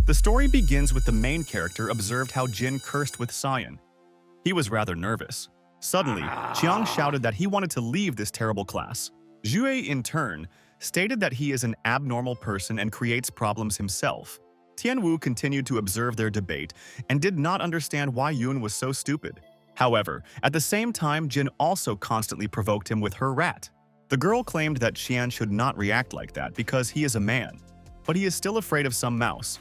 The story begins with the main character observed how Jin cursed with Cyan. He was rather nervous. Suddenly, Chiang shouted that he wanted to leave this terrible class. Zhui, in turn, stated that he is an abnormal person and creates problems himself. Tianwu continued to observe their debate and did not understand why Yun was so stupid. However, at the same time, Jin also constantly provoked him with her rat. The girl claimed that Xian should not react like that because he is a man, but he is still afraid of some mouse.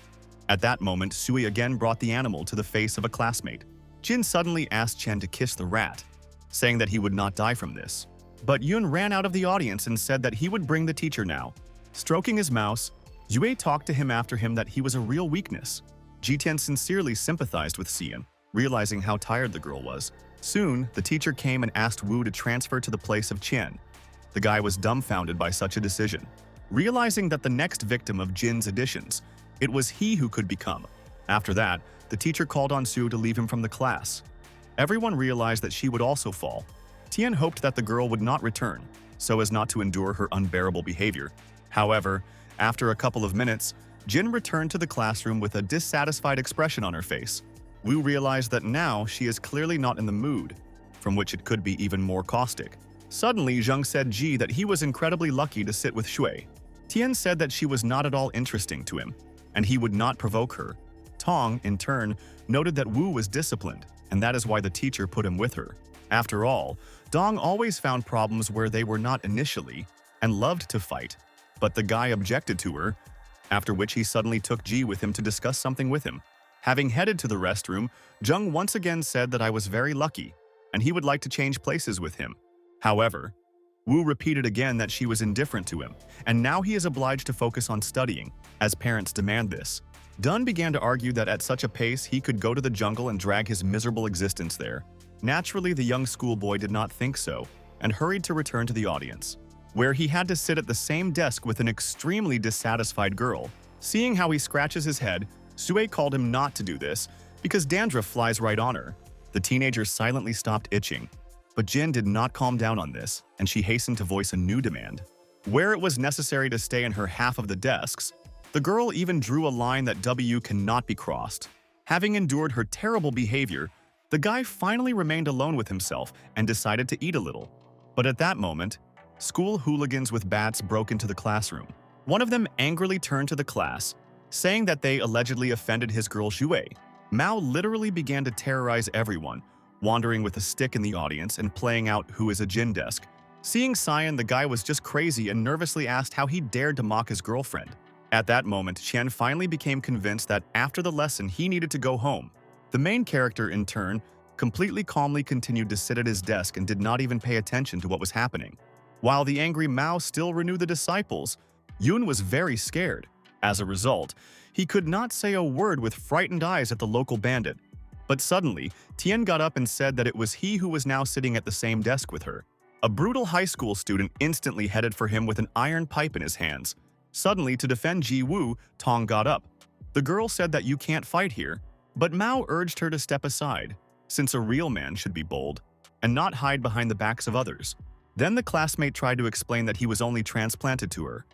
At that moment, Sui again brought the animal to the face of a classmate. Jin suddenly asked Chen to kiss the rat, saying that he would not die from this. But Yun ran out of the audience and said that he would bring the teacher now. Stroking his mouse, Yue talked to him after him that he was a real weakness. Jitian sincerely sympathized with Xian, realizing how tired the girl was. Soon, the teacher came and asked Wu to transfer to the place of Qian. The guy was dumbfounded by such a decision. Realizing that the next victim of Jin's additions, it was he who could become. After that, the teacher called on Su to leave him from the class. Everyone realized that she would also fall. Tian hoped that the girl would not return, so as not to endure her unbearable behavior. However, after a couple of minutes, Jin returned to the classroom with a dissatisfied expression on her face. Wu realized that now she is clearly not in the mood, from which it could be even more caustic. Suddenly, Zheng said Ji that he was incredibly lucky to sit with Shui. Tian said that she was not at all interesting to him, and he would not provoke her. Tong, in turn, noted that Wu was disciplined, and that is why the teacher put him with her. After all, Dong always found problems where they were not initially, and loved to fight. But the guy objected to her, after which he suddenly took Ji with him to discuss something with him. Having headed to the restroom, Zheng once again said that I was very lucky, and he would like to change places with him. However, Wu repeated again that she was indifferent to him, and now he is obliged to focus on studying, as parents demand this. Dun began to argue that at such a pace he could go to the jungle and drag his miserable existence there. Naturally, the young schoolboy did not think so, and hurried to return to the audience, where he had to sit at the same desk with an extremely dissatisfied girl. Seeing how he scratches his head, Sue called him not to do this, because dandruff flies right on her. The teenager silently stopped itching. But Jin did not calm down on this, and she hastened to voice a new demand. Where it was necessary to stay in her half of the desks, the girl even drew a line that W cannot be crossed. Having endured her terrible behavior, the guy finally remained alone with himself and decided to eat a little. But at that moment, school hooligans with bats broke into the classroom. One of them angrily turned to the class, saying that they allegedly offended his girl Xue. Mao literally began to terrorize everyone, wandering with a stick in the audience and playing out who is a Jin desk. Seeing Cyan, the guy was just crazy and nervously asked how he dared to mock his girlfriend. At that moment, Chen finally became convinced that after the lesson he needed to go home. The main character, in turn, completely calmly continued to sit at his desk and did not even pay attention to what was happening. While the angry Mao still renewed the disciples, Yun was very scared. As a result, he could not say a word with frightened eyes at the local bandit. But suddenly, Tian got up and said that it was he who was now sitting at the same desk with her. A brutal high school student instantly headed for him with an iron pipe in his hands. Suddenly, to defend Ji Wu, Tong got up. The girl said that you can't fight here, but Mao urged her to step aside, since a real man should be bold, and not hide behind the backs of others. Then the classmate tried to explain that he was only transplanted to her.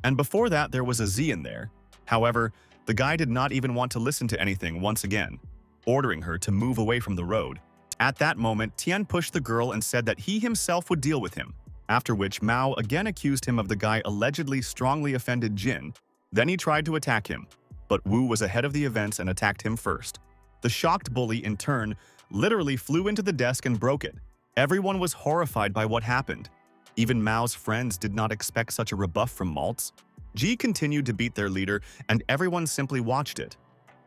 And before that, there was a Z in there. However, the guy did not even want to listen to anything once again, ordering her to move away from the road. At that moment, Tian pushed the girl and said that he himself would deal with him, after which Mao again accused him of the guy allegedly strongly offended Jin. Then he tried to attack him, but Wu was ahead of the events and attacked him first. The shocked bully, in turn, literally flew into the desk and broke it. Everyone was horrified by what happened. Even Mao's friends did not expect such a rebuff from Maltz. Ji continued to beat their leader, and everyone simply watched it,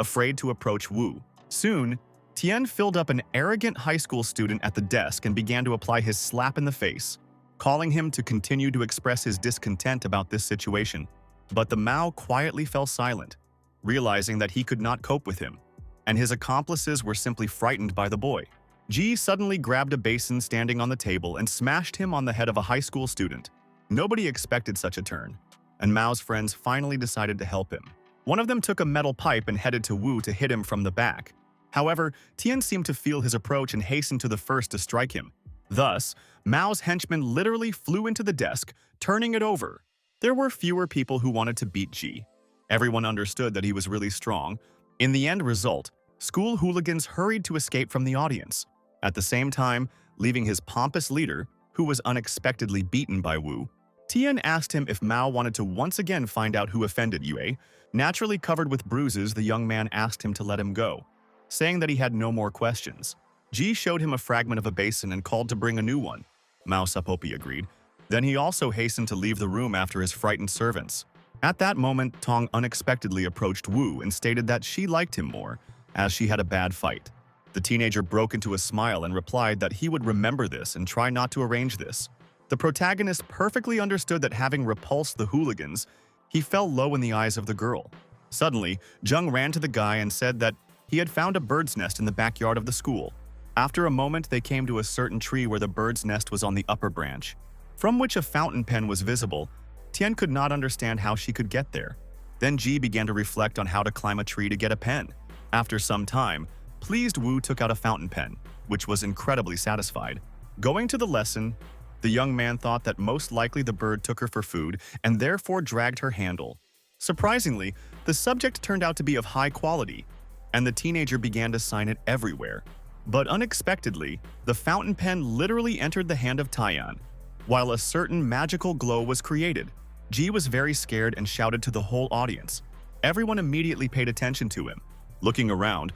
afraid to approach Wu. Soon, Tian filled up an arrogant high school student at the desk and began to apply his slap in the face, calling him to continue to express his discontent about this situation. But the Mao quietly fell silent, realizing that he could not cope with him, and his accomplices were simply frightened by the boy. Ji suddenly grabbed a basin standing on the table and smashed him on the head of a high school student. Nobody expected such a turn, and Mao's friends finally decided to help him. One of them took a metal pipe and headed to Wu to hit him from the back. However, Tian seemed to feel his approach and hastened to the first to strike him. Thus, Mao's henchman literally flew into the desk, turning it over. There were fewer people who wanted to beat Ji, Everyone understood that he was really strong. In the end result, school hooligans hurried to escape from the audience, at the same time leaving his pompous leader, who was unexpectedly beaten by Wu. Tian asked him if Mao wanted to once again find out who offended Yue. Naturally covered with bruises, the young man asked him to let him go, saying that he had no more questions. Ji showed him a fragment of a basin and called to bring a new one. Mao Sapopi agreed. Then he also hastened to leave the room after his frightened servants. At that moment, Tong unexpectedly approached Wu and stated that she liked him more, as she had a bad fight. The teenager broke into a smile and replied that he would remember this and try not to arrange this. The protagonist perfectly understood that having repulsed the hooligans, he fell low in the eyes of the girl. Suddenly, Zheng ran to the guy and said that he had found a bird's nest in the backyard of the school. After a moment, they came to a certain tree where the bird's nest was on the upper branch, from which a fountain pen was visible. Tian could not understand how she could get there. Then Ji began to reflect on how to climb a tree to get a pen. After some time, pleased Wu took out a fountain pen, which was incredibly satisfied. Going to the lesson, the young man thought that most likely the bird took her for food and therefore dragged her handle. Surprisingly, the subject turned out to be of high quality, and the teenager began to sign it everywhere. But unexpectedly, the fountain pen literally entered the hand of Tian, while a certain magical glow was created. Ji was very scared and shouted to the whole audience. Everyone immediately paid attention to him. Looking around,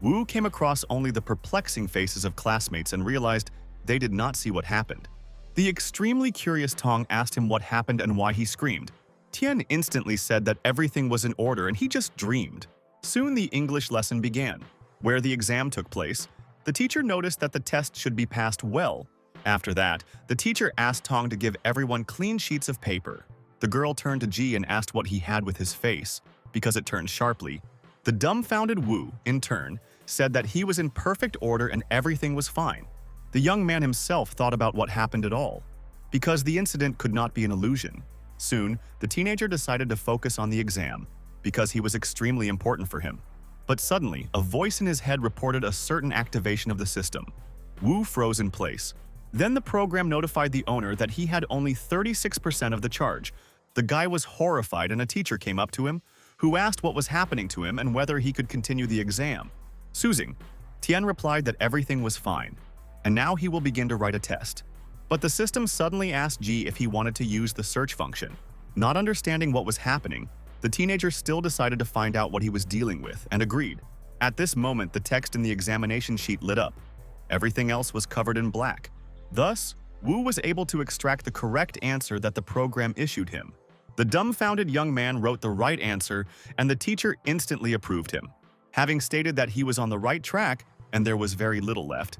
Wu came across only the perplexing faces of classmates and realized they did not see what happened. The extremely curious Tong asked him what happened and why he screamed. Tian instantly said that everything was in order and he just dreamed. Soon the English lesson began. Where the exam took place, the teacher noticed that the test should be passed well. After that, the teacher asked Tong to give everyone clean sheets of paper. The girl turned to Ji and asked what he had with his face, because it turned sharply. The dumbfounded Wu, in turn, said that he was in perfect order and everything was fine. The young man himself thought about what happened at all, because the incident could not be an illusion. Soon, the teenager decided to focus on the exam, because he was extremely important for him. But suddenly, a voice in his head reported a certain activation of the system. Wu froze in place. Then the program notified the owner that he had only 36% of the charge. The guy was horrified and a teacher came up to him, who asked what was happening to him and whether he could continue the exam. Suzing, Tian replied that everything was fine, and now he will begin to write a test. But the system suddenly asked Ji if he wanted to use the search function. Not understanding what was happening, the teenager still decided to find out what he was dealing with and agreed. At this moment, the text in the examination sheet lit up. Everything else was covered in black. Thus, Wu was able to extract the correct answer that the program issued him. The dumbfounded young man wrote the right answer, and the teacher instantly approved him. Having stated that he was on the right track and there was very little left,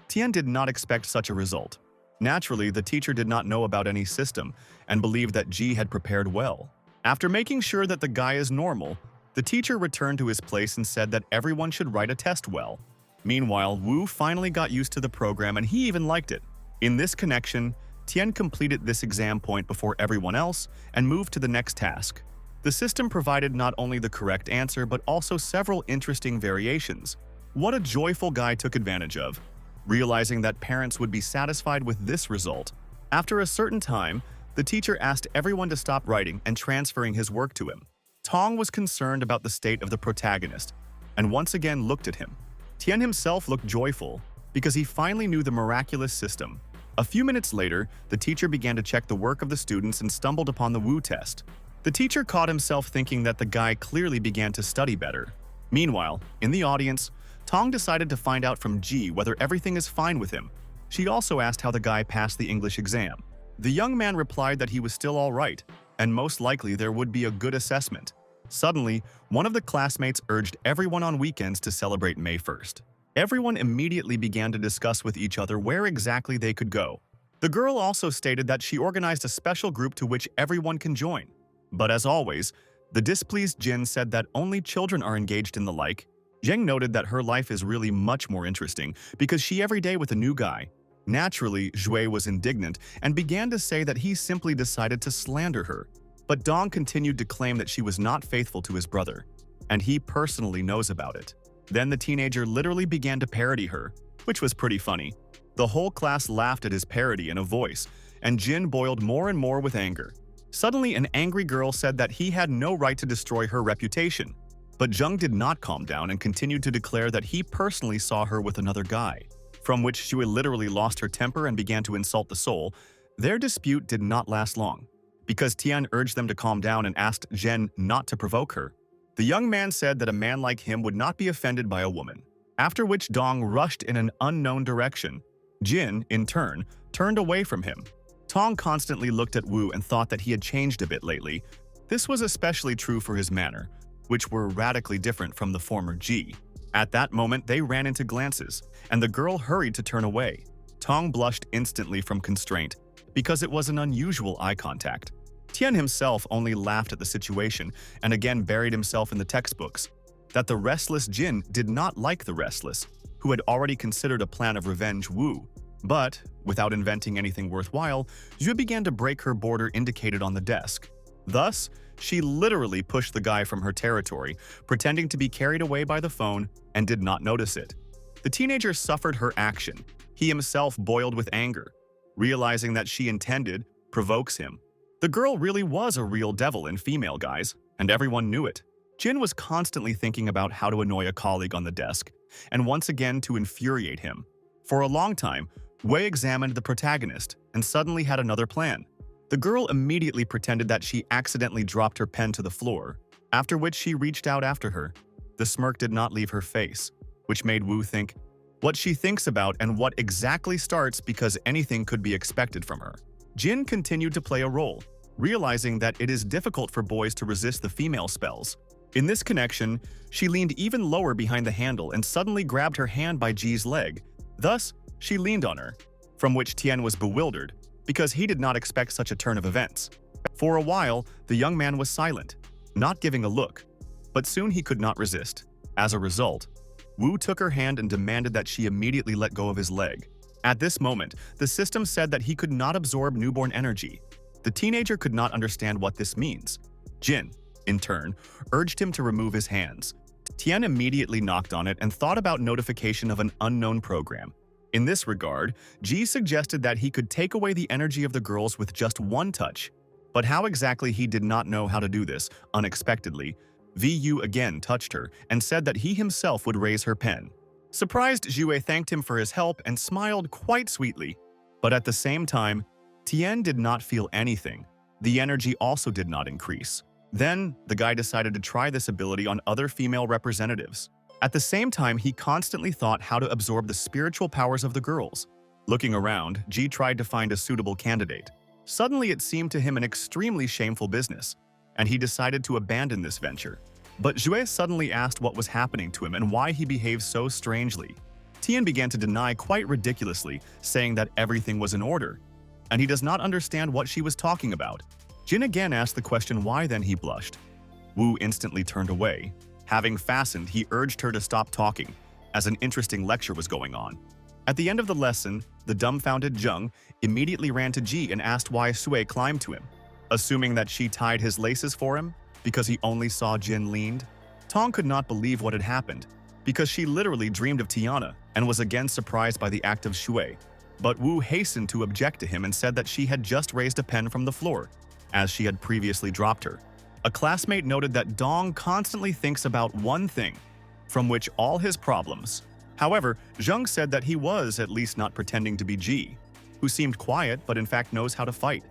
Tian did not expect such a result. Naturally, the teacher did not know about any system and believed that Ji had prepared well. After making sure that the guy is normal, the teacher returned to his place and said that everyone should write a test well. Meanwhile, Wu finally got used to the program and he even liked it. In this connection, Tian completed this exam point before everyone else and moved to the next task. The system provided not only the correct answer but also several interesting variations. What a joyful guy took advantage of, realizing that parents would be satisfied with this result. After a certain time, the teacher asked everyone to stop writing and transferring his work to him. Tong was concerned about the state of the protagonist and once again looked at him. Tian himself looked joyful because he finally knew the miraculous system. A few minutes later, the teacher began to check the work of the students and stumbled upon the Wu test. The teacher caught himself thinking that the guy clearly began to study better. Meanwhile, in the audience, Tong decided to find out from Ji whether everything is fine with him. She also asked how the guy passed the English exam. The young man replied that he was still all right, and most likely there would be a good assessment. Suddenly, one of the classmates urged everyone on weekends to celebrate May 1st. Everyone immediately began to discuss with each other where exactly they could go. The girl also stated that she organized a special group to which everyone can join. But as always, the displeased Jin said that only children are engaged in the like. Zheng noted that her life is really much more interesting because she every day with a new guy. Naturally, Zhui was indignant and began to say that he simply decided to slander her. But Dong continued to claim that she was not faithful to his brother, and he personally knows about it. Then the teenager literally began to parody her, which was pretty funny. The whole class laughed at his parody in a voice, and Jin boiled more and more with anger. Suddenly, an angry girl said that he had no right to destroy her reputation. But Jung did not calm down and continued to declare that he personally saw her with another guy, from which Xue literally lost her temper and began to insult the soul. Their dispute did not last long, because Tian urged them to calm down and asked Jen not to provoke her. The young man said that a man like him would not be offended by a woman, after which Dong rushed in an unknown direction. Jin, in turn, turned away from him. Tong constantly looked at Wu and thought that he had changed a bit lately. This was especially true for his manner, which were radically different from the former Ji. At that moment, they ran into glances, and the girl hurried to turn away. Tong blushed instantly from constraint, because it was an unusual eye contact. Tian himself only laughed at the situation and again buried himself in the textbooks. That the restless Jin did not like the restless, who had already considered a plan of revenge Wu. But, without inventing anything worthwhile, Xue began to break her border indicated on the desk. Thus, she literally pushed the guy from her territory, pretending to be carried away by the phone, and did not notice it. The teenager suffered her action. He himself boiled with anger, realizing that she intended provokes him. The girl really was a real devil in female guise, and everyone knew it. Jin was constantly thinking about how to annoy a colleague on the desk, and once again to infuriate him. For a long time, Wei examined the protagonist and suddenly had another plan. The girl immediately pretended that she accidentally dropped her pen to the floor, after which she reached out after her. The smirk did not leave her face, which made Wu think what she thinks about and what exactly starts because anything could be expected from her. Jin continued to play a role, realizing that it is difficult for boys to resist the female spells. In this connection, she leaned even lower behind the handle and suddenly grabbed her hand by Ji's leg. Thus, she leaned on her, from which Tian was bewildered, because he did not expect such a turn of events. For a while, the young man was silent, not giving a look, but soon he could not resist. As a result, Wu took her hand and demanded that she immediately let go of his leg. At this moment, the system said that he could not absorb newborn energy. The teenager could not understand what this means. Jin, in turn, urged him to remove his hands. Tian immediately knocked on it and thought about notification of an unknown program. In this regard, Ji suggested that he could take away the energy of the girls with just one touch. But how exactly he did not know how to do this. Unexpectedly, Vu again touched her and said that he himself would raise her pen. Surprised, Xue thanked him for his help and smiled quite sweetly. But at the same time, Tian did not feel anything. The energy also did not increase. Then, the guy decided to try this ability on other female representatives. At the same time, he constantly thought how to absorb the spiritual powers of the girls. Looking around, Ji tried to find a suitable candidate. Suddenly, it seemed to him an extremely shameful business, and he decided to abandon this venture. But Xue suddenly asked what was happening to him and why he behaved so strangely. Tian began to deny quite ridiculously, saying that everything was in order, and he does not understand what she was talking about. Jin again asked the question why, then he blushed. Wu instantly turned away. Having fastened, he urged her to stop talking, as an interesting lecture was going on. At the end of the lesson, the dumbfounded Jung immediately ran to Ji and asked why Xue climbed to him, assuming that she tied his laces for him because he only saw Jin leaned. Tong could not believe what had happened, because she literally dreamed of Tiana and was again surprised by the act of Xue. But Wu hastened to object to him and said that she had just raised a pen from the floor, as she had previously dropped her. A classmate noted that Dong constantly thinks about one thing, from which all his problems. However, Zheng said that he was at least not pretending to be Ji, who seemed quiet but in fact knows how to fight.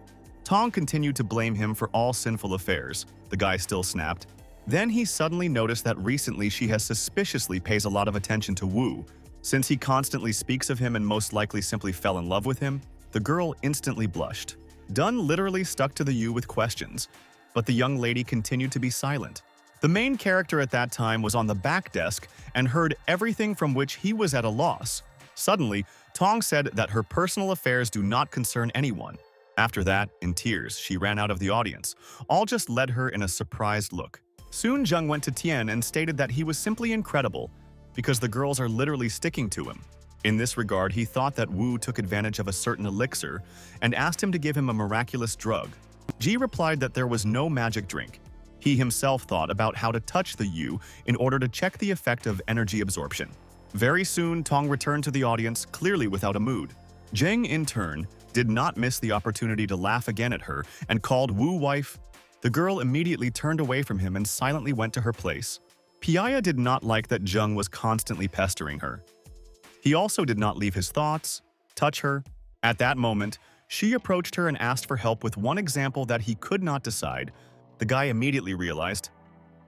Tong continued to blame him for all sinful affairs. The guy still snapped. Then he suddenly noticed that recently she has suspiciously pays a lot of attention to Wu. Since he constantly speaks of him and most likely simply fell in love with him, the girl instantly blushed. Dun literally stuck to the Yu with questions, but the young lady continued to be silent. The main character at that time was on the back desk and heard everything from which he was at a loss. Suddenly, Tong said that her personal affairs do not concern anyone. After that, in tears, she ran out of the audience. All just led her in a surprised look. Soon Zheng went to Tian and stated that he was simply incredible, because the girls are literally sticking to him. In this regard, he thought that Wu took advantage of a certain elixir and asked him to give him a miraculous drug. Ji replied that there was no magic drink. He himself thought about how to touch the Yu in order to check the effect of energy absorption. Very soon, Tong returned to the audience, clearly without a mood. Zheng, in turn, did not miss the opportunity to laugh again at her and called Wu wife. The girl immediately turned away from him and silently went to her place. Piaya did not like that Zheng was constantly pestering her. He also did not leave his thoughts, touch her. At that moment, she approached her and asked for help with one example that he could not decide. The guy immediately realized,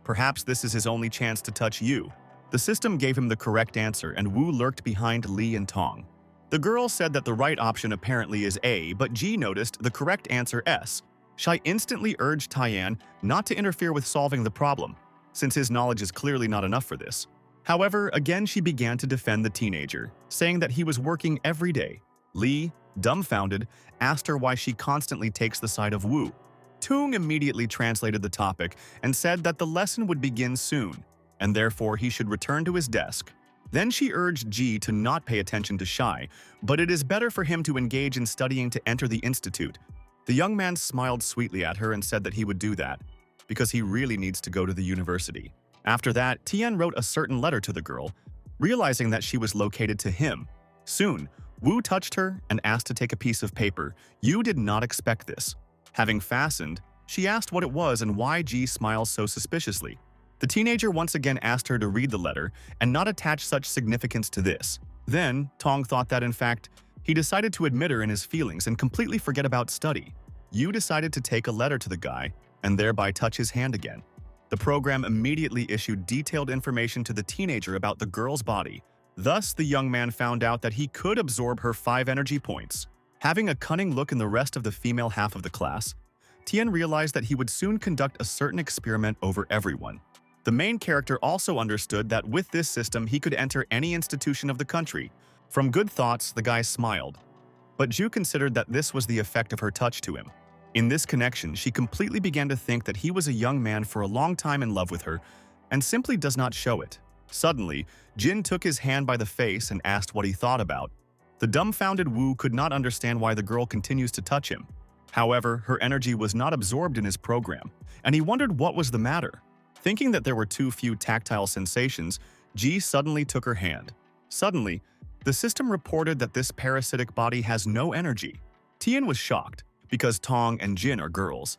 perhaps this is his only chance to touch you. The system gave him the correct answer, and Wu lurked behind Li and Tong. The girl said that the right option apparently is A, but Ji noticed the correct answer S. Shai instantly urged Tian not to interfere with solving the problem, since his knowledge is clearly not enough for this. However, again she began to defend the teenager, saying that he was working every day. Li, dumbfounded, asked her why she constantly takes the side of Wu. Tung immediately translated the topic and said that the lesson would begin soon, and therefore he should return to his desk. Then she urged Ji to not pay attention to Shai, but it is better for him to engage in studying to enter the institute. The young man smiled sweetly at her and said that he would do that, because he really needs to go to the university. After that, Tian wrote a certain letter to the girl, realizing that she was located to him. Soon, Wu touched her and asked to take a piece of paper. Yu did not expect this. Having fastened, she asked what it was and why Ji smiles so suspiciously. The teenager once again asked her to read the letter and not attach such significance to this. Then, Tong thought that in fact, he decided to admit her in his feelings and completely forget about study. Yu decided to take a letter to the guy and thereby touch his hand again. The program immediately issued detailed information to the teenager about the girl's body. Thus, the young man found out that he could absorb her 5 energy points. Having a cunning look in the rest of the female half of the class, Tian realized that he would soon conduct a certain experiment over everyone. The main character also understood that with this system he could enter any institution of the country. From good thoughts, the guy smiled. But Ju considered that this was the effect of her touch to him. In this connection, she completely began to think that he was a young man for a long time in love with her, and simply does not show it. Suddenly, Jin took his hand by the face and asked what he thought about. The dumbfounded Wu could not understand why the girl continues to touch him. However, her energy was not absorbed in his program, and he wondered what was the matter. Thinking that there were too few tactile sensations, Ji suddenly took her hand. Suddenly, the system reported that this parasitic body has no energy. Tian was shocked, because Tong and Jin are girls.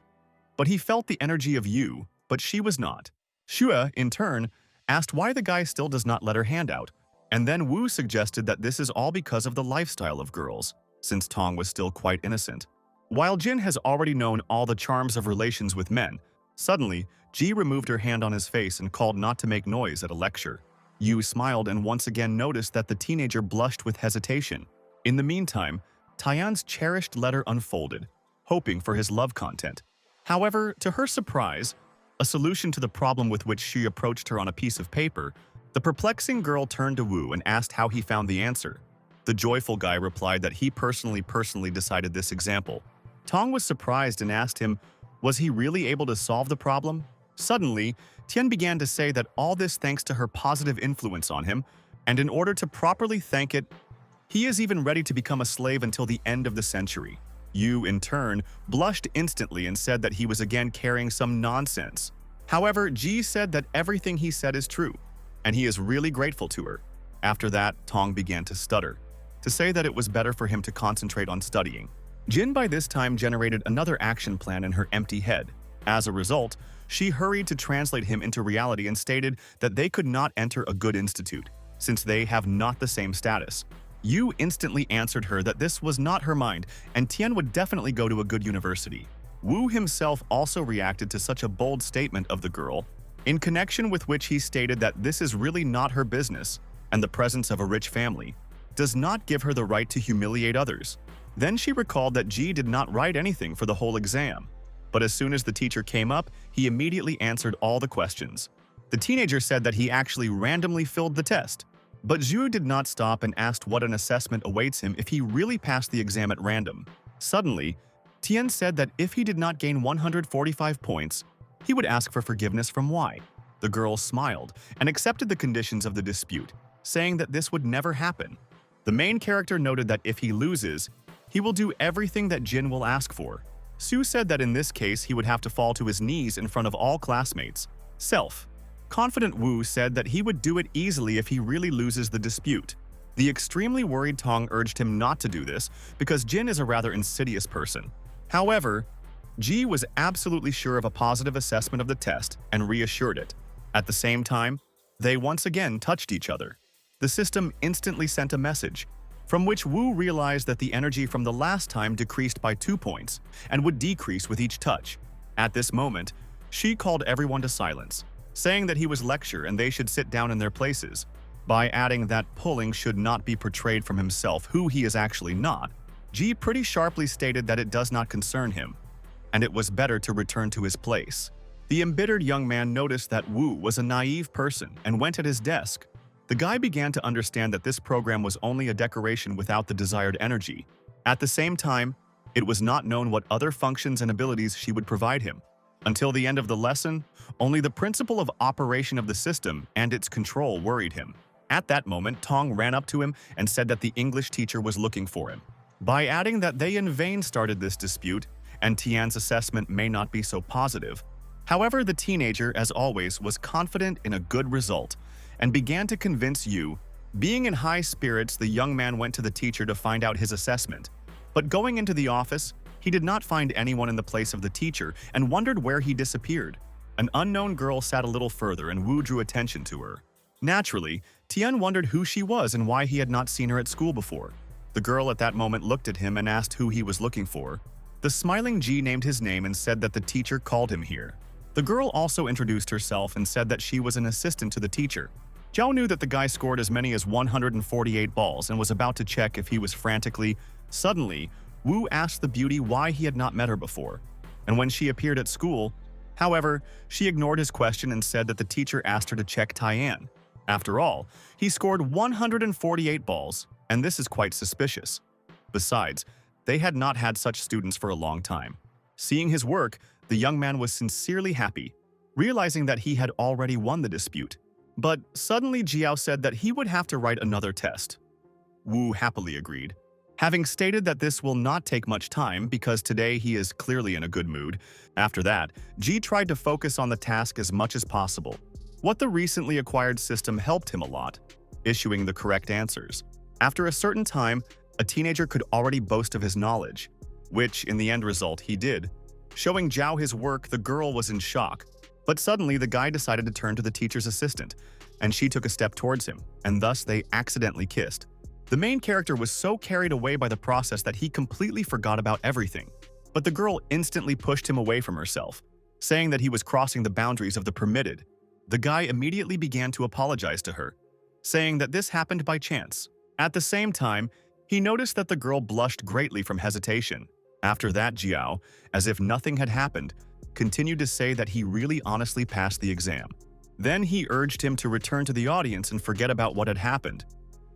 But he felt the energy of Yu, but she was not. Xue, in turn, asked why the guy still does not let her hand out, and then Wu suggested that this is all because of the lifestyle of girls, since Tong was still quite innocent. While Jin has already known all the charms of relations with men, suddenly, Ji removed her hand on his face and called not to make noise at a lecture. Yu smiled and once again noticed that the teenager blushed with hesitation. In the meantime, Tian's cherished letter unfolded, hoping for his love content. However, to her surprise, a solution to the problem with which she approached her on a piece of paper, the perplexing girl turned to Wu and asked how he found the answer. The joyful guy replied that he personally decided this example. Tong was surprised and asked him, was he really able to solve the problem? Suddenly, Tian began to say that all this thanks to her positive influence on him, and in order to properly thank it, he is even ready to become a slave until the end of the century. Yu, in turn, blushed instantly and said that he was again carrying some nonsense. However, Ji said that everything he said is true, and he is really grateful to her. After that, Tong began to stutter, to say that it was better for him to concentrate on studying. Jin by this time generated another action plan in her empty head. As a result, she hurried to translate him into reality and stated that they could not enter a good institute, since they have not the same status. Yu instantly answered her that this was not her mind, and Tian would definitely go to a good university. Wu himself also reacted to such a bold statement of the girl, in connection with which he stated that this is really not her business, and the presence of a rich family does not give her the right to humiliate others. Then she recalled that Ji did not write anything for the whole exam, but as soon as the teacher came up, he immediately answered all the questions. The teenager said that he actually randomly filled the test, but Zhu did not stop and asked what an assessment awaits him if he really passed the exam at random. Suddenly, Tian said that if he did not gain 145 points, he would ask for forgiveness from Y. The girl smiled and accepted the conditions of the dispute, saying that this would never happen. The main character noted that if he loses, he will do everything that Jin will ask for. Su said that in this case he would have to fall to his knees in front of all classmates. Confident Wu said that he would do it easily if he really loses the dispute. The extremely worried Tong urged him not to do this because Jin is a rather insidious person. However, Ji was absolutely sure of a positive assessment of the test and reassured it. At the same time, they once again touched each other. The system instantly sent a message, from which Wu realized that the energy from the last time decreased by 2 points and would decrease with each touch. At this moment, she called everyone to silence, saying that he was lecture and they should sit down in their places. By adding that pulling should not be portrayed from himself who he is actually not, Ji pretty sharply stated that it does not concern him, and it was better to return to his place. The embittered young man noticed that Wu was a naive person and went at his desk. The guy began to understand that this program was only a decoration without the desired energy. At the same time, it was not known what other functions and abilities she would provide him. Until the end of the lesson, only the principle of operation of the system and its control worried him. At that moment, Tong ran up to him and said that the English teacher was looking for him. By adding that they in vain started this dispute, and Tian's assessment may not be so positive. However, the teenager, as always, was confident in a good result and began to convince Yu. Being in high spirits, the young man went to the teacher to find out his assessment. But going into the office, he did not find anyone in the place of the teacher and wondered where he disappeared. An unknown girl sat a little further and Wu drew attention to her. Naturally, Tian wondered who she was and why he had not seen her at school before. The girl at that moment looked at him and asked who he was looking for. The smiling Ji named his name and said that the teacher called him here. The girl also introduced herself and said that she was an assistant to the teacher. Zhao knew that the guy scored as many as 148 balls and was about to check if he was frantically. Suddenly, Wu asked the beauty why he had not met her before, and when she appeared at school. However, she ignored his question and said that the teacher asked her to check Tian. After all, he scored 148 balls, and this is quite suspicious. Besides, they had not had such students for a long time. Seeing his work, the young man was sincerely happy, realizing that he had already won the dispute. But suddenly Jiao said that he would have to write another test. Wu happily agreed. Having stated that this will not take much time because today he is clearly in a good mood, after that, Ji tried to focus on the task as much as possible. What the recently acquired system helped him a lot, issuing the correct answers. After a certain time, a teenager could already boast of his knowledge, which in the end result he did. Showing Zhao his work, the girl was in shock. But suddenly the guy decided to turn to the teacher's assistant, and she took a step towards him, and thus they accidentally kissed. The main character was so carried away by the process that he completely forgot about everything. But the girl instantly pushed him away from herself, saying that he was crossing the boundaries of the permitted. The guy immediately began to apologize to her, saying that this happened by chance. At the same time, he noticed that the girl blushed greatly from hesitation. After that, Jiao, as if nothing had happened, continued to say that he really honestly passed the exam. Then he urged him to return to the audience and forget about what had happened.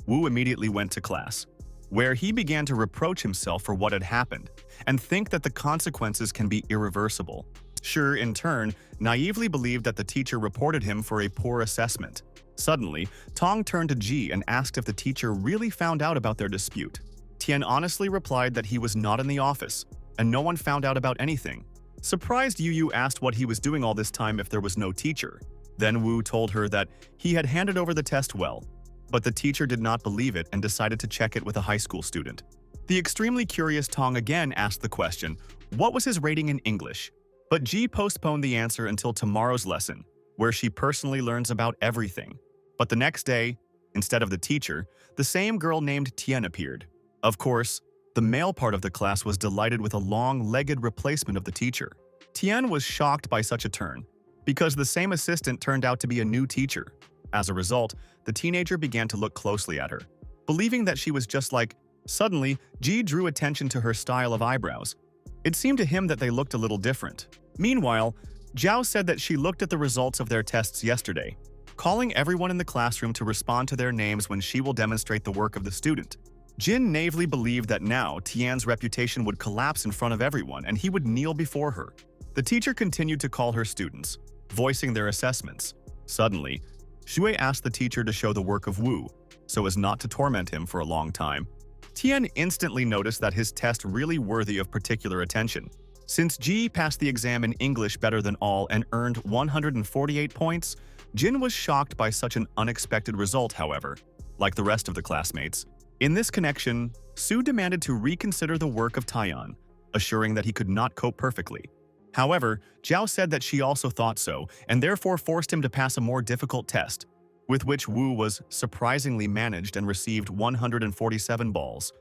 Wu immediately went to class, where he began to reproach himself for what had happened and think that the consequences can be irreversible. Shi, in turn, naively believed that the teacher reported him for a poor assessment. Suddenly, Tong turned to Ji and asked if the teacher really found out about their dispute. Tian honestly replied that he was not in the office, and no one found out about anything. Surprised, Yu asked what he was doing all this time if there was no teacher. Then Wu told her that he had handed over the test well, but the teacher did not believe it and decided to check it with a high school student. The extremely curious Tong again asked the question, what was his rating in English? But Ji postponed the answer until tomorrow's lesson, where she personally learns about everything. But the next day, instead of the teacher, the same girl named Tian appeared. Of course, the male part of the class was delighted with a long-legged replacement of the teacher. Tian was shocked by such a turn, because the same assistant turned out to be a new teacher. As a result, the teenager began to look closely at her, believing that she was just like. Suddenly, Ji drew attention to her style of eyebrows. It seemed to him that they looked a little different. Meanwhile, Zhao said that she looked at the results of their tests yesterday, calling everyone in the classroom to respond to their names when she will demonstrate the work of the student. Jin naively believed that now Tian's reputation would collapse in front of everyone and he would kneel before her. The teacher continued to call her students, voicing their assessments. Suddenly, Xue asked the teacher to show the work of Wu, so as not to torment him for a long time. Tian instantly noticed that his test really worthy of particular attention. Since Ji passed the exam in English better than all and earned 148 points, Jin was shocked by such an unexpected result, however. like the rest of the classmates. In this connection, Soo demanded to reconsider the work of Taeyeon, assuring that he could not cope perfectly. However, Zhao said that she also thought so, and therefore forced him to pass a more difficult test, with which Woo was surprisingly managed and received 147 balls.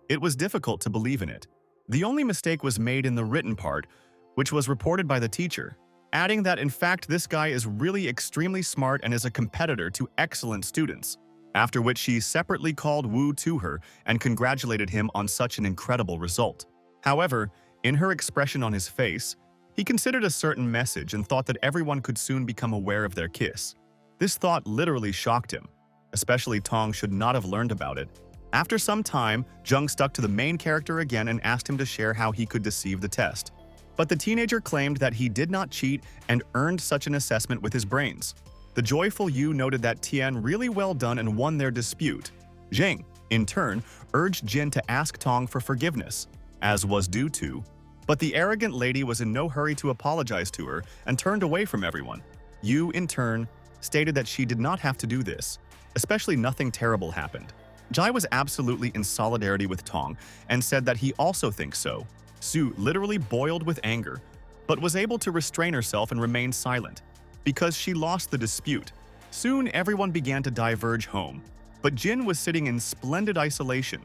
It was difficult to believe in it. The only mistake was made in the written part, which was reported by the teacher, adding that in fact this guy is really extremely smart and is a competitor to excellent students, after which she separately called Woo to her and congratulated him on such an incredible result. However, in her expression on his face, he considered a certain message and thought that everyone could soon become aware of their kiss. This thought literally shocked him. Especially Tong should not have learned about it. After some time, Jung stuck to the main character again and asked him to share how he could deceive the test. But the teenager claimed that he did not cheat and earned such an assessment with his brains. The joyful Yu noted that Tian really well done and won their dispute. Zheng, in turn, urged Jin to ask Tong for forgiveness, as was due to, but the arrogant lady was in no hurry to apologize to her and turned away from everyone. Yu, in turn, stated that she did not have to do this, especially nothing terrible happened. Jai was absolutely in solidarity with Tong and said that he also thinks so. Soo literally boiled with anger, but was able to restrain herself and remain silent, because she lost the dispute. Soon everyone began to diverge home, but Jin was sitting in splendid isolation.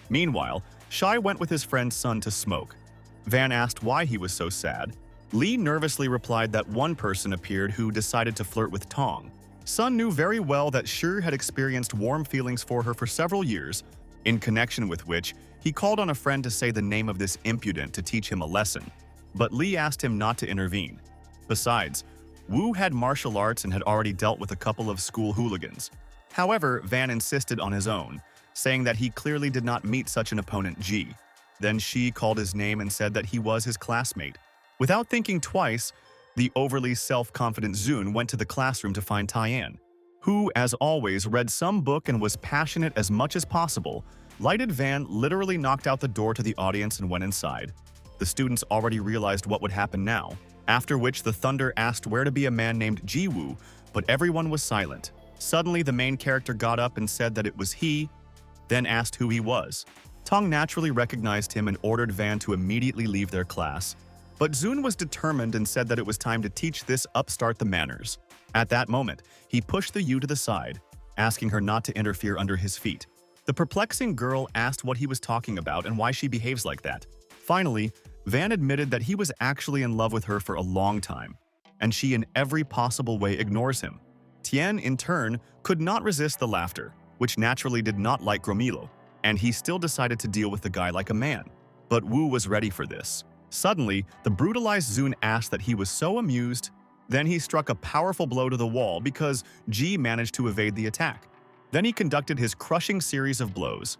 Meanwhile, Shai went with his friend Sun to smoke. Van asked why he was so sad. Lee nervously replied that one person appeared who decided to flirt with Tong. Sun knew very well that Shi had experienced warm feelings for her for several years, in connection with which he called on a friend to say the name of this impudent to teach him a lesson. But Lee asked him not to intervene. Besides, Wu had martial arts and had already dealt with a couple of school hooligans. However, Van insisted on his own, saying that he clearly did not meet such an opponent Ji. Then Shi called his name and said that he was his classmate. Without thinking twice, the overly self-confident Zun went to the classroom to find Taeyeon, who, as always, read some book and was passionate as much as possible. Lighted Van literally knocked out the door to the audience and went inside. The students already realized what would happen now, after which the Thunder asked where to be a man named Ji-woo, but everyone was silent. Suddenly, the main character got up and said that it was he, then asked who he was. Tong naturally recognized him and ordered Van to immediately leave their class. But Zun was determined and said that it was time to teach this upstart the manners. At that moment, he pushed the Yu to the side, asking her not to interfere under his feet. The perplexing girl asked what he was talking about and why she behaves like that. Finally, Van admitted that he was actually in love with her for a long time, and she in every possible way ignores him. Tian, in turn, could not resist the laughter, which naturally did not like Gromilo, and he still decided to deal with the guy like a man. But Wu was ready for this. Suddenly, the brutalized Zun asked that he was so amused. Then he struck a powerful blow to the wall because Ji managed to evade the attack. Then he conducted his crushing series of blows.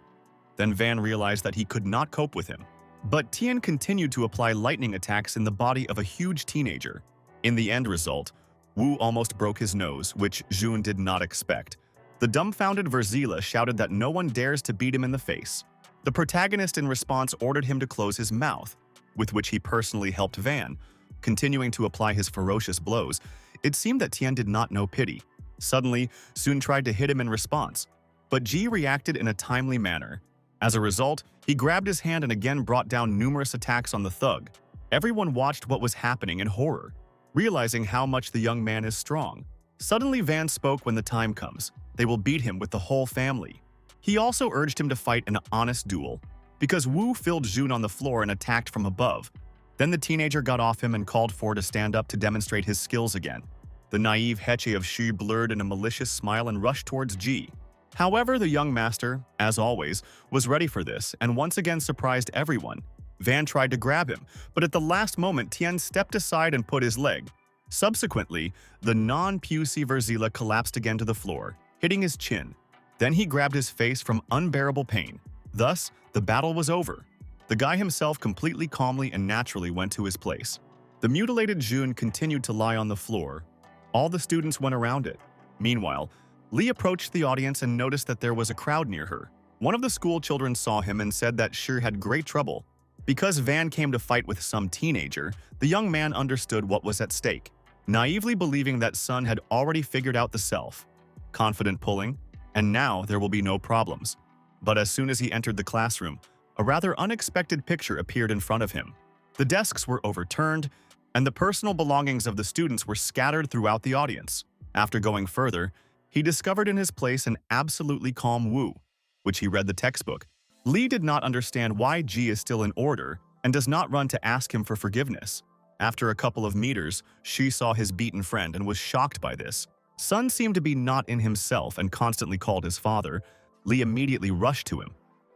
Then Van realized that he could not cope with him. But Tian continued to apply lightning attacks in the body of a huge teenager. In the end result, Wu almost broke his nose, which Jun did not expect. The dumbfounded Verzila shouted that no one dares to beat him in the face. The protagonist in response ordered him to close his mouth, with which he personally helped Van, continuing to apply his ferocious blows. It seemed that Tian did not know pity. Suddenly, Sun tried to hit him in response, but Ji reacted in a timely manner. As a result, he grabbed his hand and again brought down numerous attacks on the thug. Everyone watched what was happening in horror, realizing how much the young man is strong. Suddenly, Van spoke when the time comes. They will beat him with the whole family. He also urged him to fight an honest duel, because Wu filled Jun on the floor and attacked from above. Then the teenager got off him and called for to stand up to demonstrate his skills again. The naive Heche of Shi blurred in a malicious smile and rushed towards Ji. However, the young master, as always, was ready for this and once again surprised everyone. Van tried to grab him, but at the last moment Tian stepped aside and put his leg. Subsequently, the non-Pussy Verzila collapsed again to the floor, hitting his chin. Then he grabbed his face from unbearable pain. Thus, the battle was over. The guy himself completely calmly and naturally went to his place. The mutilated Jun continued to lie on the floor. All the students went around it. Meanwhile, Lee approached the audience and noticed that there was a crowd near her. One of the school children saw him and said that Shi had great trouble. Because Van came to fight with some teenager, the young man understood what was at stake, naively believing that Sun had already figured out the self. Confident pulling, and now there will be no problems. But as soon as he entered the classroom, a rather unexpected picture appeared in front of him. The desks were overturned, and the personal belongings of the students were scattered throughout the audience. After going further, he discovered in his place an absolutely calm Wu, which he read the textbook. Lee did not understand why Ji is still in order and does not run to ask him for forgiveness. After a couple of meters, she saw his beaten friend and was shocked by this. Sun seemed to be not in himself and constantly called his father. Lee immediately rushed to him.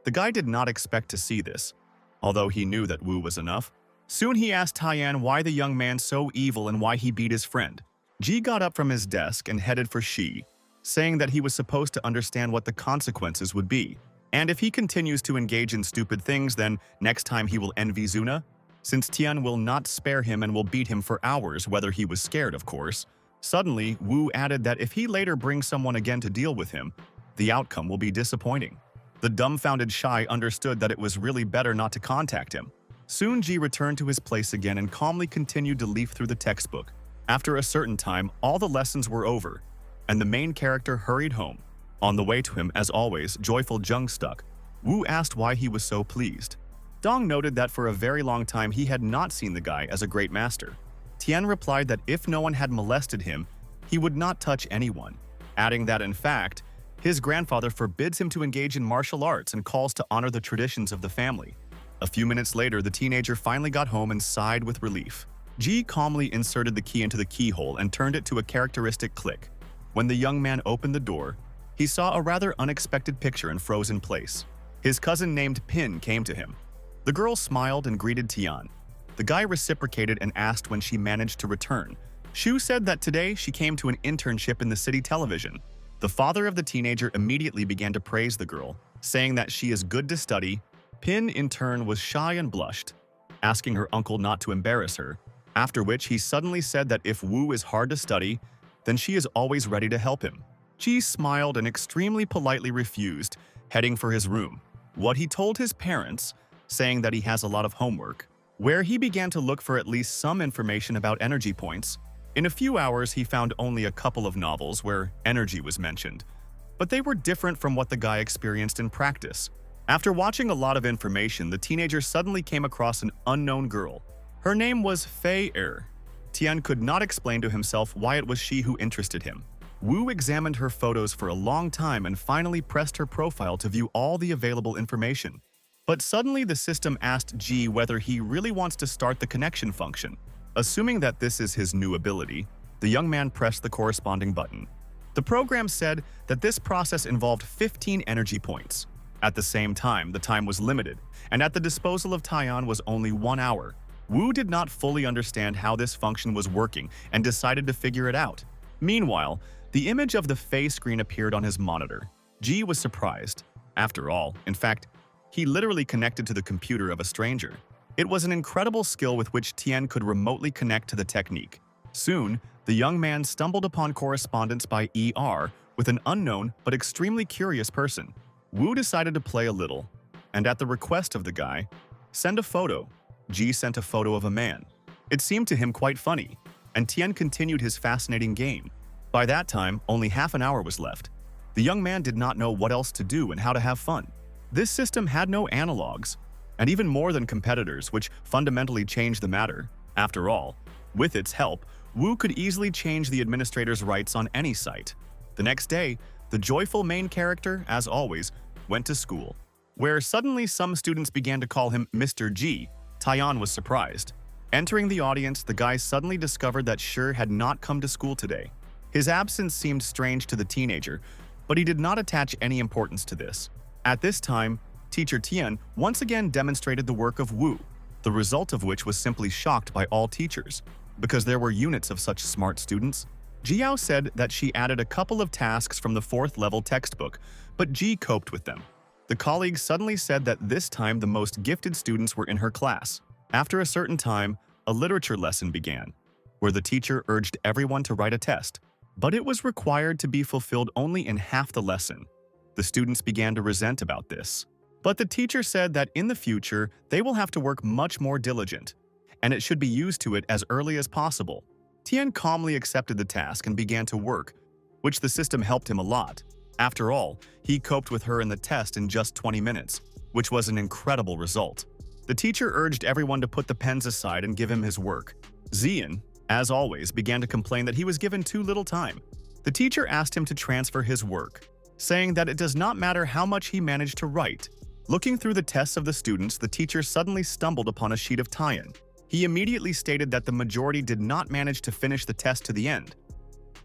The guy did not expect to see this, although he knew that Wu was enough. Soon he asked Taiyan why the young man so evil and why he beat his friend. Ji got up from his desk and headed for Shi, saying that he was supposed to understand what the consequences would be. And if he continues to engage in stupid things, then next time he will envy Zuna, since Tian will not spare him and will beat him for hours, whether he was scared, of course. Suddenly, Wu added that if he later brings someone again to deal with him, the outcome will be disappointing. The dumbfounded Shai understood that it was really better not to contact him. Soon Ji returned to his place again and calmly continued to leaf through the textbook. After a certain time, all the lessons were over, and the main character hurried home. On the way to him, as always, joyful Jung stuck. Wu asked why he was so pleased. Dong noted that for a very long time he had not seen the guy as a great master. Tian replied that if no one had molested him, he would not touch anyone, adding that in fact, his grandfather forbids him to engage in martial arts and calls to honor the traditions of the family. A few minutes later, the teenager finally got home and sighed with relief. Ji calmly inserted the key into the keyhole and turned it to a characteristic click. When the young man opened the door, he saw a rather unexpected picture and froze in place. His cousin named Pin came to him. The girl smiled and greeted Tian. The guy reciprocated and asked when she managed to return. Shu said that today she came to an internship in the city television. The father of the teenager immediately began to praise the girl, saying that she is good to study. Pin, in turn, was shy and blushed, asking her uncle not to embarrass her, after which he suddenly said that if Wu is hard to study, then she is always ready to help him. Ji smiled and extremely politely refused, heading for his room. What he told his parents, saying that he has a lot of homework, where he began to look for at least some information about energy points. In a few hours, he found only a couple of novels where energy was mentioned, but they were different from what the guy experienced in practice. After watching a lot of information, the teenager suddenly came across an unknown girl. Her name was Fei Er. Tian could not explain to himself why it was she who interested him. Wu examined her photos for a long time and finally pressed her profile to view all the available information. But suddenly the system asked Ji whether he really wants to start the connection function. Assuming that this is his new ability, the young man pressed the corresponding button. The program said that this process involved 15 energy points. At the same time, the time was limited, and at the disposal of Taiyan was only 1 hour. Wu did not fully understand how this function was working and decided to figure it out. Meanwhile, the image of the Fei screen appeared on his monitor. Ji was surprised. After all, in fact, he literally connected to the computer of a stranger. It was an incredible skill with which Tian could remotely connect to the technique. Soon, the young man stumbled upon correspondence by ER with an unknown but extremely curious person. Wu decided to play a little, and at the request of the guy, send a photo. Ji sent a photo of a man. It seemed to him quite funny, and Tian continued his fascinating game. By that time, only half an hour was left. The young man did not know what else to do and how to have fun. This system had no analogs, and even more than competitors, which fundamentally changed the matter. After all, with its help, Wu could easily change the administrator's rights on any site. The next day, the joyful main character, as always, went to school, where suddenly some students began to call him Mr. G. Taiyan was surprised. Entering the audience, the guy suddenly discovered that Shi had not come to school today. His absence seemed strange to the teenager, but he did not attach any importance to this. At this time, Teacher Tian once again demonstrated the work of Wu, the result of which was simply shocked by all teachers, because there were units of such smart students. Jiao said that she added a couple of tasks from the 4th level textbook, but Ji coped with them. The colleagues suddenly said that this time the most gifted students were in her class. After a certain time, a literature lesson began, where the teacher urged everyone to write a test, but it was required to be fulfilled only in half the lesson. The students began to resent about this. But the teacher said that in the future, they will have to work much more diligent, and it should be used to it as early as possible. Tian calmly accepted the task and began to work, which the system helped him a lot. After all, he coped with her in the test in just 20 minutes, which was an incredible result. The teacher urged everyone to put the pens aside and give him his work. Zian, as always, began to complain that he was given too little time. The teacher asked him to transfer his work, saying that it does not matter how much he managed to write. Looking through the tests of the students, the teacher suddenly stumbled upon a sheet of Tian. He immediately stated that the majority did not manage to finish the test to the end.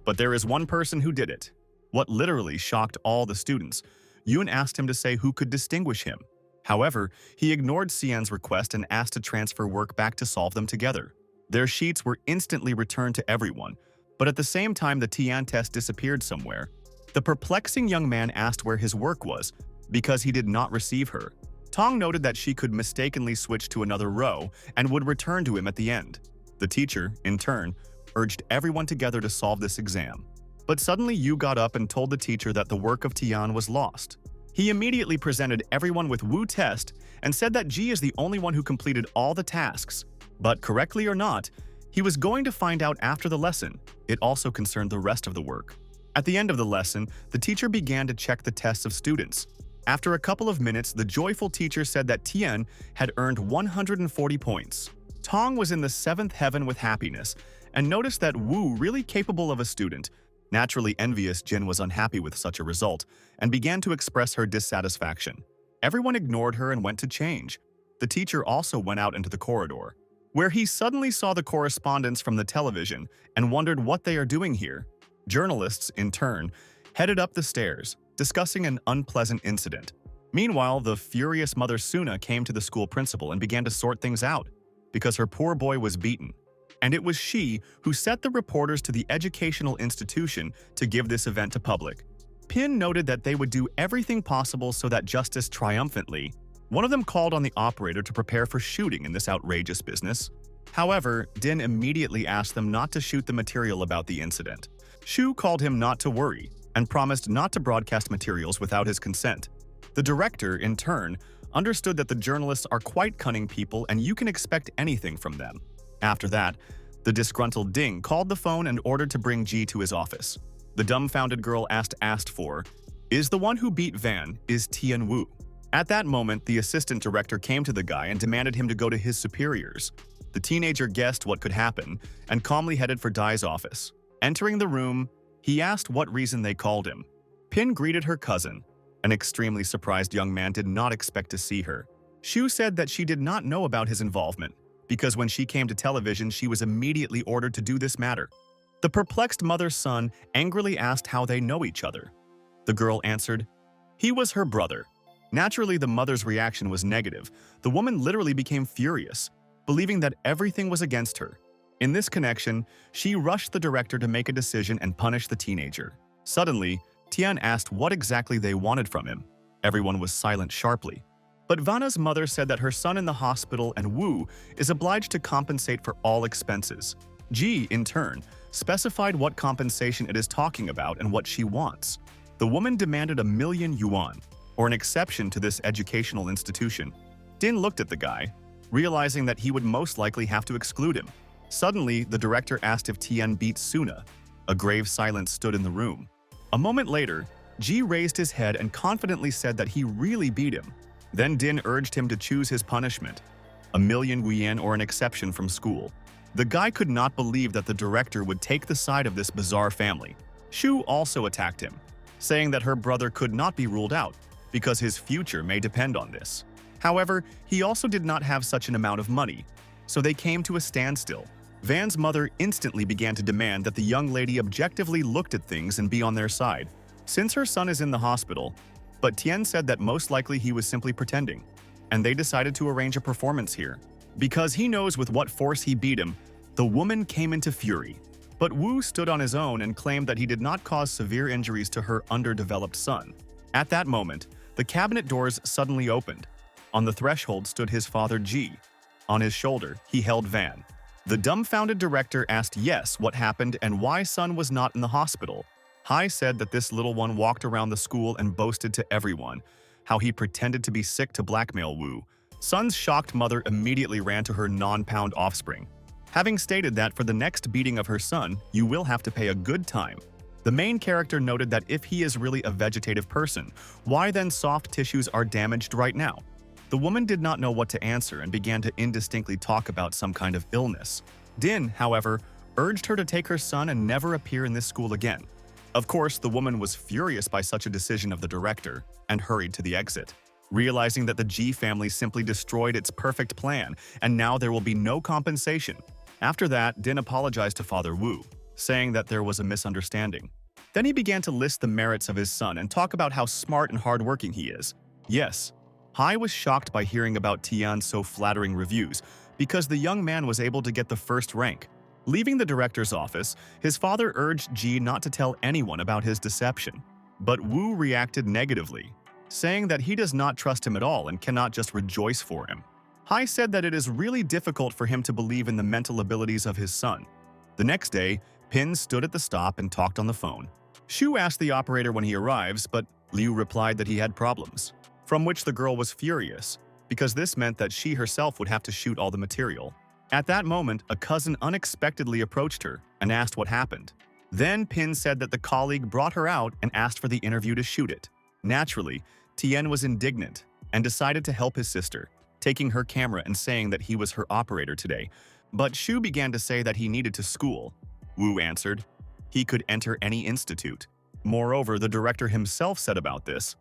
But there is one person who did it. What literally shocked all the students. Yoon asked him to say who could distinguish him. However, he ignored Cian's request and asked to transfer work back to solve them together. Their sheets were instantly returned to everyone, but at the same time the Tian test disappeared somewhere. The perplexing young man asked where his work was, because he did not receive her. Tong noted that she could mistakenly switch to another row and would return to him at the end. The teacher, in turn, urged everyone together to solve this exam. But suddenly Yu got up and told the teacher that the work of Tian was lost. He immediately presented everyone with Wu test and said that Ji is the only one who completed all the tasks. But correctly or not, he was going to find out after the lesson. It also concerned the rest of the work. At the end of the lesson, the teacher began to check the tests of students. After a couple of minutes, the joyful teacher said that Tian had earned 140 points. Tong was in the seventh heaven with happiness and noticed that Wu, really capable of a student. Naturally envious, Jin was unhappy with such a result and began to express her dissatisfaction. Everyone ignored her and went to change. The teacher also went out into the corridor, where he suddenly saw the correspondents from the television and wondered what they are doing here. Journalists, in turn, headed up the stairs, discussing an unpleasant incident. Meanwhile, the furious mother Suna came to the school principal and began to sort things out, because her poor boy was beaten. And it was she who sent the reporters to the educational institution to give this event to public. Pin noted that they would do everything possible so that justice triumphantly. One of them called on the operator to prepare for shooting in this outrageous business. However, Din immediately asked them not to shoot the material about the incident. Shu called him not to worry and promised not to broadcast materials without his consent. The director, in turn, understood that the journalists are quite cunning people and you can expect anything from them. After that, the disgruntled Ding called the phone and ordered to bring Ji to his office. The dumbfounded girl asked for, "Is the one who beat Van, is Tian Wu?" At that moment, the assistant director came to the guy and demanded him to go to his superiors. The teenager guessed what could happen and calmly headed for Dai's office. Entering the room, he asked what reason they called him. Pin greeted her cousin. An extremely surprised young man did not expect to see her. Shu said that she did not know about his involvement, because when she came to television, she was immediately ordered to do this matter. The perplexed mother's son angrily asked how they know each other. The girl answered, he was her brother. Naturally, the mother's reaction was negative. The woman literally became furious, believing that everything was against her. In this connection, she rushed the director to make a decision and punish the teenager. Suddenly, Tian asked what exactly they wanted from him. Everyone was silent sharply. But Vanna's mother said that her son in the hospital and Wu is obliged to compensate for all expenses. Ji, in turn, specified what compensation it is talking about and what she wants. The woman demanded 1,000,000 yuan, or an exception to this educational institution. Din looked at the guy, realizing that he would most likely have to exclude him. Suddenly, the director asked if Tian beat Suna. A grave silence stood in the room. A moment later, Ji raised his head and confidently said that he really beat him. Then Din urged him to choose his punishment, 1,000,000 yuan or an exception from school. The guy could not believe that the director would take the side of this bizarre family. Shu also attacked him, saying that her brother could not be ruled out, because his future may depend on this. However, he also did not have such an amount of money, so they came to a standstill. Van's mother instantly began to demand that the young lady objectively looked at things and be on their side, since her son is in the hospital. But Tian said that most likely he was simply pretending, and they decided to arrange a performance here. Because he knows with what force he beat him, the woman came into fury. But Wu stood on his own and claimed that he did not cause severe injuries to her underdeveloped son. At that moment, the cabinet doors suddenly opened. On the threshold stood his father Ji. On his shoulder, he held Van. The dumbfounded director asked Yes what happened and why son was not in the hospital. Hai said that this little one walked around the school and boasted to everyone how he pretended to be sick to blackmail Wu. Sun's shocked mother immediately ran to her non-pound offspring, having stated that for the next beating of her son, you will have to pay a good time. The main character noted that if he is really a vegetative person, why then soft tissues are damaged right now? The woman did not know what to answer and began to indistinctly talk about some kind of illness. Din, however, urged her to take her son and never appear in this school again. Of course, the woman was furious by such a decision of the director and hurried to the exit, realizing that the G family simply destroyed its perfect plan and now there will be no compensation. After that, Din apologized to Father Wu, saying that there was a misunderstanding. Then he began to list the merits of his son and talk about how smart and hardworking he is. Yes, Hai was shocked by hearing about Tian's so flattering reviews because the young man was able to get the first rank. Leaving the director's office, his father urged Ji not to tell anyone about his deception. But Wu reacted negatively, saying that he does not trust him at all and cannot just rejoice for him. Hai said that it is really difficult for him to believe in the mental abilities of his son. The next day, Pin stood at the stop and talked on the phone. Shu asked the operator when he arrives, but Liu replied that he had problems, from which the girl was furious, because this meant that she herself would have to shoot all the material. At that moment, a cousin unexpectedly approached her and asked what happened. Then Pin said that the colleague brought her out and asked for the interview to shoot it. Naturally, Tian was indignant and decided to help his sister, taking her camera and saying that he was her operator today. But Shu began to say that he needed to school. Wu answered he could enter any institute. Moreover, the director himself said about this.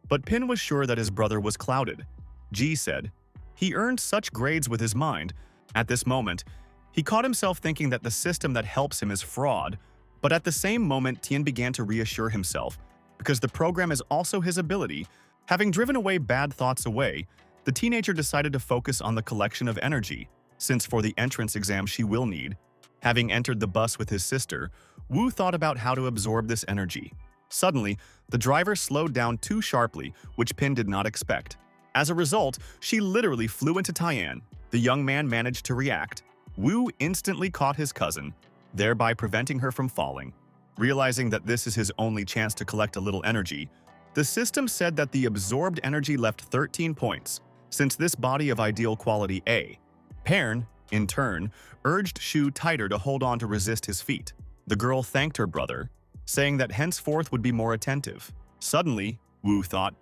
But Pin was sure that his brother was clouded. Ji said he earned such grades with his mind. At this moment, he caught himself thinking that the system that helps him is fraud, but at the same moment Tian began to reassure himself, because the program is also his ability. Having driven away bad thoughts away, the teenager decided to focus on the collection of energy, since for the entrance exam she will need. Having entered the bus with his sister, Wu thought about how to absorb this energy. Suddenly, the driver slowed down too sharply, which Pin did not expect. As a result, she literally flew into Tian. The young man managed to react. Wu instantly caught his cousin, thereby preventing her from falling. Realizing that this is his only chance to collect a little energy, the system said that the absorbed energy left 13 points, since this body of ideal quality A. Pern, in turn, urged Shu tighter to hold on to resist his feat. The girl thanked her brother, saying that henceforth would be more attentive. Suddenly, Wu thought,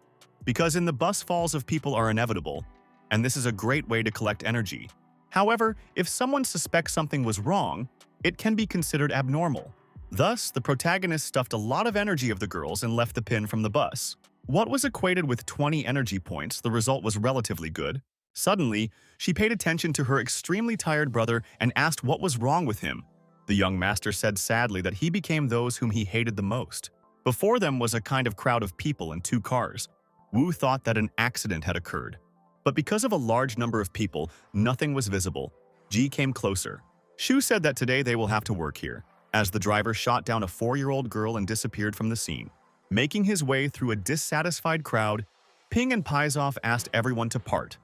because in the bus falls of people are inevitable, and this is a great way to collect energy. However, if someone suspects something was wrong, it can be considered abnormal. Thus, the protagonist stuffed a lot of energy of the girls and left the pin from the bus. What was equated with 20 energy points, the result was relatively good. Suddenly, she paid attention to her extremely tired brother and asked what was wrong with him. The young master said sadly that he became those whom he hated the most. Before them was a kind of crowd of people and 2 cars. Wu thought that an accident had occurred. But because of a large number of people, nothing was visible. Ji came closer. Shu said that today they will have to work here, as the driver shot down a 4-year-old girl and disappeared from the scene. Making his way through a dissatisfied crowd, Ping and Paizov asked everyone to part,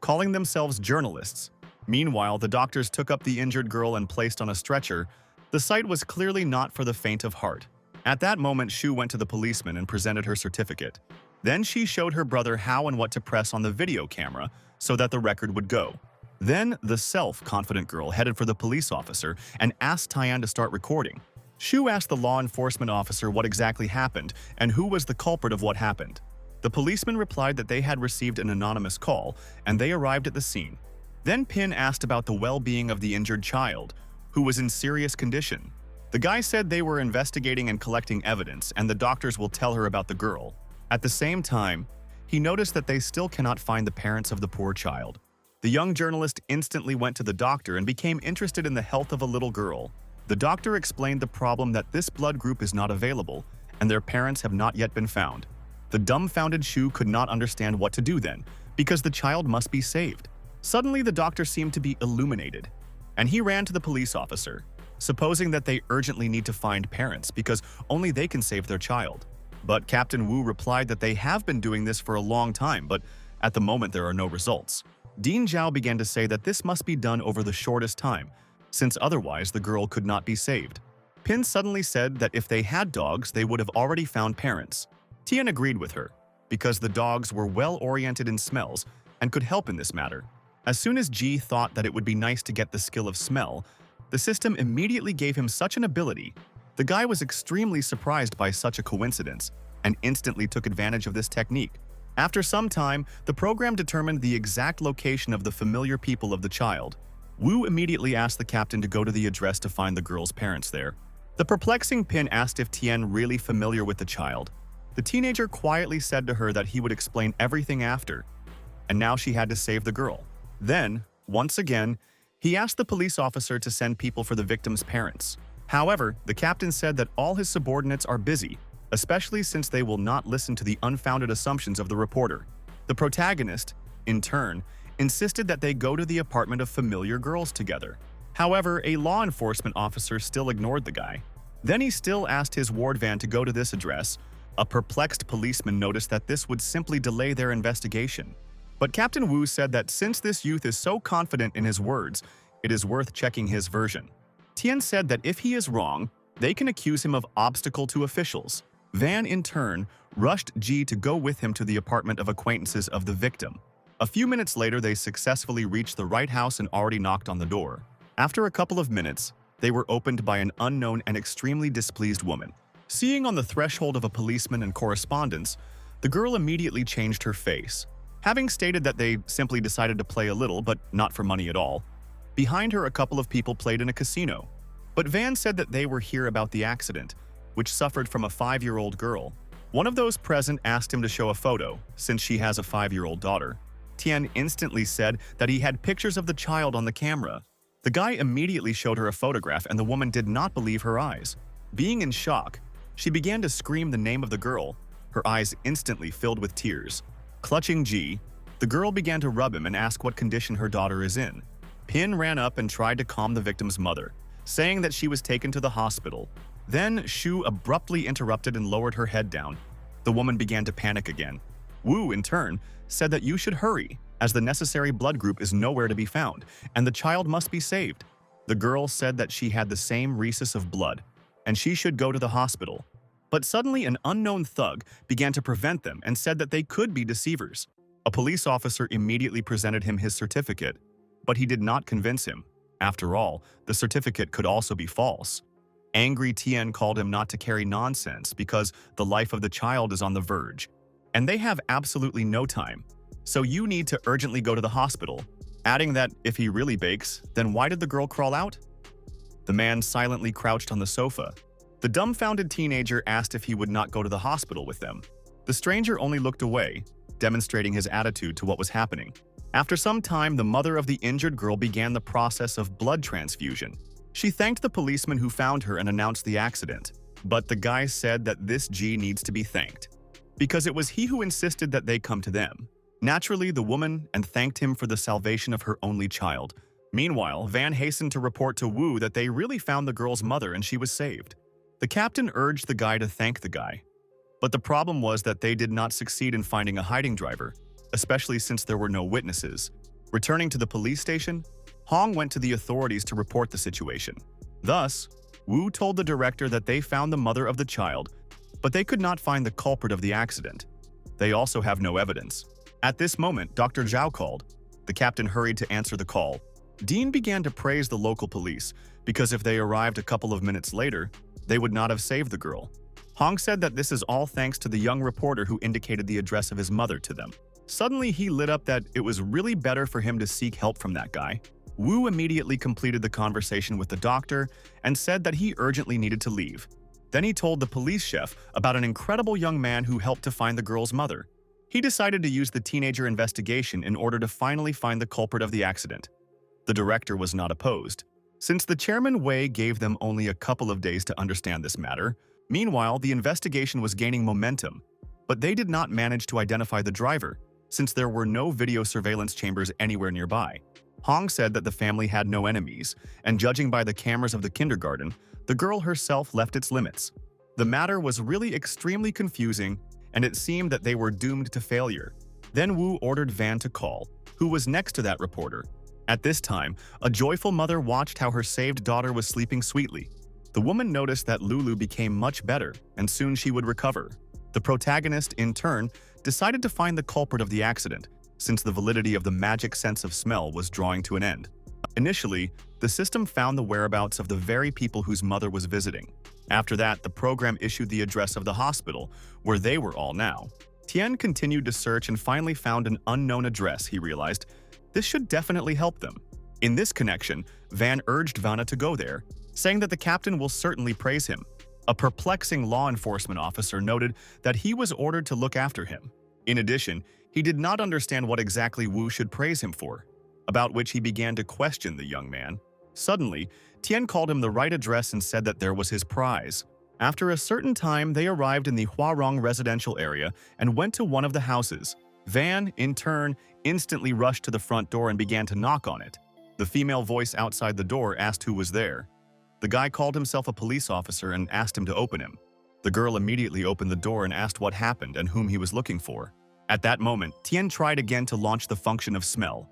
calling themselves journalists. Meanwhile, the doctors took up the injured girl and placed on a stretcher. The sight was clearly not for the faint of heart. At that moment, Shu went to the policeman and presented her certificate. Then she showed her brother how and what to press on the video camera so that the record would go. Then the self-confident girl headed for the police officer and asked Tian to start recording. Shu asked the law enforcement officer what exactly happened and who was the culprit of what happened. The policeman replied that they had received an anonymous call and they arrived at the scene. Then Pin asked about the well-being of the injured child, who was in serious condition. The guy said they were investigating and collecting evidence and the doctors will tell her about the girl. At the same time, he noticed that they still cannot find the parents of the poor child. The young journalist instantly went to the doctor and became interested in the health of a little girl. The doctor explained the problem that this blood group is not available and their parents have not yet been found. The dumbfounded Shu could not understand what to do then, because the child must be saved. Suddenly, the doctor seemed to be illuminated, and he ran to the police officer, supposing that they urgently need to find parents because only they can save their child. But Captain Wu replied that they have been doing this for a long time, but at the moment there are no results. Dean Zhao began to say that this must be done over the shortest time, since otherwise the girl could not be saved. Pin suddenly said that if they had dogs, they would have already found parents. Tian agreed with her, because the dogs were well-oriented in smells and could help in this matter. As soon as Ji thought that it would be nice to get the skill of smell, the system immediately gave him such an ability The guy was extremely surprised by such a coincidence and instantly took advantage of this technique. After some time, the program determined the exact location of the familiar people of the child. Wu immediately asked the captain to go to the address to find the girl's parents there. The perplexing Pin asked if Tian really familiar with the child. The teenager quietly said to her that he would explain everything after, and now she had to save the girl. Then, once again, he asked the police officer to send people for the victim's parents. However, the captain said that all his subordinates are busy, especially since they will not listen to the unfounded assumptions of the reporter. The protagonist, in turn, insisted that they go to the apartment of familiar girls together. However, a law enforcement officer still ignored the guy. Then he still asked his ward van to go to this address. A perplexed policeman noticed that this would simply delay their investigation. But Captain Wu said that since this youth is so confident in his words, it is worth checking his version. Tian said that if he is wrong, they can accuse him of obstacle to officials. Van, in turn, rushed Ji to go with him to the apartment of acquaintances of the victim. A few minutes later, they successfully reached the right house and already knocked on the door. After a couple of minutes, they were opened by an unknown and extremely displeased woman. Seeing on the threshold of a policeman and correspondence, the girl immediately changed her face. Having stated that they simply decided to play a little, but not for money at all, behind her a couple of people played in a casino. But Van said that they were here about the accident, which suffered from a 5-year-old girl. One of those present asked him to show a photo, since she has a 5-year-old daughter. Tian instantly said that he had pictures of the child on the camera. The guy immediately showed her a photograph and the woman did not believe her eyes. Being in shock, she began to scream the name of the girl, her eyes instantly filled with tears. Clutching Ji, the girl began to rub him and ask what condition her daughter is in. Pin ran up and tried to calm the victim's mother, saying that she was taken to the hospital. Then Shu abruptly interrupted and lowered her head down. The woman began to panic again. Wu, in turn, said that you should hurry, as the necessary blood group is nowhere to be found, and the child must be saved. The girl said that she had the same rhesus of blood, and she should go to the hospital. But suddenly an unknown thug began to prevent them and said that they could be deceivers. A police officer immediately presented him his certificate, but he did not convince him. After all, the certificate could also be false. Angry Tian called him not to carry nonsense because the life of the child is on the verge, and they have absolutely no time. So you need to urgently go to the hospital, adding that if he really bakes, then why did the girl crawl out? The man silently crouched on the sofa. The dumbfounded teenager asked if he would not go to the hospital with them. The stranger only looked away, demonstrating his attitude to what was happening. After some time, the mother of the injured girl began the process of blood transfusion. She thanked the policeman who found her and announced the accident. But the guy said that this G needs to be thanked, because it was he who insisted that they come to them. Naturally, the woman and thanked him for the salvation of her only child. Meanwhile, Van hastened to report to Wu that they really found the girl's mother and she was saved. The captain urged the guy to thank the guy. But the problem was that they did not succeed in finding a hiding driver, especially since there were no witnesses. Returning to the police station, Hong went to the authorities to report the situation. Thus, Wu told the director that they found the mother of the child, but they could not find the culprit of the accident. They also have no evidence. At this moment, Dr. Zhao called. The captain hurried to answer the call. Dean began to praise the local police, because if they arrived a couple of minutes later, they would not have saved the girl. Hong said that this is all thanks to the young reporter who indicated the address of his mother to them. Suddenly, he lit up that it was really better for him to seek help from that guy. Wu immediately completed the conversation with the doctor and said that he urgently needed to leave. Then he told the police chef about an incredible young man who helped to find the girl's mother. He decided to use the teenager investigation in order to finally find the culprit of the accident. The director was not opposed, since the chairman Wei gave them only a couple of days to understand this matter. Meanwhile, the investigation was gaining momentum, but they did not manage to identify the driver, since there were no video surveillance chambers anywhere nearby. Hong said that the family had no enemies, and judging by the cameras of the kindergarten, the girl herself left its limits. The matter was really extremely confusing, and it seemed that they were doomed to failure. Then Wu ordered Van to call, who was next to that reporter. At this time, a joyful mother watched how her saved daughter was sleeping sweetly. The woman noticed that Lulu became much better, and soon she would recover. The protagonist, in turn, decided to find the culprit of the accident, since the validity of the magic sense of smell was drawing to an end. Initially, the system found the whereabouts of the very people whose mother was visiting. After that, the program issued the address of the hospital, where they were all now. Tian continued to search and finally found an unknown address. He realized this should definitely help them. In this connection, Van urged Vanna to go there, saying that the captain will certainly praise him. A perplexing law enforcement officer noted that he was ordered to look after him. In addition, he did not understand what exactly Wu should praise him for, about which he began to question the young man. Suddenly, Tian called him the right address and said that there was his prize. After a certain time, they arrived in the Huarong residential area and went to one of the houses. Van, in turn, instantly rushed to the front door and began to knock on it. The female voice outside the door asked who was there. The guy called himself a police officer and asked him to open him. The girl immediately opened the door and asked what happened and whom he was looking for. At that moment, Tian tried again to launch the function of smell,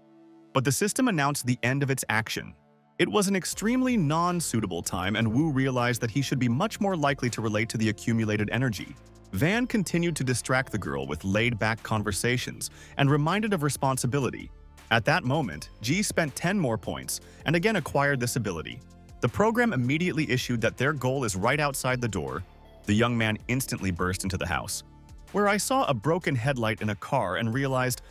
but the system announced the end of its action. It was an extremely non-suitable time, and Wu realized that he should be much more likely to relate to the accumulated energy. Van continued to distract the girl with laid-back conversations and reminded of responsibility. At that moment, Ji spent 10 more points and again acquired this ability. The program immediately issued that their goal is right outside the door. The young man instantly burst into the house, where I saw a broken headlight in a car and realized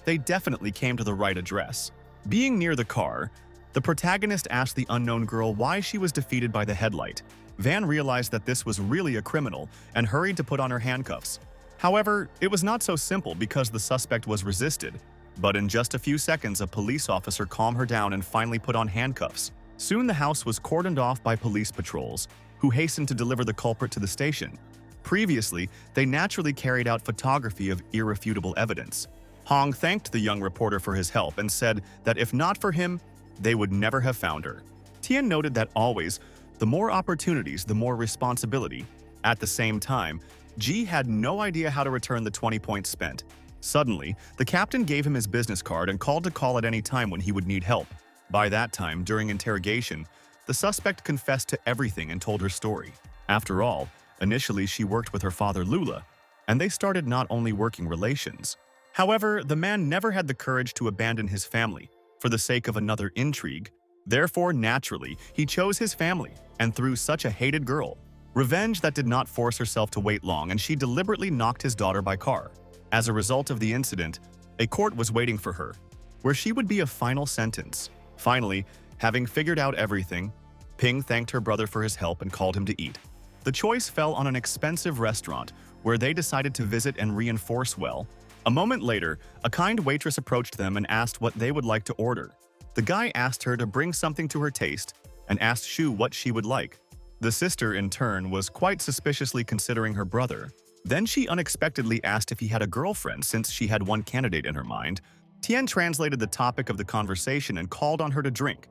they definitely came to the right address. Being near the car, the protagonist asked the unknown girl why she was defeated by the headlight. Van realized that this was really a criminal and hurried to put on her handcuffs. However, it was not so simple because the suspect was resisted. But in just a few seconds, a police officer calmed her down and finally put on handcuffs. Soon the house was cordoned off by police patrols, who hastened to deliver the culprit to the station. Previously, they naturally carried out photography of irrefutable evidence. Hong thanked the young reporter for his help and said that if not for him, they would never have found her. Tian noted that always, the more opportunities, the more responsibility. At the same time, Ji had no idea how to return the 20 points spent. Suddenly, the captain gave him his business card and called to call at any time when he would need help. By that time, during interrogation, the suspect confessed to everything and told her story. After all, initially she worked with her father Lula, and they started not only working relations. However, the man never had the courage to abandon his family for the sake of another intrigue. Therefore, naturally, he chose his family, and through such a hated girl. Revenge that did not force herself to wait long, and she deliberately knocked his daughter by car. As a result of the incident, a court was waiting for her, where she would be a final sentence. Finally, having figured out everything, Ping thanked her brother for his help and called him to eat. The choice fell on an expensive restaurant, where they decided to visit and reinforce well. A moment later, a kind waitress approached them and asked what they would like to order. The guy asked her to bring something to her taste and asked Shu what she would like. The sister, in turn, was quite suspiciously considering her brother. Then she unexpectedly asked if he had a girlfriend since she had one candidate in her mind. Tian translated the topic of the conversation and called on her to drink,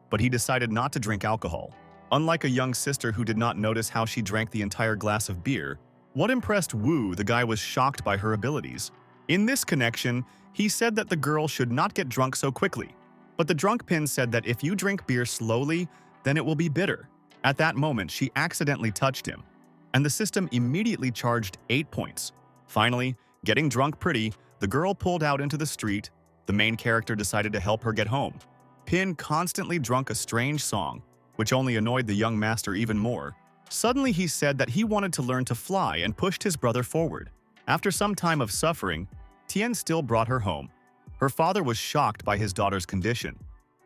but he decided not to drink alcohol. Unlike a young sister who did not notice how she drank the entire glass of beer, what impressed Wu, the guy was shocked by her abilities. In this connection, he said that the girl should not get drunk so quickly. But the drunk pin said that if you drink beer slowly, then it will be bitter. At that moment, she accidentally touched him, and the system immediately charged 8 points. Finally, getting drunk pretty, the girl pulled out into the street. The main character decided to help her get home. Pin constantly drunk a strange song, which only annoyed the young master even more. Suddenly, he said that he wanted to learn to fly and pushed his brother forward. After some time of suffering, Tian still brought her home. Her father was shocked by his daughter's condition.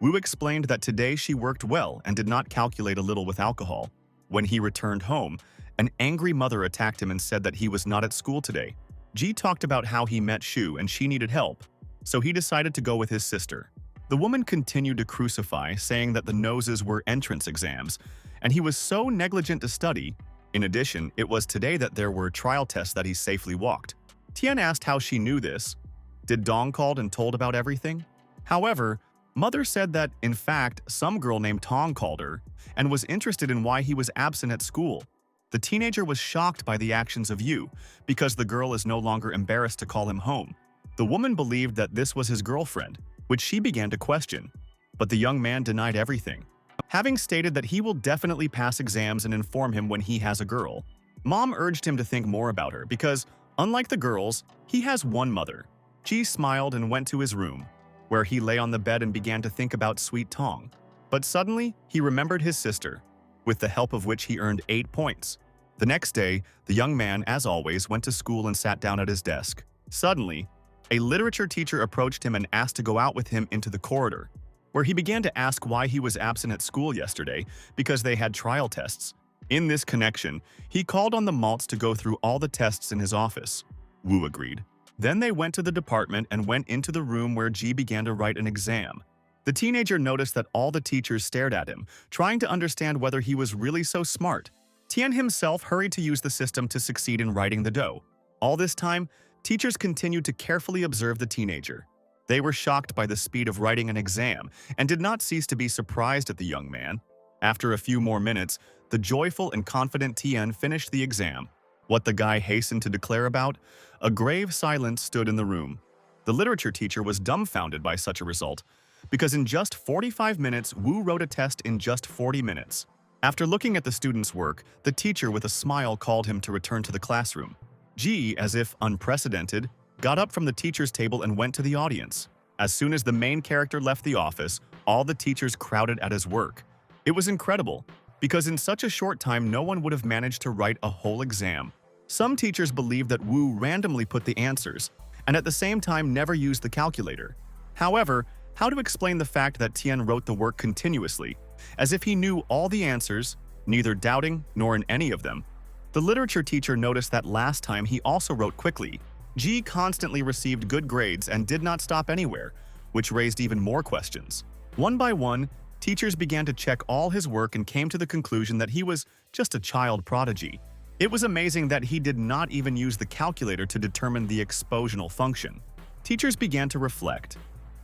Wu explained that today she worked well and did not calculate a little with alcohol. When he returned home, an angry mother attacked him and said that he was not at school today. Ji talked about how he met Shu and she needed help, so he decided to go with his sister. The woman continued to crucify, saying that the noses were entrance exams, and he was so negligent to study. In addition, it was today that there were trial tests that he safely walked. Tian asked how she knew this. Did Dong called and told about everything? However, Mother said that, in fact, some girl named Tong called her and was interested in why he was absent at school. The teenager was shocked by the actions of Yu because the girl is no longer embarrassed to call him home. The woman believed that this was his girlfriend, which she began to question, but the young man denied everything, having stated that he will definitely pass exams and inform him when he has a girl. Mom urged him to think more about her because, unlike the girls, he has one mother. Ji smiled and went to his room. where he lay on the bed and began to think about Sweet Tong. But suddenly, he remembered his sister, with the help of which he earned 8 points. The next day, the young man, as always, went to school and sat down at his desk. Suddenly, a literature teacher approached him and asked to go out with him into the corridor, where he began to ask why he was absent at school yesterday because they had trial tests. In this connection, he called on the malts to go through all the tests in his office. Wu agreed. Then they went to the department and went into the room where Ji began to write an exam. The teenager noticed that all the teachers stared at him, trying to understand whether he was really so smart. Tian himself hurried to use the system to succeed in writing the dough. All this time, teachers continued to carefully observe the teenager. They were shocked by the speed of writing an exam and did not cease to be surprised at the young man. After a few more minutes, the joyful and confident Tian finished the exam. What the guy hastened to declare about? A grave silence stood in the room. The literature teacher was dumbfounded by such a result, because in just 45 minutes, Wu wrote a test in just 40 minutes. After looking at the student's work, the teacher with a smile called him to return to the classroom. Ji, as if unprecedented, got up from the teacher's table and went to the audience. As soon as the main character left the office, all the teachers crowded at his work. It was incredible, because in such a short time no one would have managed to write a whole exam. Some teachers believed that Wu randomly put the answers, and at the same time never used the calculator. However, how to explain the fact that Tian wrote the work continuously, as if he knew all the answers, neither doubting nor in any of them? The literature teacher noticed that last time he also wrote quickly. Ji constantly received good grades and did not stop anywhere, which raised even more questions. One by one, teachers began to check all his work and came to the conclusion that he was just a child prodigy. It was amazing that he did not even use the calculator to determine the exponential function. Teachers began to reflect,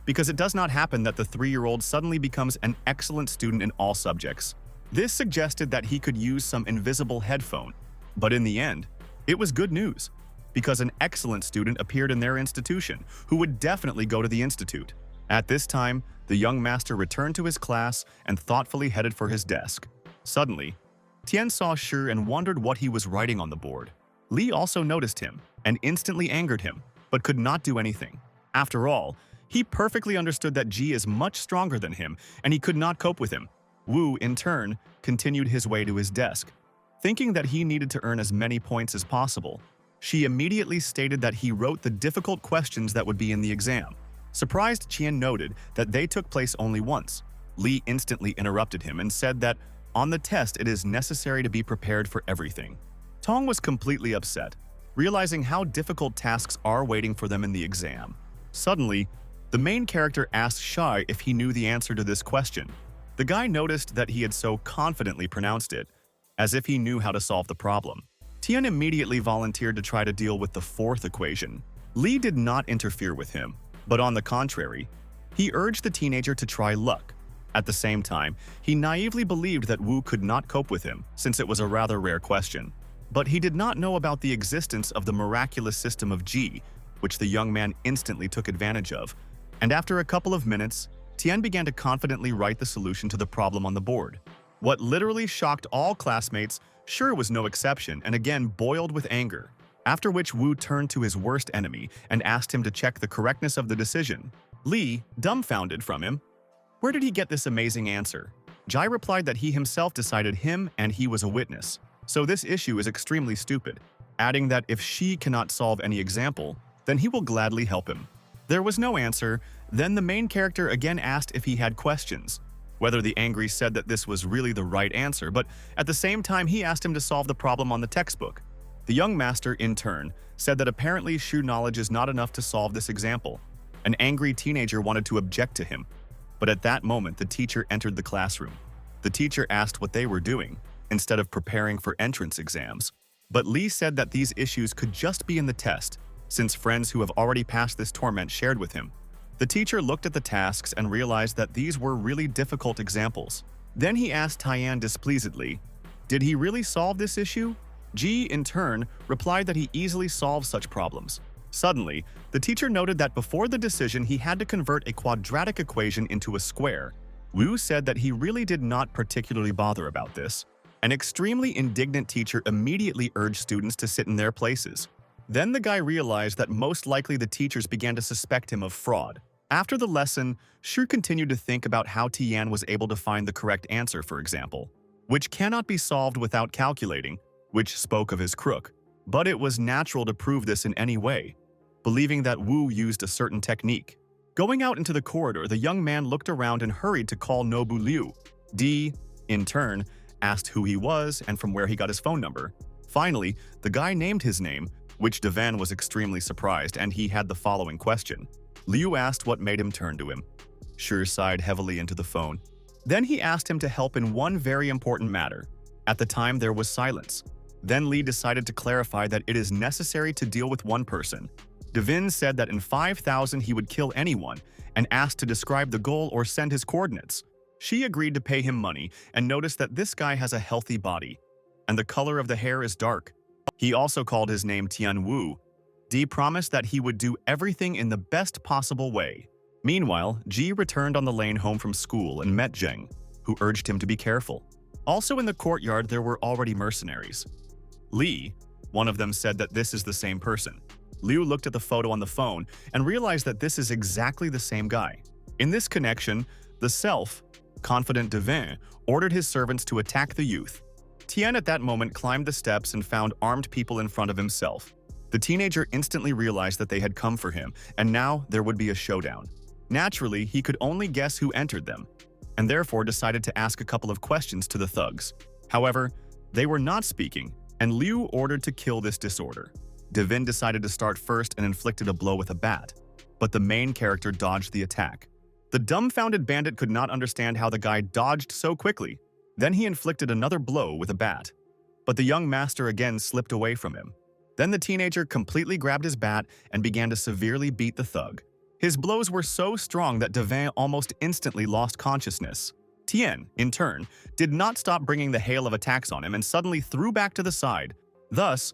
because it does not happen that the 3-year-old suddenly becomes an excellent student in all subjects. This suggested that he could use some invisible headphone, but in the end, it was good news, because an excellent student appeared in their institution who would definitely go to the institute. At this time, the young master returned to his class and thoughtfully headed for his desk. Suddenly, Tian saw Shi and wondered what he was writing on the board. Li also noticed him and instantly angered him, but could not do anything. After all, he perfectly understood that Ji is much stronger than him and he could not cope with him. Wu, in turn, continued his way to his desk. Thinking that he needed to earn as many points as possible, she immediately stated that he wrote the difficult questions that would be in the exam. Surprised, Qian noted that they took place only once. Li instantly interrupted him and said that on the test it is necessary to be prepared for everything. Tong was completely upset, realizing how difficult tasks are waiting for them in the exam. Suddenly, the main character asked Shai if he knew the answer to this question. The guy noticed that he had so confidently pronounced it, as if he knew how to solve the problem. Tian immediately volunteered to try to deal with the 4th equation. Li did not interfere with him, but on the contrary, he urged the teenager to try luck. At the same time, he naively believed that Wu could not cope with him, since it was a rather rare question. But he did not know about the existence of the miraculous system of Ji, which the young man instantly took advantage of. And after a couple of minutes, Tian began to confidently write the solution to the problem on the board. What literally shocked all classmates, Shi was no exception and again boiled with anger. After which Wu turned to his worst enemy and asked him to check the correctness of the decision. Li, dumbfounded from him, where did he get this amazing answer? Jai replied that he himself decided him and he was a witness. So this issue is extremely stupid, adding that if Shi cannot solve any example, then he will gladly help him. There was no answer. Then the main character again asked if he had questions. Whether the angry said that this was really the right answer, but at the same time he asked him to solve the problem on the textbook. The young master, in turn, said that apparently Shu knowledge is not enough to solve this example. An angry teenager wanted to object to him, but at that moment the teacher entered the classroom. The teacher asked what they were doing, instead of preparing for entrance exams. But Li said that these issues could just be in the test, since friends who have already passed this torment shared with him. The teacher looked at the tasks and realized that these were really difficult examples. Then he asked Tian displeasedly, did he really solve this issue? Ji, in turn, replied that he easily solved such problems. Suddenly, the teacher noted that before the decision he had to convert a quadratic equation into a square. Wu said that he really did not particularly bother about this. An extremely indignant teacher immediately urged students to sit in their places. Then the guy realized that most likely the teachers began to suspect him of fraud. After the lesson, Shu continued to think about how Tian was able to find the correct answer, for example, which cannot be solved without calculating, which spoke of his crook. But it was natural to prove this in any way, believing that Wu used a certain technique. Going out into the corridor, the young man looked around and hurried to call Nobu Liu. D, in turn, asked who he was and from where he got his phone number. Finally, the guy named his name, which Devan was extremely surprised, and he had the following question. Liu asked what made him turn to him. Shu sighed heavily into the phone. Then he asked him to help in one very important matter. At the time, there was silence. Then Li decided to clarify that it is necessary to deal with one person. Devin said that in 5,000 he would kill anyone and asked to describe the goal or send his coordinates. She agreed to pay him money and noticed that this guy has a healthy body, and the color of the hair is dark. He also called his name Tian Wu. D promised that he would do everything in the best possible way. Meanwhile, Ji returned on the lane home from school and met Zheng, who urged him to be careful. Also in the courtyard there were already mercenaries. Li, one of them, said that this is the same person. Liu looked at the photo on the phone and realized that this is exactly the same guy. In this connection, the self-confident Devin ordered his servants to attack the youth. Tian at that moment climbed the steps and found armed people in front of himself. The teenager instantly realized that they had come for him, and now there would be a showdown. Naturally, he could only guess who entered them, and therefore decided to ask a couple of questions to the thugs. However, they were not speaking, and Liu ordered to kill this disorder. Devin decided to start first and inflicted a blow with a bat, but the main character dodged the attack. The dumbfounded bandit could not understand how the guy dodged so quickly. Then he inflicted another blow with a bat, but the young master again slipped away from him. Then the teenager completely grabbed his bat and began to severely beat the thug. His blows were so strong that Devin almost instantly lost consciousness. Tian, in turn, did not stop bringing the hail of attacks on him and suddenly threw back to the side. Thus,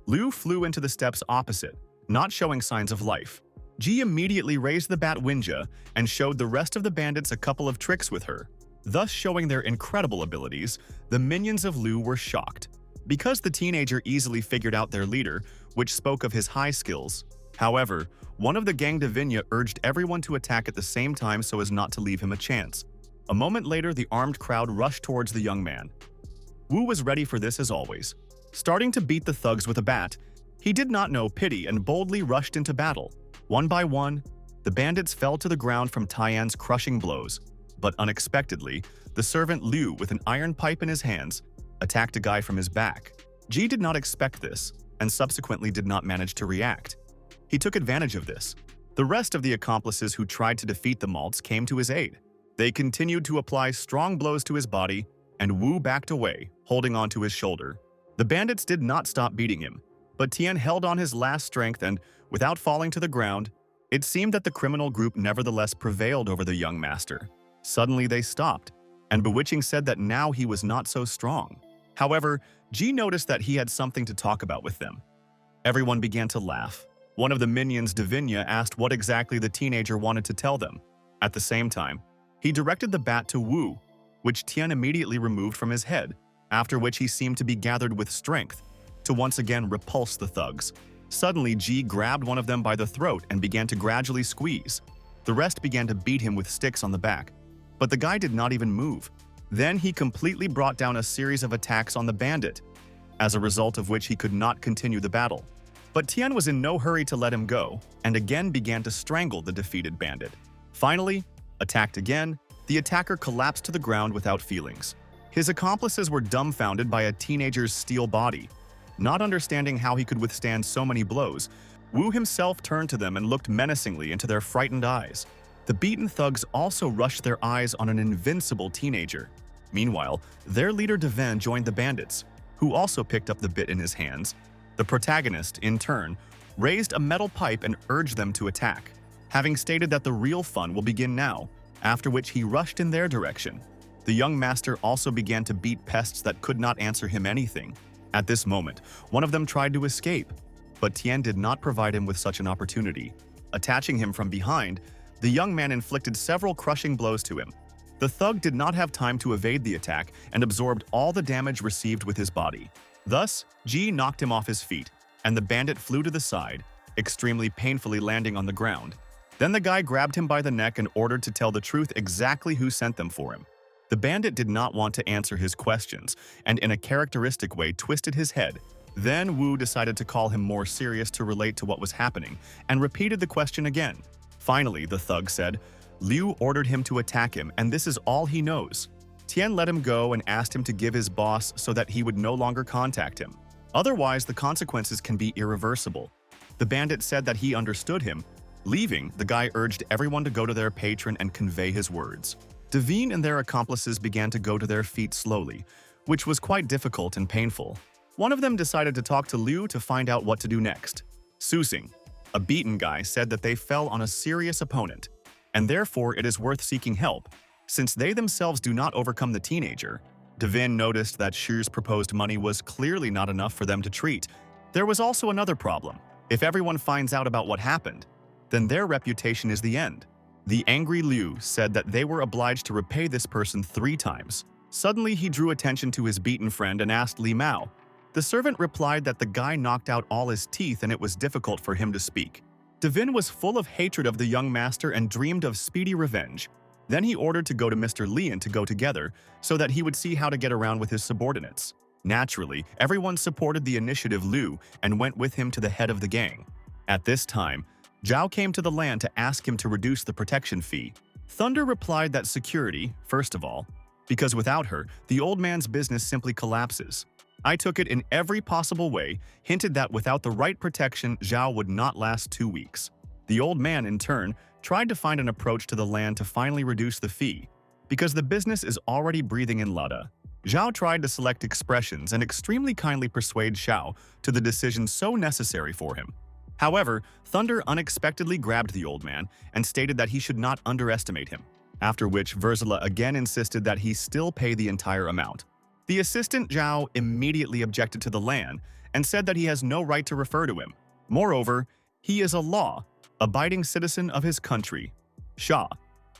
Liu flew into the steps opposite, not showing signs of life. Ji immediately raised the bat Winja and showed the rest of the bandits a couple of tricks with her. Thus showing their incredible abilities, the minions of Liu were shocked, because the teenager easily figured out their leader, which spoke of his high skills. However, one of the gang Divinia urged everyone to attack at the same time so as not to leave him a chance. A moment later, the armed crowd rushed towards the young man. Wu was ready for this as always. Starting to beat the thugs with a bat, he did not know pity and boldly rushed into battle. One by one, the bandits fell to the ground from Tian's crushing blows. But unexpectedly, the servant Liu, with an iron pipe in his hands, attacked a guy from his back. Ji did not expect this, and subsequently did not manage to react. He took advantage of this. The rest of the accomplices who tried to defeat the Malts came to his aid. They continued to apply strong blows to his body, and Wu backed away, holding onto his shoulder. The bandits did not stop beating him, but Tian held on his last strength and, without falling to the ground, it seemed that the criminal group nevertheless prevailed over the young master. Suddenly they stopped, and Bewitching said that now he was not so strong. However, Ji noticed that he had something to talk about with them. Everyone began to laugh. One of the minions, Divinia, asked what exactly the teenager wanted to tell them. At the same time, he directed the bat to Wu, which Tian immediately removed from his head, after which he seemed to be gathered with strength to once again repulse the thugs. Suddenly, Ji grabbed one of them by the throat and began to gradually squeeze. The rest began to beat him with sticks on the back, but the guy did not even move. Then he completely brought down a series of attacks on the bandit, as a result of which he could not continue the battle. But Tian was in no hurry to let him go, and again began to strangle the defeated bandit. Finally, attacked again, the attacker collapsed to the ground without feelings. His accomplices were dumbfounded by a teenager's steel body. Not understanding how he could withstand so many blows, Wu himself turned to them and looked menacingly into their frightened eyes. The beaten thugs also rushed their eyes on an invincible teenager. Meanwhile, their leader Devin joined the bandits, who also picked up the bit in his hands. The protagonist, in turn, raised a metal pipe and urged them to attack, having stated that the real fun will begin now, after which he rushed in their direction. The young master also began to beat pests that could not answer him anything. At this moment, one of them tried to escape, but Tian did not provide him with such an opportunity. Attaching him from behind, the young man inflicted several crushing blows to him. The thug did not have time to evade the attack and absorbed all the damage received with his body. Thus, Ji knocked him off his feet, and the bandit flew to the side, extremely painfully landing on the ground. Then the guy grabbed him by the neck and ordered to tell the truth exactly who sent them for him. The bandit did not want to answer his questions, and in a characteristic way twisted his head. Then Wu decided to call him more serious to relate to what was happening, and repeated the question again. Finally, the thug said, Liu ordered him to attack him, and this is all he knows. Tian let him go and asked him to give his boss so that he would no longer contact him. Otherwise, the consequences can be irreversible. The bandit said that he understood him. Leaving, the guy urged everyone to go to their patron and convey his words. Devine and their accomplices began to go to their feet slowly, which was quite difficult and painful. One of them decided to talk to Liu to find out what to do next. Susing, a beaten guy, said that they fell on a serious opponent, and therefore it is worth seeking help, since they themselves do not overcome the teenager. Devine noticed that Shu's proposed money was clearly not enough for them to treat. There was also another problem. If everyone finds out about what happened, then their reputation is the end. The angry Liu said that they were obliged to repay this person 3 times. Suddenly, he drew attention to his beaten friend and asked Li Mao. The servant replied that the guy knocked out all his teeth and it was difficult for him to speak. Devine was full of hatred of the young master and dreamed of speedy revenge. Then he ordered to go to Mr. Lian to go together so that he would see how to get around with his subordinates. Naturally, everyone supported the initiative Liu and went with him to the head of the gang. At this time, Zhao came to the land to ask him to reduce the protection fee. Thunder replied that security, first of all, because without her, the old man's business simply collapses. I took it in every possible way, hinted that without the right protection, Zhao would not last 2 weeks. The old man, in turn, tried to find an approach to the land to finally reduce the fee, because the business is already breathing in Lada. Zhao tried to select expressions and extremely kindly persuade Xiao to the decision so necessary for him. However, Thunder unexpectedly grabbed the old man and stated that he should not underestimate him, after which Verzela again insisted that he still pay the entire amount. The assistant Zhao immediately objected to the land and said that he has no right to refer to him. Moreover, he is a law-abiding citizen of his country. Xia,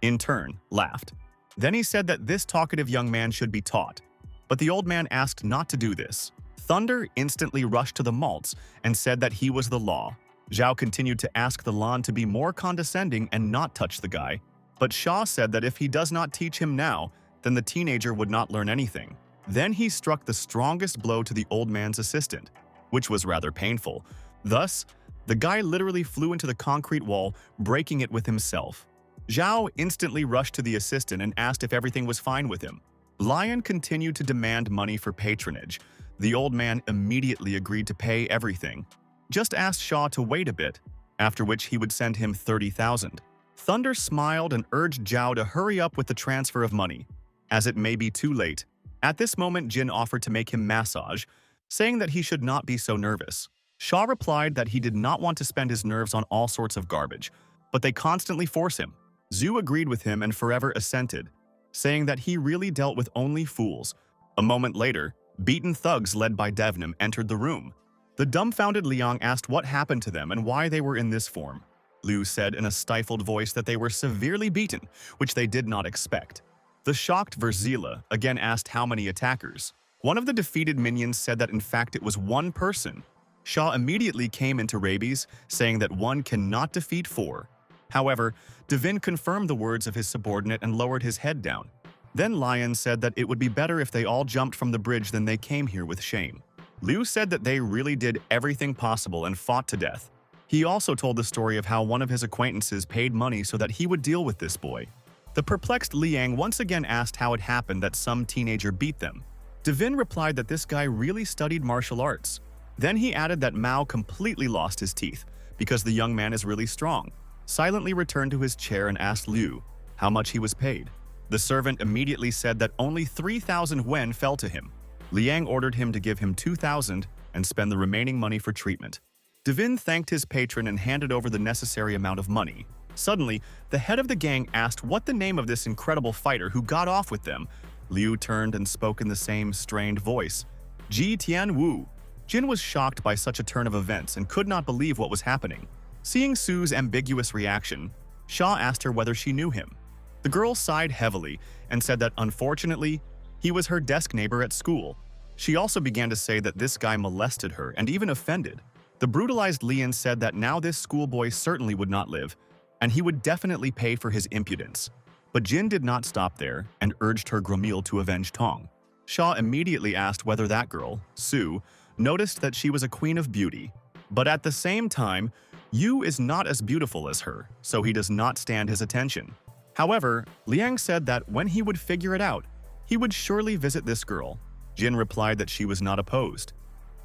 in turn, laughed. Then he said that this talkative young man should be taught, but the old man asked not to do this. Thunder instantly rushed to the malts and said that he was the law. Zhao continued to ask the Lan to be more condescending and not touch the guy, but Xia said that if he does not teach him now, then the teenager would not learn anything. Then he struck the strongest blow to the old man's assistant, which was rather painful. Thus, the guy literally flew into the concrete wall, breaking it with himself. Zhao instantly rushed to the assistant and asked if everything was fine with him. Lion continued to demand money for patronage. The old man immediately agreed to pay everything. Just asked Xia to wait a bit, after which he would send him 30,000. Thunder smiled and urged Zhao to hurry up with the transfer of money, as it may be too late. At this moment, Jin offered to make him massage, saying that he should not be so nervous. Xia replied that he did not want to spend his nerves on all sorts of garbage, but they constantly force him. Zhu agreed with him and forever assented, saying that he really dealt with only fools. A moment later, beaten thugs led by Devnim entered the room. The dumbfounded Liang asked what happened to them and why they were in this form. Liu said in a stifled voice that they were severely beaten, which they did not expect. The shocked Verzela again asked how many attackers. One of the defeated minions said that in fact it was 1 person. Xia immediately came into rabies, saying that 1 cannot defeat 4. However, Devin confirmed the words of his subordinate and lowered his head down. Then Lion said that it would be better if they all jumped from the bridge than they came here with shame. Liu said that they really did everything possible and fought to death. He also told the story of how one of his acquaintances paid money so that he would deal with this boy. The perplexed Liang once again asked how it happened that some teenager beat them. Devin replied that this guy really studied martial arts. Then he added that Mao completely lost his teeth because the young man is really strong. Silently returned to his chair and asked Liu how much he was paid. The servant immediately said that only 3,000 yuan fell to him. Liang ordered him to give him 2,000 and spend the remaining money for treatment. Devin thanked his patron and handed over the necessary amount of money. Suddenly, the head of the gang asked what the name of this incredible fighter who got off with them. Liu turned and spoke in the same strained voice. Ji Tian Wu. Jin was shocked by such a turn of events and could not believe what was happening. Seeing Su's ambiguous reaction, Xia asked her whether she knew him. The girl sighed heavily and said that unfortunately, he was her desk neighbor at school. She also began to say that this guy molested her and even offended. The brutalized Lian said that now this schoolboy certainly would not live, and he would definitely pay for his impudence. But Jin did not stop there and urged her Gramil to avenge Tong. Shaw immediately asked whether that girl, Sue, noticed that she was a queen of beauty. But at the same time, Yu is not as beautiful as her, so he does not stand his attention. However, Liang said that when he would figure it out, he would surely visit this girl. Jin replied that she was not opposed.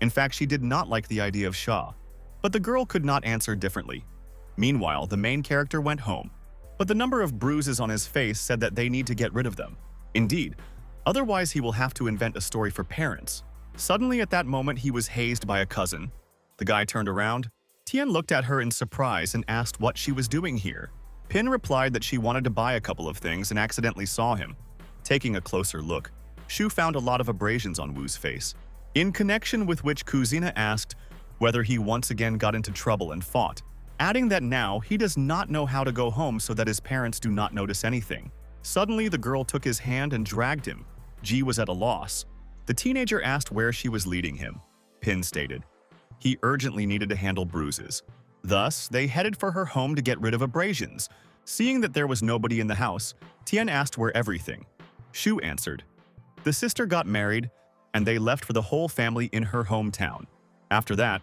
In fact, she did not like the idea of Shaw, but the girl could not answer differently. Meanwhile, the main character went home, but the number of bruises on his face said that they need to get rid of them. Indeed, otherwise he will have to invent a story for parents. Suddenly at that moment he was hazed by a cousin. The guy turned around. Tian looked at her in surprise and asked what she was doing here. Pin replied that she wanted to buy a couple of things and accidentally saw him. Taking a closer look, Shu found a lot of abrasions on Wu's face, in connection with which Kuzina asked whether he once again got into trouble and fought, adding that now he does not know how to go home so that his parents do not notice anything. Suddenly, the girl took his hand and dragged him. Ji was at a loss. The teenager asked where she was leading him. Pin stated he urgently needed to handle bruises. Thus, they headed for her home to get rid of abrasions. Seeing that there was nobody in the house, Tian asked where everything. Shu answered. The sister got married, and they left for the whole family in her hometown. After that,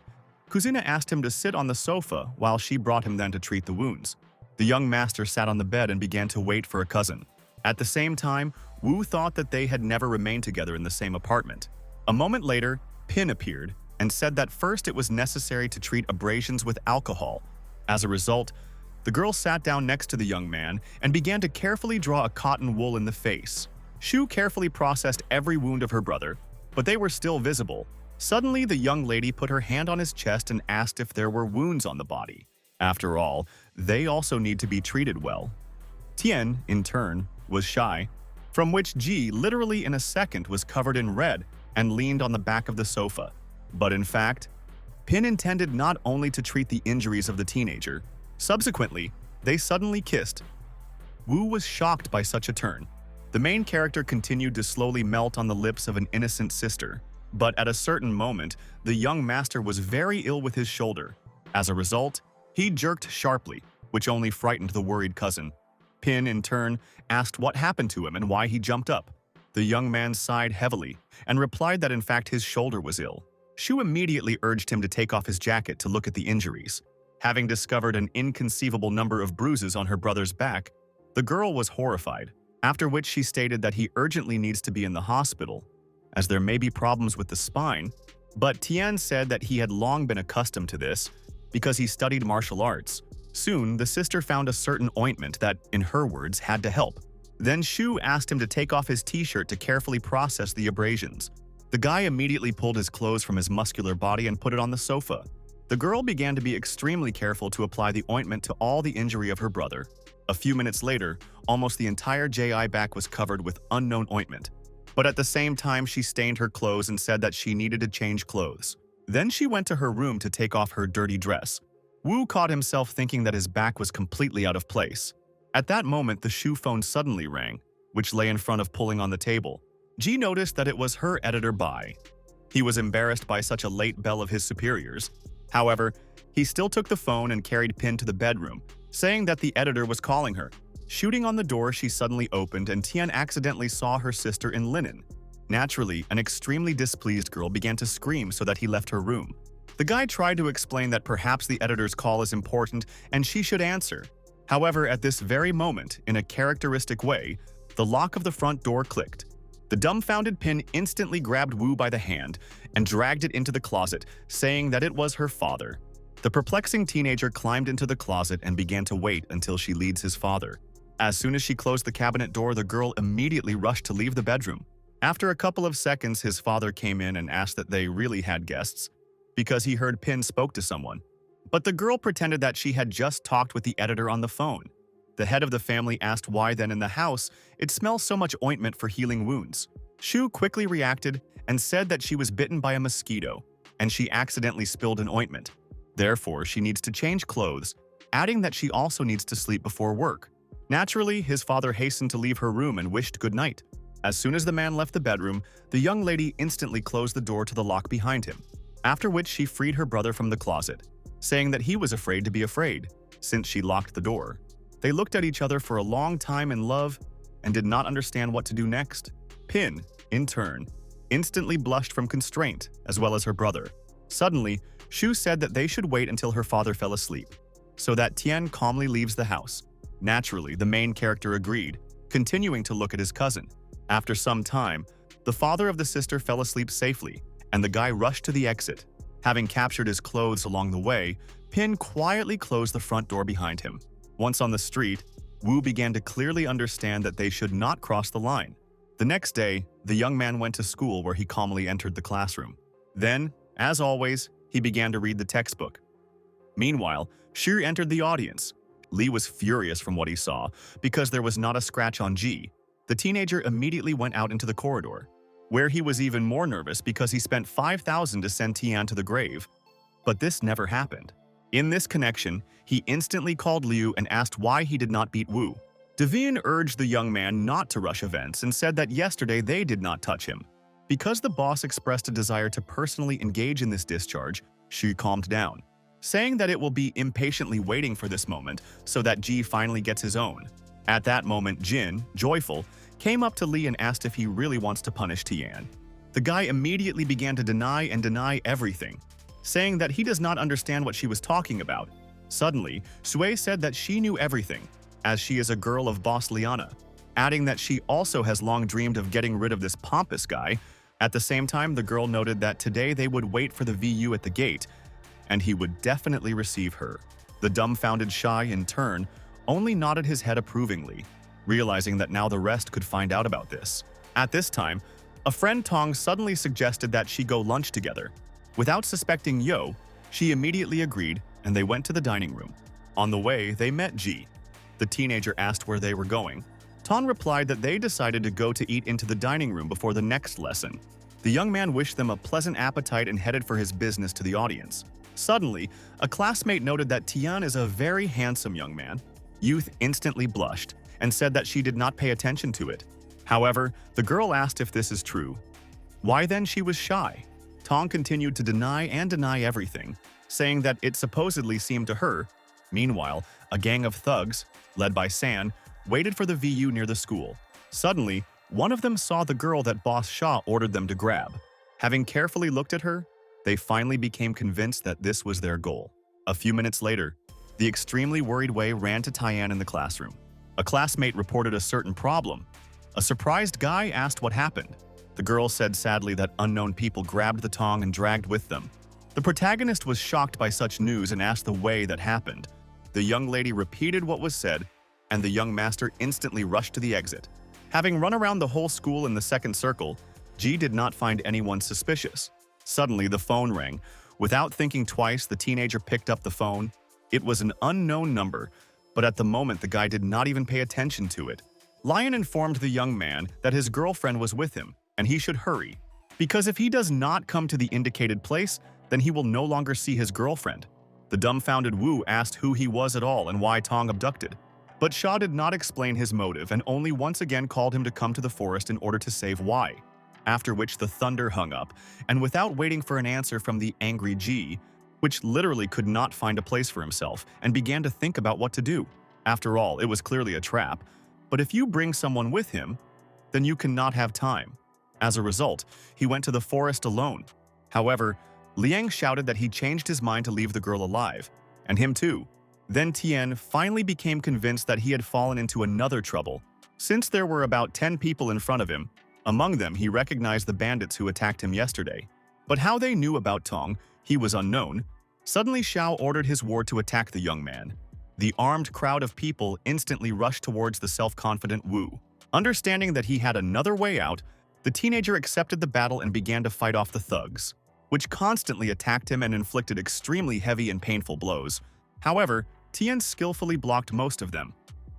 Kuzina asked him to sit on the sofa while she brought him then to treat the wounds. The young master sat on the bed and began to wait for a cousin. At the same time, Wu thought that they had never remained together in the same apartment. A moment later, Pin appeared and said that first it was necessary to treat abrasions with alcohol. As a result, the girl sat down next to the young man and began to carefully draw a cotton wool in the face. Shu carefully processed every wound of her brother, but they were still visible. Suddenly, the young lady put her hand on his chest and asked if there were wounds on the body. After all, they also need to be treated well. Tian, in turn, was shy, from which Ji, literally in a second, was covered in red and leaned on the back of the sofa. But in fact, Pin intended not only to treat the injuries of the teenager. Subsequently, they suddenly kissed. Wu was shocked by such a turn. The main character continued to slowly melt on the lips of an innocent sister. But at a certain moment, the young master was very ill with his shoulder. As a result, he jerked sharply, which only frightened the worried cousin. Pin, in turn, asked what happened to him and why he jumped up. The young man sighed heavily and replied that in fact his shoulder was ill. Shu immediately urged him to take off his jacket to look at the injuries. Having discovered an inconceivable number of bruises on her brother's back, the girl was horrified, after which she stated that he urgently needs to be in the hospital, as there may be problems with the spine, but Tian said that he had long been accustomed to this because he studied martial arts. Soon, the sister found a certain ointment that, in her words, had to help. Then Shu asked him to take off his t-shirt to carefully process the abrasions. The guy immediately pulled his clothes from his muscular body and put it on the sofa. The girl began to be extremely careful to apply the ointment to all the injury of her brother. A few minutes later, almost the entire Ji back was covered with unknown ointment. But at the same time, she stained her clothes and said that she needed to change clothes. Then she went to her room to take off her dirty dress. Wu caught himself thinking that his back was completely out of place. At that moment, the Shu phone suddenly rang, which lay in front of pulling on the table. Ji noticed that it was her editor Bai. He was embarrassed by such a late bell of his superiors. However, he still took the phone and carried Pin to the bedroom, saying that the editor was calling her. Shooting on the door, she suddenly opened and Tian accidentally saw her sister in linen. Naturally, an extremely displeased girl began to scream so that he left her room. The guy tried to explain that perhaps the editor's call is important and she should answer. However, at this very moment, in a characteristic way, the lock of the front door clicked. The dumbfounded Pin instantly grabbed Wu by the hand and dragged it into the closet, saying that it was her father. The perplexing teenager climbed into the closet and began to wait until she leads his father. As soon as she closed the cabinet door, the girl immediately rushed to leave the bedroom. After a couple of seconds, his father came in and asked that they really had guests, because he heard Pin spoke to someone. But the girl pretended that she had just talked with the editor on the phone. The head of the family asked why then in the house it smells so much ointment for healing wounds. Shu quickly reacted and said that she was bitten by a mosquito, and she accidentally spilled an ointment. Therefore, she needs to change clothes, adding that she also needs to sleep before work. Naturally, his father hastened to leave her room and wished good night. As soon as the man left the bedroom, the young lady instantly closed the door to the lock behind him, after which she freed her brother from the closet, saying that he was afraid to be afraid, since she locked the door. They looked at each other for a long time in love and did not understand what to do next. Pin, in turn, instantly blushed from constraint, as well as her brother. Suddenly, Shu said that they should wait until her father fell asleep, so that Tian calmly leaves the house. Naturally, the main character agreed, continuing to look at his cousin. After some time, the father of the sister fell asleep safely, and the guy rushed to the exit. Having captured his clothes along the way, Pin quietly closed the front door behind him. Once on the street, Wu began to clearly understand that they should not cross the line. The next day, the young man went to school where he calmly entered the classroom. Then, as always, he began to read the textbook. Meanwhile, Shu entered the audience. Li was furious from what he saw because there was not a scratch on Ji. The teenager immediately went out into the corridor, where he was even more nervous because he spent 5,000 to send Tian to the grave. But this never happened. In this connection, he instantly called Liu and asked why he did not beat Wu. Devine urged the young man not to rush events and said that yesterday they did not touch him. Because the boss expressed a desire to personally engage in this discharge, Shu calmed down, saying that it will be impatiently waiting for this moment so that Ji finally gets his own. At that moment, Jin, joyful, came up to Li and asked if he really wants to punish Tian. The guy immediately began to deny everything, saying that he does not understand what she was talking about. Suddenly, Sui said that she knew everything, as she is a girl of Boss Liana, adding that she also has long dreamed of getting rid of this pompous guy. At the same time, the girl noted that today they would wait for the VU at the gate, and he would definitely receive her. The dumbfounded Shai, in turn, only nodded his head approvingly, realizing that now the rest could find out about this. At this time, a friend Tong suddenly suggested that she go lunch together. Without suspecting Yo, she immediately agreed, and they went to the dining room. On the way, they met Ji. The teenager asked where they were going. Tong replied that they decided to go to eat into the dining room before the next lesson. The young man wished them a pleasant appetite and headed for his business to the audience. Suddenly, a classmate noted that Tian is a very handsome young man. Youth instantly blushed and said that she did not pay attention to it. However, the girl asked if this is true. Why then she was shy? Tong continued to deny everything, saying that it supposedly seemed to her. Meanwhile, a gang of thugs, led by San, waited for the VU near the school. Suddenly, one of them saw the girl that Boss Shaw ordered them to grab. Having carefully looked at her, they finally became convinced that this was their goal. A few minutes later, the extremely worried Wei ran to Tian in the classroom. A classmate reported a certain problem. A surprised guy asked what happened. The girl said sadly that unknown people grabbed the Tong and dragged with them. The protagonist was shocked by such news and asked the way that happened. The young lady repeated what was said, and the young master instantly rushed to the exit. Having run around the whole school in the second circle, Ji did not find anyone suspicious. Suddenly, the phone rang. Without thinking twice, the teenager picked up the phone. It was an unknown number, but at the moment the guy did not even pay attention to it. Lion informed the young man that his girlfriend was with him, and he should hurry, because if he does not come to the indicated place, then he will no longer see his girlfriend. The dumbfounded Wu asked who he was at all and why Tong abducted. But Shaw did not explain his motive and only once again called him to come to the forest in order to save Wei. After which the thunder hung up, and without waiting for an answer from the angry Ji, which literally could not find a place for himself, and began to think about what to do. After all, it was clearly a trap, but if you bring someone with him, then you cannot have time. As a result, he went to the forest alone. However, Liang shouted that he changed his mind to leave the girl alive, and him too. Then Tian finally became convinced that he had fallen into another trouble. Since there were about 10 people in front of him, among them he recognized the bandits who attacked him yesterday. But how they knew about Tong, he was unknown. Suddenly Xiao ordered his ward to attack the young man. The armed crowd of people instantly rushed towards the self-confident Wu. Understanding that he had another way out, the teenager accepted the battle and began to fight off the thugs, which constantly attacked him and inflicted extremely heavy and painful blows. However, Tian skillfully blocked most of them.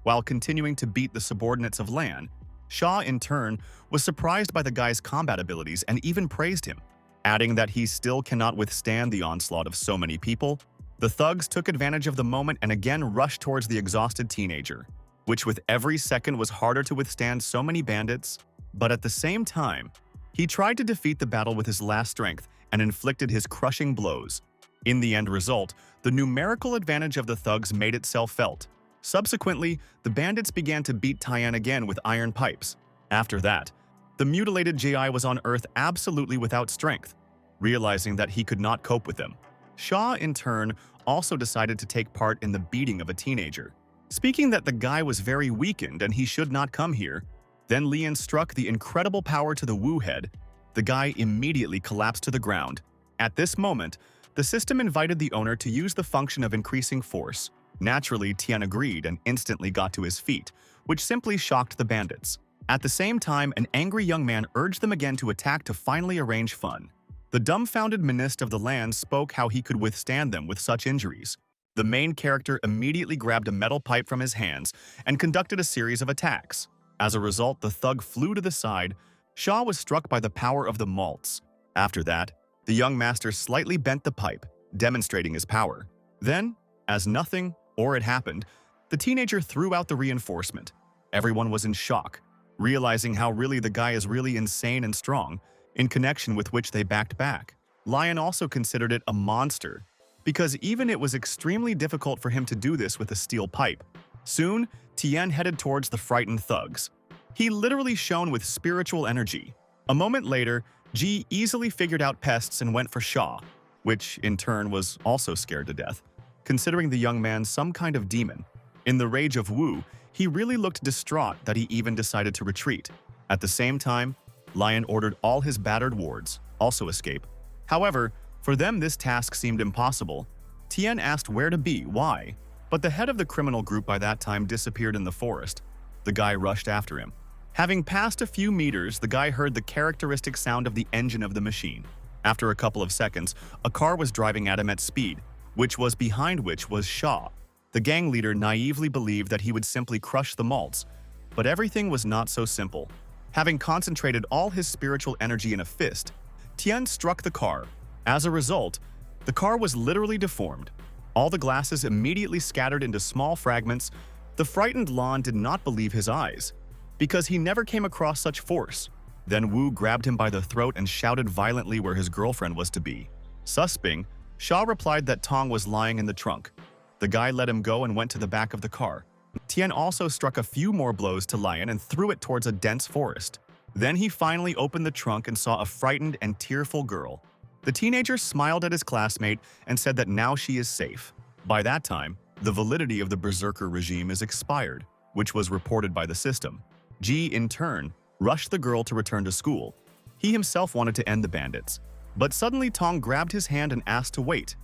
While continuing to beat the subordinates of Lan, Shaw, in turn, was surprised by the guy's combat abilities and even praised him, adding that he still cannot withstand the onslaught of so many people. The thugs took advantage of the moment and again rushed towards the exhausted teenager, which with every second was harder to withstand so many bandits. But at the same time, he tried to defeat the battle with his last strength and inflicted his crushing blows. In the end result, the numerical advantage of the thugs made itself felt. Subsequently, the bandits began to beat Tian again with iron pipes. After that, the mutilated Ji was on Earth absolutely without strength. Realizing that he could not cope with them, Shaw, in turn, also decided to take part in the beating of a teenager, speaking that the guy was very weakened and he should not come here. Then Lian struck the incredible power to the Wu head. The guy immediately collapsed to the ground. At this moment, the system invited the owner to use the function of increasing force. Naturally, Tian agreed and instantly got to his feet, which simply shocked the bandits. At the same time, an angry young man urged them again to attack to finally arrange fun. The dumbfounded minister of the land spoke how he could withstand them with such injuries. The main character immediately grabbed a metal pipe from his hands and conducted a series of attacks. As a result, the thug flew to the side. Shaw was struck by the power of the malts. After that, the young master slightly bent the pipe, demonstrating his power. Then, as nothing or it happened, the teenager threw out the reinforcement. Everyone was in shock, realizing how really the guy is really insane and strong, in connection with which they backed back. Lion also considered it a monster, because even it was extremely difficult for him to do this with a steel pipe. Soon, Tian headed towards the frightened thugs. He literally shone with spiritual energy. A moment later, Ji easily figured out pests and went for Shaw, which in turn was also scared to death, considering the young man some kind of demon. In the rage of Wu, he really looked distraught that he even decided to retreat. At the same time, Lion ordered all his battered wards also escape. However, for them this task seemed impossible. Tian asked where to be, why, but the head of the criminal group by that time disappeared in the forest. The guy rushed after him. Having passed a few meters, the guy heard the characteristic sound of the engine of the machine. After a couple of seconds, a car was driving at him at speed, behind which was Shaw. The gang leader naively believed that he would simply crush the malts, but everything was not so simple. Having concentrated all his spiritual energy in a fist, Tian struck the car. As a result, the car was literally deformed. All the glasses immediately scattered into small fragments. The frightened Lan did not believe his eyes, because he never came across such force. Then Wu grabbed him by the throat and shouted violently where his girlfriend was to be. Suspecting, Shaw replied that Tong was lying in the trunk. The guy let him go and went to the back of the car. Tian also struck a few more blows to Lion and threw it towards a dense forest. Then he finally opened the trunk and saw a frightened and tearful girl. The teenager smiled at his classmate and said that now she is safe. By that time, the validity of the Berserker regime is expired, which was reported by the system. Ji, in turn, rushed the girl to return to school. He himself wanted to end the bandits, but suddenly Tong grabbed his hand and asked to wait.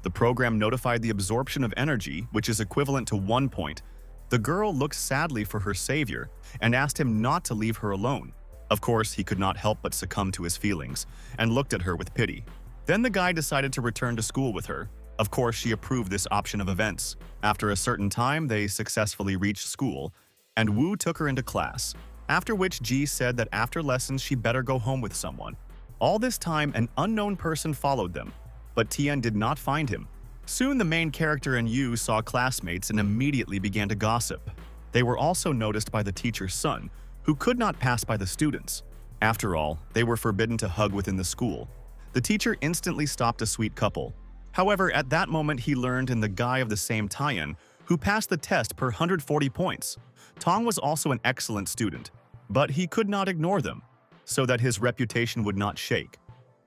The program notified the absorption of energy, which is equivalent to 1 point. The girl looked sadly for her savior and asked him not to leave her alone. Of course, he could not help but succumb to his feelings and looked at her with pity. Then the guy decided to return to school with her. Of course, she approved this option of events. After a certain time, they successfully reached school, and Wu took her into class, after which Ji said that after lessons she better go home with someone. All this time, an unknown person followed them, but Tian did not find him. Soon the main character and Yu saw classmates and immediately began to gossip. They were also noticed by the teacher's son, who could not pass by the students. After all, they were forbidden to hug within the school. The teacher instantly stopped a sweet couple. However, at that moment he learned in the guy of the same Tian, who passed the test per 140 points. Tong was also an excellent student, but he could not ignore them, so that his reputation would not shake.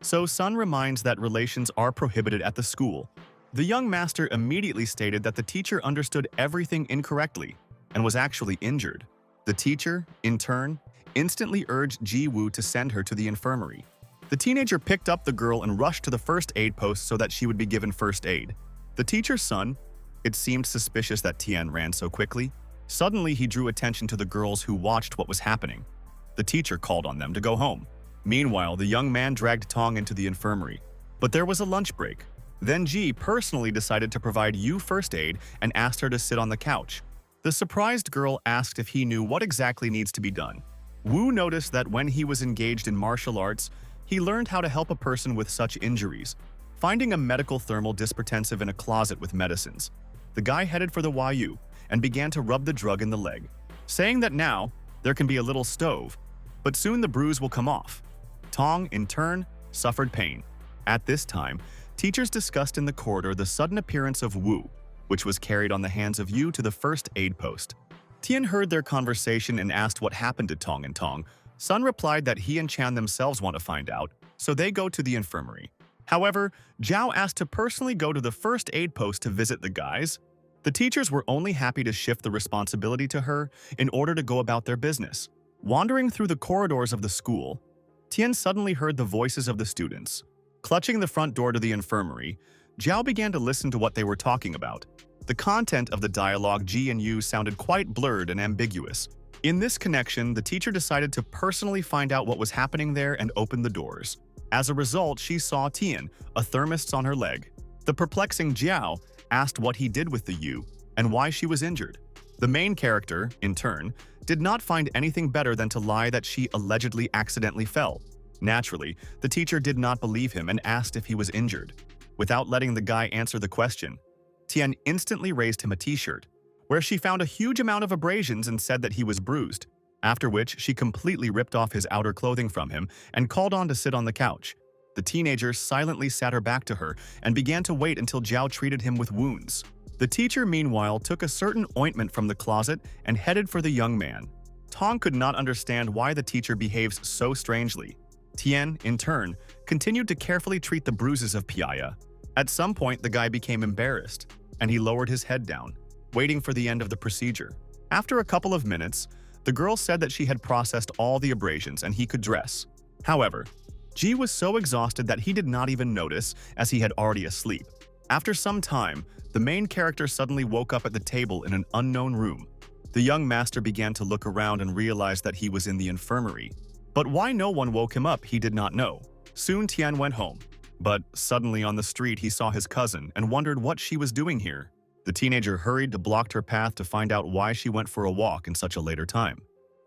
So Sun reminds that relations are prohibited at the school. The young master immediately stated that the teacher understood everything incorrectly and was actually injured. The teacher, in turn, instantly urged Ji Wu to send her to the infirmary. The teenager picked up the girl and rushed to the first aid post so that she would be given first aid. The teacher's son, it seemed suspicious that Tian ran so quickly. Suddenly, he drew attention to the girls who watched what was happening. The teacher called on them to go home. Meanwhile, the young man dragged Tong into the infirmary. But there was a lunch break. Then Ji personally decided to provide Yu first aid and asked her to sit on the couch. The surprised girl asked if he knew what exactly needs to be done. Wu noticed that when he was engaged in martial arts, he learned how to help a person with such injuries, finding a medical thermal dispertensive in a closet with medicines. The guy headed for the Yu and began to rub the drug in the leg, saying that now there can be a little stove, but soon the bruise will come off. Tong, in turn, suffered pain. At this time, teachers discussed in the corridor the sudden appearance of Wu. which was carried on the hands of Yu to the first aid post. Tian heard their conversation and asked what happened to Tong and Tong. Sun replied that he and Chan themselves want to find out, so they go to the infirmary. However, Zhao asked to personally go to the first aid post to visit the guys. The teachers were only happy to shift the responsibility to her in order to go about their business. Wandering through the corridors of the school, Tian suddenly heard the voices of the students. Clutching the front door to the infirmary, Zhao began to listen to what they were talking about. The content of the dialogue Ji and Yu sounded quite blurred and ambiguous. In this connection, the teacher decided to personally find out what was happening there and open the doors. As a result, she saw Tian, a thermos on her leg. The perplexing Zhao asked what he did with the Yu and why she was injured. The main character, in turn, did not find anything better than to lie that she allegedly accidentally fell. Naturally, the teacher did not believe him and asked if he was injured. Without letting the guy answer the question, Tian instantly raised him a t-shirt, where she found a huge amount of abrasions and said that he was bruised, after which she completely ripped off his outer clothing from him and called on to sit on the couch. The teenager silently sat her back to her and began to wait until Zhao treated him with wounds. The teacher, meanwhile, took a certain ointment from the closet and headed for the young man. Tong could not understand why the teacher behaves so strangely. Tian, in turn, continued to carefully treat the bruises of Piaya. At some point, the guy became embarrassed, and he lowered his head down, waiting for the end of the procedure. After a couple of minutes, the girl said that she had processed all the abrasions and he could dress. However, Ji was so exhausted that he did not even notice, as he had already asleep. After some time, the main character suddenly woke up at the table in an unknown room. The young master began to look around and realized that he was in the infirmary. But why no one woke him up, he did not know. Soon Tian went home, but suddenly on the street he saw his cousin and wondered what she was doing here. The teenager hurried to block her path to find out why she went for a walk in such a later time.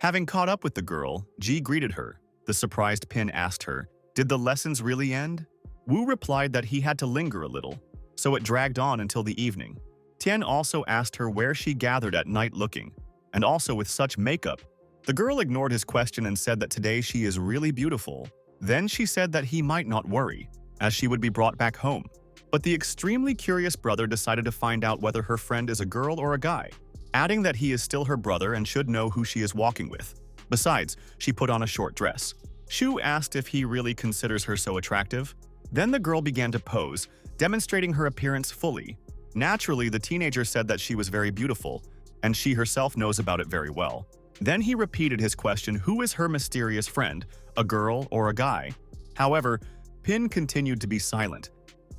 Having caught up with the girl, Ji greeted her. The surprised Pin asked her, "Did the lessons really end?" Wu replied that he had to linger a little, so it dragged on until the evening. Tian also asked her where she gathered at night looking, and also with such makeup. The girl ignored his question and said that today she is really beautiful. Then she said that he might not worry, as she would be brought back home. But the extremely curious brother decided to find out whether her friend is a girl or a guy, adding that he is still her brother and should know who she is walking with. Besides, she put on a short dress. Shu asked if he really considers her so attractive. Then the girl began to pose, demonstrating her appearance fully. Naturally, the teenager said that she was very beautiful, and she herself knows about it very well. Then he repeated his question, who is her mysterious friend, a girl or a guy? However, Pin continued to be silent.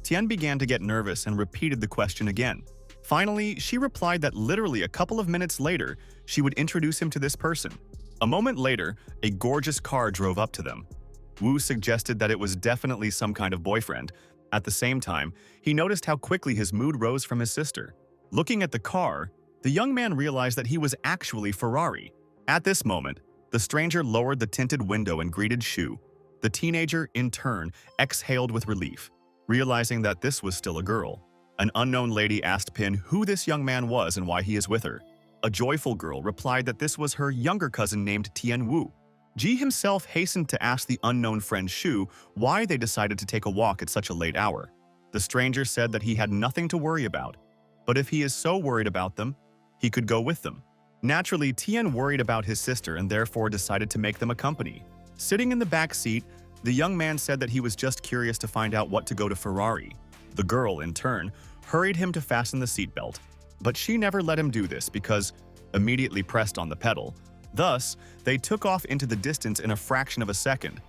Tian began to get nervous and repeated the question again. Finally, she replied that literally a couple of minutes later, she would introduce him to this person. A moment later, a gorgeous car drove up to them. Wu suggested that it was definitely some kind of boyfriend. At the same time, he noticed how quickly his mood rose from his sister. Looking at the car, the young man realized that he was actually Ferrari. At this moment, the stranger lowered the tinted window and greeted Shu. The teenager, in turn, exhaled with relief, realizing that this was still a girl. An unknown lady asked Pin who this young man was and why he is with her. A joyful girl replied that this was her younger cousin named Tian Wu. Ji himself hastened to ask the unknown friend Shu why they decided to take a walk at such a late hour. The stranger said that he had nothing to worry about, but if he is so worried about them, he could go with them. Naturally, Tian worried about his sister and therefore decided to make them a company. Sitting in the back seat, the young man said that he was just curious to find out what to go to Ferrari. The girl, in turn, hurried him to fasten the seatbelt, but she never let him do this because immediately pressed on the pedal. Thus, they took off into the distance in a fraction of a second.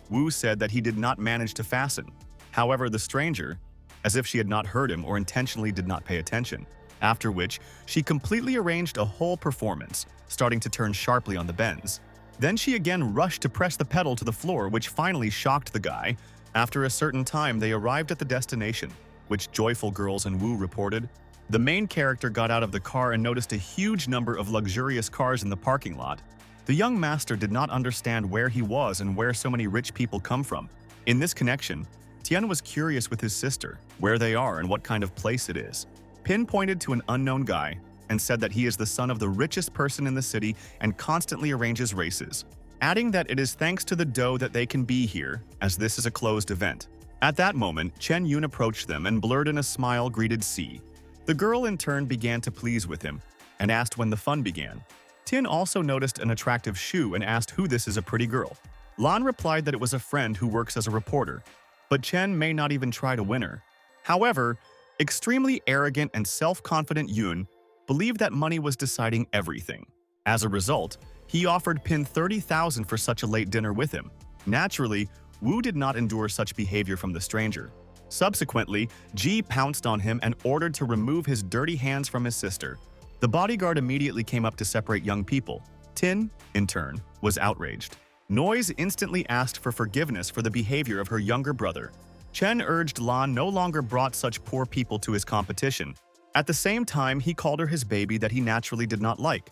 Wu said that he did not manage to fasten. However, the stranger, as if she had not heard him or intentionally did not pay attention, after which she completely arranged a whole performance, starting to turn sharply on the bends. Then she again rushed to press the pedal to the floor, which finally shocked the guy. After a certain time, they arrived at the destination, which joyful girls and Wu reported. The main character got out of the car and noticed a huge number of luxurious cars in the parking lot. The young master did not understand where he was and where so many rich people come from. In this connection, Tian was curious with his sister, where they are and what kind of place it is. Pin pointed to an unknown guy and said that he is the son of the richest person in the city and constantly arranges races, adding that it is thanks to the dough that they can be here, as this is a closed event. At that moment, Chen Yun approached them and blurred in a smile greeted C. The girl in turn began to please with him and asked when the fun began. Tin also noticed an attractive shoe and asked who this is a pretty girl. Lan replied that it was a friend who works as a reporter, but Chen may not even try to win her. However, extremely arrogant and self-confident Yoon believed that money was deciding everything. As a result, he offered Pin 30,000 for such a late dinner with him. Naturally, Wu did not endure such behavior from the stranger. Subsequently, Ji pounced on him and ordered to remove his dirty hands from his sister. The bodyguard immediately came up to separate young people. Tin, in turn, was outraged. Noise instantly asked for forgiveness for the behavior of her younger brother. Chen urged Lan no longer brought such poor people to his competition. At the same time, he called her his baby that he naturally did not like,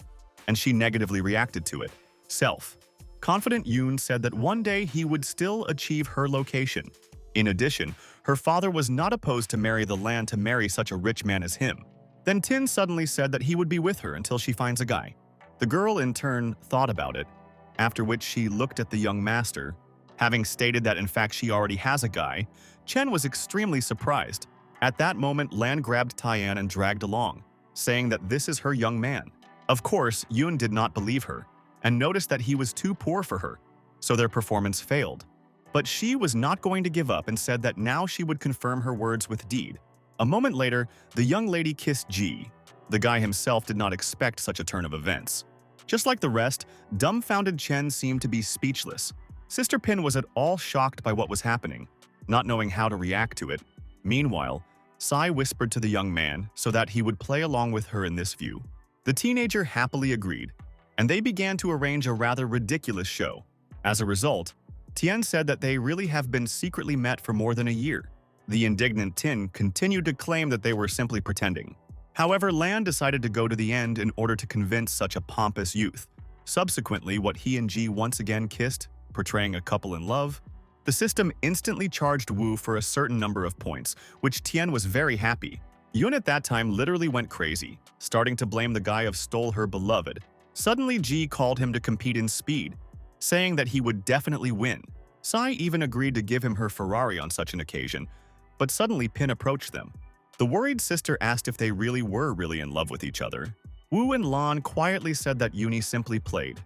and she negatively reacted to it. Confident Yoon said that one day he would still achieve her location. In addition, her father was not opposed to marry the land to marry such a rich man as him. Then Tin suddenly said that he would be with her until she finds a guy. The girl in turn thought about it, after which she looked at the young master. Having stated that in fact she already has a guy, Chen was extremely surprised. At that moment, Lan grabbed Tyann and dragged along, saying that this is her young man. Of course, Yoon did not believe her, and noticed that he was too poor for her, so their performance failed. But she was not going to give up and said that now she would confirm her words with deed. A moment later, the young lady kissed Ji. The guy himself did not expect such a turn of events. Just like the rest, dumbfounded Chen seemed to be speechless. Sister Pin was at all shocked by what was happening, not knowing how to react to it. Meanwhile, Sai whispered to the young man so that he would play along with her in this view. The teenager happily agreed, and they began to arrange a rather ridiculous show. As a result, Tien said that they really have been secretly met for more than a year. The indignant Tin continued to claim that they were simply pretending. However, Lan decided to go to the end in order to convince such a pompous youth. Subsequently, what he and Ji once again kissed, portraying a couple in love. The system instantly charged Wu for a certain number of points, which Tien was very happy. Yun at that time literally went crazy, starting to blame the guy of stole her beloved. Suddenly, Ji called him to compete in speed, saying that he would definitely win. Sai even agreed to give him her Ferrari on such an occasion, but suddenly Pin approached them. The worried sister asked if they were really in love with each other. Wu and Lan quietly said that Yuni simply played,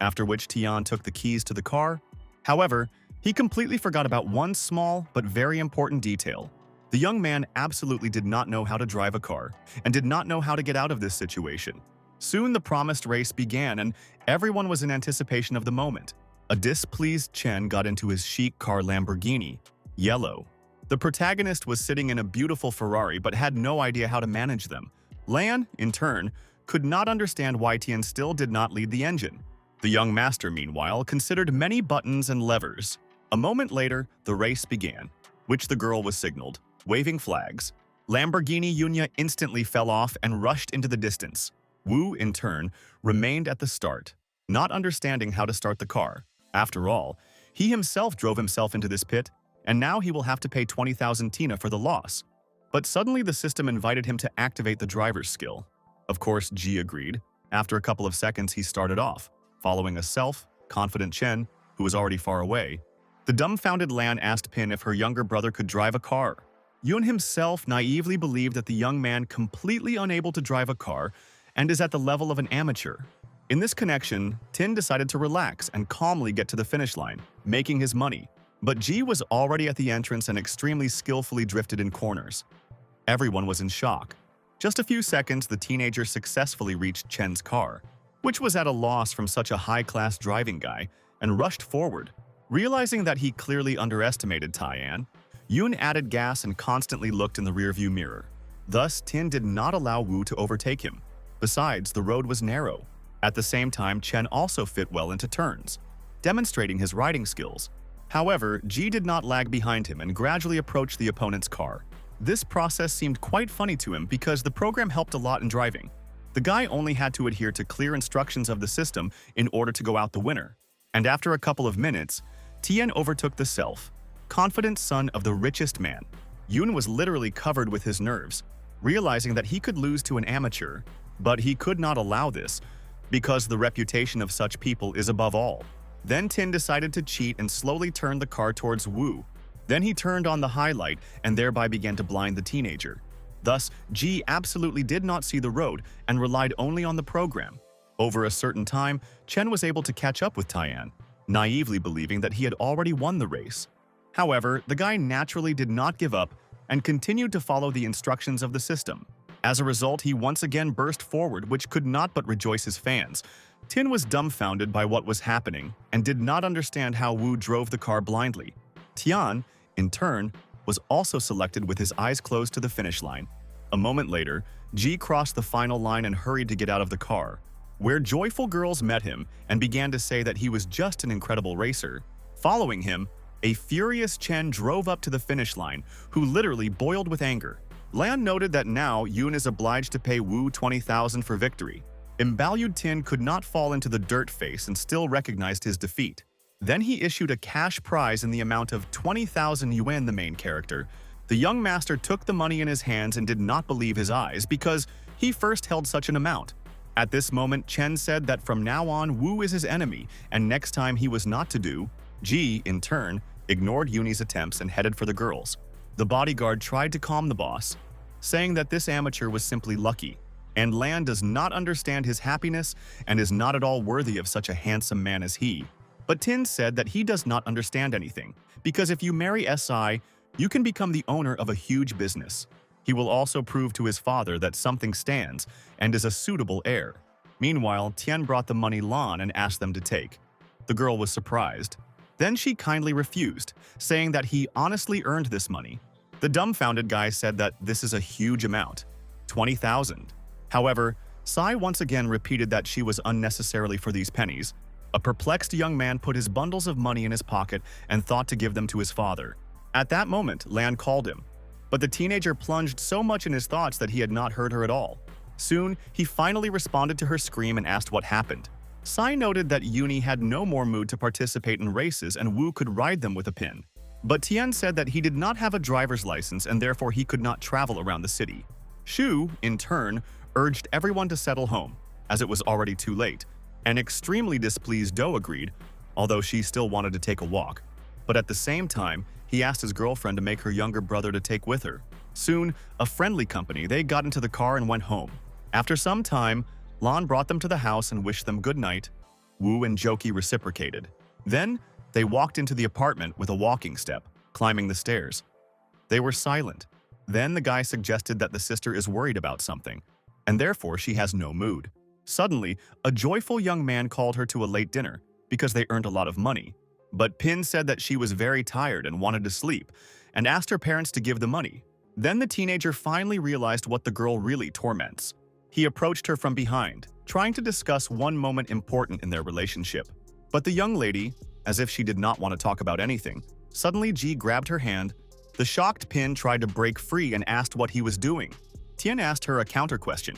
after which Tian took the keys to the car. However, he completely forgot about one small but very important detail. The young man absolutely did not know how to drive a car and did not know how to get out of this situation. Soon the promised race began and everyone was in anticipation of the moment. A displeased Chen got into his chic car Lamborghini, yellow. The protagonist was sitting in a beautiful Ferrari but had no idea how to manage them. Lan, in turn, could not understand why Tian still did not lead the engine. The young master, meanwhile, considered many buttons and levers. A moment later, the race began, which the girl was signaled, waving flags. Lamborghini Yunya instantly fell off and rushed into the distance. Wu, in turn, remained at the start, not understanding how to start the car. After all, he himself drove himself into this pit, and now he will have to pay 20,000 Tina for the loss. But suddenly the system invited him to activate the driver's skill. Of course, Ji agreed. After a couple of seconds, he started off, following a self-confident Chen, who was already far away. The dumbfounded Lan asked Pin if her younger brother could drive a car. Yun himself naively believed that the young man completely unable to drive a car and is at the level of an amateur. In this connection, Tin decided to relax and calmly get to the finish line, making his money. But Ji was already at the entrance and extremely skillfully drifted in corners. Everyone was in shock. Just a few seconds, the teenager successfully reached Chen's car, which was at a loss from such a high-class driving guy, and rushed forward. Realizing that he clearly underestimated Tyann, Yoon added gas and constantly looked in the rearview mirror. Thus, Tin did not allow Wu to overtake him. Besides, the road was narrow. At the same time, Chen also fit well into turns, demonstrating his riding skills. However, Ji did not lag behind him and gradually approached the opponent's car. This process seemed quite funny to him because the program helped a lot in driving. The guy only had to adhere to clear instructions of the system in order to go out the winner. And after a couple of minutes, Tien overtook the self-confident son of the richest man. Yoon was literally covered with his nerves, realizing that he could lose to an amateur, but he could not allow this because the reputation of such people is above all. Then Tin decided to cheat and slowly turned the car towards Wu. Then he turned on the highlight and thereby began to blind the teenager. Thus, Ji absolutely did not see the road and relied only on the program. Over a certain time, Chen was able to catch up with Tian, naively believing that he had already won the race. However, the guy naturally did not give up and continued to follow the instructions of the system. As a result, he once again burst forward, which could not but rejoice his fans. Tin was dumbfounded by what was happening and did not understand how Wu drove the car blindly. Tian, in turn, was also selected with his eyes closed to the finish line. A moment later, Ji crossed the final line and hurried to get out of the car, where joyful girls met him and began to say that he was just an incredible racer. Following him, a furious Chen drove up to the finish line, who literally boiled with anger. Lan noted that now Yoon is obliged to pay Wu 20,000 for victory. Imbalued Tin could not fall into the dirt face and still recognized his defeat. Then he issued a cash prize in the amount of 20,000 yuan the main character. The young master took the money in his hands and did not believe his eyes because he first held such an amount. At this moment, Chen said that from now on Wu is his enemy and next time he was not to do. Ji, in turn, ignored Yuni's attempts and headed for the girls. The bodyguard tried to calm the boss, saying that this amateur was simply lucky, and Lan does not understand his happiness and is not at all worthy of such a handsome man as he. But Tin said that he does not understand anything, because if you marry SI, you can become the owner of a huge business. He will also prove to his father that something stands and is a suitable heir. Meanwhile, Tian brought the money Lan and asked them to take. The girl was surprised. Then she kindly refused, saying that he honestly earned this money. The dumbfounded guy said that this is a huge amount, 20,000. However, Sai once again repeated that she was unnecessarily for these pennies. A perplexed young man put his bundles of money in his pocket and thought to give them to his father. At that moment, Lan called him, but the teenager plunged so much in his thoughts that he had not heard her at all. Soon, he finally responded to her scream and asked what happened. Sai noted that Yuni had no more mood to participate in races and Wu could ride them with a pin. But Tian said that he did not have a driver's license and therefore he could not travel around the city. Shu, in turn, urged everyone to settle home, as it was already too late. An extremely displeased Do agreed, although she still wanted to take a walk. But at the same time, he asked his girlfriend to make her younger brother to take with her. Soon, a friendly company, they got into the car and went home. After some time, Lan brought them to the house and wished them good night. Wu and Joki reciprocated. Then, they walked into the apartment with a walking step, climbing the stairs. They were silent. Then the guy suggested that the sister is worried about something, and therefore she has no mood. Suddenly, a joyful young man called her to a late dinner because they earned a lot of money. But Pin said that she was very tired and wanted to sleep, and asked her parents to give the money. Then the teenager finally realized what the girl really torments. He approached her from behind, trying to discuss one moment important in their relationship. But the young lady, as if she did not want to talk about anything, suddenly Ji grabbed her hand. The shocked Pin tried to break free and asked what he was doing. Tian asked her a counter question.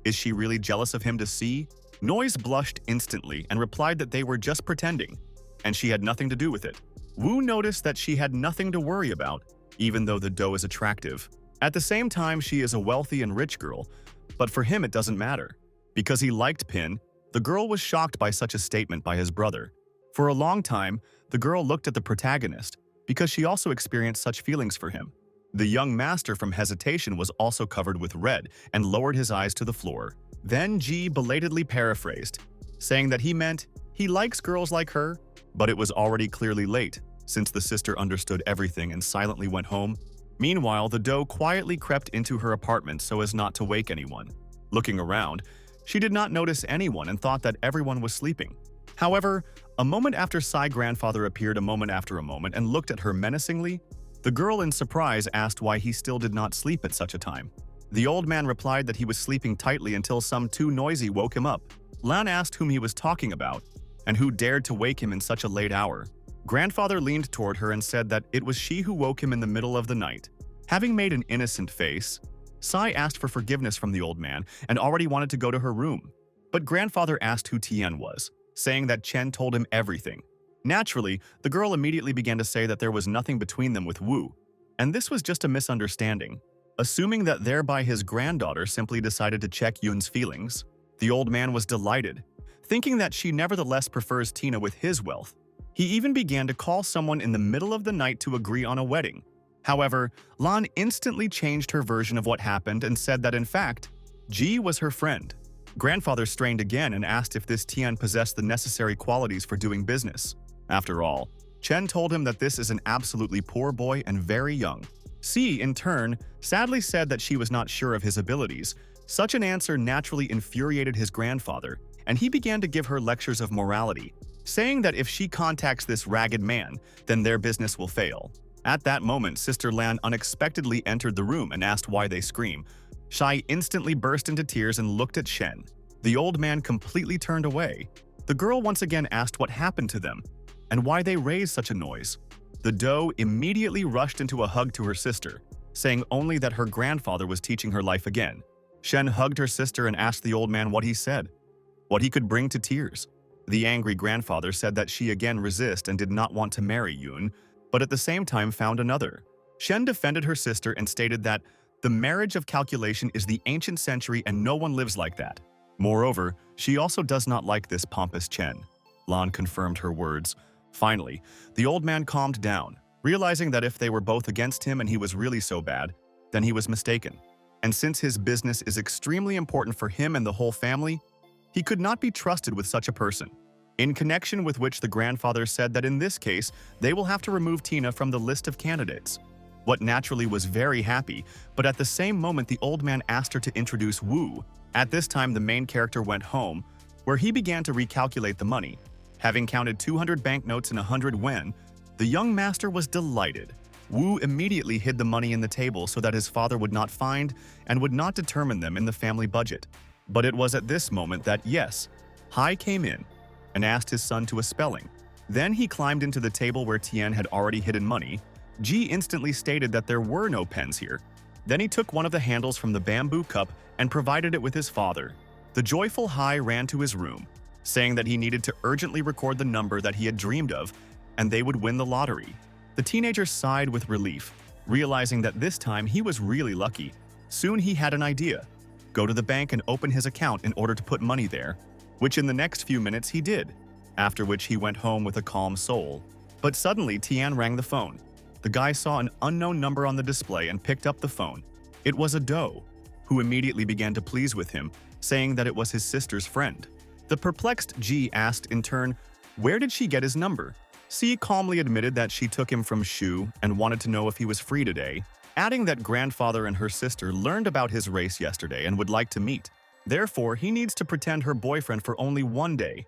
Is she really jealous of him to see? Noise blushed instantly and replied that they were just pretending, and she had nothing to do with it. Wu noticed that she had nothing to worry about, even though the doe is attractive. At the same time, she is a wealthy and rich girl, but for him it doesn't matter. Because he liked Pin, the girl was shocked by such a statement by his brother. For a long time, the girl looked at the protagonist, because she also experienced such feelings for him. The young master from hesitation was also covered with red and lowered his eyes to the floor. Then Ji belatedly paraphrased, saying that he meant he likes girls like her, but it was already clearly late, since the sister understood everything and silently went home. Meanwhile, the doe quietly crept into her apartment so as not to wake anyone. Looking around, she did not notice anyone and thought that everyone was sleeping. However, a moment after Sai grandfather appeared a moment after a moment and looked at her menacingly, the girl in surprise asked why he still did not sleep at such a time. The old man replied that he was sleeping tightly until some too noisy woke him up. Lan asked whom he was talking about, and who dared to wake him in such a late hour. Grandfather leaned toward her and said that it was she who woke him in the middle of the night. Having made an innocent face, Sai asked for forgiveness from the old man and already wanted to go to her room. But grandfather asked who Tian was, saying that Chen told him everything. Naturally, the girl immediately began to say that there was nothing between them with Wu, and this was just a misunderstanding. Assuming that thereby his granddaughter simply decided to check Yun's feelings, the old man was delighted, thinking that she nevertheless prefers Tina with his wealth. He even began to call someone in the middle of the night to agree on a wedding. However, Lan instantly changed her version of what happened and said that in fact, Ji was her friend. Grandfather strained again and asked if this Tian possessed the necessary qualities for doing business. After all, Chen told him that this is an absolutely poor boy and very young. C, in turn, sadly said that she was not sure of his abilities. Such an answer naturally infuriated his grandfather, and he began to give her lectures of morality, saying that if she contacts this ragged man, then their business will fail. At that moment, Sister Lan unexpectedly entered the room and asked why they scream. Shai instantly burst into tears and looked at Shen. The old man completely turned away. The girl once again asked what happened to them and why they raised such a noise. The doe immediately rushed into a hug to her sister, saying only that her grandfather was teaching her life again. Shen hugged her sister and asked the old man what he said, what he could bring to tears. The angry grandfather said that she again resisted and did not want to marry Yun, but at the same time found another. Shen defended her sister and stated that the marriage of calculation is the ancient century and no one lives like that. Moreover, she also does not like this pompous Chen. Lan confirmed her words. Finally, the old man calmed down, realizing that if they were both against him and he was really so bad, then he was mistaken. And since his business is extremely important for him and the whole family, he could not be trusted with such a person. In connection with which the grandfather said that in this case, they will have to remove Tina from the list of candidates. What naturally was very happy, but at the same moment the old man asked her to introduce Wu. At this time the main character went home, where he began to recalculate the money. Having counted 200 banknotes and 100 wen, the young master was delighted. Wu immediately hid the money in the table so that his father would not find and would not determine them in the family budget. But it was at this moment that, yes, Hai came in and asked his son to a spelling. Then he climbed into the table where Tian had already hidden money. Ji instantly stated that there were no pens here. Then he took one of the handles from the bamboo cup and provided it with his father. The joyful Hai ran to his room, saying that he needed to urgently record the number that he had dreamed of, and they would win the lottery. The teenager sighed with relief, realizing that this time he was really lucky. Soon he had an idea. Go to the bank and open his account in order to put money there, which in the next few minutes he did, after which he went home with a calm soul. But suddenly Tian rang the phone. The guy saw an unknown number on the display and picked up the phone. It was a doe, who immediately began to please with him, saying that it was his sister's friend. The perplexed Ji asked in turn, where did she get his number? C calmly admitted that she took him from Shu and wanted to know if he was free today, adding that grandfather and her sister learned about his race yesterday and would like to meet. Therefore, he needs to pretend her boyfriend for only one day.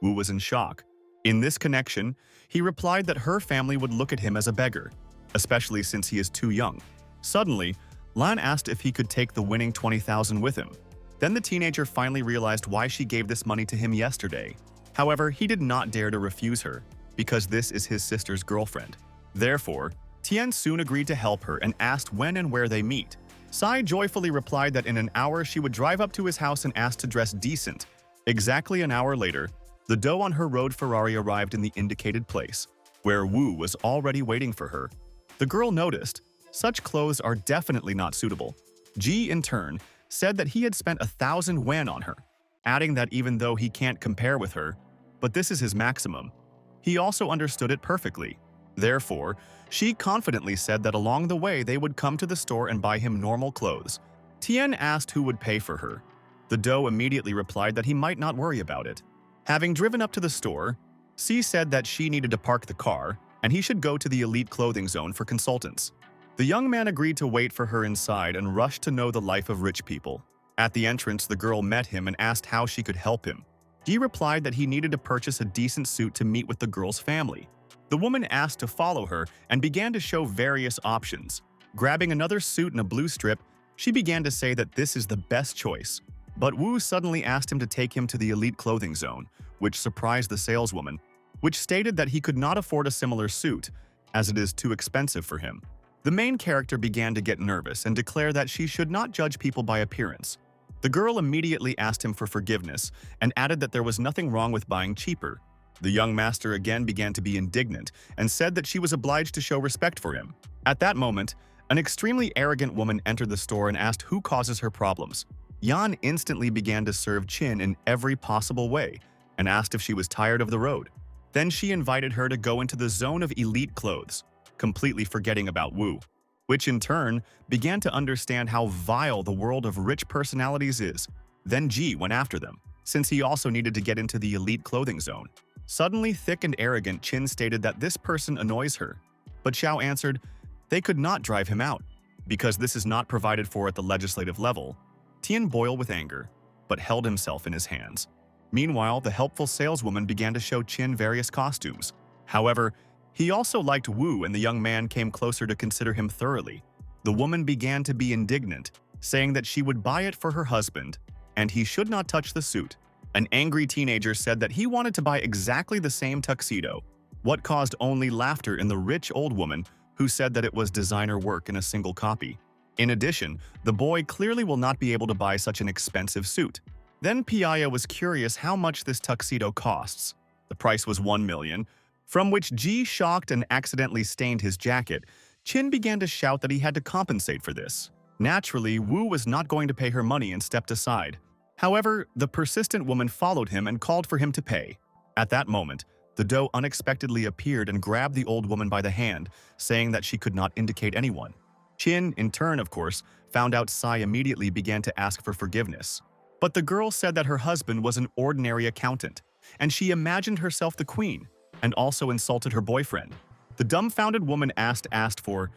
Wu was in shock. In this connection, he replied that her family would look at him as a beggar, especially since he is too young. Suddenly, Lan asked if he could take the winning 20,000 with him. Then the teenager finally realized why she gave this money to him yesterday. However, he did not dare to refuse her, because this is his sister's girlfriend. Therefore, Tian soon agreed to help her and asked when and where they meet. Sai joyfully replied that in an hour she would drive up to his house and ask to dress decent. Exactly an hour later, the doe on her road Ferrari arrived in the indicated place, where Wu was already waiting for her. The girl noticed, such clothes are definitely not suitable. Ji, in turn, said that he had spent 1,000 wen on her, adding that even though he can't compare with her, but this is his maximum. He also understood it perfectly. Therefore, she confidently said that along the way they would come to the store and buy him normal clothes. Tian asked who would pay for her. The doe immediately replied that he might not worry about it. Having driven up to the store, C said that she needed to park the car and he should go to the elite clothing zone for consultants. The young man agreed to wait for her inside and rushed to know the life of rich people. At the entrance, the girl met him and asked how she could help him. He replied that he needed to purchase a decent suit to meet with the girl's family. The woman asked to follow her and began to show various options. Grabbing another suit and a blue strip, she began to say that this is the best choice. But Wu suddenly asked him to take him to the elite clothing zone, which surprised the saleswoman, which stated that he could not afford a similar suit, as it is too expensive for him. The main character began to get nervous and declare that she should not judge people by appearance. The girl immediately asked him for forgiveness and added that there was nothing wrong with buying cheaper. The young master again began to be indignant and said that she was obliged to show respect for him. At that moment, an extremely arrogant woman entered the store and asked who causes her problems. Yan instantly began to serve Chin in every possible way and asked if she was tired of the road. Then she invited her to go into the zone of elite clothes. completely forgetting about Wu, which in turn began to understand how vile the world of rich personalities is. Then Ji went after them, since he also needed to get into the elite clothing zone. Suddenly thick and arrogant, Qin stated that this person annoys her, but Xiao answered they could not drive him out, because this is not provided for at the legislative level. Tian boiled with anger, but held himself in his hands. Meanwhile, the helpful saleswoman began to show Qin various costumes. However, he also liked Wu, and the young man came closer to consider him thoroughly. The woman began to be indignant, saying that she would buy it for her husband, and he should not touch the suit. An angry teenager said that he wanted to buy exactly the same tuxedo, what caused only laughter in the rich old woman who said that it was designer work in a single copy. In addition, the boy clearly will not be able to buy such an expensive suit. Then Piaya was curious how much this tuxedo costs. The price was 1 million, from which Ji shocked and accidentally stained his jacket. Qin began to shout that he had to compensate for this. Naturally, Wu was not going to pay her money and stepped aside. However, the persistent woman followed him and called for him to pay. At that moment, the doe unexpectedly appeared and grabbed the old woman by the hand, saying that she could not indicate anyone. Qin, in turn, of course, found out Sai immediately began to ask for forgiveness. But the girl said that her husband was an ordinary accountant, and she imagined herself the queen, and also insulted her boyfriend. The dumbfounded woman asked for,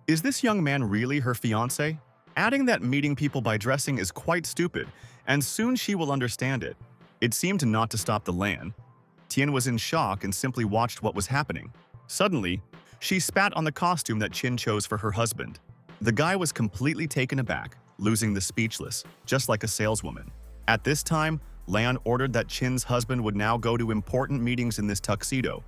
"Is this young man really her fiancé?" Adding that meeting people by dressing is quite stupid, and soon she will understand it. It seemed not to stop the Lan. Tian was in shock and simply watched what was happening. Suddenly, she spat on the costume that Qin chose for her husband. The guy was completely taken aback, losing the speechless, just like a saleswoman. At this time, Lan ordered that Qin's husband would now go to important meetings in this tuxedo.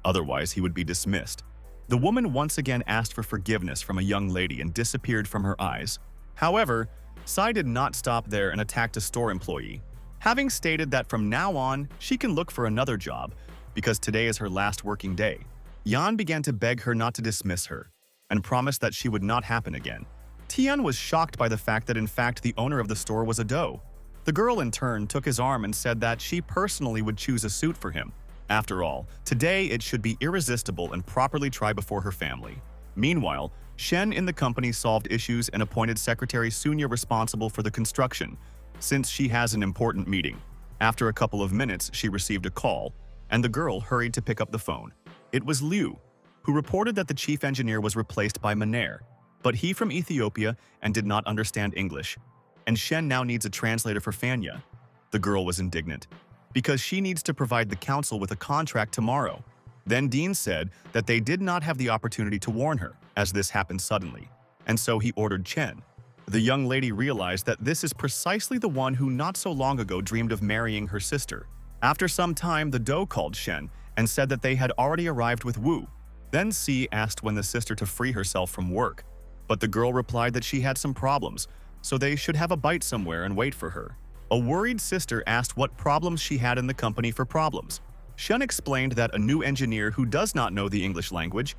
Otherwise, he would be dismissed. The woman once again asked for forgiveness from a young lady and disappeared from her eyes. However, Sai did not stop there and attacked a store employee, having stated that from now on, she can look for another job because today is her last working day. Yan began to beg her not to dismiss her and promised that she would not happen again. Tian was shocked by the fact that in fact the owner of the store was a doe. The girl in turn took his arm and said that she personally would choose a suit for him. After all, today it should be irresistible and properly try before her family. Meanwhile, Shen in the company solved issues and appointed Secretary Sunya responsible for the construction, since she has an important meeting. After a couple of minutes, she received a call, and the girl hurried to pick up the phone. It was Liu, who reported that the chief engineer was replaced by Maner, but he from Ethiopia and did not understand English. And Shen now needs a translator for Fanya. The girl was indignant, because she needs to provide the council with a contract tomorrow. Then Dean said that they did not have the opportunity to warn her, as this happened suddenly, and so he ordered Chen. The young lady realized that this is precisely the one who not so long ago dreamed of marrying her sister. After some time, the doe called Shen and said that they had already arrived with Wu. Then Si asked when the sister to free herself from work, but the girl replied that she had some problems, so they should have a bite somewhere and wait for her. A worried sister asked what problems she had in the company for problems. Shen explained that a new engineer who does not know the English language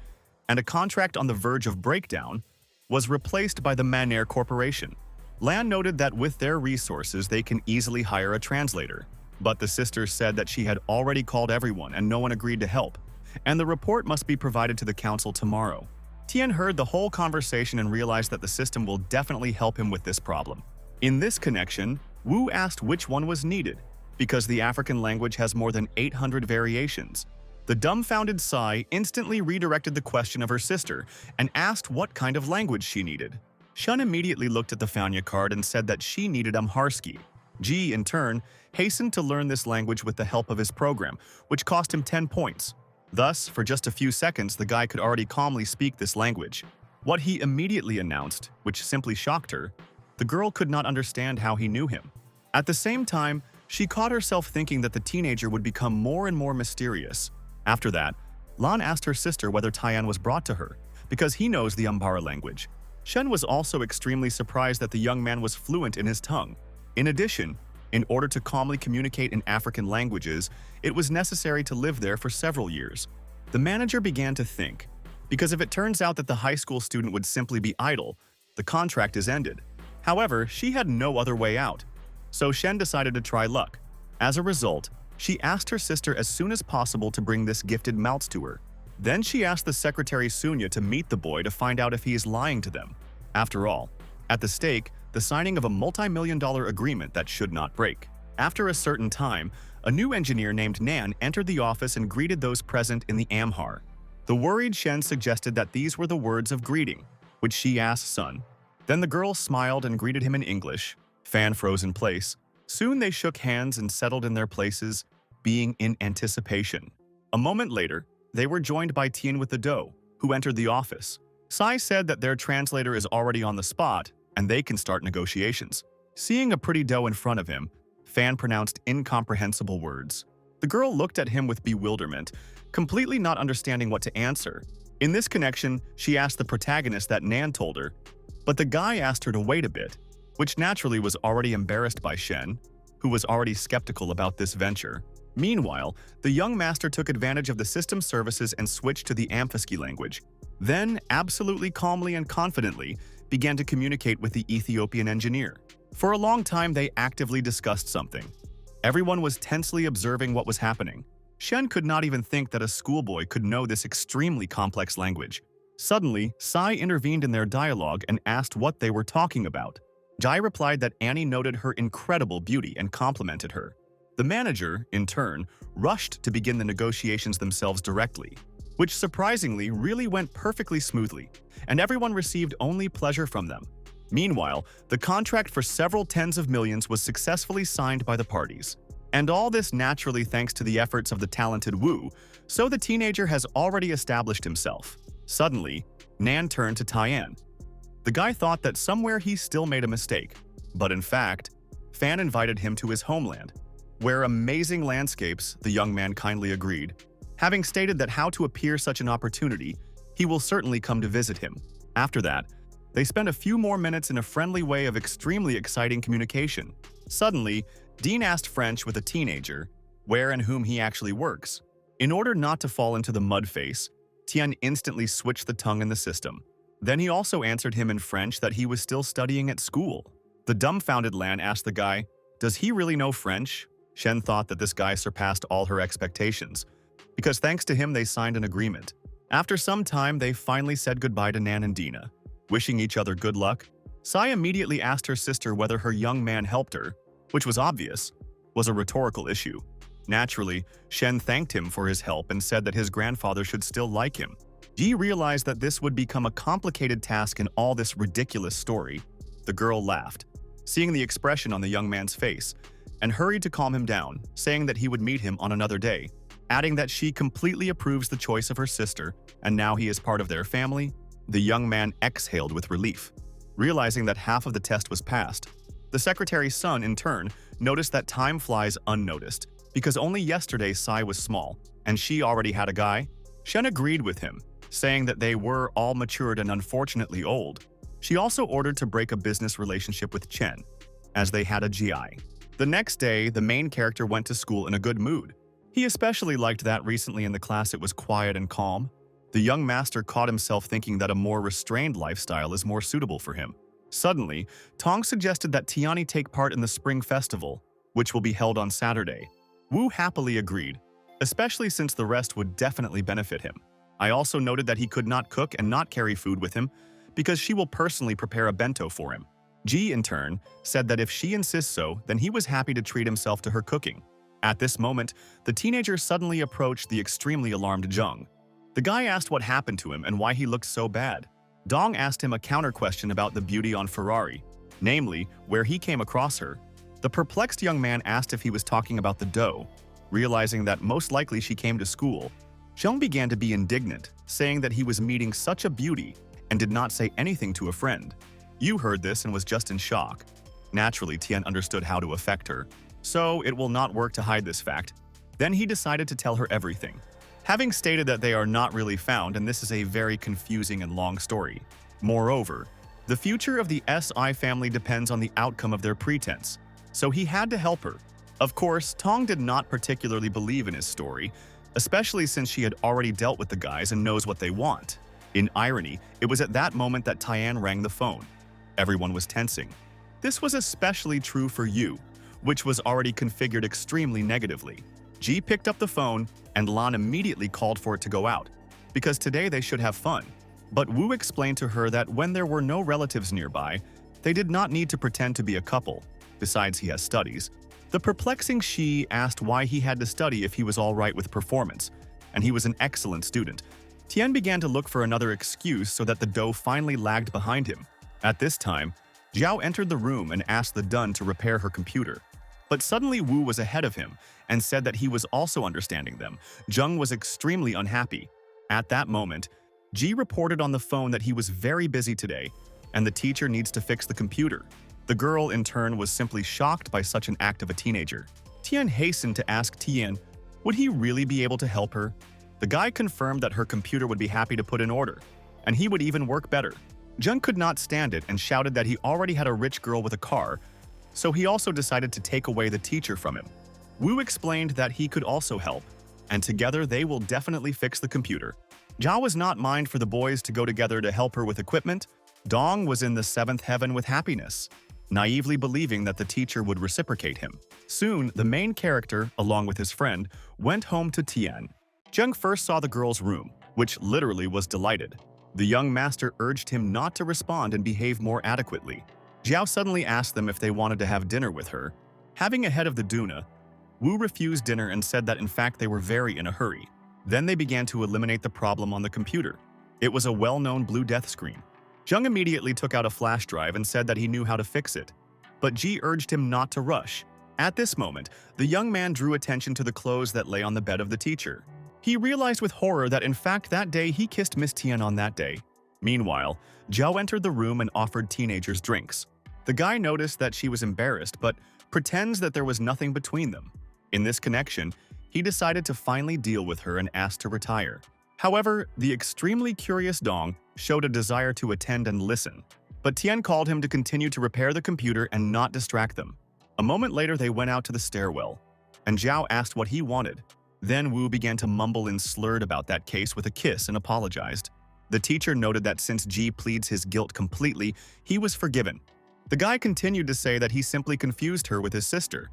and a contract on the verge of breakdown was replaced by the Maner Corporation. Lan noted that with their resources they can easily hire a translator, but the sister said that she had already called everyone and no one agreed to help, and the report must be provided to the council tomorrow. Tian heard the whole conversation and realized that the system will definitely help him with this problem. In this connection, Wu asked which one was needed, because the African language has more than 800 variations. The dumbfounded Sai instantly redirected the question of her sister and asked what kind of language she needed. Shun immediately looked at the Fanya card and said that she needed Amharski. Ji, in turn, hastened to learn this language with the help of his program, which cost him 10 points. Thus, for just a few seconds, the guy could already calmly speak this language. What he immediately announced, which simply shocked her, the girl could not understand how he knew him. At the same time, she caught herself thinking that the teenager would become more and more mysterious. After that, Lan asked her sister whether Tian was brought to her, because he knows the Ambara language. Shen was also extremely surprised that the young man was fluent in his tongue. In addition, in order to calmly communicate in African languages, it was necessary to live there for several years. The manager began to think, because if it turns out that the high school student would simply be idle, the contract is ended. However, she had no other way out. So Shen decided to try luck. As a result, she asked her sister as soon as possible to bring this gifted mouse to her. Then she asked the secretary Sunya to meet the boy to find out if he is lying to them. After all, at the stake, the signing of a multi-million-dollar agreement that should not break. After a certain time, a new engineer named Nan entered the office and greeted those present in the Amhar. The worried Shen suggested that these were the words of greeting, which she asked Sun. Then the girl smiled and greeted him in English. Fan froze in place. Soon they shook hands and settled in their places, being in anticipation. A moment later, they were joined by Tian with the dough, who entered the office. Sai said that their translator is already on the spot, and they can start negotiations. Seeing a pretty dough in front of him, Fan pronounced incomprehensible words. The girl looked at him with bewilderment, completely not understanding what to answer. In this connection, she asked the protagonist that Nan told her, but the guy asked her to wait a bit, which naturally was already embarrassed by Shen, who was already skeptical about this venture. Meanwhile, the young master took advantage of the system services and switched to the Amphasky language. Then, absolutely calmly and confidently, began to communicate with the Ethiopian engineer. For a long time, they actively discussed something. Everyone was tensely observing what was happening. Shen could not even think that a schoolboy could know this extremely complex language. Suddenly, Sai intervened in their dialogue and asked what they were talking about. Jai replied that Annie noted her incredible beauty and complimented her. The manager, in turn, rushed to begin the negotiations themselves directly, which surprisingly really went perfectly smoothly, and everyone received only pleasure from them. Meanwhile, the contract for several tens of millions was successfully signed by the parties. And all this naturally thanks to the efforts of the talented Wu, so the teenager has already established himself. Suddenly, Nan turned to Tian. The guy thought that somewhere he still made a mistake, but in fact, Fan invited him to his homeland, where amazing landscapes, the young man kindly agreed. Having stated that how to appear such an opportunity, he will certainly come to visit him. After that, they spent a few more minutes in a friendly way of extremely exciting communication. Suddenly, Dean asked French with a teenager where and whom he actually works. In order not to fall into the mud face, Tian instantly switched the tongue in the system. Then he also answered him in French that he was still studying at school. The dumbfounded Lan asked the guy, "Does he really know French?" Shen thought that this guy surpassed all her expectations, because thanks to him they signed an agreement. After some time, they finally said goodbye to Nan and Dina. Wishing each other good luck, Sai immediately asked her sister whether her young man helped her, which was obvious, was a rhetorical issue. Naturally, Shen thanked him for his help and said that his grandfather should still like him. Ji realized that this would become a complicated task in all this ridiculous story. The girl laughed, seeing the expression on the young man's face, and hurried to calm him down, saying that he would meet him on another day, adding that she completely approves the choice of her sister, and now he is part of their family. The young man exhaled with relief, realizing that half of the test was passed. The secretary's son, in turn, noticed that time flies unnoticed, because only yesterday Sai was small, and she already had a guy. Shen agreed with him, saying that they were all matured and unfortunately old. She also ordered to break a business relationship with Chen, as they had a GI. The next day, the main character went to school in a good mood. He especially liked that recently in the class it was quiet and calm. The young master caught himself thinking that a more restrained lifestyle is more suitable for him. Suddenly, Tong suggested that Tiani take part in the Spring Festival, which will be held on Saturday. Wu happily agreed, especially since the rest would definitely benefit him. I also noted that he could not cook and not carry food with him, because she will personally prepare a bento for him. Ji, in turn, said that if she insists so, then he was happy to treat himself to her cooking. At this moment, the teenager suddenly approached the extremely alarmed Zheng. The guy asked what happened to him and why he looked so bad. Dong asked him a counter-question about the beauty on Ferrari, namely, where he came across her. The perplexed young man asked if he was talking about the dough. Realizing that most likely she came to school, Zheng began to be indignant, saying that he was meeting such a beauty and did not say anything to a friend. Yu heard this and was just in shock. Naturally, Tian understood how to affect her, so it will not work to hide this fact. Then he decided to tell her everything. Having stated that they are not really found, and this is a very confusing and long story. Moreover, the future of the SI family depends on the outcome of their pretense, so he had to help her. Of course, Tong did not particularly believe in his story, especially since she had already dealt with the guys and knows what they want. In irony, it was at that moment that Tian rang the phone. Everyone was tensing. This was especially true for Yu, which was already configured extremely negatively. Ji picked up the phone, and Lan immediately called for it to go out. because today they should have fun. But Woo explained to her that when there were no relatives nearby, they did not need to pretend to be a couple. Besides, he has studies. The perplexing Shi asked why he had to study if he was all right with performance, and he was an excellent student. Tian began to look for another excuse so that the doe finally lagged behind him. At this time, Zhao entered the room and asked the Dun to repair her computer. But suddenly Wu was ahead of him and said that he was also understanding them. Zheng was extremely unhappy. At that moment, Ji reported on the phone that he was very busy today and the teacher needs to fix the computer. The girl, in turn, was simply shocked by such an act of a teenager. Tian hastened to ask Tian, would he really be able to help her? The guy confirmed that her computer would be happy to put in order, and he would even work better. Zheng could not stand it and shouted that he already had a rich girl with a car, so he also decided to take away the teacher from him. Wu explained that he could also help, and together they will definitely fix the computer. Zhao was not mind for the boys to go together to help her with equipment. Dong was in the seventh heaven with happiness, naively believing that the teacher would reciprocate him. Soon, the main character, along with his friend, went home to Tian. Zheng first saw the girl's room, which literally was delighted. The young master urged him not to respond and behave more adequately. Zhao suddenly asked them if they wanted to have dinner with her. Having ahead of the Duna, Wu refused dinner and said that in fact they were very in a hurry. Then they began to eliminate the problem on the computer. It was a well-known blue death screen. Zheng immediately took out a flash drive and said that he knew how to fix it. But Ji urged him not to rush. At this moment, the young man drew attention to the clothes that lay on the bed of the teacher. He realized with horror that in fact that day he kissed Miss Tian on that day. Meanwhile, Zhao entered the room and offered teenagers drinks. The guy noticed that she was embarrassed but pretends that there was nothing between them. In this connection, he decided to finally deal with her and asked to retire. However, the extremely curious Dong showed a desire to attend and listen. But Tian called him to continue to repair the computer and not distract them. A moment later, they went out to the stairwell, and Zhao asked what he wanted. Then Wu began to mumble and slurred about that case with a kiss and apologized. The teacher noted that since Ji pleads his guilt completely, he was forgiven. The guy continued to say that he simply confused her with his sister,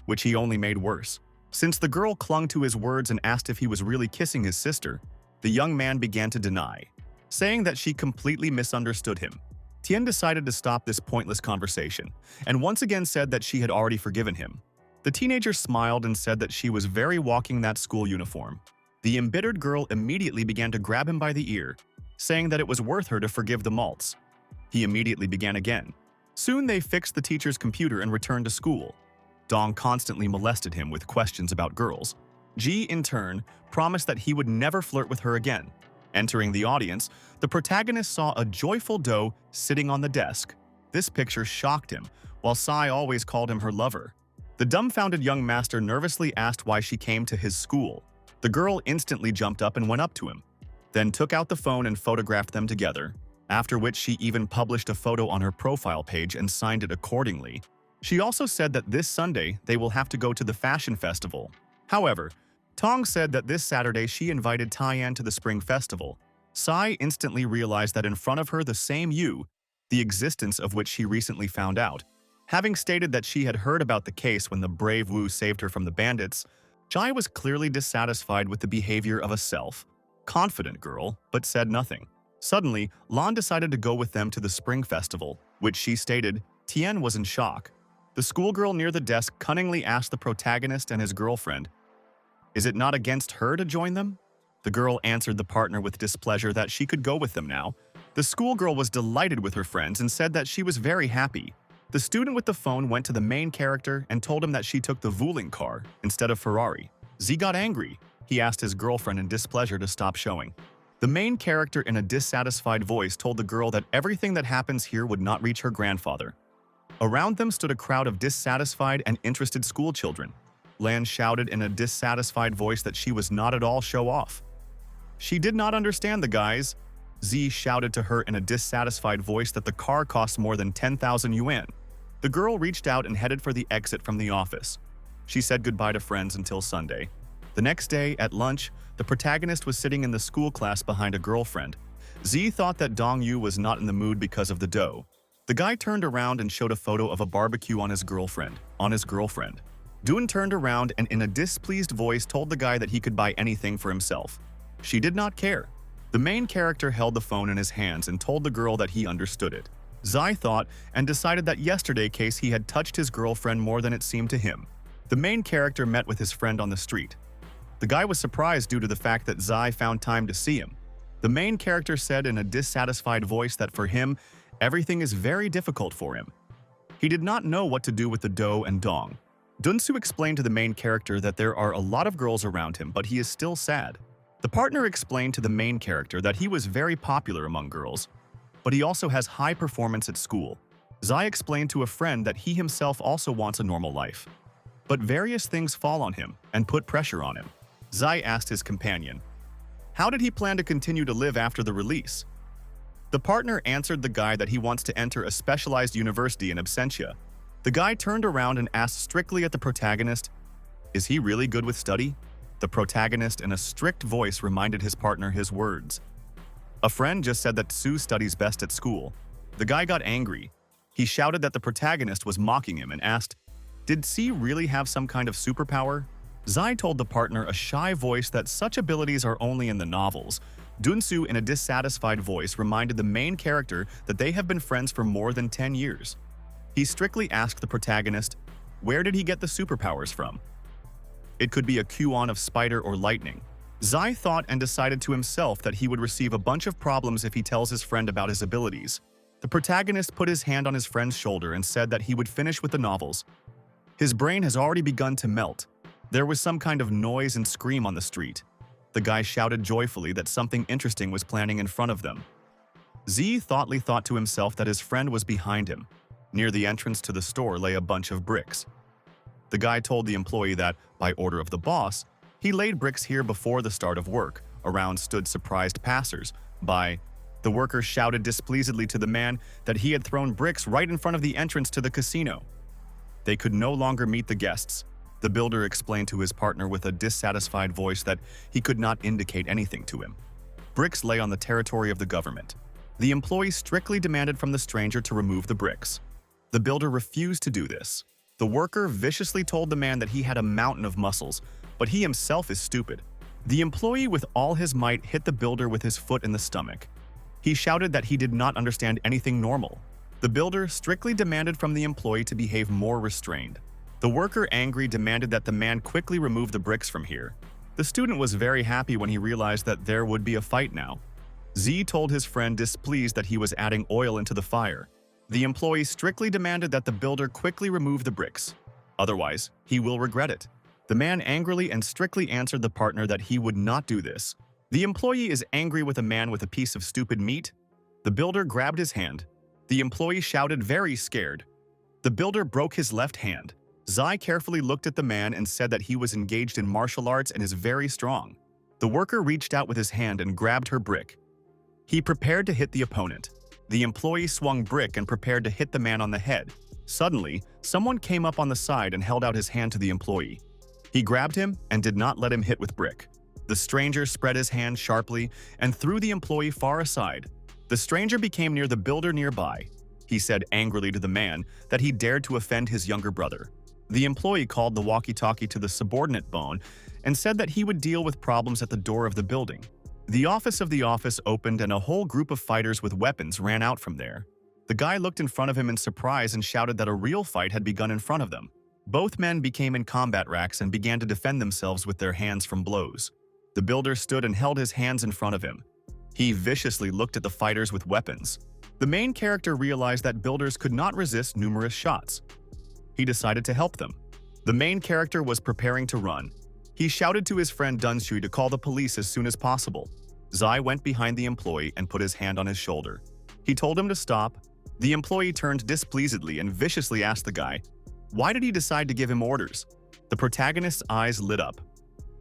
which he only made worse. Since the girl clung to his words and asked if he was really kissing his sister, the young man began to deny, saying that she completely misunderstood him. Tian decided to stop this pointless conversation, and once again said that she had already forgiven him. The teenager smiled and said that she was very walking that school uniform. The embittered girl immediately began to grab him by the ear, saying that it was worth her to forgive the malts. He immediately began again. Soon they fixed the teacher's computer and returned to school. Dong constantly molested him with questions about girls. Ji, in turn, promised that he would never flirt with her again. Entering the audience, the protagonist saw a joyful doe sitting on the desk. This picture shocked him, while Sai always called him her lover. The dumbfounded young master nervously asked why she came to his school. The girl instantly jumped up and went up to him, then took out the phone and photographed them together, after which she even published a photo on her profile page and signed it accordingly. She also said that this Sunday they will have to go to the fashion festival. However, Tong said that this Saturday she invited Taiyan to the spring festival. Sai instantly realized that in front of her the same Yu, the existence of which she recently found out. Having stated that she had heard about the case when the brave Wu saved her from the bandits, Jai was clearly dissatisfied with the behavior of a self-confident girl, but said nothing. Suddenly, Lan decided to go with them to the spring festival, which she stated. Tian was in shock. The schoolgirl near the desk cunningly asked the protagonist and his girlfriend, "Is it not against her to join them?" The girl answered the partner with displeasure that she could go with them now. The schoolgirl was delighted with her friends and said that she was very happy. The student with the phone went to the main character and told him that she took the Vueling car instead of Ferrari. Z got angry. He asked his girlfriend in displeasure to stop showing. The main character in a dissatisfied voice told the girl that everything that happens here would not reach her grandfather. Around them stood a crowd of dissatisfied and interested schoolchildren. Lan shouted in a dissatisfied voice that she was not at all show-off. She did not understand the guys. Z shouted to her in a dissatisfied voice that the car cost more than 10,000 yuan. The girl reached out and headed for the exit from the office. She said goodbye to friends until Sunday. The next day, at lunch, the protagonist was sitting in the school class behind a girlfriend. Z thought that Dong Yu was not in the mood because of the dough. The guy turned around and showed a photo of a barbecue on his girlfriend. Dun turned around and in a displeased voice told the guy that he could buy anything for himself. She did not care. The main character held the phone in his hands and told the girl that he understood it. Zai thought and decided that yesterday case he had touched his girlfriend more than it seemed to him. The main character met with his friend on the street. The guy was surprised due to the fact that Zai found time to see him. The main character said in a dissatisfied voice that for him, everything is very difficult for him. He did not know what to do with the do and dong. Dunsu explained to the main character that there are a lot of girls around him, but he is still sad. The partner explained to the main character that he was very popular among girls, but he also has high performance at school. Zai explained to a friend that he himself also wants a normal life. But various things fall on him and put pressure on him. Zai asked his companion, how did he plan to continue to live after the release? The partner answered the guy that he wants to enter a specialized university in absentia. The guy turned around and asked strictly at the protagonist, is he really good with study? The protagonist in a strict voice reminded his partner his words. A friend just said that Sue studies best at school. The guy got angry. He shouted that the protagonist was mocking him and asked, did C really have some kind of superpower? Zai told the partner a shy voice that such abilities are only in the novels. Dunsu in a dissatisfied voice reminded the main character that they have been friends for more than 10 years. He strictly asked the protagonist, where did he get the superpowers from? It could be a Q-on of spider or lightning. Zai thought and decided to himself that he would receive a bunch of problems if he tells his friend about his abilities. The protagonist put his hand on his friend's shoulder and said that he would finish with the novels. His brain has already begun to melt. There was some kind of noise and scream on the street. The guy shouted joyfully that something interesting was planning in front of them. Z thoughtfully thought to himself that his friend was behind him. Near the entrance to the store lay a bunch of bricks. The guy told the employee that, by order of the boss, he laid bricks here before the start of work. Around stood surprised passers-by. The worker shouted displeasedly to the man that he had thrown bricks right in front of the entrance to the casino. They could no longer meet the guests. The builder explained to his partner with a dissatisfied voice that he could not indicate anything to him. Bricks lay on the territory of the government. The employee strictly demanded from the stranger to remove the bricks. The builder refused to do this. The worker viciously told the man that he had a mountain of muscles, but he himself is stupid. The employee with all his might hit the builder with his foot in the stomach. He shouted that he did not understand anything normal. The builder strictly demanded from the employee to behave more restrained. The worker, angry, demanded that the man quickly remove the bricks from here. The student was very happy when he realized that there would be a fight now. Z told his friend displeased that he was adding oil into the fire. The employee strictly demanded that the builder quickly remove the bricks. Otherwise, he will regret it. The man angrily and strictly answered the partner that he would not do this. The employee is angry with a man with a piece of stupid meat. The builder grabbed his hand. The employee shouted, very scared. The builder broke his left hand. Zai carefully looked at the man and said that he was engaged in martial arts and is very strong. The worker reached out with his hand and grabbed her brick. He prepared to hit the opponent. The employee swung brick and prepared to hit the man on the head. Suddenly, someone came up on the side and held out his hand to the employee. He grabbed him and did not let him hit with brick. The stranger spread his hand sharply and threw the employee far aside. The stranger became near the builder nearby. He said angrily to the man that he dared to offend his younger brother. The employee called the walkie-talkie to the subordinate Bone and said that he would deal with problems at the door of the building. The office of the office opened and a whole group of fighters with weapons ran out from there. The guy looked in front of him in surprise and shouted that a real fight had begun in front of them. Both men became in combat racks and began to defend themselves with their hands from blows. The builder stood and held his hands in front of him. He viciously looked at the fighters with weapons. The main character realized that builders could not resist numerous shots. He decided to help them. The main character was preparing to run. He shouted to his friend Dunshui to call the police as soon as possible. Zai went behind the employee and put his hand on his shoulder. He told him to stop. The employee turned displeasedly and viciously asked the guy, why did he decide to give him orders? The protagonist's eyes lit up.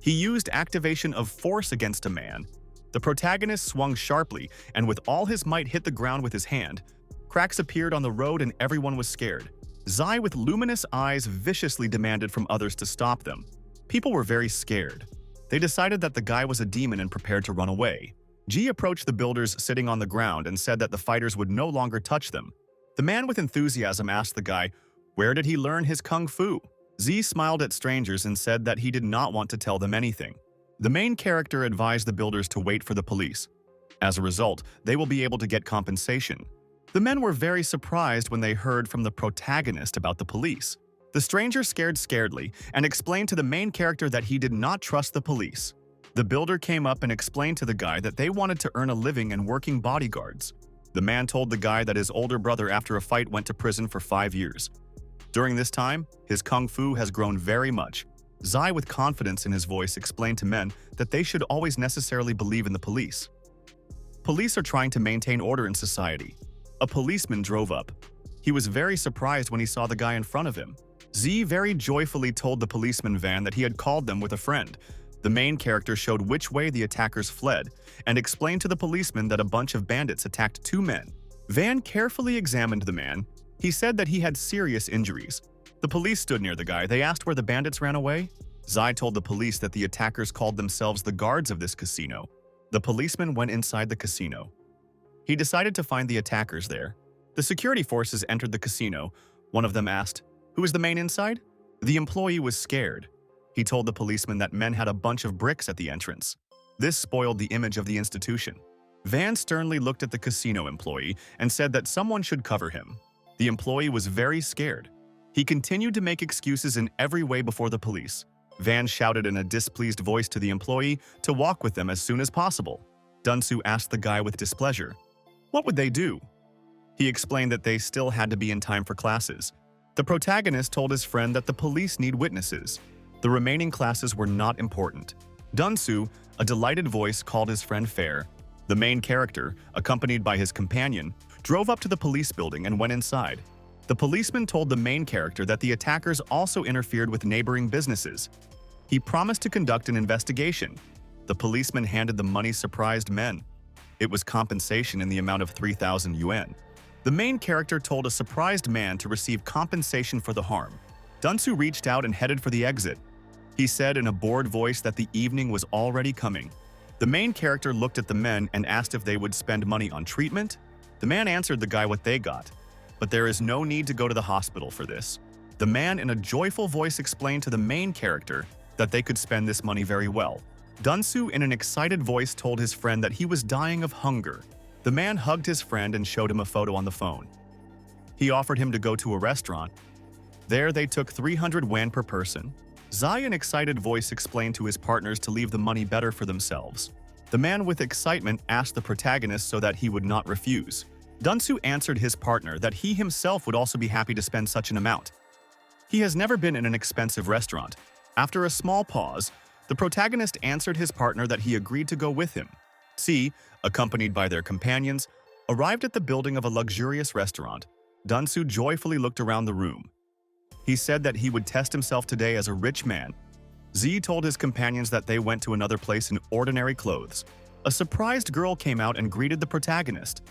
He used activation of force against a man. The protagonist swung sharply and with all his might hit the ground with his hand. Cracks appeared on the road and everyone was scared. Zai with luminous eyes viciously demanded from others to stop them. People were very scared. They decided that the guy was a demon and prepared to run away. Ji approached the builders sitting on the ground and said that the fighters would no longer touch them. The man with enthusiasm asked the guy, where did he learn his kung fu? Z smiled at strangers and said that he did not want to tell them anything. The main character advised the builders to wait for the police. As a result, they will be able to get compensation. The men were very surprised when they heard from the protagonist about the police. The stranger scared scaredly and explained to the main character that he did not trust the police. The builder came up and explained to the guy that they wanted to earn a living and working bodyguards. The man told the guy that his older brother after a fight went to prison for 5 years. During this time, his kung fu has grown very much. Zai, with confidence in his voice, explained to men that they should always necessarily believe in the police. Police are trying to maintain order in society. A policeman drove up. He was very surprised when he saw the guy in front of him. Z very joyfully told the policeman Van that he had called them with a friend. The main character showed which way the attackers fled and explained to the policeman that a bunch of bandits attacked 2 men. Van carefully examined the man. He said that he had serious injuries. The police stood near the guy. They asked where the bandits ran away. Zai told the police that the attackers called themselves the guards of this casino. The policeman went inside the casino. He decided to find the attackers there. The security forces entered the casino. One of them asked, "Who is the man inside?" The employee was scared. He told the policeman that men had a bunch of bricks at the entrance. This spoiled the image of the institution. Van sternly looked at the casino employee and said that someone should cover him. The employee was very scared. He continued to make excuses in every way before the police. Van shouted in a displeased voice to the employee to walk with them as soon as possible. Dunsu asked the guy with displeasure, what would they do? He explained that they still had to be in time for classes. The protagonist told his friend that the police need witnesses. The remaining classes were not important. Dunsu, a delighted voice, called his friend fair. The main character, accompanied by his companion, drove up to the police building and went inside. The policeman told the main character that the attackers also interfered with neighboring businesses. He promised to conduct an investigation. The policeman handed the money surprised men. It was compensation in the amount of 3,000 yuan. The main character told a surprised man to receive compensation for the harm. Dunsu reached out and headed for the exit. He said in a bored voice that the evening was already coming. The main character looked at the men and asked if they would spend money on treatment. The man answered the guy what they got, but there is no need to go to the hospital for this. The man in a joyful voice explained to the main character that they could spend this money very well. Dunsu in an excited voice told his friend that he was dying of hunger. The man hugged his friend and showed him a photo on the phone. He offered him to go to a restaurant. There they took 300 yuan per person. Zai in excited voice explained to his partners to leave the money better for themselves. The man with excitement asked the protagonist so that he would not refuse. Dunsu answered his partner that he himself would also be happy to spend such an amount. He has never been in an expensive restaurant. After a small pause, the protagonist answered his partner that he agreed to go with him. C, accompanied by their companions, arrived at the building of a luxurious restaurant. Dunsu joyfully looked around the room. He said that he would test himself today as a rich man. Z told his companions that they went to another place in ordinary clothes. A surprised girl came out and greeted the protagonist.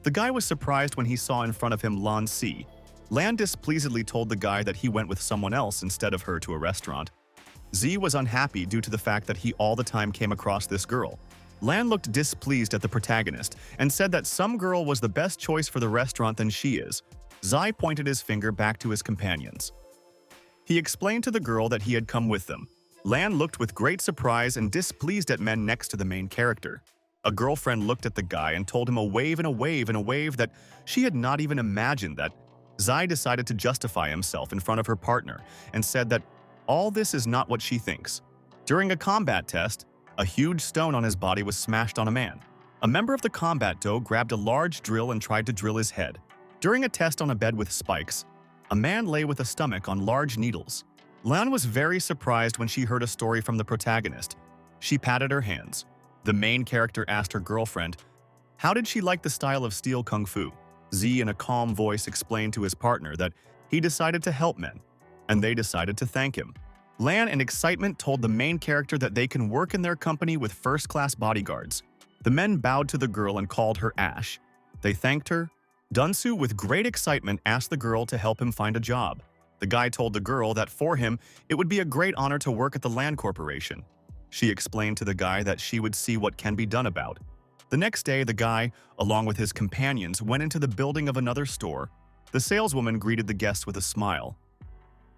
The guy was surprised when he saw in front of him Lan Si. Lan displeasedly told the guy that he went with someone else instead of her to a restaurant. Z was unhappy due to the fact that he all the time came across this girl. Lan looked displeased at the protagonist and said that some girl was the best choice for the restaurant than she is. Zai pointed his finger back to his companions. He explained to the girl that he had come with them. Lan looked with great surprise and displeased at men next to the main character. A girlfriend looked at the guy and told him a wave and a wave and a wave that she had not even imagined that. Zai decided to justify himself in front of her partner and said that all this is not what she thinks. During a combat test, a huge stone on his body was smashed on a man. A member of the combat do grabbed a large drill and tried to drill his head. During a test on a bed with spikes, a man lay with a stomach on large needles. Lan was very surprised when she heard a story from the protagonist. She patted her hands. The main character asked her girlfriend, how did she like the style of steel kung fu? Z in a calm voice explained to his partner that he decided to help men, and they decided to thank him. Lan in excitement told the main character that they can work in their company with first-class bodyguards. The men bowed to the girl and called her Ash. They thanked her. Dunsu, with great excitement, asked the girl to help him find a job. The guy told the girl that for him, it would be a great honor to work at the land corporation. She explained to the guy that she would see what can be done about. The next day, the guy, along with his companions, went into the building of another store. The saleswoman greeted the guests with a smile.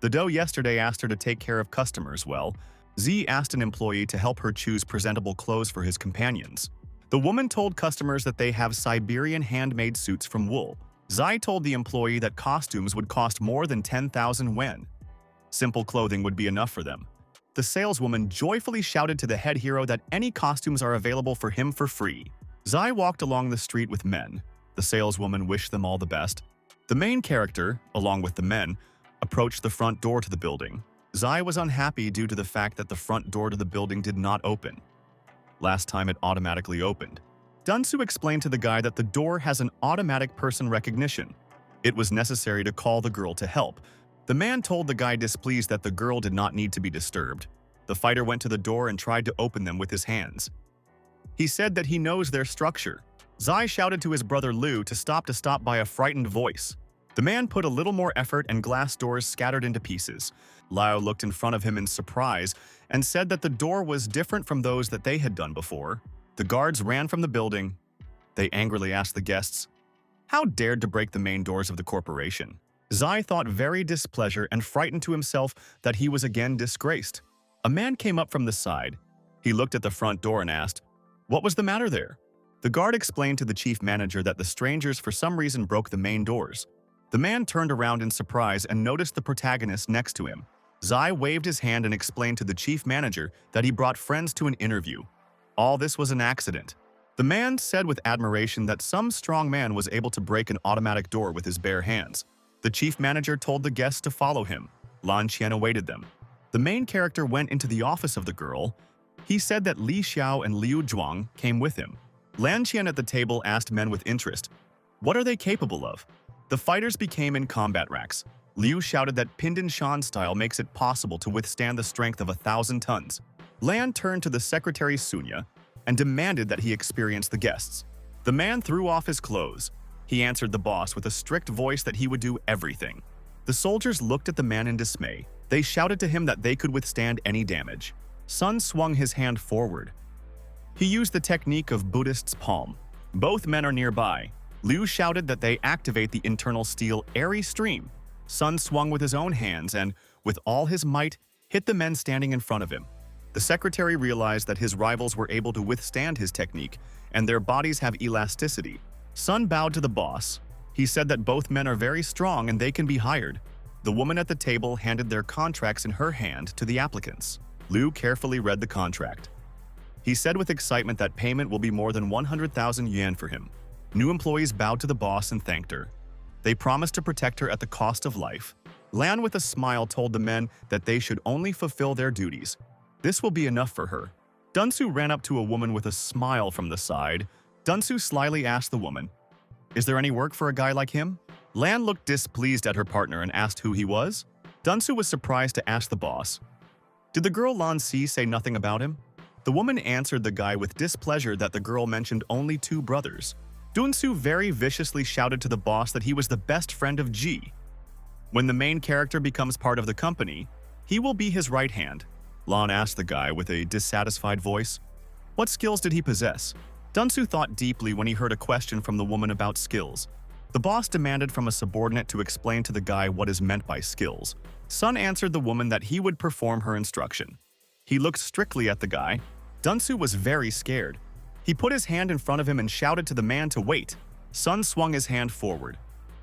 The doe yesterday asked her to take care of customers well. Z asked an employee to help her choose presentable clothes for his companions. The woman told customers that they have Siberian handmade suits from wool. Zai told the employee that costumes would cost more than 10,000 yuan. Simple clothing would be enough for them. The saleswoman joyfully shouted to the head hero that any costumes are available for him for free. Zai walked along the street with men. The saleswoman wished them all the best. The main character, along with the men, approached the front door to the building. Zai was unhappy due to the fact that the front door to the building did not open. Last time it automatically opened. Dunsu explained to the guy that the door has an automatic person recognition. It was necessary to call the girl to help. The man told the guy displeased that the girl did not need to be disturbed. The fighter went to the door and tried to open them with his hands. He said that he knows their structure. Zai shouted to his brother Liu to stop by a frightened voice. The man put a little more effort and glass doors scattered into pieces. Liu looked in front of him in surprise and said that the door was different from those that they had done before. The guards ran from the building. They angrily asked the guests, "How dared to break the main doors of the corporation?" Zai thought very displeasure and frightened to himself that he was again disgraced. A man came up from the side. He looked at the front door and asked, "What was the matter there?" The guard explained to the chief manager that the strangers for some reason broke the main doors. The man turned around in surprise and noticed the protagonist next to him. Zai waved his hand and explained to the chief manager that he brought friends to an interview. All this was an accident. The man said with admiration that some strong man was able to break an automatic door with his bare hands. The chief manager told the guests to follow him. Lan Qian awaited them. The main character went into the office of the girl. He said that Li Xiao and Liu Zhuang came with him. Lan Qian at the table asked men with interest, "What are they capable of?" The fighters became in combat racks. Liu shouted that Pindan Shan style makes it possible to withstand the strength of 1,000 tons. Lan turned to the secretary Sunya and demanded that he experience the guests. The man threw off his clothes. He answered the boss with a strict voice that he would do everything. The soldiers looked at the man in dismay. They shouted to him that they could withstand any damage. Sun swung his hand forward. He used the technique of Buddhist's palm. Both men are nearby. Liu shouted that they activate the internal steel airy stream. Sun swung with his own hands and, with all his might, hit the men standing in front of him. The secretary realized that his rivals were able to withstand his technique, and their bodies have elasticity. Sun bowed to the boss. He said that both men are very strong and they can be hired. The woman at the table handed their contracts in her hand to the applicants. Liu carefully read the contract. He said with excitement that payment will be more than 100,000 yuan for him. New employees bowed to the boss and thanked her. They promised to protect her at the cost of life. Lan with a smile told the men that they should only fulfill their duties. This will be enough for her. Dunsu ran up to a woman with a smile from the side. Dunsu slyly asked the woman, "Is there any work for a guy like him?" Lan looked displeased at her partner and asked who he was. Dunsu was surprised to ask the boss. Did the girl Lan Si say nothing about him? The woman answered the guy with displeasure that the girl mentioned only 2 brothers. Dunsu very viciously shouted to the boss that he was the best friend of Ji. When the main character becomes part of the company, he will be his right hand. Lan asked the guy with a dissatisfied voice. What skills did he possess? Dunsu thought deeply when he heard a question from the woman about skills. The boss demanded from a subordinate to explain to the guy what is meant by skills. Sun answered the woman that he would perform her instruction. He looked strictly at the guy. Dunsu was very scared. He put his hand in front of him and shouted to the man to wait. Sun swung his hand forward.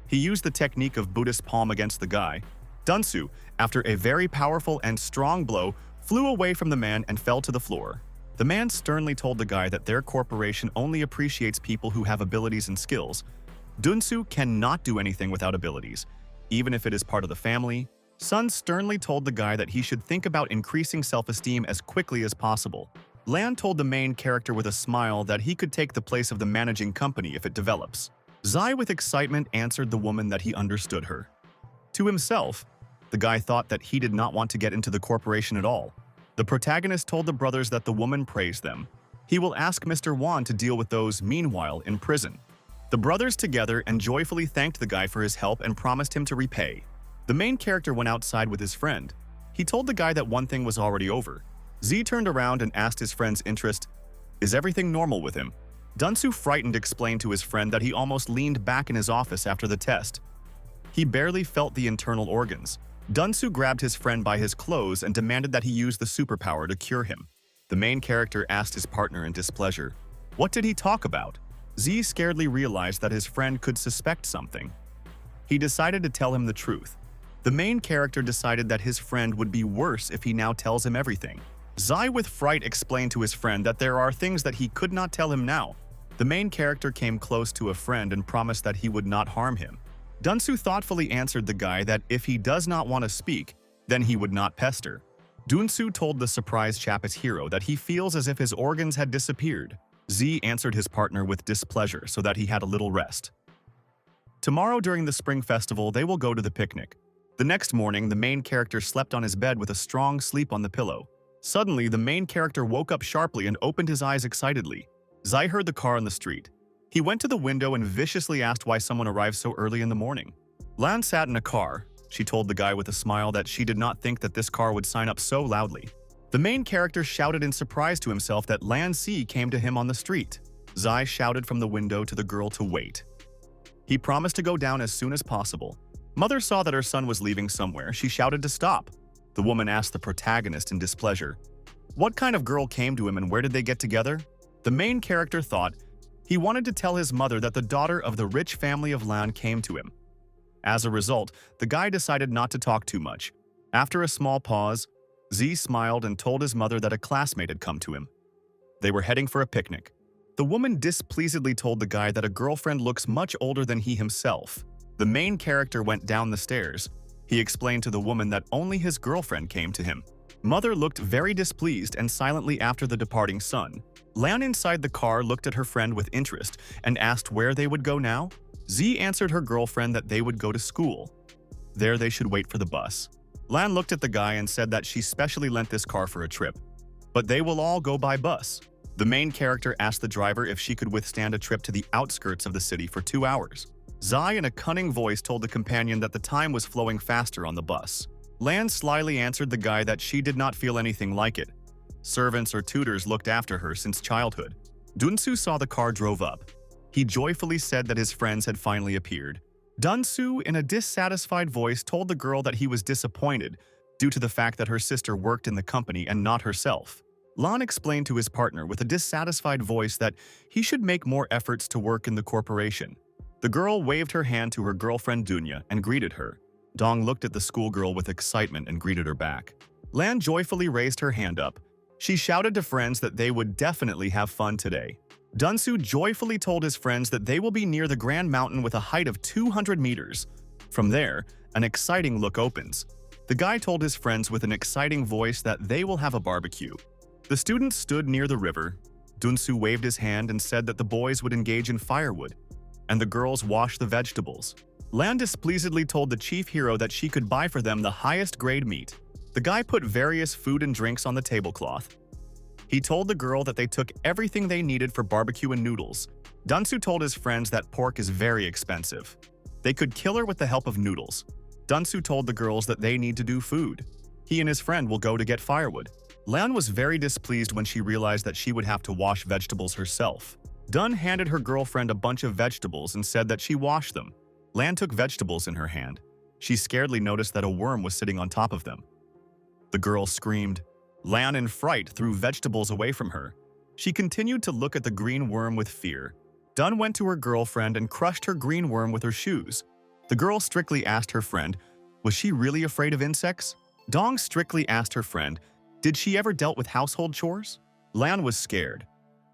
He used the technique of Buddhist palm against the guy. Dunsu, after a very powerful and strong blow, flew away from the man and fell to the floor. The man sternly told the guy that their corporation only appreciates people who have abilities and skills. Dunsu cannot do anything without abilities, even if it is part of the family. Sun sternly told the guy that he should think about increasing self-esteem as quickly as possible. Lan told the main character with a smile that he could take the place of the managing company if it develops. Zai with excitement answered the woman that he understood her. To himself, the guy thought that he did not want to get into the corporation at all. The protagonist told the brothers that the woman praised them. He will ask Mr. Wan to deal with those meanwhile in prison. The brothers together and joyfully thanked the guy for his help and promised him to repay. The main character went outside with his friend. He told the guy that one thing was already over. Z turned around and asked his friend's interest, "Is everything normal with him?" Dunsu, frightened, explained to his friend that he almost leaned back in his office after the test. He barely felt the internal organs. Dunsu grabbed his friend by his clothes and demanded that he use the superpower to cure him. The main character asked his partner in displeasure, What did he talk about? Z scaredly realized that his friend could suspect something. He decided to tell him the truth. The main character decided that his friend would be worse if he now tells him everything. Zai with fright explained to his friend that there are things that he could not tell him now. The main character came close to a friend and promised that he would not harm him. Dunsu thoughtfully answered the guy that if he does not want to speak, then he would not pester. Dunsu told the surprised Chappus hero that he feels as if his organs had disappeared. Z answered his partner with displeasure so that he had a little rest. Tomorrow during the spring festival, they will go to the picnic. The next morning, the main character slept on his bed with a strong sleep on the pillow. Suddenly, the main character woke up sharply and opened his eyes excitedly. Zai heard the car on the street. He went to the window and viciously asked why someone arrived so early in the morning. Lan sat in a car. She told the guy with a smile that she did not think that this car would sign up so loudly. The main character shouted in surprise to himself that Lan Si came to him on the street. Zai shouted from the window to the girl to wait. He promised to go down as soon as possible. Mother saw that her son was leaving somewhere. She shouted to stop. The woman asked the protagonist in displeasure, what kind of girl came to him and where did they get together? The main character thought he wanted to tell his mother that the daughter of the rich family of Lan came to him. As a result, the guy decided not to talk too much. After a small pause, Z smiled and told his mother that a classmate had come to him. They were heading for a picnic. The woman displeasedly told the guy that a girlfriend looks much older than he himself. The main character went down the stairs. He explained to the woman that only his girlfriend came to him. Mother looked very displeased and silently after the departing son. Lan inside the car looked at her friend with interest and asked where they would go now. Z answered her girlfriend that they would go to school. There they should wait for the bus. Lan looked at the guy and said that she specially lent this car for a trip, but they will all go by bus. The main character asked the driver if she could withstand a trip to the outskirts of the city for 2 hours. Zai in a cunning voice told the companion that the time was flowing faster on the bus. Lan slyly answered the guy that she did not feel anything like it. Servants or tutors looked after her since childhood. Dunsu saw the car drove up. He joyfully said that his friends had finally appeared. Dunsu, in a dissatisfied voice, told the girl that he was disappointed due to the fact that her sister worked in the company and not herself. Lan explained to his partner with a dissatisfied voice that he should make more efforts to work in the corporation. The girl waved her hand to her girlfriend Dunya and greeted her. Dong looked at the schoolgirl with excitement and greeted her back. Lan joyfully raised her hand up. She shouted to friends that they would definitely have fun today. Dunsu joyfully told his friends that they will be near the Grand Mountain with a height of 200 meters. From there, an exciting look opens. The guy told his friends with an exciting voice that they will have a barbecue. The students stood near the river. Dunsu waved his hand and said that the boys would engage in firewood, and the girls wash the vegetables. Lan displeasedly told the chief hero that she could buy for them the highest grade meat. The guy put various food and drinks on the tablecloth. He told the girl that they took everything they needed for barbecue and noodles. Dunsu told his friends that pork is very expensive. They could kill her with the help of noodles. Dunsu told the girls that they need to do food. He and his friend will go to get firewood. Lan was very displeased when she realized that she would have to wash vegetables herself. Dun handed her girlfriend a bunch of vegetables and said that she washed them. Lan took vegetables in her hand. She scaredly noticed that a worm was sitting on top of them. The girl screamed. Lan, in fright, threw vegetables away from her. She continued to look at the green worm with fear. Dun went to her girlfriend and crushed her green worm with her shoes. The girl strictly asked her friend, was she really afraid of insects? Dong strictly asked her friend, did she ever dealt with household chores? Lan was scared.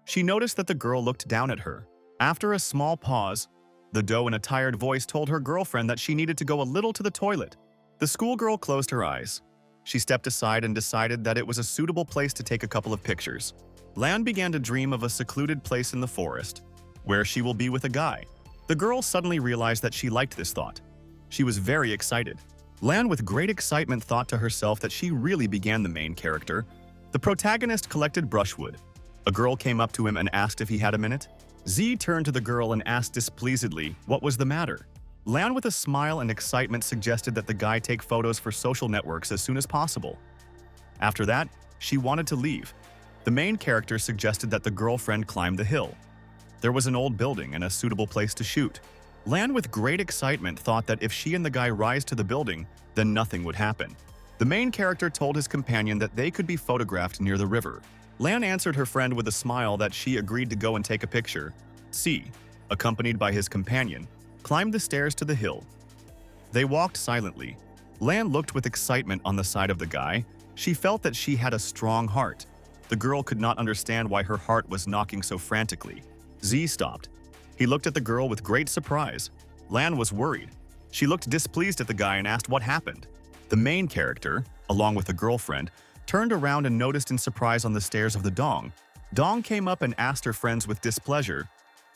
She noticed that the girl looked down at her. After a small pause, the doe in a tired voice told her girlfriend that she needed to go a little to the toilet. The schoolgirl closed her eyes. She stepped aside and decided that it was a suitable place to take a couple of pictures. Lan began to dream of a secluded place in the forest, where she will be with a guy. The girl suddenly realized that she liked this thought. She was very excited. Lan, with great excitement, thought to herself that she really began the main character. The protagonist collected brushwood. A girl came up to him and asked if he had a minute. Z turned to the girl and asked displeasedly what was the matter. Lan, with a smile and excitement, suggested that the guy take photos for social networks as soon as possible. After that, she wanted to leave. The main character suggested that the girlfriend climb the hill. There was an old building and a suitable place to shoot. Lan, with great excitement, thought that if she and the guy rise to the building, then nothing would happen. The main character told his companion that they could be photographed near the river. Lan answered her friend with a smile that she agreed to go and take a picture. C, accompanied by his companion, climbed the stairs to the hill. They walked silently. Lan looked with excitement on the side of the guy. She felt that she had a strong heart. The girl could not understand why her heart was knocking so frantically. Z stopped. He looked at the girl with great surprise. Lan was worried. She looked displeased at the guy and asked what happened. The main character, along with a girlfriend, turned around and noticed in surprise on the stairs of the dong. Dong came up and asked her friends with displeasure,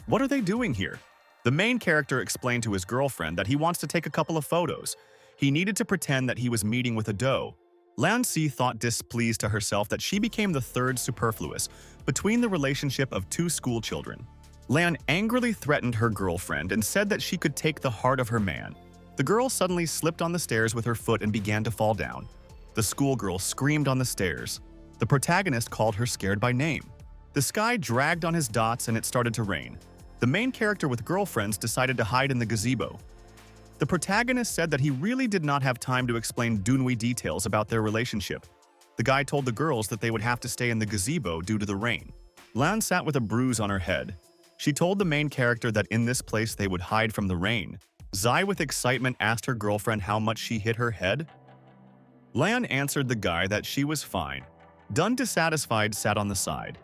"What are they doing here?" The main character explained to his girlfriend that he wants to take a couple of photos. He needed to pretend that he was meeting with a doe. Lan Si thought displeased to herself that she became the third superfluous between the relationship of two school children. Lan angrily threatened her girlfriend and said that she could take the heart of her man. The girl suddenly slipped on the stairs with her foot and began to fall down. The schoolgirl screamed on the stairs. The protagonist called her scared by name. The sky dragged on his dots and it started to rain. The main character with girlfriends decided to hide in the gazebo. The protagonist said that he really did not have time to explain Dunwi details about their relationship. The guy told the girls that they would have to stay in the gazebo due to the rain. Lan sat with a bruise on her head. She told the main character that in this place they would hide from the rain. Zai with excitement asked her girlfriend how much she hit her head. Lan answered the guy that she was fine. Dun dissatisfied sat on the side.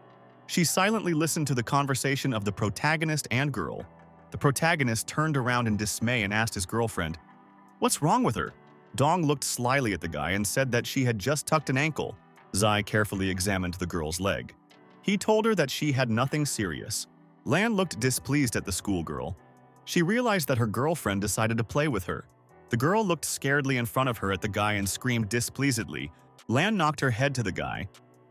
She silently listened to the conversation of the protagonist and girl. The protagonist turned around in dismay and asked his girlfriend, "What's wrong with her?" Dong looked slyly at the guy and said that she had just tucked an ankle. Zai carefully examined the girl's leg. He told her that she had nothing serious. Lan looked displeased at the schoolgirl. She realized that her girlfriend decided to play with her. The girl looked scaredly in front of her at the guy and screamed displeasedly. Lan knocked her head to the guy.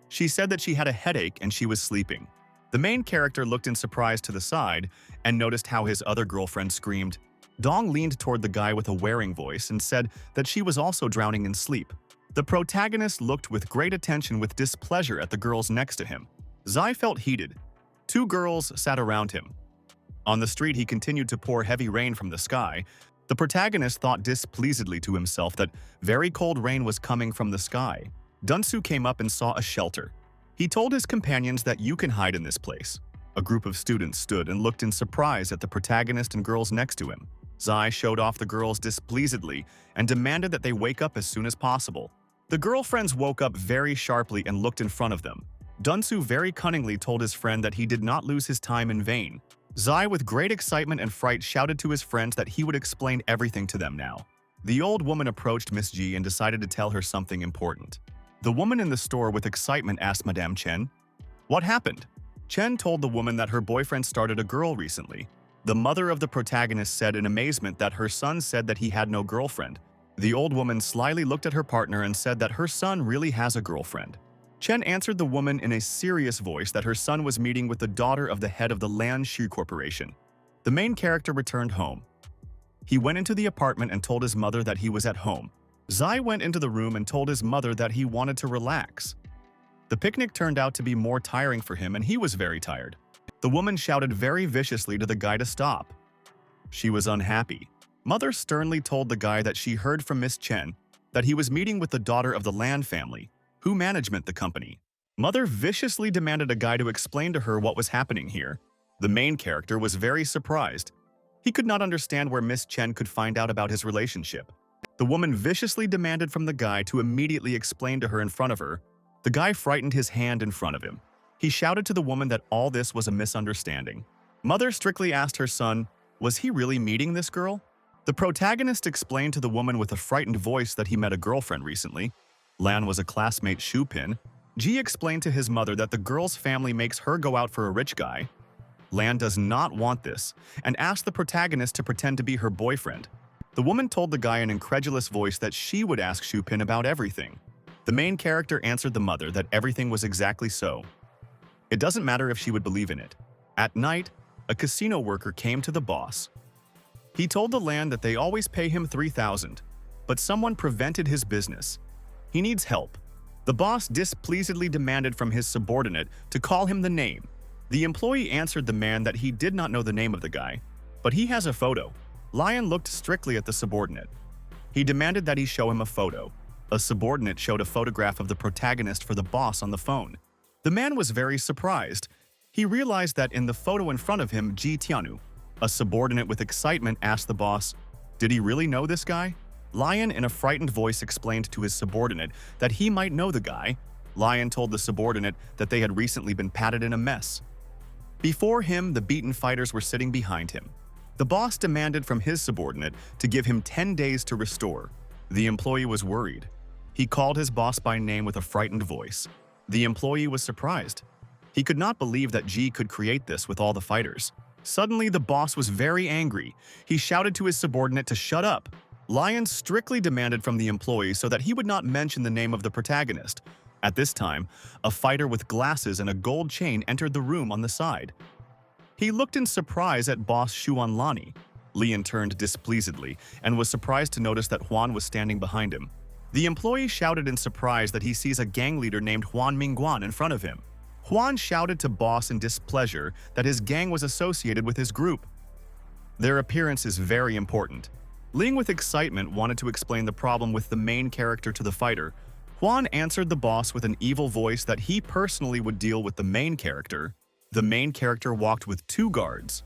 She said that she had a headache and she was sleeping. The main character looked in surprise to the side and noticed how his other girlfriend screamed. Dong leaned toward the guy with a wearing voice and said that she was also drowning in sleep. The protagonist looked with great attention with displeasure at the girls next to him. Zai felt heated. Two girls sat around him. On the street, he continued to pour heavy rain from the sky. The protagonist thought displeasedly to himself that very cold rain was coming from the sky. Dunsu came up and saw a shelter. He told his companions that you can hide in this place. A group of students stood and looked in surprise at the protagonist and girls next to him. Zai showed off the girls displeasedly and demanded that they wake up as soon as possible. The girlfriends woke up very sharply and looked in front of them. Dunsu very cunningly told his friend that he did not lose his time in vain. Zai, with great excitement and fright, shouted to his friends that he would explain everything to them now. The old woman approached Miss Ji and decided to tell her something important. The woman in the store with excitement asked Madame Chen, "What happened?" Chen told the woman that her boyfriend started a girl recently. The mother of the protagonist said in amazement that her son said that he had no girlfriend. The old woman slyly looked at her partner and said that her son really has a girlfriend. Chen answered the woman in a serious voice that her son was meeting with the daughter of the head of the Lan Shi Corporation. The main character returned home. He went into the apartment and told his mother that he was at home. Zai went into the room and told his mother that he wanted to relax. The picnic turned out to be more tiring for him and he was very tired. The woman shouted very viciously to the guy to stop. She was unhappy. Mother sternly told the guy that she heard from Miss Chen that he was meeting with the daughter of the Lan family, who management the company. Mother viciously demanded a guy to explain to her what was happening here. The main character was very surprised. He could not understand where Miss Chen could find out about his relationship. The woman viciously demanded from the guy to immediately explain to her in front of her. The guy frightened his hand in front of him. He shouted to the woman that all this was a misunderstanding. Mother strictly asked her son, was he really meeting this girl? The protagonist explained to the woman with a frightened voice that he met a girlfriend recently. Lan was a classmate Shu Pin. Ji explained to his mother that the girl's family makes her go out for a rich guy. Lan does not want this and asked the protagonist to pretend to be her boyfriend. The woman told the guy in an incredulous voice that she would ask Shu Pin about everything. The main character answered the mother that everything was exactly so. It doesn't matter if she would believe in it. At night, a casino worker came to the boss. He told the Lan that they always pay him 3,000, but someone prevented his business. He needs help. The boss displeasedly demanded from his subordinate to call him the name. The employee answered the man that he did not know the name of the guy, but he has a photo. Lion looked strictly at the subordinate. He demanded that he show him a photo. A subordinate showed a photograph of the protagonist for the boss on the phone. The man was very surprised. He realized that in the photo in front of him, Ji Tianu, a subordinate with excitement, asked the boss, "Did he really know this guy?" Lion, in a frightened voice, explained to his subordinate that he might know the guy. Lion told the subordinate that they had recently been patted in a mess. Before him, the beaten fighters were sitting behind him. The boss demanded from his subordinate to give him 10 days to restore. The employee was worried. He called his boss by name with a frightened voice. The employee was surprised. He could not believe that Ji could create this with all the fighters. Suddenly, the boss was very angry. He shouted to his subordinate to shut up. Lion strictly demanded from the employee so that he would not mention the name of the protagonist. At this time, a fighter with glasses and a gold chain entered the room on the side. He looked in surprise at boss Xuanlani. Lian turned displeasedly and was surprised to notice that Huan was standing behind him. The employee shouted in surprise that he sees a gang leader named Huan Mingguan in front of him. Huan shouted to boss in displeasure that his gang was associated with his group. Their appearance is very important. Ling, with excitement, wanted to explain the problem with the main character to the fighter. Huan answered the boss with an evil voice that he personally would deal with the main character. The main character walked with 2 guards.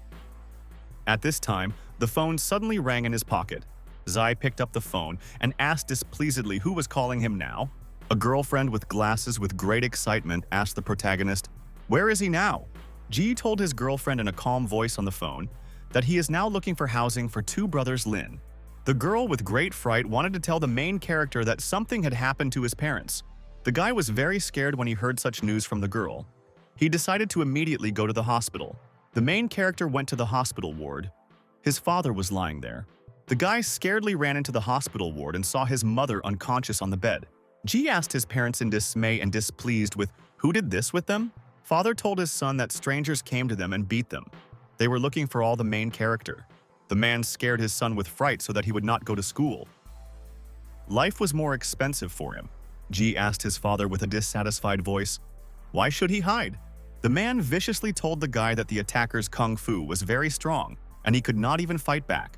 At this time, the phone suddenly rang in his pocket. Zai picked up the phone and asked displeasedly who was calling him now. A girlfriend with glasses with great excitement asked the protagonist, "Where is he now?" Ji told his girlfriend in a calm voice on the phone that he is now looking for housing for 2 brothers Lin. The girl, with great fright, wanted to tell the main character that something had happened to his parents. The guy was very scared when he heard such news from the girl. He decided to immediately go to the hospital. The main character went to the hospital ward. His father was lying there. The guy scaredly ran into the hospital ward and saw his mother unconscious on the bed. Ji asked his parents in dismay and displeased with, "Who did this with them?" Father told his son that strangers came to them and beat them. They were looking for all the main character. The man scared his son with fright so that he would not go to school. Life was more expensive for him. Ji asked his father with a dissatisfied voice, "Why should he hide?" The man viciously told the guy that the attacker's kung fu was very strong and he could not even fight back.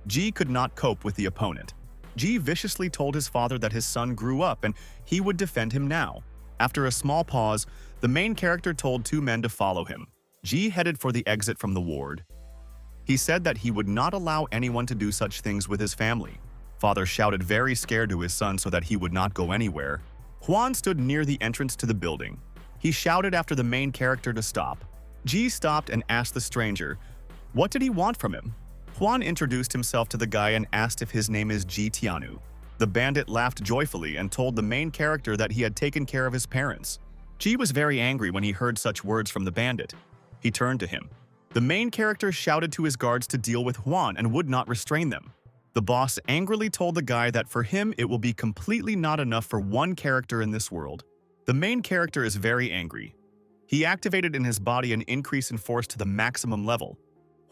Ji could not cope with the opponent. Ji viciously told his father that his son grew up and he would defend him now. After a small pause, the main character told 2 men to follow him. Ji headed for the exit from the ward. He said that he would not allow anyone to do such things with his family. Father shouted very scared to his son so that he would not go anywhere. Huan stood near the entrance to the building. He shouted after the main character to stop. Ji stopped and asked the stranger, what did he want from him? Huan introduced himself to the guy and asked if his name is Ji Tianu. The bandit laughed joyfully and told the main character that he had taken care of his parents. Ji was very angry when he heard such words from the bandit. He turned to him. The main character shouted to his guards to deal with Huan and would not restrain them. The boss angrily told the guy that for him it will be completely not enough for 1 character in this world. The main character is very angry. He activated in his body an increase in force to the maximum level.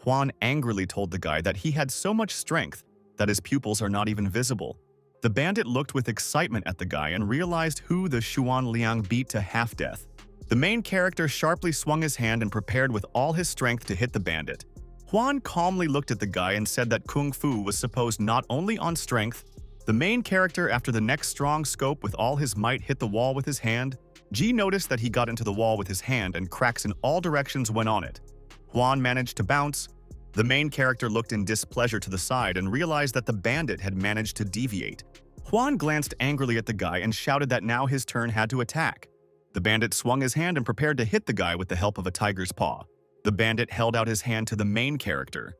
Huan angrily told the guy that he had so much strength that his pupils are not even visible. The bandit looked with excitement at the guy and realized who the Xuan Liang beat to half-death. The main character sharply swung his hand and prepared with all his strength to hit the bandit. Huan calmly looked at the guy and said that Kung Fu was supposed not only on strength. The main character, after the next strong scope with all his might, hit the wall with his hand. Ji noticed that he got into the wall with his hand and cracks in all directions went on it. Huan managed to bounce. The main character looked in displeasure to the side and realized that the bandit had managed to deviate. Huan glanced angrily at the guy and shouted that now his turn had to attack. The bandit swung his hand and prepared to hit the guy with the help of a tiger's paw. The bandit held out his hand to the main character.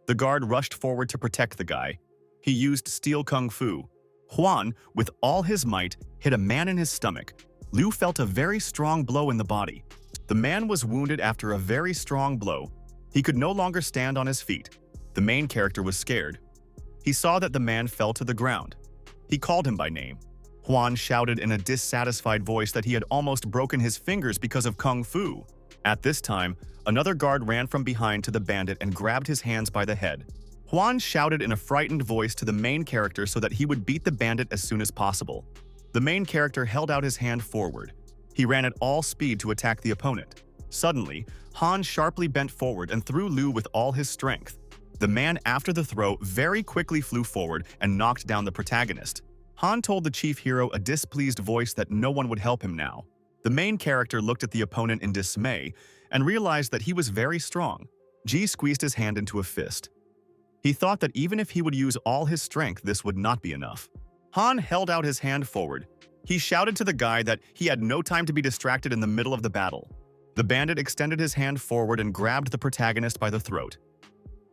The guard rushed forward to protect the guy. He used steel kung fu. Huan, with all his might, hit a man in his stomach. Liu felt a very strong blow in the body. The man was wounded after a very strong blow. He could no longer stand on his feet. The main character was scared. He saw that the man fell to the ground. He called him by name. Huan shouted in a dissatisfied voice that he had almost broken his fingers because of kung fu. At this time, another guard ran from behind to the bandit and grabbed his hands by the head. Huan shouted in a frightened voice to the main character so that he would beat the bandit as soon as possible. The main character held out his hand forward. He ran at all speed to attack the opponent. Suddenly, Han sharply bent forward and threw Liu with all his strength. The man, after the throw, very quickly flew forward and knocked down the protagonist. Han told the chief hero a displeased voice that no one would help him now. The main character looked at the opponent in dismay and realized that he was very strong. Ji squeezed his hand into a fist. He thought that even if he would use all his strength, this would not be enough. Han held out his hand forward. He shouted to the guy that he had no time to be distracted in the middle of the battle. The bandit extended his hand forward and grabbed the protagonist by the throat.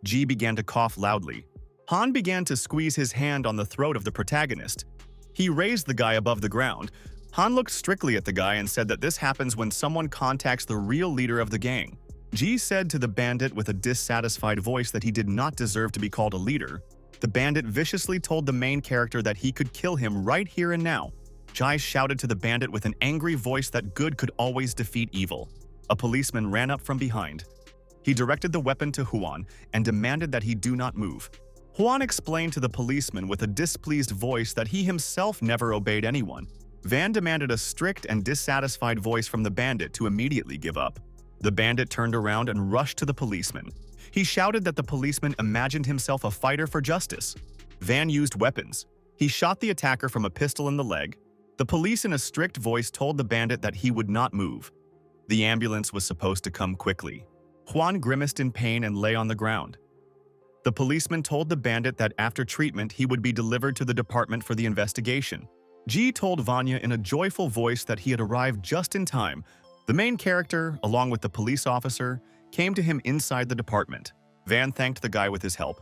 Ji began to cough loudly. Han began to squeeze his hand on the throat of the protagonist. He raised the guy above the ground. Han looked strictly at the guy and said that this happens when someone contacts the real leader of the gang. Ji said to the bandit with a dissatisfied voice that he did not deserve to be called a leader. The bandit viciously told the main character that he could kill him right here and now. Ji shouted to the bandit with an angry voice that good could always defeat evil. A policeman ran up from behind. He directed the weapon to Huan and demanded that he do not move. Huan explained to the policeman with a displeased voice that he himself never obeyed anyone. Van demanded a strict and dissatisfied voice from the bandit to immediately give up. The bandit turned around and rushed to the policeman. He shouted that the policeman imagined himself a fighter for justice. Van used weapons. He shot the attacker from a pistol in the leg. The police in a strict voice told the bandit that he would not move. The ambulance was supposed to come quickly. Huan grimaced in pain and lay on the ground. The policeman told the bandit that after treatment he would be delivered to the department for the investigation. Ji told Vanya in a joyful voice that he had arrived just in time. The main character, along with the police officer, came to him inside the department. Van thanked the guy with his help.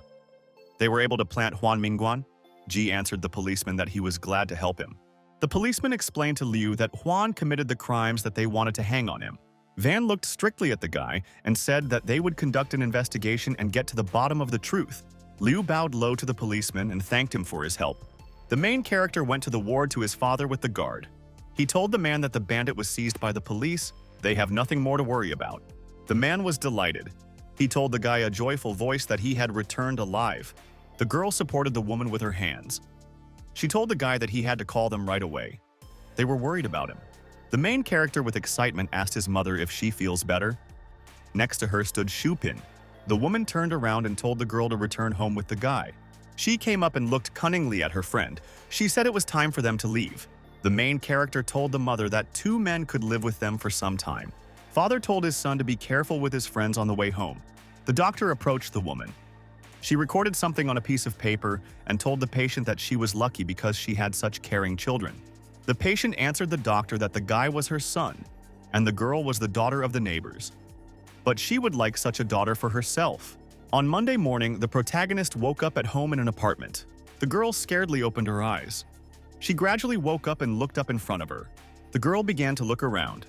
They were able to plant Huan Mingguan. Ji answered the policeman that he was glad to help him. The policeman explained to Liu that Huan committed the crimes that they wanted to hang on him. Van looked strictly at the guy and said that they would conduct an investigation and get to the bottom of the truth. Liu bowed low to the policeman and thanked him for his help. The main character went to the ward to his father with the guard. He told the man that the bandit was seized by the police. They have nothing more to worry about. The man was delighted. He told the guy a joyful voice that he had returned alive. The girl supported the woman with her hands. She told the guy that he had to call them right away. They were worried about him. The main character with excitement asked his mother if she feels better. Next to her stood Shupin. The woman turned around and told the girl to return home with the guy. She came up and looked cunningly at her friend. She said it was time for them to leave. The main character told the mother that two men could live with them for some time. Father told his son to be careful with his friends on the way home. The doctor approached the woman. She recorded something on a piece of paper and told the patient that she was lucky because she had such caring children. The patient answered the doctor that the guy was her son, and the girl was the daughter of the neighbors. But she would like such a daughter for herself. On Monday morning, the protagonist woke up at home in an apartment. The girl scaredly opened her eyes. She gradually woke up and looked up in front of her. The girl began to look around.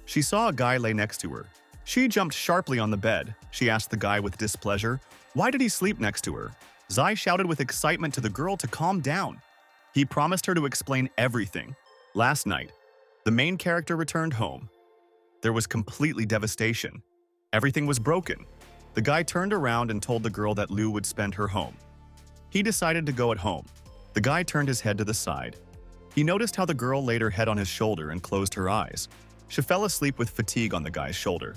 She saw a guy lay next to her. She jumped sharply on the bed. She asked the guy with displeasure, why did he sleep next to her? Zai shouted with excitement to the girl to calm down. He promised her to explain everything. Last night, the main character returned home. There was completely devastation. Everything was broken. The guy turned around and told the girl that Liu would spend her home. He decided to go at home. The guy turned his head to the side. He noticed how the girl laid her head on his shoulder and closed her eyes. She fell asleep with fatigue on the guy's shoulder.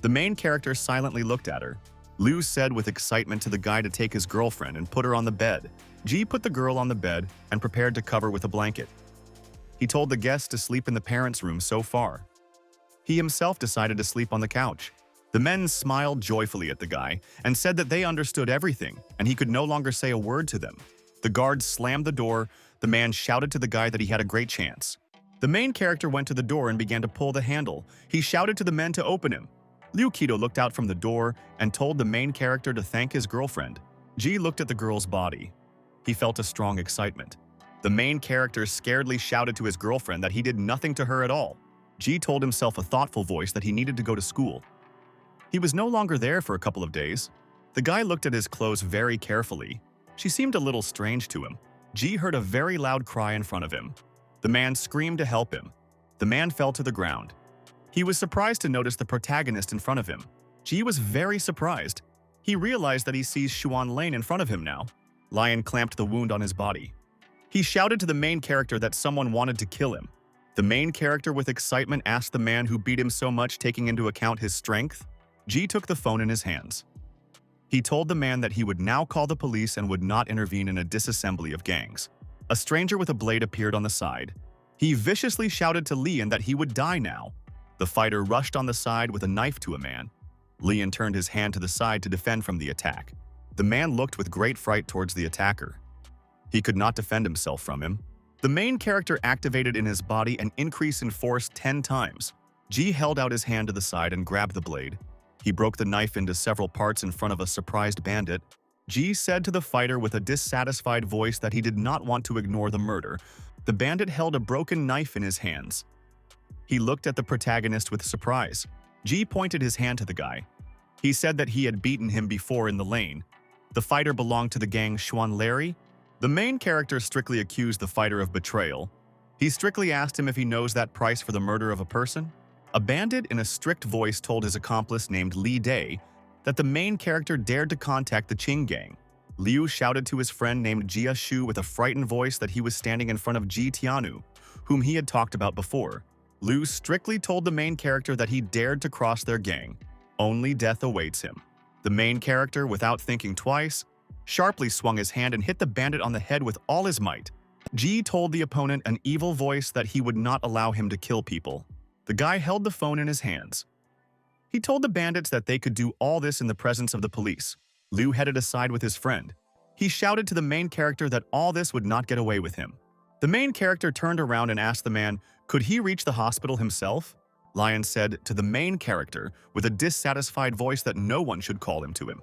The main character silently looked at her. Liu said with excitement to the guy to take his girlfriend and put her on the bed. Ji put the girl on the bed and prepared to cover with a blanket. He told the guests to sleep in the parents' room so far. He himself decided to sleep on the couch. The men smiled joyfully at the guy and said that they understood everything and he could no longer say a word to them. The guards slammed the door. The man shouted to the guy that he had a great chance. The main character went to the door and began to pull the handle. He shouted to the men to open him. Liu Kido looked out from the door and told the main character to thank his girlfriend. Ji looked at the girl's body. He felt a strong excitement. The main character scaredly shouted to his girlfriend that he did nothing to her at all. Ji told himself a thoughtful voice that he needed to go to school. He was no longer there for a couple of days. The guy looked at his clothes very carefully. She seemed a little strange to him. Ji heard a very loud cry in front of him. The man screamed to help him. The man fell to the ground. He was surprised to notice the protagonist in front of him. Ji was very surprised. He realized that he sees Xuan Lane in front of him now. Lion clamped the wound on his body. He shouted to the main character that someone wanted to kill him. The main character with excitement asked the man who beat him so much, taking into account his strength. Ji took the phone in his hands. He told the man that he would now call the police and would not intervene in a disassembly of gangs. A stranger with a blade appeared on the side. He viciously shouted to Lian that he would die now. The fighter rushed on the side with a knife to a man. Lian turned his hand to the side to defend from the attack. The man looked with great fright towards the attacker. He could not defend himself from him. The main character activated in his body an increase in force 10 times. Ji held out his hand to the side and grabbed the blade. He broke the knife into several parts in front of a surprised bandit. Ji said to the fighter with a dissatisfied voice that he did not want to ignore the murder. The bandit held a broken knife in his hands. He looked at the protagonist with surprise. Ji pointed his hand to the guy. He said that he had beaten him before in the lane. The fighter belonged to the gang Xuan Larry. The main character strictly accused the fighter of betrayal. He strictly asked him if he knows that price for the murder of a person. A bandit in a strict voice told his accomplice named Li Day that the main character dared to contact the Qing gang. Liu shouted to his friend named Jia Shu with a frightened voice that he was standing in front of Ji Tianu, whom he had talked about before. Liu strictly told the main character that he dared to cross their gang. Only death awaits him. The main character, without thinking twice, sharply swung his hand and hit the bandit on the head with all his might. Ji told the opponent an evil voice that he would not allow him to kill people. The guy held the phone in his hands. He told the bandits that they could do all this in the presence of the police. Liu headed aside with his friend. He shouted to the main character that all this would not get away with him. The main character turned around and asked the man, could he reach the hospital himself? Lion said to the main character with a dissatisfied voice that no one should call him to him.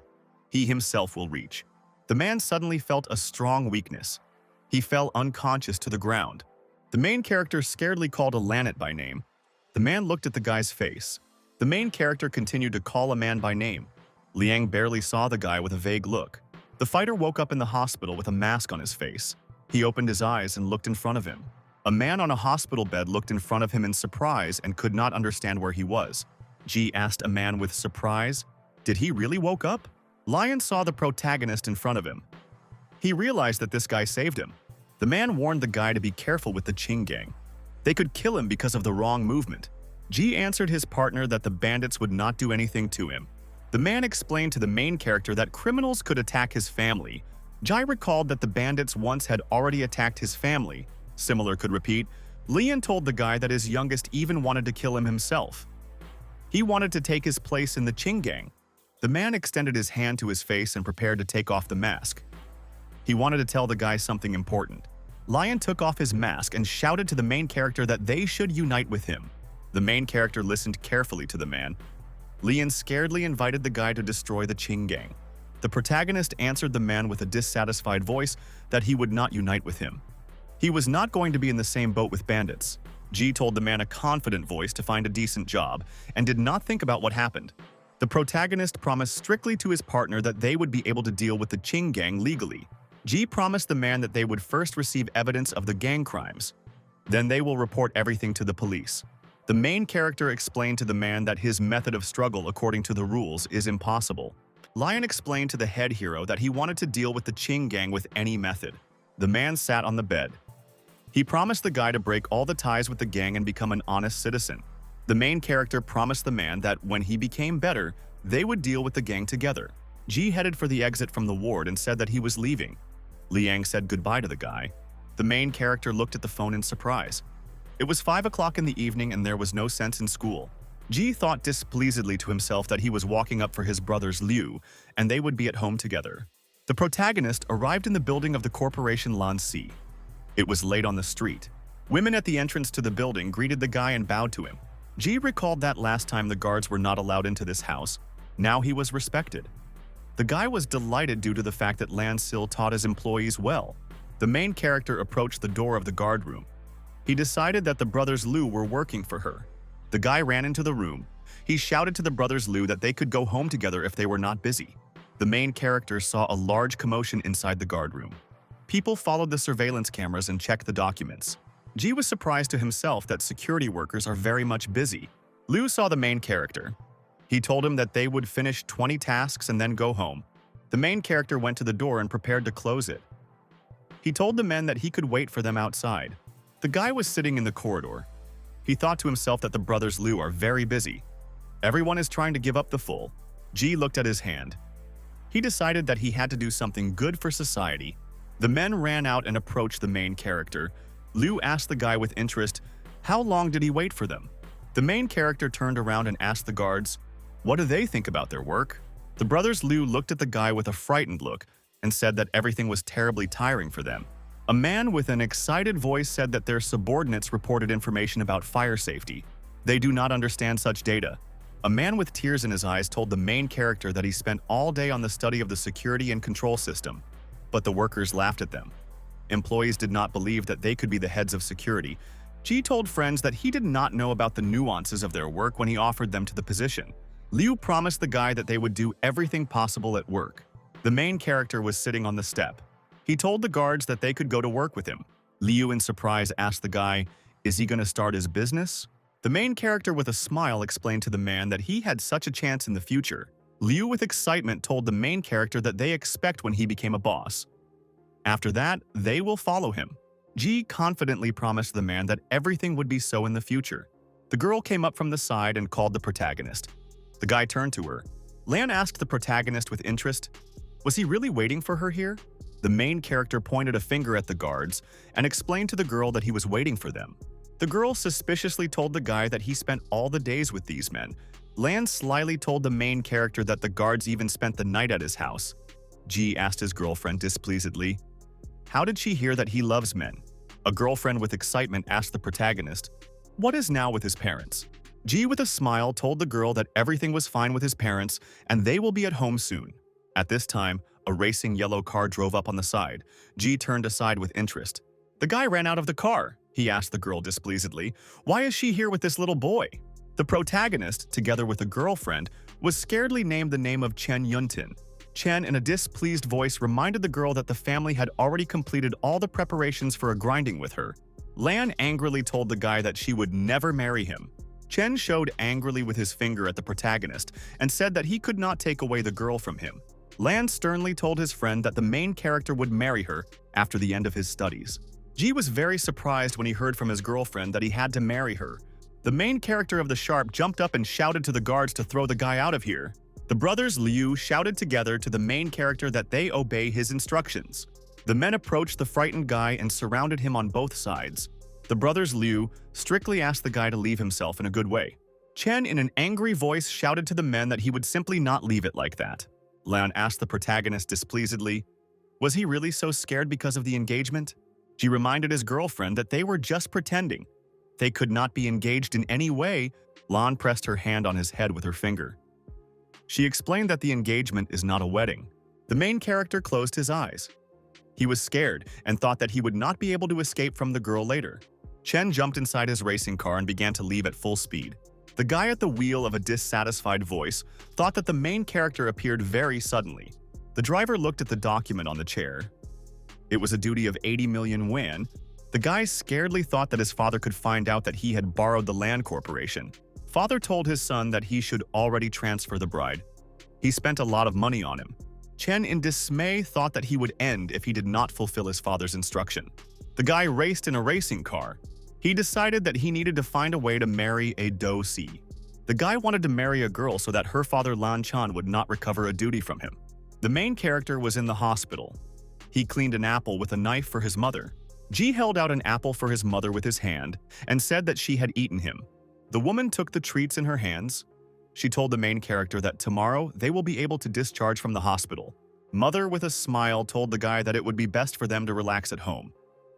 He himself will reach. The man suddenly felt a strong weakness. He fell unconscious to the ground. The main character scaredly called a Lanet by name. The man looked at the guy's face. The main character continued to call a man by name. Liang barely saw the guy with a vague look. The fighter woke up in the hospital with a mask on his face. He opened his eyes and looked in front of him. A man on a hospital bed looked in front of him in surprise and could not understand where he was. Ji asked a man with surprise, did he really woke up? Lion saw the protagonist in front of him. He realized that this guy saved him. The man warned the guy to be careful with the Qing gang. They could kill him because of the wrong movement. Ji answered his partner that the bandits would not do anything to him. The man explained to the main character that criminals could attack his family. Jai recalled that the bandits once had already attacked his family. Similar could repeat. Lian told the guy that his youngest even wanted to kill him himself. He wanted to take his place in the Qing gang. The man extended his hand to his face and prepared to take off the mask. He wanted to tell the guy something important. Lion took off his mask and shouted to the main character that they should unite with him. The main character listened carefully to the man. Lian scaredly invited the guy to destroy the Qing gang. The protagonist answered the man with a dissatisfied voice that he would not unite with him. He was not going to be in the same boat with bandits. Ji told the man a confident voice to find a decent job and did not think about what happened. The protagonist promised strictly to his partner that they would be able to deal with the Qing gang legally. Ji promised the man that they would first receive evidence of the gang crimes. Then they will report everything to the police. The main character explained to the man that his method of struggle according to the rules is impossible. Lion explained to the head hero that he wanted to deal with the Qing gang with any method. The man sat on the bed. He promised the guy to break all the ties with the gang and become an honest citizen. The main character promised the man that when he became better, they would deal with the gang together. Ji headed for the exit from the ward and said that he was leaving. Liang said goodbye to the guy. The main character looked at the phone in surprise. It was 5 o'clock in the evening and there was no sense in school. Ji thought displeasedly to himself that he was walking up for his brothers Liu and they would be at home together. The protagonist arrived in the building of the corporation Lanxi. It was late on the street. Women at the entrance to the building greeted the guy and bowed to him. Ji recalled that last time the guards were not allowed into this house. Now he was respected. The guy was delighted due to the fact that Lan Sil taught his employees well. The main character approached the door of the guard room. He decided that the brothers Liu were working for her. The guy ran into the room. He shouted to the brothers Liu that they could go home together if they were not busy. The main character saw a large commotion inside the guard room. People followed the surveillance cameras and checked the documents. Ji was surprised to himself that security workers are very much busy. Liu saw the main character. He told him that they would finish 20 tasks and then go home. The main character went to the door and prepared to close it. He told the men that he could wait for them outside. The guy was sitting in the corridor. He thought to himself that the brothers Liu are very busy. Everyone is trying to give up the fool. Ji looked at his hand. He decided that he had to do something good for society. The men ran out and approached the main character. Liu asked the guy with interest, how long did he wait for them? The main character turned around and asked the guards, what do they think about their work? The brothers Liu looked at the guy with a frightened look and said that everything was terribly tiring for them. A man with an excited voice said that their subordinates reported information about fire safety. They do not understand such data. A man with tears in his eyes told the main character that he spent all day on the study of the security and control system, but the workers laughed at them. Employees did not believe that they could be the heads of security. Ji told friends that he did not know about the nuances of their work when he offered them to the position. Liu promised the guy that they would do everything possible at work. The main character was sitting on the step. He told the guards that they could go to work with him. Liu, in surprise, asked the guy, is he going to start his business? The main character with a smile explained to the man that he had such a chance in the future. Liu, with excitement, told the main character that they expect when he became a boss. After that, they will follow him. Ji confidently promised the man that everything would be so in the future. The girl came up from the side and called the protagonist. The guy turned to her. Lan asked the protagonist with interest, was he really waiting for her here? The main character pointed a finger at the guards and explained to the girl that he was waiting for them. The girl suspiciously told the guy that he spent all the days with these men. Lan slyly told the main character that the guards even spent the night at his house. Ji asked his girlfriend displeasedly, how did she hear that he loves men? A girlfriend with excitement asked the protagonist, what is now with his parents? Ji, with a smile, told the girl that everything was fine with his parents and they will be at home soon. At this time, a racing yellow car drove up on the side. Ji turned aside with interest. The guy ran out of the car. He asked the girl displeasedly, why is she here with this little boy? The protagonist, together with a girlfriend, was scaredly named the name of Chen Yuntin. Chen, in a displeased voice, reminded the girl that the family had already completed all the preparations for a grinding with her. Lan angrily told the guy that she would never marry him. Chen showed angrily with his finger at the protagonist and said that he could not take away the girl from him. Lan sternly told his friend that the main character would marry her after the end of his studies. Ji was very surprised when he heard from his girlfriend that he had to marry her. The main character of the Sharp jumped up and shouted to the guards to throw the guy out of here. The brothers Liu shouted together to the main character that they obey his instructions. The men approached the frightened guy and surrounded him on both sides. The brothers Liu strictly asked the guy to leave himself in a good way. Chen, in an angry voice, shouted to the men that he would simply not leave it like that. Lan asked the protagonist displeasedly, was he really so scared because of the engagement? She reminded his girlfriend that they were just pretending. They could not be engaged in any way. Lan pressed her hand on his head with her finger. She explained that the engagement is not a wedding. The main character closed his eyes. He was scared and thought that he would not be able to escape from the girl later. Chen jumped inside his racing car and began to leave at full speed. The guy at the wheel, of a dissatisfied voice, thought that the main character appeared very suddenly. The driver looked at the document on the chair. It was a duty of 80 million yuan. The guy scaredly thought that his father could find out that he had borrowed the land corporation. Father told his son that he should already transfer the bride. He spent a lot of money on him. Chen, in dismay, thought that he would end if he did not fulfill his father's instruction. The guy raced in a racing car. He decided that he needed to find a way to marry a Do-si. The guy wanted to marry a girl so that her father Lan Chan would not recover a duty from him. The main character was in the hospital. He cleaned an apple with a knife for his mother. Ji held out an apple for his mother with his hand and said that she had eaten him. The woman took the treats in her hands. She told the main character that tomorrow they will be able to discharge from the hospital. Mother, with a smile, told the guy that it would be best for them to relax at home.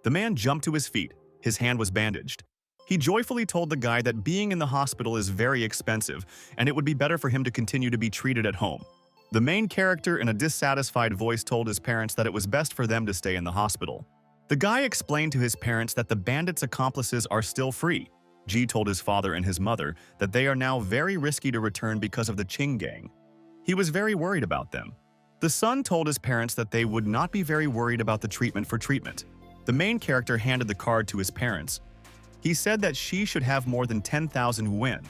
The man jumped to his feet. His hand was bandaged. He joyfully told the guy that being in the hospital is very expensive and it would be better for him to continue to be treated at home. The main character, in a dissatisfied voice, told his parents that it was best for them to stay in the hospital. The guy explained to his parents that the bandits' accomplices are still free. Ji told his father and his mother that they are now very risky to return because of the Qing gang. He was very worried about them. The son told his parents that they would not be very worried about the treatment for treatment. The main character handed the card to his parents. He said that she should have more than 10,000 yuan.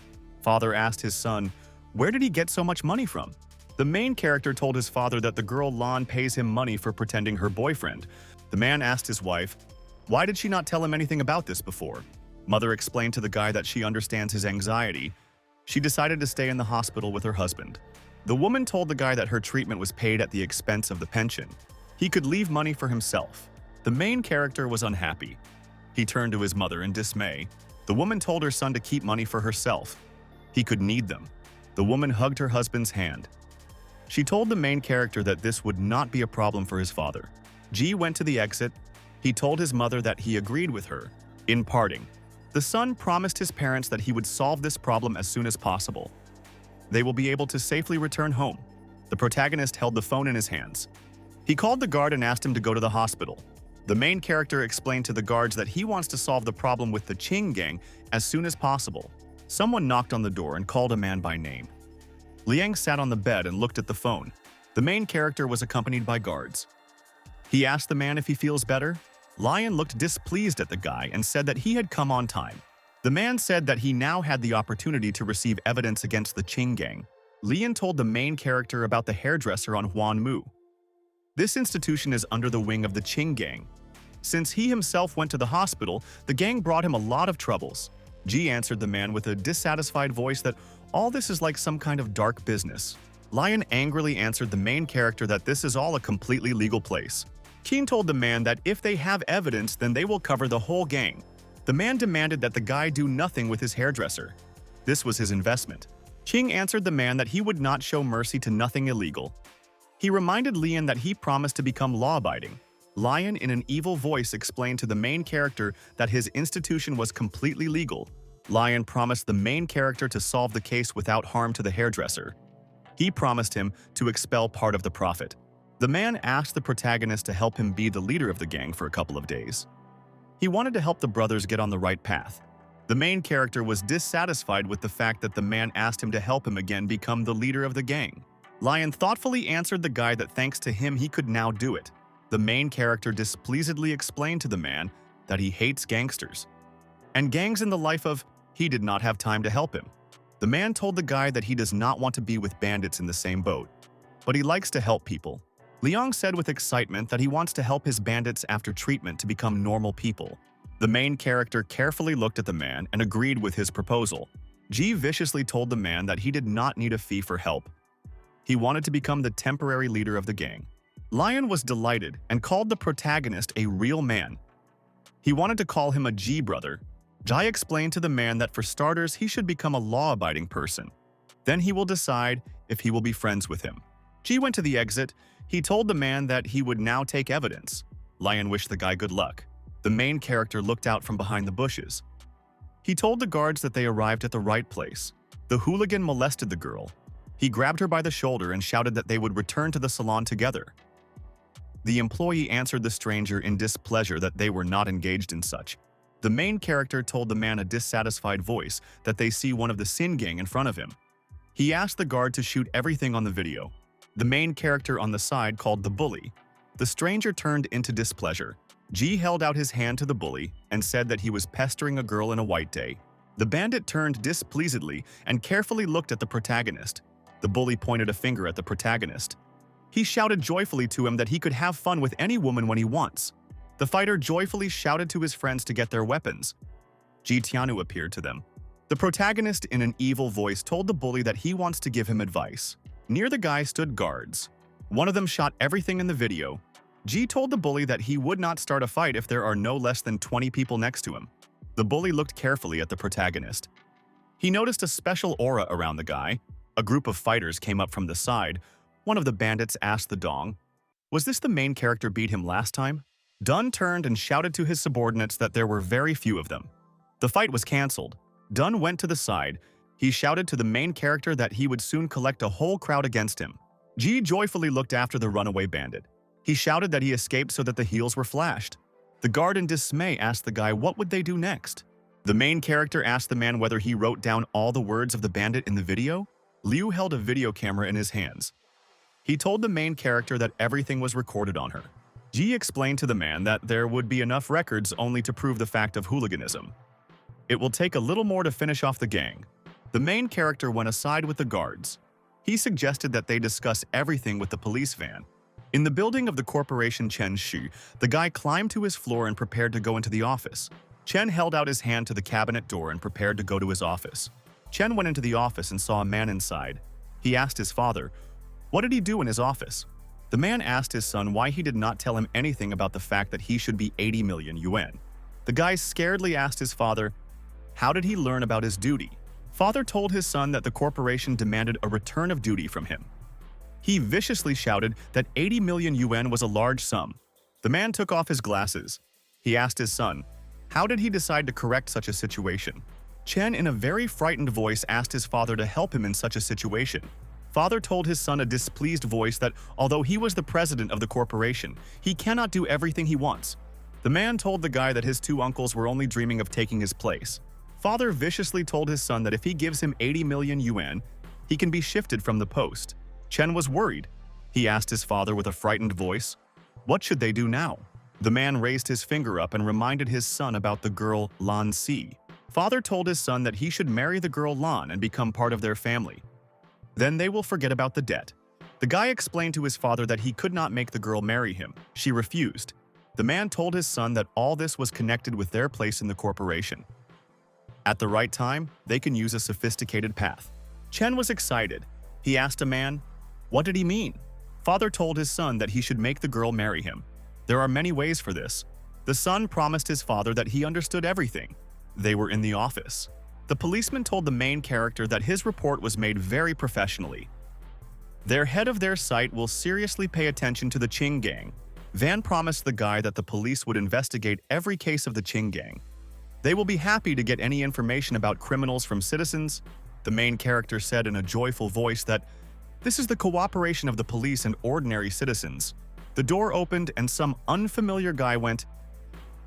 Father asked his son, where did he get so much money from? The main character told his father that the girl Lan pays him money for pretending her boyfriend. The man asked his wife, why did she not tell him anything about this before? Mother explained to the guy that she understands his anxiety. She decided to stay in the hospital with her husband. The woman told the guy that her treatment was paid at the expense of the pension. He could leave money for himself. The main character was unhappy. He turned to his mother in dismay. The woman told her son to keep money for herself. He could need them. The woman hugged her husband's hand. She told the main character that this would not be a problem for his father. Ji went to the exit. He told his mother that he agreed with her. In parting, the son promised his parents that he would solve this problem as soon as possible. They will be able to safely return home. The protagonist held the phone in his hands. He called the guard and asked him to go to the hospital. The main character explained to the guards that he wants to solve the problem with the Qing gang as soon as possible. Someone knocked on the door and called a man by name. Liang sat on the bed and looked at the phone. The main character was accompanied by guards. He asked the man if he feels better. Lion looked displeased at the guy and said that he had come on time. The man said that he now had the opportunity to receive evidence against the Qing gang. Lian told the main character about the hairdresser on Huanmu. This institution is under the wing of the Qing gang. Since he himself went to the hospital, the gang brought him a lot of troubles. Ji answered the man with a dissatisfied voice that all this is like some kind of dark business. Lion angrily answered the main character that this is all a completely legal place. Qin told the man that if they have evidence, then they will cover the whole gang. The man demanded that the guy do nothing with his hairdresser. This was his investment. Qing answered the man that he would not show mercy to nothing illegal. He reminded Lian that he promised to become law-abiding. Lion, in an evil voice, explained to the main character that his institution was completely legal. Lion promised the main character to solve the case without harm to the hairdresser. He promised him to expel part of the profit. The man asked the protagonist to help him be the leader of the gang for a couple of days. He wanted to help the brothers get on the right path. The main character was dissatisfied with the fact that the man asked him to help him again become the leader of the gang. Lion thoughtfully answered the guy that thanks to him he could now do it. The main character displeasedly explained to the man that he hates gangsters and gangs in the life of he did not have time to help him. The man told the guy that he does not want to be with bandits in the same boat, but he likes to help people. Liang said with excitement that he wants to help his bandits after treatment to become normal people. The main character carefully looked at the man and agreed with his proposal. Ji viciously told the man that he did not need a fee for help. He wanted to become the temporary leader of the gang. Lion was delighted and called the protagonist a real man. He wanted to call him a Ji brother. Jai explained to the man that for starters he should become a law-abiding person. Then he will decide if he will be friends with him. Ji went to the exit. He told the man that he would now take evidence. Lion wished the guy good luck. The main character looked out from behind the bushes. He told the guards that they arrived at the right place. The hooligan molested the girl. He grabbed her by the shoulder and shouted that they would return to the salon together. The employee answered the stranger in displeasure that they were not engaged in such. The main character told the man a dissatisfied voice that they see one of the Sin gang in front of him. He asked the guard to shoot everything on the video. The main character on the side called the bully. The stranger turned into displeasure. Ji held out his hand to the bully and said that he was pestering a girl in a white day. The bandit turned displeasedly and carefully looked at the protagonist. The bully pointed a finger at the protagonist. He shouted joyfully to him that he could have fun with any woman when he wants. The fighter joyfully shouted to his friends to get their weapons. Ji Tianu appeared to them. The protagonist, in an evil voice, told the bully that he wants to give him advice. Near the guy stood guards. One of them shot everything in the video. Ji told the bully that he would not start a fight if there are no less than 20 people next to him. The bully looked carefully at the protagonist. He noticed a special aura around the guy. A group of fighters came up from the side. One of the bandits asked the Dong, "Was this the main character beat him last time?" Dun turned and shouted to his subordinates that there were very few of them. The fight was cancelled. Dun went to the side. He shouted to the main character that he would soon collect a whole crowd against him. Ji joyfully looked after the runaway bandit. He shouted that he escaped so that the heels were flashed. The guard in dismay asked the guy what would they do next. The main character asked the man whether he wrote down all the words of the bandit in the video. Liu held a video camera in his hands. He told the main character that everything was recorded on her. Ji explained to the man that there would be enough records only to prove the fact of hooliganism. It will take a little more to finish off the gang. The main character went aside with the guards. He suggested that they discuss everything with the police van. In the building of the corporation Chen Shu, the guy climbed to his floor and prepared to go into the office. Chen held out his hand to the cabinet door and prepared to go to his office. Chen went into the office and saw a man inside. He asked his father, "What did he do in his office?" The man asked his son why he did not tell him anything about the fact that he should be 80 million yuan. The guy scaredly asked his father, how did he learn about his duty? Father told his son that the corporation demanded a return of duty from him. He viciously shouted that 80 million yuan was a large sum. The man took off his glasses. He asked his son, how did he decide to correct such a situation? Chen, in a very frightened voice, asked his father to help him in such a situation. Father told his son a displeased voice that although he was the president of the corporation, he cannot do everything he wants. The man told the guy that his two uncles were only dreaming of taking his place. Father viciously told his son that if he gives him 80 million yuan, he can be shifted from the post. Chen was worried. He asked his father with a frightened voice, what should they do now? The man raised his finger up and reminded his son about the girl Lan Si. Father told his son that he should marry the girl Lan and become part of their family. Then they will forget about the debt. The guy explained to his father that he could not make the girl marry him. She refused. The man told his son that all this was connected with their place in the corporation. At the right time, they can use a sophisticated path. Chen was excited. He asked a man, what did he mean? Father told his son that he should make the girl marry him. There are many ways for this. The son promised his father that he understood everything. They were in the office. The policeman told the main character that his report was made very professionally. Their head of their site will seriously pay attention to the Qing gang. Van promised the guy that the police would investigate every case of the Qing gang. They will be happy to get any information about criminals from citizens. The main character said in a joyful voice that this is the cooperation of the police and ordinary citizens. The door opened and some unfamiliar guy went.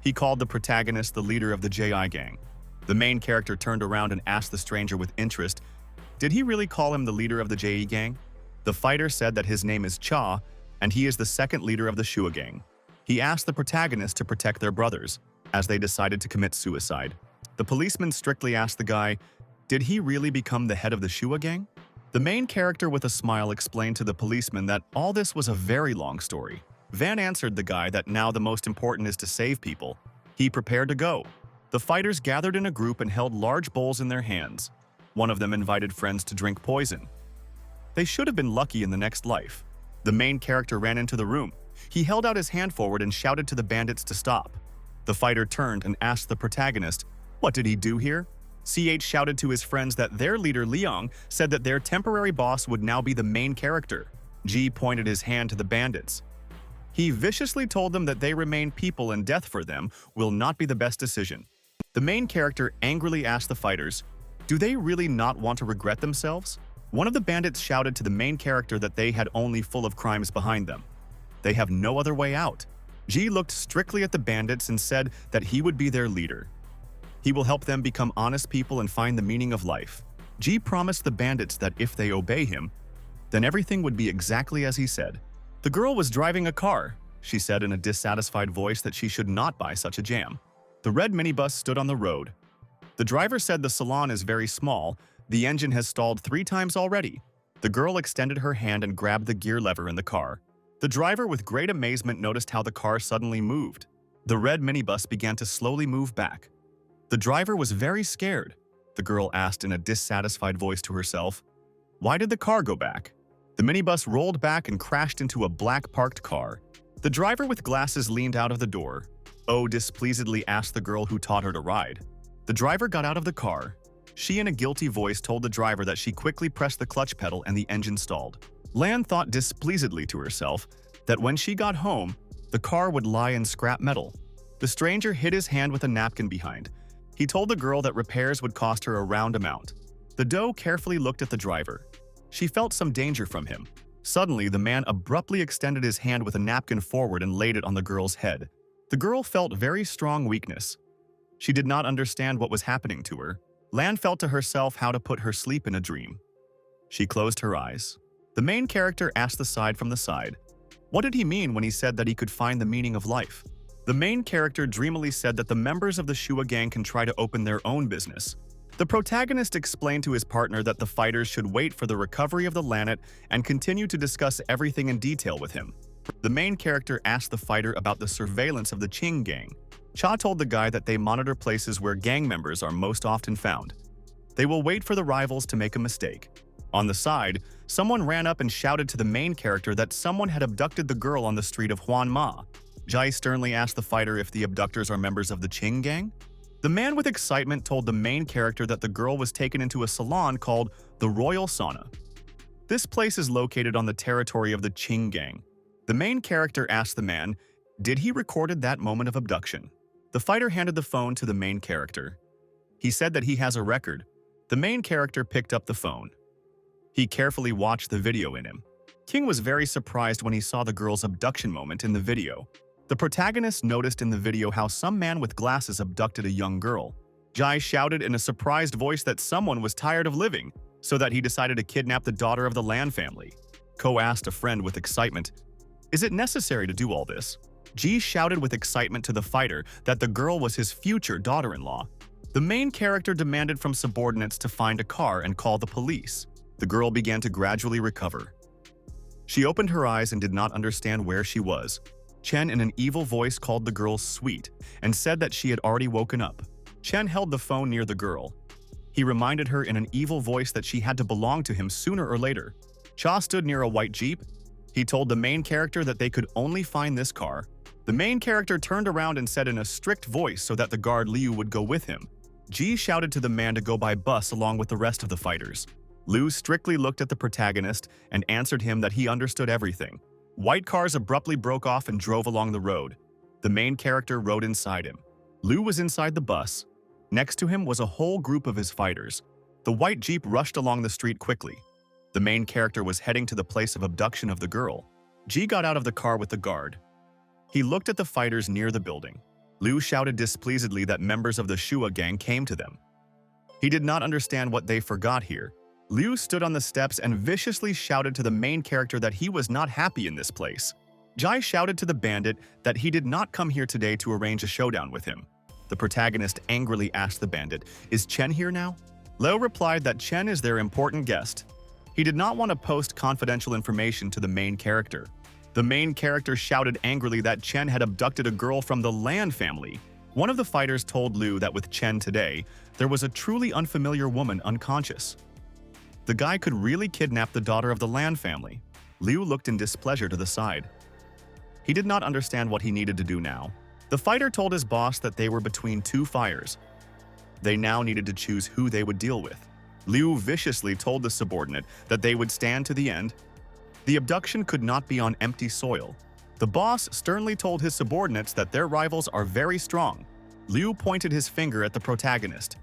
He called the protagonist the leader of the JI gang. The main character turned around and asked the stranger with interest, did he really call him the leader of the JI gang? The fighter said that his name is Cha, and he is the second leader of the Shua gang. He asked the protagonist to protect their brothers, as they decided to commit suicide. The policeman strictly asked the guy, did he really become the head of the Shua gang? The main character with a smile explained to the policeman that all this was a very long story. Van answered the guy that now the most important is to save people. He prepared to go. The fighters gathered in a group and held large bowls in their hands. One of them invited friends to drink poison. They should have been lucky in the next life. The main character ran into the room. He held out his hand forward and shouted to the bandits to stop. The fighter turned and asked the protagonist, what did he do here? CH shouted to his friends that their leader Liang said that their temporary boss would now be the main character. G pointed his hand to the bandits. He viciously told them that they remain people and death for them will not be the best decision. The main character angrily asked the fighters, do they really not want to regret themselves? One of the bandits shouted to the main character that they had only full of crimes behind them. They have no other way out. G looked strictly at the bandits and said that he would be their leader. He will help them become honest people and find the meaning of life. G promised the bandits that if they obey him, then everything would be exactly as he said. The girl was driving a car. She said in a dissatisfied voice that she should not buy such a jam. The red minibus stood on the road. The driver said the salon is very small. The engine has stalled 3 times already. The girl extended her hand and grabbed the gear lever in the car. The driver with great amazement noticed how the car suddenly moved. The red minibus began to slowly move back. The driver was very scared. The girl asked in a dissatisfied voice to herself, why did the car go back? The minibus rolled back and crashed into a black parked car. The driver with glasses leaned out of the door. Oh displeasedly asked the girl who taught her to ride. The driver got out of the car. She in a guilty voice told the driver that she quickly pressed the clutch pedal and the engine stalled. Lan thought displeasedly to herself that when she got home, the car would lie in scrap metal. The stranger hid his hand with a napkin behind. He told the girl that repairs would cost her a round amount. The doe carefully looked at the driver. She felt some danger from him. Suddenly, the man abruptly extended his hand with a napkin forward and laid it on the girl's head. The girl felt very strong weakness. She did not understand what was happening to her. Lan felt to herself how to put her sleep in a dream. She closed her eyes. The main character asked the side from the side, what did he mean when he said that he could find the meaning of life? The main character dreamily said that the members of the Shua gang can try to open their own business. The protagonist explained to his partner that the fighters should wait for the recovery of the Lanet and continue to discuss everything in detail with him. The main character asked the fighter about the surveillance of the Qing gang. Cha told the guy that they monitor places where gang members are most often found. They will wait for the rivals to make a mistake. On the side, someone ran up and shouted to the main character that someone had abducted the girl on the street of Manhwa. Jai sternly asked the fighter if the abductors are members of the Qing gang. The man with excitement told the main character that the girl was taken into a salon called the Royal Sauna. This place is located on the territory of the Qing gang. The main character asked the man, did he recorded that moment of abduction? The fighter handed the phone to the main character. He said that he has a record. The main character picked up the phone. He carefully watched the video in him. King was very surprised when he saw the girl's abduction moment in the video. The protagonist noticed in the video how some man with glasses abducted a young girl. Jai shouted in a surprised voice that someone was tired of living, so that he decided to kidnap the daughter of the Lan family. Ko asked a friend with excitement, is it necessary to do all this? Ji shouted with excitement to the fighter that the girl was his future daughter-in-law. The main character demanded from subordinates to find a car and call the police. The girl began to gradually recover. She opened her eyes and did not understand where she was. Chen in an evil voice called the girl sweet and said that she had already woken up. Chen held the phone near the girl. He reminded her in an evil voice that she had to belong to him sooner or later. Cha stood near a white jeep. He told the main character that they could only find this car. The main character turned around and said in a strict voice so that the guard Liu would go with him. Ji shouted to the man to go by bus along with the rest of the fighters. Liu strictly looked at the protagonist and answered him that he understood everything. White cars abruptly broke off and drove along the road. The main character rode inside him. Liu was inside the bus. Next to him was a whole group of his fighters. The white jeep rushed along the street quickly. The main character was heading to the place of abduction of the girl. Ji got out of the car with the guard. He looked at the fighters near the building. Liu shouted displeasedly that members of the Shua gang came to them. He did not understand what they forgot here. Liu stood on the steps and viciously shouted to the main character that he was not happy in this place. Jai shouted to the bandit that he did not come here today to arrange a showdown with him. The protagonist angrily asked the bandit, is Chen here now? Liu replied that Chen is their important guest. He did not want to post confidential information to the main character. The main character shouted angrily that Chen had abducted a girl from the Lan family. One of the fighters told Liu that with Chen today, there was a truly unfamiliar woman unconscious. The guy could really kidnap the daughter of the Lan family. Liu looked in displeasure to the side. He did not understand what he needed to do now. The fighter told his boss that they were between two fires. They now needed to choose who they would deal with. Liu viciously told the subordinate that they would stand to the end. The abduction could not be on empty soil. The boss sternly told his subordinates that their rivals are very strong. Liu pointed his finger at the protagonist.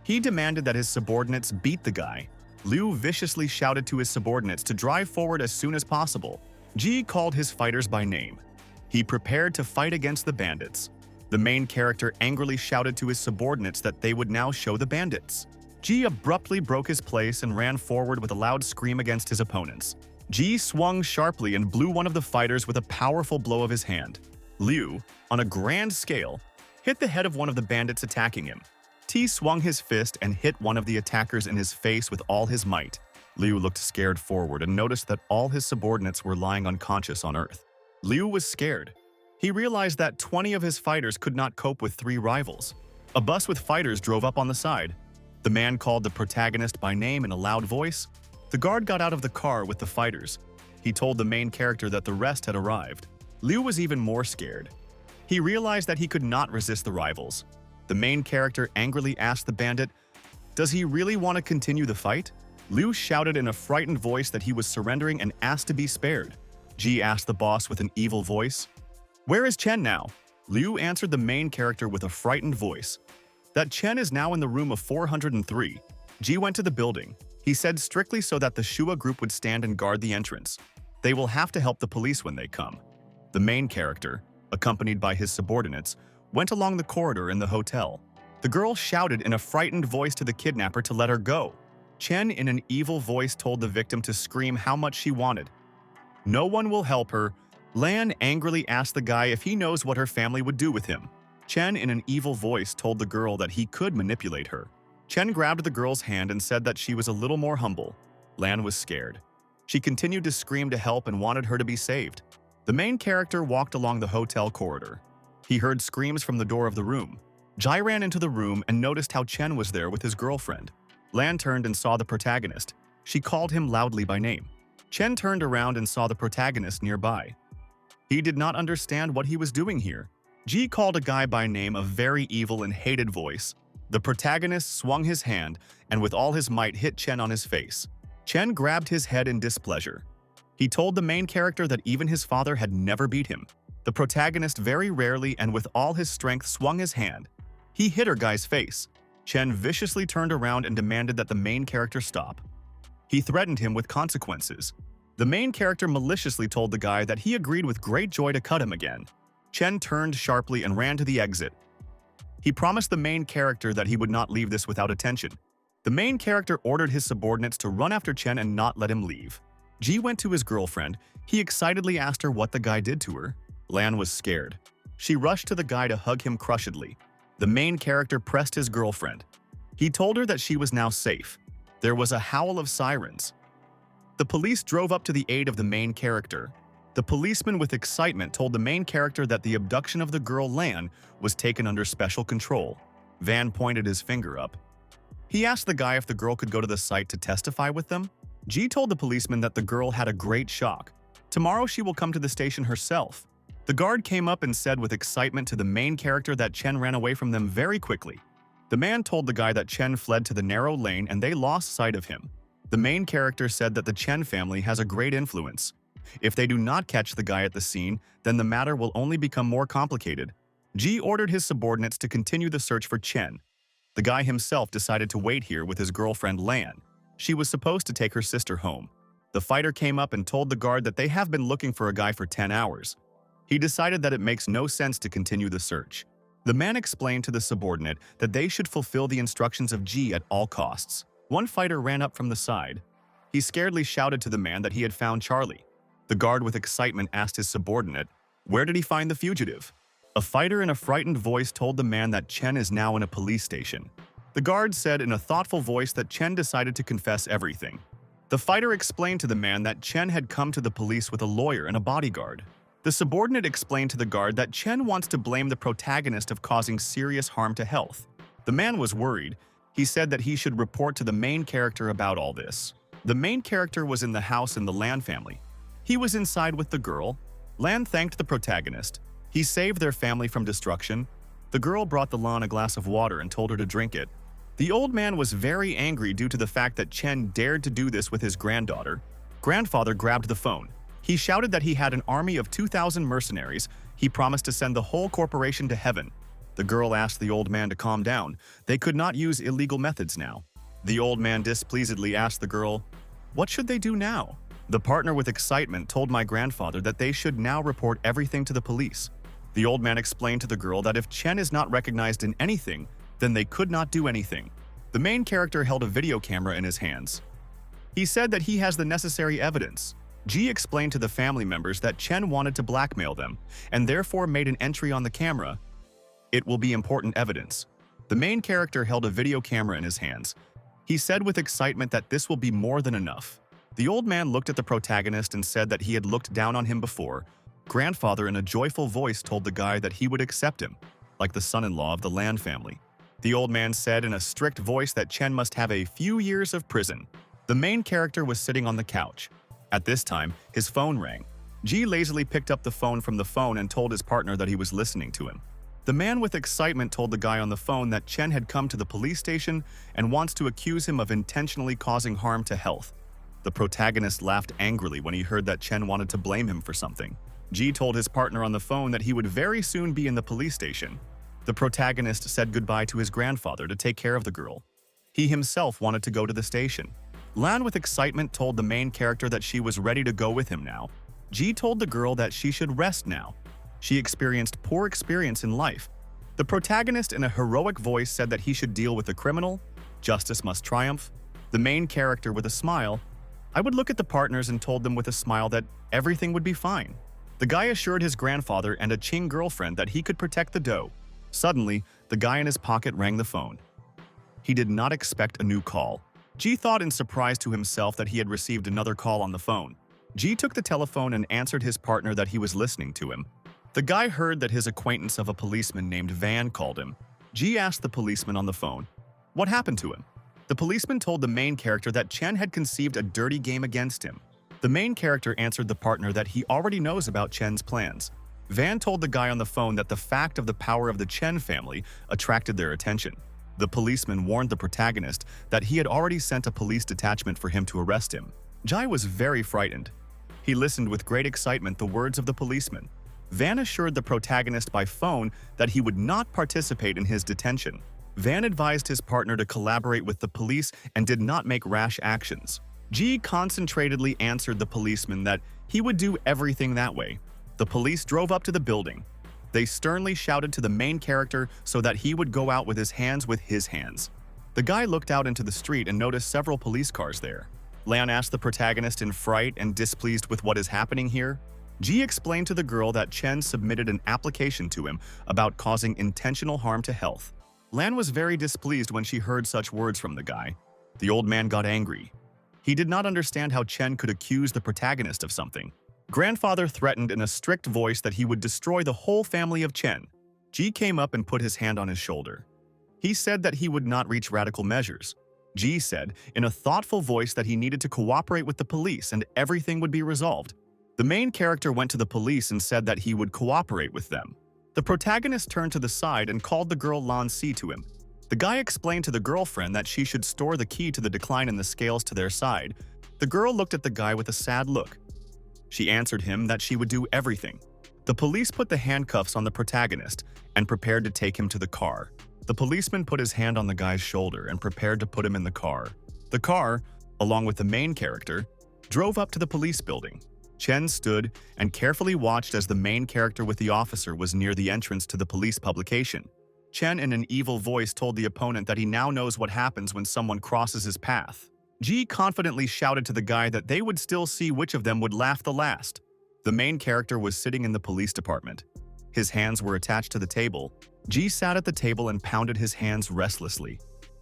He demanded that his subordinates beat the guy. Liu viciously shouted to his subordinates to drive forward as soon as possible. Ji called his fighters by name. He prepared to fight against the bandits. The main character angrily shouted to his subordinates that they would now show the bandits. Ji abruptly broke his place and ran forward with a loud scream against his opponents. Ji swung sharply and blew one of the fighters with a powerful blow of his hand. Liu, on a grand scale, hit the head of one of the bandits attacking him. T swung his fist and hit one of the attackers in his face with all his might. Liu looked scared forward and noticed that all his subordinates were lying unconscious on earth. Liu was scared. He realized that 20 of his fighters could not cope with 3 rivals. A bus with fighters drove up on the side. The man called the protagonist by name in a loud voice. The guard got out of the car with the fighters. He told the main character that the rest had arrived. Liu was even more scared. He realized that he could not resist the rivals. The main character angrily asked the bandit, does he really want to continue the fight? Liu shouted in a frightened voice that he was surrendering and asked to be spared. Ji asked the boss with an evil voice, where is Chen now? Liu answered the main character with a frightened voice, that Chen is now in the room of 403. Ji went to the building. He said strictly so that the Shua group would stand and guard the entrance. They will have to help the police when they come. The main character, accompanied by his subordinates, went along the corridor in the hotel. The girl shouted in a frightened voice to the kidnapper to let her go. Chen in an evil voice told the victim to scream how much she wanted. No one will help her. Lan angrily asked the guy if he knows what her family would do with him. Chen in an evil voice told the girl that he could manipulate her. Chen grabbed the girl's hand and said that she was a little more humble. Lan was scared. She continued to scream to help and wanted her to be saved. The main character walked along the hotel corridor. He heard screams from the door of the room. Jai ran into the room and noticed how Chen was there with his girlfriend. Lan turned and saw the protagonist. She called him loudly by name. Chen turned around and saw the protagonist nearby. He did not understand what he was doing here. Ji called a guy by name a very evil and hated voice. The protagonist swung his hand and with all his might hit Chen on his face. Chen grabbed his head in displeasure. He told the main character that even his father had never beat him. The protagonist very rarely and with all his strength swung his hand. He hit her guy's face. Chen viciously turned around and demanded that the main character stop. He threatened him with consequences. The main character maliciously told the guy that he agreed with great joy to cut him again. Chen turned sharply and ran to the exit. He promised the main character that he would not leave this without attention. The main character ordered his subordinates to run after Chen and not let him leave. Ji went to his girlfriend. He excitedly asked her what the guy did to her. Lan was scared. She rushed to the guy to hug him crushedly. The main character pressed his girlfriend. He told her that she was now safe. There was a howl of sirens. The police drove up to the aid of the main character. The policeman with excitement told the main character that the abduction of the girl Lan was taken under special control. Van pointed his finger up. He asked the guy if the girl could go to the site to testify with them. Ji told the policeman that the girl had a great shock. Tomorrow she will come to the station herself. The guard came up and said with excitement to the main character that Chen ran away from them very quickly. The man told the guy that Chen fled to the narrow lane and they lost sight of him. The main character said that the Chen family has a great influence. If they do not catch the guy at the scene, then the matter will only become more complicated. Ji ordered his subordinates to continue the search for Chen. The guy himself decided to wait here with his girlfriend Lan. She was supposed to take her sister home. The fighter came up and told the guard that they have been looking for a guy for 10 hours. He decided that it makes no sense to continue the search. The man explained to the subordinate that they should fulfill the instructions of Ji at all costs. One fighter ran up from the side. He scaredly shouted to the man that he had found Charlie. The guard with excitement asked his subordinate, where did he find the fugitive? A fighter in a frightened voice told the man that Chen is now in a police station. The guard said in a thoughtful voice that Chen decided to confess everything. The fighter explained to the man that Chen had come to the police with a lawyer and a bodyguard. The subordinate explained to the guard that Chen wants to blame the protagonist of causing serious harm to health. The man was worried. He said that he should report to the main character about all this. The main character was in the house in the Lan family. He was inside with the girl. Lan thanked the protagonist. He saved their family from destruction. The girl brought the Lan a glass of water and told her to drink it. The old man was very angry due to the fact that Chen dared to do this with his granddaughter. Grandfather grabbed the phone. He shouted that he had an army of 2,000 mercenaries. He promised to send the whole corporation to heaven. The girl asked the old man to calm down. They could not use illegal methods now. The old man displeasedly asked the girl, what should they do now? The partner with excitement told my grandfather that they should now report everything to the police. The old man explained to the girl that if Chen is not recognized in anything, then they could not do anything. The main character held a video camera in his hands. He said that he has the necessary evidence. Ji explained to the family members that Chen wanted to blackmail them, and therefore made an entry on the camera. It will be important evidence. The main character held a video camera in his hands. He said with excitement that this will be more than enough. The old man looked at the protagonist and said that he had looked down on him before. Grandfather in a joyful voice told the guy that he would accept him, like the son-in-law of the Lan family. The old man said in a strict voice that Chen must have a few years of prison. The main character was sitting on the couch. At this time, his phone rang. Ji lazily picked up the phone from the phone and told his partner that he was listening to him. The man with excitement told the guy on the phone that Chen had come to the police station and wants to accuse him of intentionally causing harm to health. The protagonist laughed angrily when he heard that Chen wanted to blame him for something. Ji told his partner on the phone that he would very soon be in the police station. The protagonist said goodbye to his grandfather to take care of the girl. He himself wanted to go to the station. Lan with excitement told the main character that she was ready to go with him now. Ji told the girl that she should rest now. She experienced poor experience in life. The protagonist in a heroic voice said that he should deal with the criminal. Justice must triumph. The main character with a smile. I would look at the partners and told them with a smile that everything would be fine. The guy assured his grandfather and a Qing girlfriend that he could protect the dough. Suddenly, the guy in his pocket rang the phone. He did not expect a new call. Ji thought in surprise to himself that he had received another call on the phone. Ji took the telephone and answered his partner that he was listening to him. The guy heard that his acquaintance of a policeman named Van called him. Ji asked the policeman on the phone, what happened to him? The policeman told the main character that Chen had conceived a dirty game against him. The main character answered the partner that he already knows about Chen's plans. Van told the guy on the phone that the fact of the power of the Chen family attracted their attention. The policeman warned the protagonist that he had already sent a police detachment for him to arrest him. Jai was very frightened. He listened with great excitement the words of the policeman. Van assured the protagonist by phone that he would not participate in his detention. Van advised his partner to collaborate with the police and did not make rash actions. Ji concentratedly answered the policeman that he would do everything that way. The police drove up to the building. They sternly shouted to the main character so that he would go out with his hands. The guy looked out into the street and noticed several police cars there. Lan asked the protagonist in fright and displeased with what is happening here. Ji explained to the girl that Chen submitted an application to him about causing intentional harm to health. Lan was very displeased when she heard such words from the guy. The old man got angry. He did not understand how Chen could accuse the protagonist of something. Grandfather threatened in a strict voice that he would destroy the whole family of Chen. Ji came up and put his hand on his shoulder. He said that he would not reach radical measures. Ji said in a thoughtful voice that he needed to cooperate with the police and everything would be resolved. The main character went to the police and said that he would cooperate with them. The protagonist turned to the side and called the girl Lan Si to him. The guy explained to the girlfriend that she should store the key to the decline in the scales to their side. The girl looked at the guy with a sad look. She answered him that she would do everything. The police put the handcuffs on the protagonist and prepared to take him to the car. The policeman put his hand on the guy's shoulder and prepared to put him in the car. The car, along with the main character, drove up to the police building. Chen stood and carefully watched as the main character with the officer was near the entrance to the police publication. Chen, in an evil voice, told the opponent that he now knows what happens when someone crosses his path. Ji confidently shouted to the guy that they would still see which of them would laugh the last. The main character was sitting in the police department. His hands were attached to the table. Ji sat at the table and pounded his hands restlessly.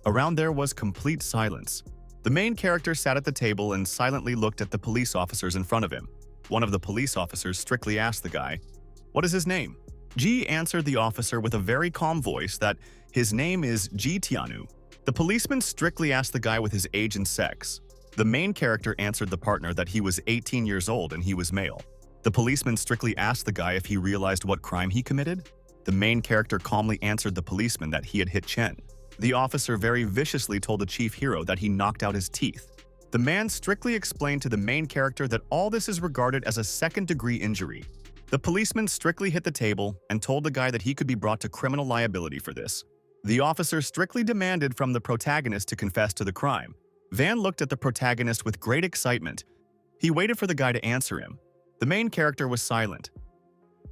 Around there was complete silence. The main character sat at the table and silently looked at the police officers in front of him. One of the police officers strictly asked the guy, "What is his name?" Ji answered the officer with a very calm voice that his name is Ji Tianu. The policeman strictly asked the guy with his age and sex. The main character answered the partner that he was 18 years old and he was male. The policeman strictly asked the guy if he realized what crime he committed. The main character calmly answered the policeman that he had hit Chen. The officer very viciously told the chief hero that he knocked out his teeth. The man strictly explained to the main character that all this is regarded as a second-degree injury. The policeman strictly hit the table and told the guy that he could be brought to criminal liability for this. The officer strictly demanded from the protagonist to confess to the crime. Van looked at the protagonist with great excitement. He waited for the guy to answer him. The main character was silent.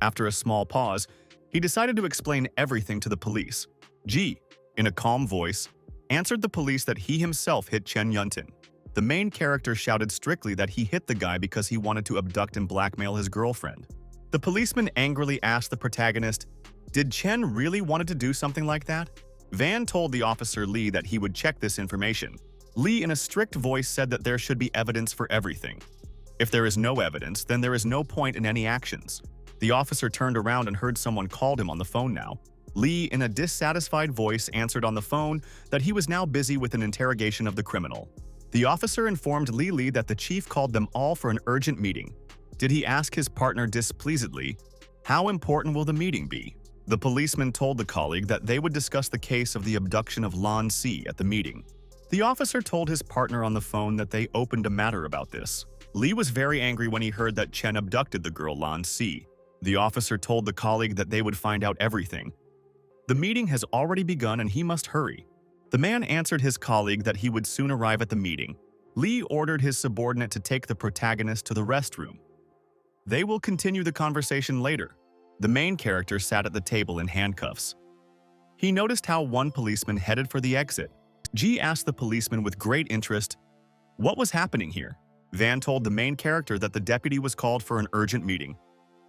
After a small pause, he decided to explain everything to the police. Ji, in a calm voice, answered the police that he himself hit Chen Yuntin. The main character shouted strictly that he hit the guy because he wanted to abduct and blackmail his girlfriend. The policeman angrily asked the protagonist, "Did Chen really wanted to do something like that?" Van told the officer Lee that he would check this information. Lee, in a strict voice, said that there should be evidence for everything. If there is no evidence, then there is no point in any actions. The officer turned around and heard someone called him on the phone now. Lee, in a dissatisfied voice, answered on the phone that he was now busy with an interrogation of the criminal. The officer informed Lee that the chief called them all for an urgent meeting. Did he ask his partner displeasedly, "How important will the meeting be?" The policeman told the colleague that they would discuss the case of the abduction of Lan Si at the meeting. The officer told his partner on the phone that they opened a matter about this. Lee was very angry when he heard that Chen abducted the girl Lan Si. The officer told the colleague that they would find out everything. The meeting has already begun and he must hurry. The man answered his colleague that he would soon arrive at the meeting. Lee ordered his subordinate to take the protagonist to the restroom. They will continue the conversation later. The main character sat at the table in handcuffs. He noticed how one policeman headed for the exit. Ji asked the policeman with great interest, "What was happening here?" Van told the main character that the deputy was called for an urgent meeting.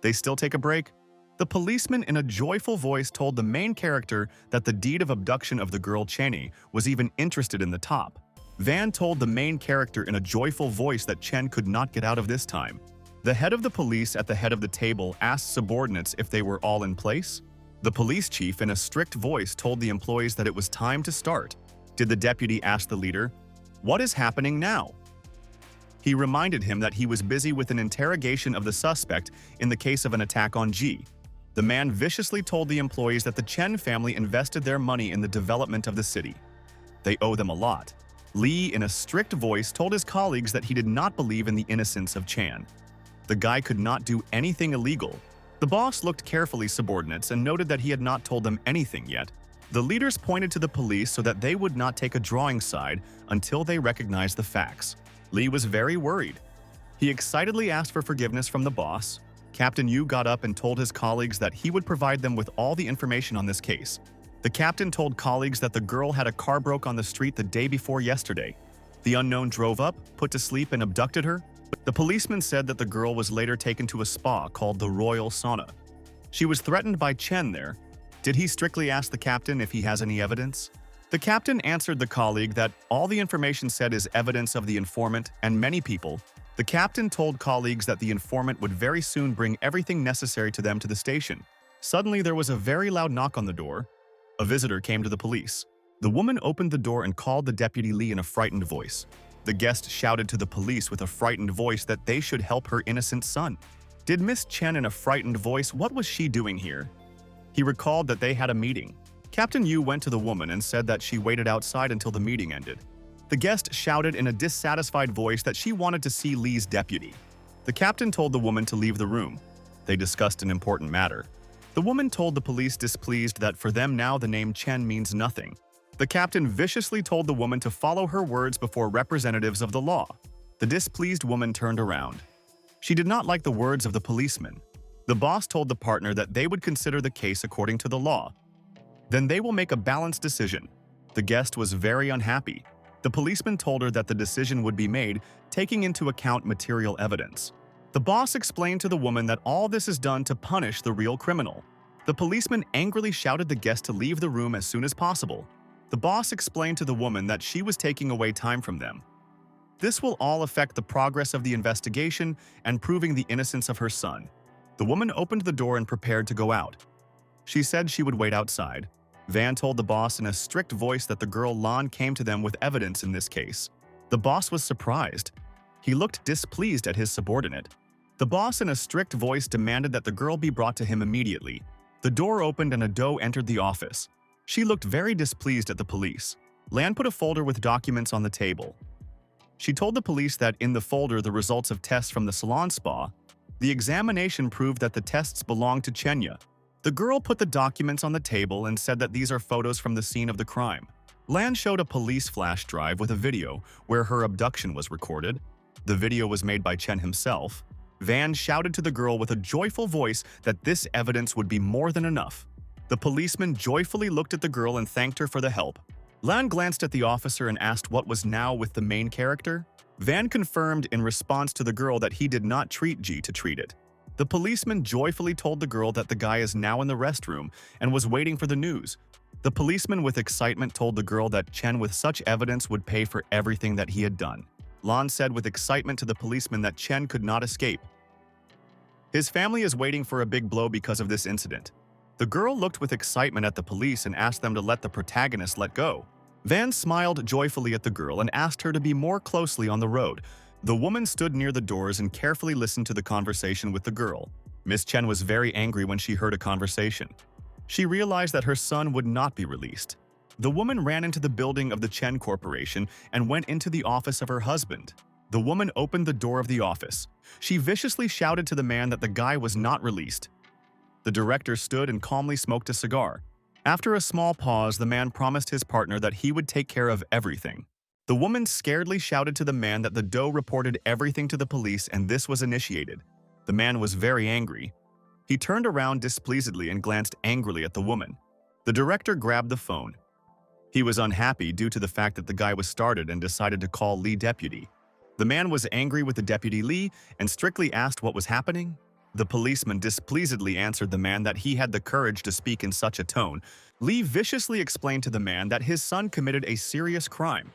They still take a break? The policeman in a joyful voice told the main character that the deed of abduction of the girl Cheney was even interested in the top. Van told the main character in a joyful voice that Chen could not get out of this time. The head of the police at the head of the table asked subordinates if they were all in place. The police chief in a strict voice told the employees that it was time to start. Did the deputy ask the leader, "What is happening now?" He reminded him that he was busy with an interrogation of the suspect in the case of an attack on Ji. The man viciously told the employees that the Chen family invested their money in the development of the city. They owe them a lot. Lee, in a strict voice, told his colleagues that he did not believe in the innocence of Chan. The guy could not do anything illegal. The boss looked carefully subordinates and noted that he had not told them anything yet. The leaders pointed to the police so that they would not take a drawing side until they recognized the facts. Lee was very worried. He excitedly asked for forgiveness from the boss. Captain Yu got up and told his colleagues that he would provide them with all the information on this case. The captain told colleagues that the girl had a car broke on the street the day before yesterday. The unknown drove up, put to sleep, and abducted her. The policeman said that the girl was later taken to a spa called the Royal Sauna. She was threatened by Chen there. Did he strictly ask the captain if he has any evidence? The captain answered the colleague that all the information said is evidence of the informant and many people. The captain told colleagues that the informant would very soon bring everything necessary to them to the station. Suddenly, there was a very loud knock on the door. A visitor came to the police. The woman opened the door and called the deputy Lee in a frightened voice. The guest shouted to the police with a frightened voice that they should help her innocent son. Did Miss Chen in a frightened voice, what was she doing here? He recalled that they had a meeting. Captain Yu went to the woman and said that she waited outside until the meeting ended. The guest shouted in a dissatisfied voice that she wanted to see Lee's deputy. The captain told the woman to leave the room. They discussed an important matter. The woman told the police displeased that for them now the name Chen means nothing. The captain viciously told the woman to follow her words before representatives of the law. The displeased woman turned around. She did not like the words of the policeman. The boss told the partner that they would consider the case according to the law. Then they will make a balanced decision. The guest was very unhappy. The policeman told her that the decision would be made, taking into account material evidence. The boss explained to the woman that all this is done to punish the real criminal. The policeman angrily shouted the guest to leave the room as soon as possible. The boss explained to the woman that she was taking away time from them. This will all affect the progress of the investigation and proving the innocence of her son. The woman opened the door and prepared to go out. She said she would wait outside. Van told the boss in a strict voice that the girl Lan came to them with evidence in this case. The boss was surprised. He looked displeased at his subordinate. The boss in a strict voice demanded that the girl be brought to him immediately. The door opened and a doe entered the office. She looked very displeased at the police. Lan put a folder with documents on the table. She told the police that in the folder the results of tests from the salon spa. The examination proved that the tests belonged to Chenya. The girl put the documents on the table and said that these are photos from the scene of the crime. Lan showed a police flash drive with a video where her abduction was recorded. The video was made by Chen himself. Van shouted to the girl with a joyful voice that this evidence would be more than enough. The policeman joyfully looked at the girl and thanked her for the help. Lan glanced at the officer and asked what was now with the main character. Van confirmed in response to the girl that he did not treat Ji to treat it. The policeman joyfully told the girl that the guy is now in the restroom and was waiting for the news. The policeman with excitement told the girl that Chen with such evidence would pay for everything that he had done. Lan said with excitement to the policeman that Chen could not escape. His family is waiting for a big blow because of this incident. The girl looked with excitement at the police and asked them to let the protagonist let go. Van smiled joyfully at the girl and asked her to be more closely on the road. The woman stood near the doors and carefully listened to the conversation with the girl. Miss Chen was very angry when she heard a conversation. She realized that her son would not be released. The woman ran into the building of the Chen Corporation and went into the office of her husband. The woman opened the door of the office. She viciously shouted to the man that the guy was not released. The director stood and calmly smoked a cigar. After a small pause, the man promised his partner that he would take care of everything. The woman scaredly shouted to the man that the doe reported everything to the police and this was initiated. The man was very angry. He turned around displeasedly and glanced angrily at the woman. The director grabbed the phone. He was unhappy due to the fact that the guy was started and decided to call Lee deputy. The man was angry with the deputy Lee and strictly asked what was happening. The policeman displeasedly answered the man that he had the courage to speak in such a tone. Lee viciously explained to the man that his son committed a serious crime.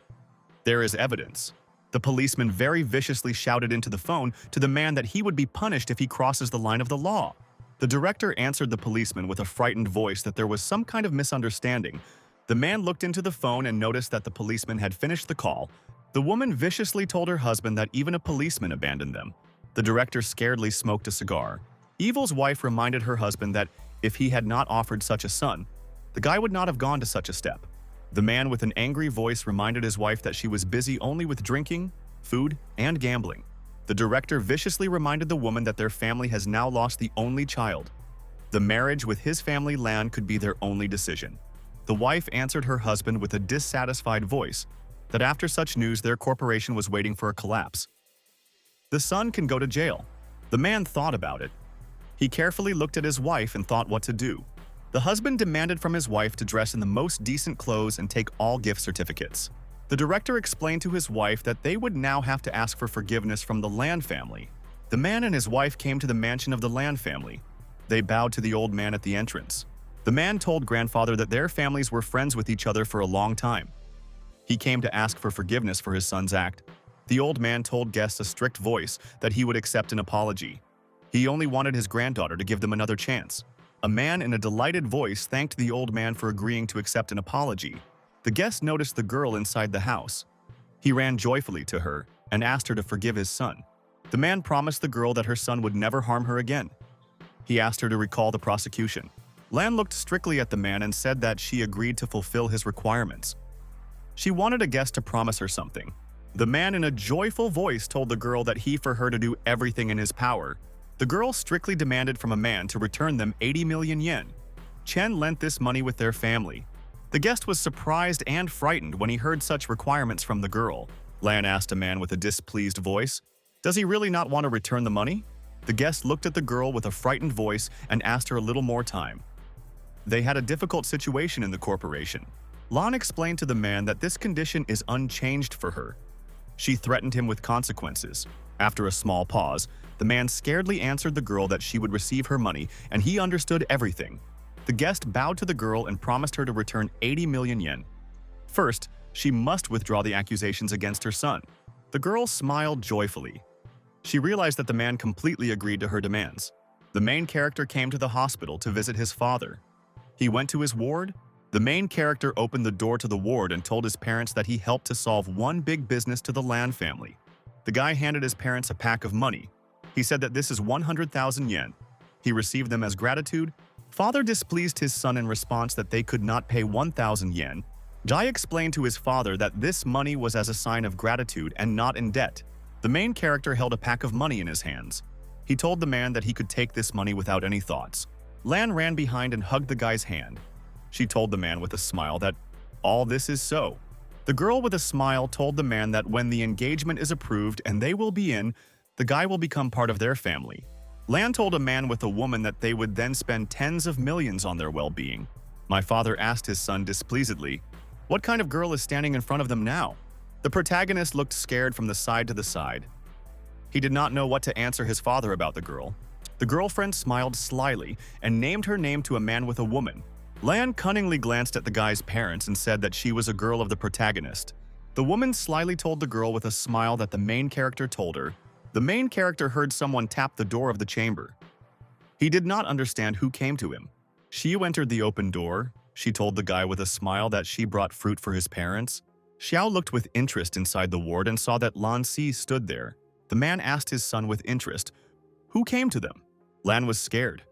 There is evidence. The policeman very viciously shouted into the phone to the man that he would be punished if he crosses the line of the law. The director answered the policeman with a frightened voice that there was some kind of misunderstanding. The man looked into the phone and noticed that the policeman had finished the call. The woman viciously told her husband that even a policeman abandoned them. The director scaredly smoked a cigar. Evil's wife reminded her husband that if he had not offered such a son, the guy would not have gone to such a step. The man with an angry voice reminded his wife that she was busy only with drinking, food, and gambling. The director viciously reminded the woman that their family has now lost the only child. The marriage with his family Lan could be their only decision. The wife answered her husband with a dissatisfied voice that after such news their corporation was waiting for a collapse. The son can go to jail. The man thought about it. He carefully looked at his wife and thought what to do. The husband demanded from his wife to dress in the most decent clothes and take all gift certificates. The director explained to his wife that they would now have to ask for forgiveness from the Lan family. The man and his wife came to the mansion of the Lan family. They bowed to the old man at the entrance. The man told grandfather that their families were friends with each other for a long time. He came to ask for forgiveness for his son's act. The old man told guests a strict voice that he would accept an apology. He only wanted his granddaughter to give them another chance. A man in a delighted voice thanked the old man for agreeing to accept an apology. The guest noticed the girl inside the house. He ran joyfully to her and asked her to forgive his son. The man promised the girl that her son would never harm her again. He asked her to recall the prosecution. Lan looked strictly at the man and said that she agreed to fulfill his requirements. She wanted a guest to promise her something. The man in a joyful voice told the girl that he for her to do everything in his power. The girl strictly demanded from a man to return them 80 million yen. Chen lent this money with their family. The guest was surprised and frightened when he heard such requirements from the girl. Lan asked a man with a displeased voice, "Does he really not want to return the money?" The guest looked at the girl with a frightened voice and asked her a little more time. They had a difficult situation in the corporation. Lan explained to the man that this condition is unchanged for her. She threatened him with consequences. After a small pause, the man scaredly answered the girl that she would receive her money, and he understood everything. The guest bowed to the girl and promised her to return 80 million yen. First, she must withdraw the accusations against her son. The girl smiled joyfully. She realized that the man completely agreed to her demands. The main character came to the hospital to visit his father. He went to his ward. The main character opened the door to the ward and told his parents that he helped to solve one big business to the Lan family. The guy handed his parents a pack of money. He said that this is 100,000 yen. He received them as gratitude. Father displeased his son in response that they could not pay 1,000 yen. Jai explained to his father that this money was as a sign of gratitude and not in debt. The main character held a pack of money in his hands. He told the man that he could take this money without any thoughts. Lan ran behind and hugged the guy's hand. She told the man with a smile that all this is so. The girl with a smile told the man that when the engagement is approved and they will be in, the guy will become part of their family. Lan told a man with a woman that they would then spend tens of millions on their well-being. My father asked his son displeasedly, "What kind of girl is standing in front of them now?" The protagonist looked scared from the side to the side. He did not know what to answer his father about the girl. The girlfriend smiled slyly and named her name to a man with a woman. Lan cunningly glanced at the guy's parents and said that she was a girl of the protagonist. The woman slyly told the girl with a smile that the main character told her. The main character heard someone tap the door of the chamber. He did not understand who came to him. Xiu entered the open door. She told the guy with a smile that she brought fruit for his parents. Xiao looked with interest inside the ward and saw that Lan Si stood there. The man asked his son with interest, "Who came to them?" Lan was scared.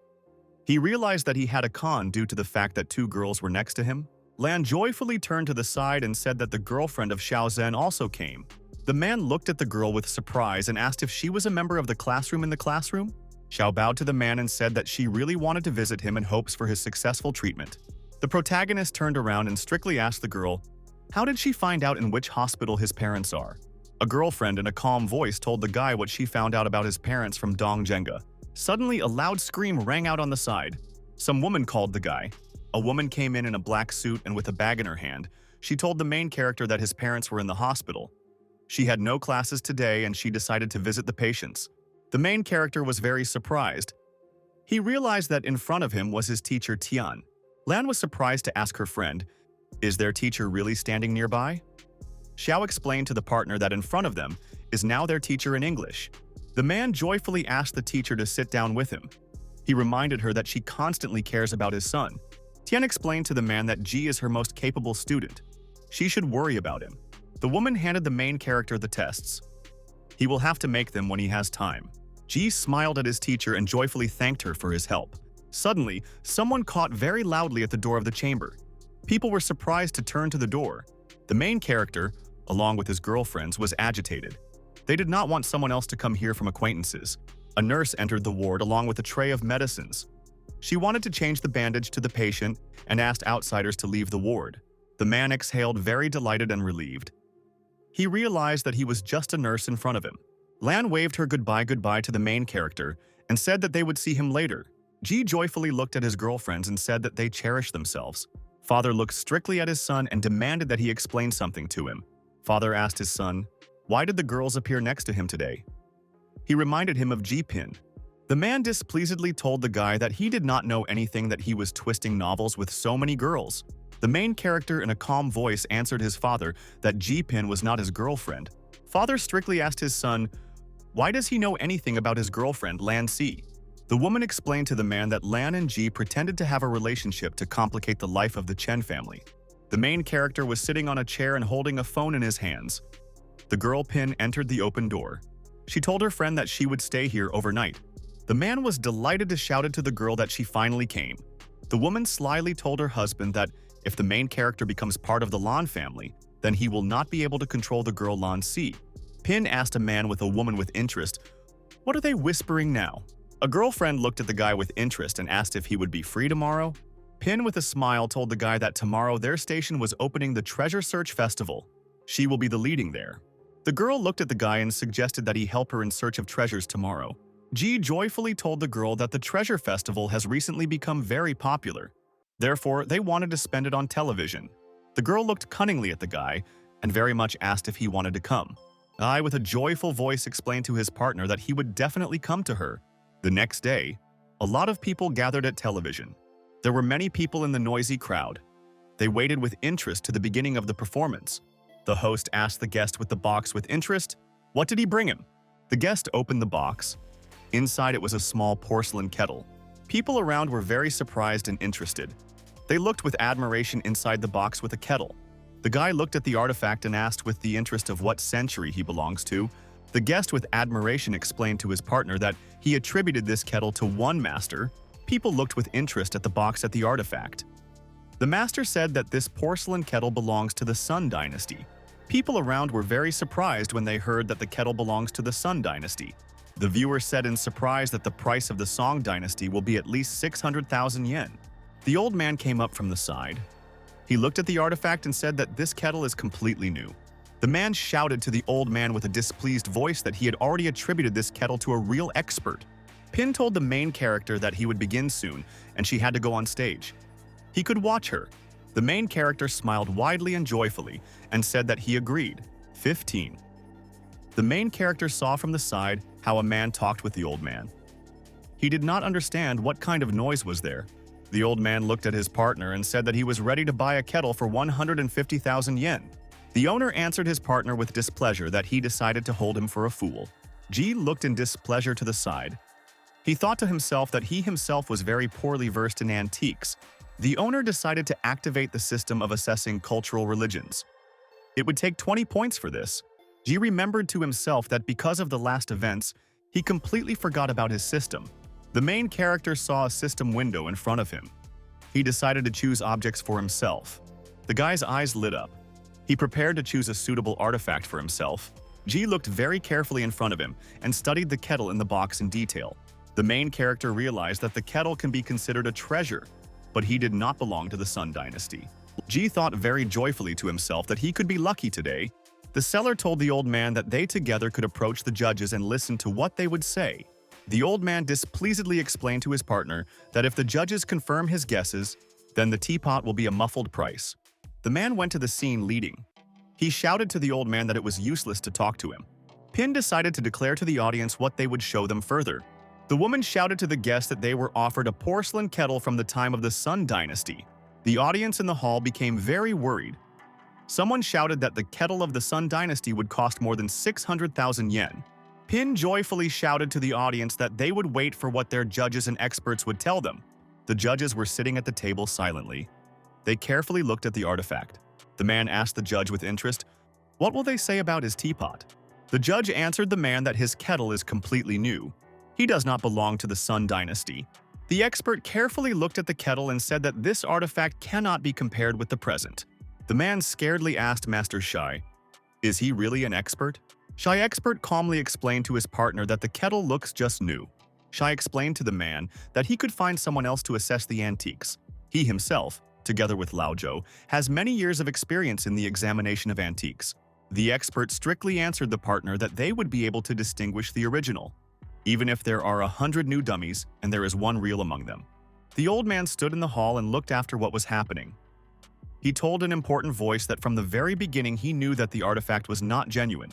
He realized that he had a con due to the fact that two girls were next to him. Lan joyfully turned to the side and said that the girlfriend of Xiao Zhen also came. The man looked at the girl with surprise and asked if she was a member of the classroom in the classroom. Xiao bowed to the man and said that she really wanted to visit him in hopes for his successful treatment. The protagonist turned around and strictly asked the girl, how did she find out in which hospital his parents are? A girlfriend in a calm voice told the guy what she found out about his parents from Dong Jenga. Suddenly, a loud scream rang out on the side. Some woman called the guy. A woman came in a black suit and with a bag in her hand. She told the main character that his parents were in the hospital. She had no classes today and she decided to visit the patients. The main character was very surprised. He realized that in front of him was his teacher Tian. Lan was surprised to ask her friend, "Is their teacher really standing nearby?" Xiao explained to the partner that in front of them is now their teacher in English. The man joyfully asked the teacher to sit down with him. He reminded her that she constantly cares about his son. Tian explained to the man that Ji is her most capable student. She should worry about him. The woman handed the main character the tests. He will have to make them when he has time. Ji smiled at his teacher and joyfully thanked her for his help. Suddenly, someone caught very loudly at the door of the chamber. People were surprised to turn to the door. The main character, along with his girlfriends, was agitated. They did not want someone else to come here from acquaintances. A nurse entered the ward along with a tray of medicines. She wanted to change the bandage to the patient and asked outsiders to leave the ward. The man exhaled, very delighted and relieved. He realized that he was just a nurse in front of him. Lan waved her goodbye to the main character and said that they would see him later. Ji joyfully looked at his girlfriends and said that they cherished themselves. Father looked strictly at his son and demanded that he explain something to him. Father asked his son, "Why did the girls appear next to him today?" He reminded him of Ji Pin. The man displeasedly told the guy that he did not know anything, that he was twisting novels with so many girls. The main character in a calm voice answered his father that Ji Pin was not his girlfriend. Father strictly asked his son, "Why does he know anything about his girlfriend, Lan Si?" The woman explained to the man that Lan and Ji pretended to have a relationship to complicate the life of the Chen family. The main character was sitting on a chair and holding a phone in his hands. The girl Pin entered the open door. She told her friend that she would stay here overnight. The man was delighted to shout to the girl that she finally came. The woman slyly told her husband that if the main character becomes part of the Lan family, then he will not be able to control the girl Lan Si. Pin asked a man with a woman with interest, "What are they whispering now?" A girlfriend looked at the guy with interest and asked if he would be free tomorrow. Pin with a smile told the guy that tomorrow their station was opening the Treasure Search Festival. She will be the leading there. The girl looked at the guy and suggested that he help her in search of treasures tomorrow. Ji joyfully told the girl that the Treasure Festival has recently become very popular. Therefore, they wanted to spend it on television. The girl looked cunningly at the guy and very much asked if he wanted to come. I, with a joyful voice, explained to his partner that he would definitely come to her. The next day, a lot of people gathered at television. There were many people in the noisy crowd. They waited with interest to the beginning of the performance. The host asked the guest with the box with interest, "What did he bring him?" The guest opened the box. Inside it was a small porcelain kettle. People around were very surprised and interested. They looked with admiration inside the box with a kettle. The guy looked at the artifact and asked with the interest of what century he belongs to. The guest with admiration explained to his partner that he attributed this kettle to one master. People looked with interest at the box at the artifact. The master said that this porcelain kettle belongs to the Sun Dynasty. People around were very surprised when they heard that the kettle belongs to the Sun Dynasty. The viewer said in surprise that the price of the Song Dynasty will be at least 600,000 yen. The old man came up from the side. He looked at the artifact and said that this kettle is completely new. The man shouted to the old man with a displeased voice that he had already attributed this kettle to a real expert. Pin told the main character that he would begin soon and she had to go on stage. He could watch her. The main character smiled widely and joyfully and said that he agreed. 15. The main character saw from the side how a man talked with the old man. He did not understand what kind of noise was there. The old man looked at his partner and said that he was ready to buy a kettle for 150,000 yen. The owner answered his partner with displeasure that he decided to hold him for a fool. Ji looked in displeasure to the side. He thought to himself that he himself was very poorly versed in antiques. The owner decided to activate the system of assessing cultural religions. It would take 20 points for this. Ji remembered to himself that because of the last events, he completely forgot about his system. The main character saw a system window in front of him. He decided to choose objects for himself. The guy's eyes lit up. He prepared to choose a suitable artifact for himself. Ji looked very carefully in front of him and studied the kettle in the box in detail. The main character realized that the kettle can be considered a treasure, but he did not belong to the Sun Dynasty. Ji thought very joyfully to himself that he could be lucky today. The seller told the old man that they together could approach the judges and listen to what they would say. The old man displeasedly explained to his partner that if the judges confirm his guesses, then the teapot will be a muffled price. The man went to the scene leading. He shouted to the old man that it was useless to talk to him. Pin decided to declare to the audience what they would show them further. The woman shouted to the guests that they were offered a porcelain kettle from the time of the Sun Dynasty. The audience in the hall became very worried. Someone shouted that the kettle of the Sun Dynasty would cost more than 600,000 yen. Pin joyfully shouted to the audience that they would wait for what their judges and experts would tell them. The judges were sitting at the table silently. They carefully looked at the artifact. The man asked the judge with interest, "What will they say about his teapot?" The judge answered the man that his kettle is completely new. He does not belong to the Sun dynasty. The expert carefully looked at the kettle and said that this artifact cannot be compared with the present. The man scaredly asked Master Shai, "Is he really an expert?" Shai expert calmly explained to his partner that the kettle looks just new. Shai explained to the man that he could find someone else to assess the antiques. He himself, together with Lao Zhou, has many years of experience in the examination of antiques. The expert strictly answered the partner that they would be able to distinguish the original, even if there are 100 new dummies and there is one real among them. The old man stood in the hall and looked after what was happening. He told an important voice that from the very beginning he knew that the artifact was not genuine.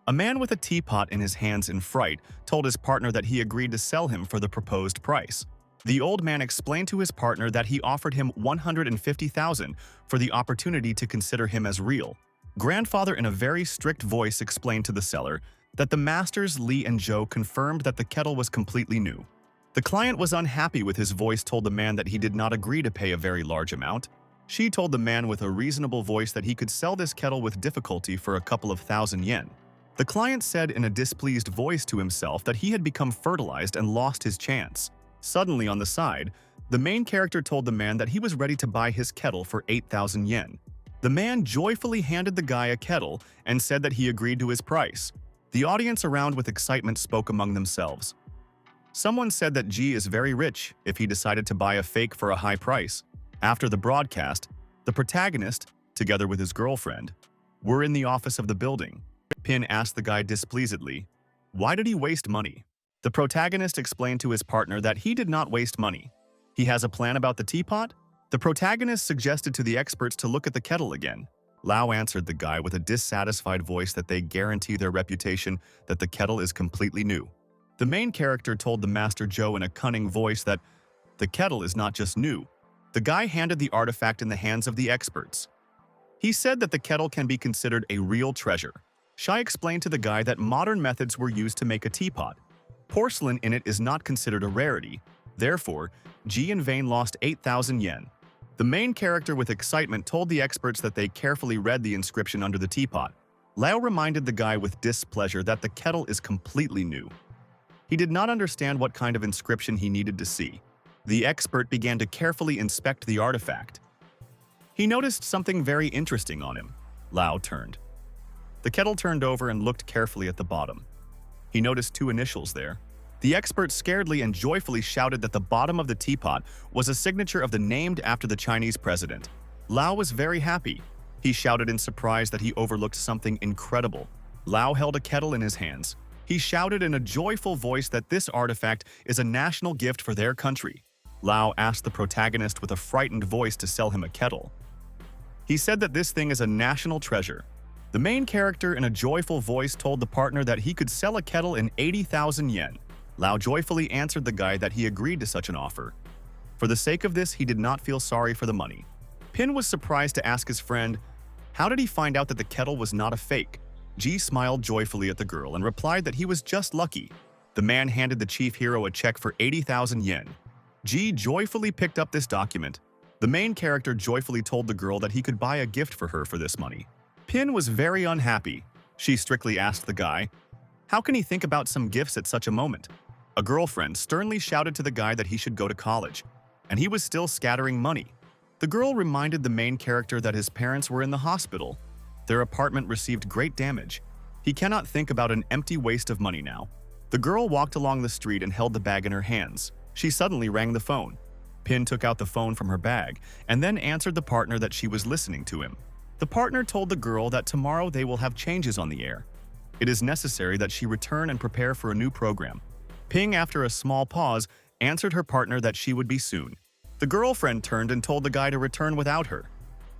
A man with a teapot in his hands in fright told his partner that he agreed to sell him for the proposed price. The old man explained to his partner that he offered him 150,000 for the opportunity to consider him as real. Grandfather in a very strict voice explained to the seller that the masters Li and Zhou confirmed that the kettle was completely new. The client was unhappy with his voice told the man that he did not agree to pay a very large amount. She told the man with a reasonable voice that he could sell this kettle with difficulty for a couple of thousand yen. The client said in a displeased voice to himself that he had become fertilized and lost his chance. Suddenly on the side, the main character told the man that he was ready to buy his kettle for 8,000 yen. The man joyfully handed the guy a kettle and said that he agreed to his price. The audience around with excitement spoke among themselves. Someone said that G is very rich if he decided to buy a fake for a high price. After the broadcast, the protagonist, together with his girlfriend, were in the office of the building. Pin asked the guy displeasedly, "Why did he waste money?" The protagonist explained to his partner that he did not waste money. He has a plan about the teapot? The protagonist suggested to the experts to look at the kettle again. Lao answered the guy with a dissatisfied voice that they guarantee their reputation that the kettle is completely new. The main character told the Master Zhou in a cunning voice that the kettle is not just new. The guy handed the artifact in the hands of the experts. He said that the kettle can be considered a real treasure. Shai explained to the guy that modern methods were used to make a teapot. Porcelain in it is not considered a rarity. Therefore, Ji in vain lost 8,000 yen. The main character with excitement told the experts that they carefully read the inscription under the teapot. Lao reminded the guy with displeasure that the kettle is completely new. He did not understand what kind of inscription he needed to see. The expert began to carefully inspect the artifact. He noticed something very interesting on him. Lao turned. The kettle turned over and looked carefully at the bottom. He noticed 2 initials there. The expert scaredly and joyfully shouted that the bottom of the teapot was a signature of the named after the Chinese president. Lao was very happy. He shouted in surprise that he overlooked something incredible. Lao held a kettle in his hands. He shouted in a joyful voice that this artifact is a national gift for their country. Lao asked the protagonist with a frightened voice to sell him a kettle. He said that this thing is a national treasure. The main character in a joyful voice told the partner that he could sell a kettle in 80,000 yen. Lao joyfully answered the guy that he agreed to such an offer. For the sake of this, he did not feel sorry for the money. Pin was surprised to ask his friend, how did he find out that the kettle was not a fake? Ji smiled joyfully at the girl and replied that he was just lucky. The man handed the chief hero a check for 80,000 yen. Ji joyfully picked up this document. The main character joyfully told the girl that he could buy a gift for her for this money. Pin was very unhappy. She strictly asked the guy, how can he think about some gifts at such a moment? A girlfriend sternly shouted to the guy that he should go to college, and he was still scattering money. The girl reminded the main character that his parents were in the hospital. Their apartment received great damage. He cannot think about an empty waste of money now. The girl walked along the street and held the bag in her hands. She suddenly rang the phone. Pin took out the phone from her bag and then answered the partner that she was listening to him. The partner told the girl that tomorrow they will have changes on the air. It is necessary that she return and prepare for a new program. Ping, after a small pause, answered her partner that she would be soon. The girlfriend turned and told the guy to return without her.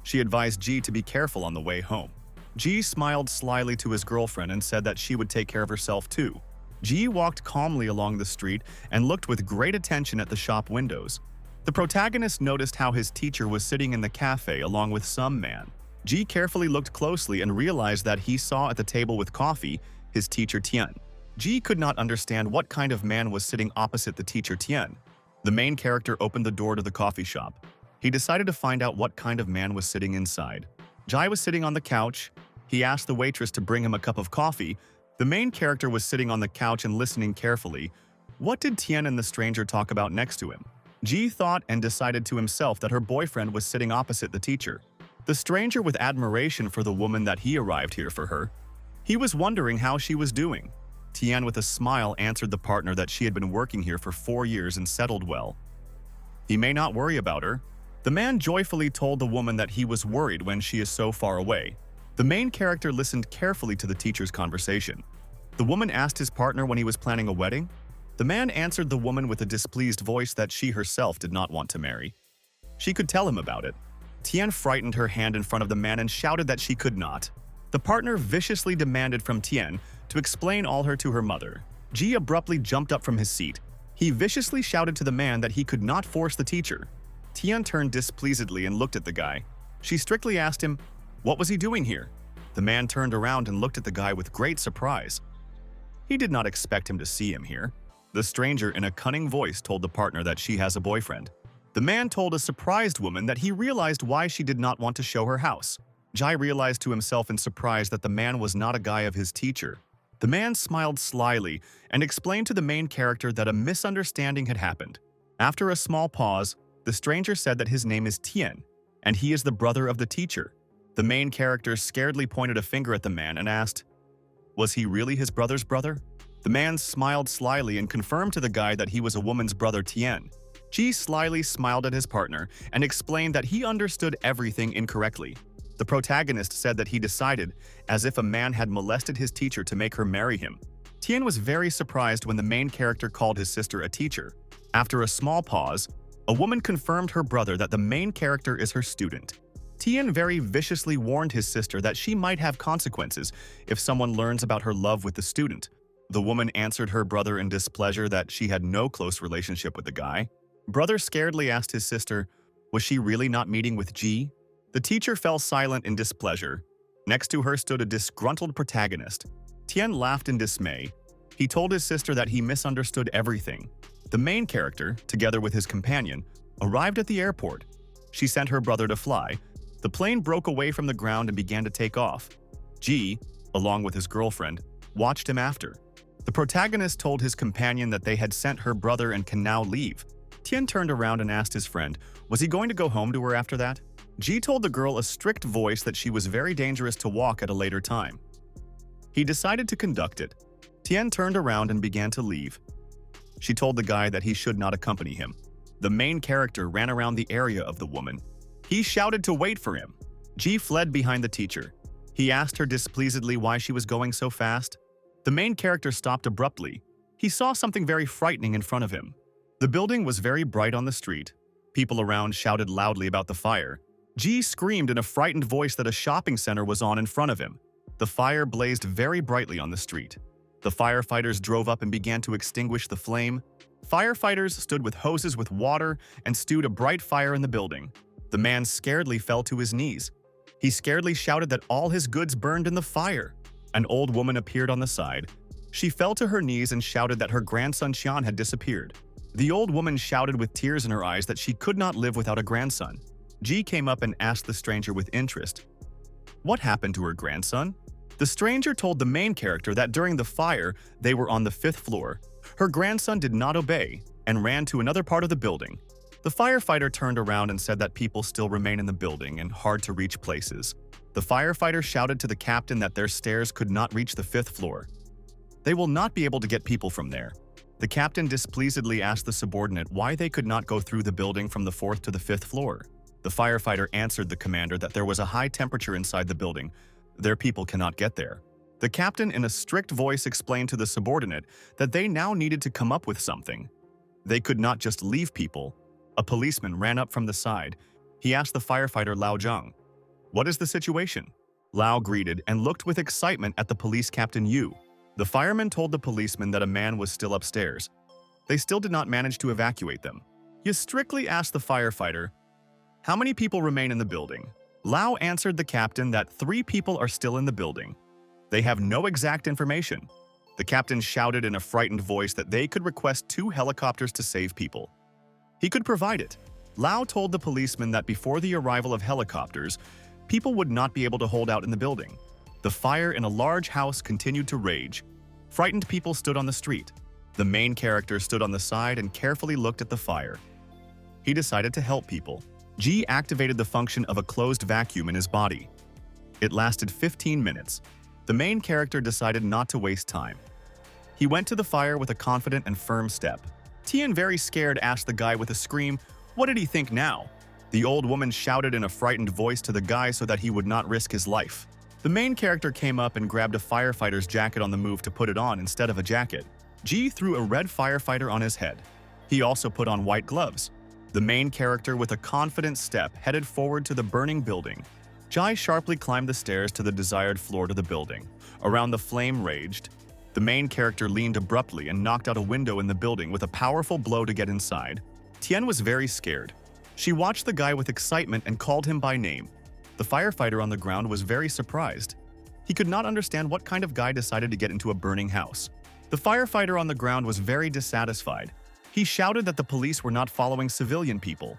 She advised Ji to be careful on the way home. Ji smiled slyly to his girlfriend and said that she would take care of herself too. Ji walked calmly along the street and looked with great attention at the shop windows. The protagonist noticed how his teacher was sitting in the cafe along with some man. Ji carefully looked closely and realized that he saw at the table with coffee his teacher Tian. Ji could not understand what kind of man was sitting opposite the teacher Tian. The main character opened the door to the coffee shop. He decided to find out what kind of man was sitting inside. Jai was sitting on the couch. He asked the waitress to bring him a cup of coffee. The main character was sitting on the couch and listening carefully. What did Tian and the stranger talk about next to him? Ji thought and decided to himself that her boyfriend was sitting opposite the teacher. The stranger with admiration for the woman that he arrived here for her. He was wondering how she was doing. Tian with a smile answered the partner that she had been working here for 4 years and settled well. He may not worry about her. The man joyfully told the woman that he was worried when she is so far away. The main character listened carefully to the teacher's conversation. The woman asked his partner when he was planning a wedding. The man answered the woman with a displeased voice that she herself did not want to marry. She could tell him about it. Tian frightened her hand in front of the man and shouted that she could not. The partner viciously demanded from Tian to explain all her to her mother. Ji abruptly jumped up from his seat. He viciously shouted to the man that he could not force the teacher. Tian turned displeasedly and looked at the guy. She strictly asked him, what was he doing here? The man turned around and looked at the guy with great surprise. He did not expect him to see him here. The stranger in a cunning voice told the partner that she has a boyfriend. The man told a surprised woman that he realized why she did not want to show her house. Jai realized to himself in surprise that the man was not a guy of his teacher. The man smiled slyly and explained to the main character that a misunderstanding had happened. After a small pause, the stranger said that his name is Tian, and he is the brother of the teacher. The main character scaredly pointed a finger at the man and asked, was he really his brother's brother? The man smiled slyly and confirmed to the guy that he was a woman's brother Tian. Ji slyly smiled at his partner and explained that he understood everything incorrectly. The protagonist said that he decided, as if a man had molested his teacher to make her marry him. Tian was very surprised when the main character called his sister a teacher. After a small pause, a woman confirmed her brother that the main character is her student. Tian very viciously warned his sister that she might have consequences if someone learns about her love with the student. The woman answered her brother in displeasure that she had no close relationship with the guy. Brother scaredly asked his sister, was she really not meeting with Ji? The teacher fell silent in displeasure. Next to her stood a disgruntled protagonist. Tian laughed in dismay. He told his sister that he misunderstood everything. The main character, together with his companion, arrived at the airport. She sent her brother to fly. The plane broke away from the ground and began to take off. Ji, along with his girlfriend, watched him after. The protagonist told his companion that they had sent her brother and can now leave. Tian turned around and asked his friend, was he going to go home to her after that? Ji told the girl a strict voice that she was very dangerous to walk at a later time. He decided to conduct it. Tian turned around and began to leave. She told the guy that he should not accompany him. The main character ran around the area of the woman. He shouted to wait for him. Ji fled behind the teacher. He asked her displeasedly why she was going so fast. The main character stopped abruptly. He saw something very frightening in front of him. The building was very bright on the street. People around shouted loudly about the fire. Ji screamed in a frightened voice that a shopping center was on in front of him. The fire blazed very brightly on the street. The firefighters drove up and began to extinguish the flame. Firefighters stood with hoses with water and stewed a bright fire in the building. The man scaredly fell to his knees. He scaredly shouted that all his goods burned in the fire. An old woman appeared on the side. She fell to her knees and shouted that her grandson Xian had disappeared. The old woman shouted with tears in her eyes that she could not live without a grandson. Ji came up and asked the stranger with interest, what happened to her grandson? The stranger told the main character that during the fire, they were on the 5th floor. Her grandson did not obey and ran to another part of the building. The firefighter turned around and said that people still remain in the building and hard to reach places. The firefighter shouted to the captain that their stairs could not reach the 5th floor. They will not be able to get people from there. The captain displeasedly asked the subordinate why they could not go through the building from the 4th to the 5th floor. The firefighter answered the commander that there was a high temperature inside the building. Their people cannot get there. The captain in a strict voice explained to the subordinate that they now needed to come up with something. They could not just leave people. A policeman ran up from the side. He asked the firefighter Lao Zhang, what is the situation? Lao greeted and looked with excitement at the police captain Yu. The fireman told the policeman that a man was still upstairs. They still did not manage to evacuate them. Yu strictly asked the firefighter, how many people remain in the building? Lao answered the captain that 3 people are still in the building. They have no exact information. The captain shouted in a frightened voice that they could request 2 helicopters to save people. He could provide it. Lau told the policeman that before the arrival of helicopters, people would not be able to hold out in the building. The fire in a large house continued to rage. Frightened people stood on the street. The main character stood on the side and carefully looked at the fire. He decided to help people. Ji activated the function of a closed vacuum in his body. It lasted 15 minutes. The main character decided not to waste time. He went to the fire with a confident and firm step. Tian, very scared, asked the guy with a scream, "What did he think now?" The old woman shouted in a frightened voice to the guy so that he would not risk his life. The main character came up and grabbed a firefighter's jacket on the move to put it on instead of a jacket. Ji threw a red firefighter on his head. He also put on white gloves. The main character, with a confident step, headed forward to the burning building. Jai sharply climbed the stairs to the desired floor to the building. Around the flame raged. The main character leaned abruptly and knocked out a window in the building with a powerful blow to get inside. Tian was very scared. She watched the guy with excitement and called him by name. The firefighter on the ground was very surprised. He could not understand what kind of guy decided to get into a burning house. The firefighter on the ground was very dissatisfied. He shouted that the police were not following civilian people.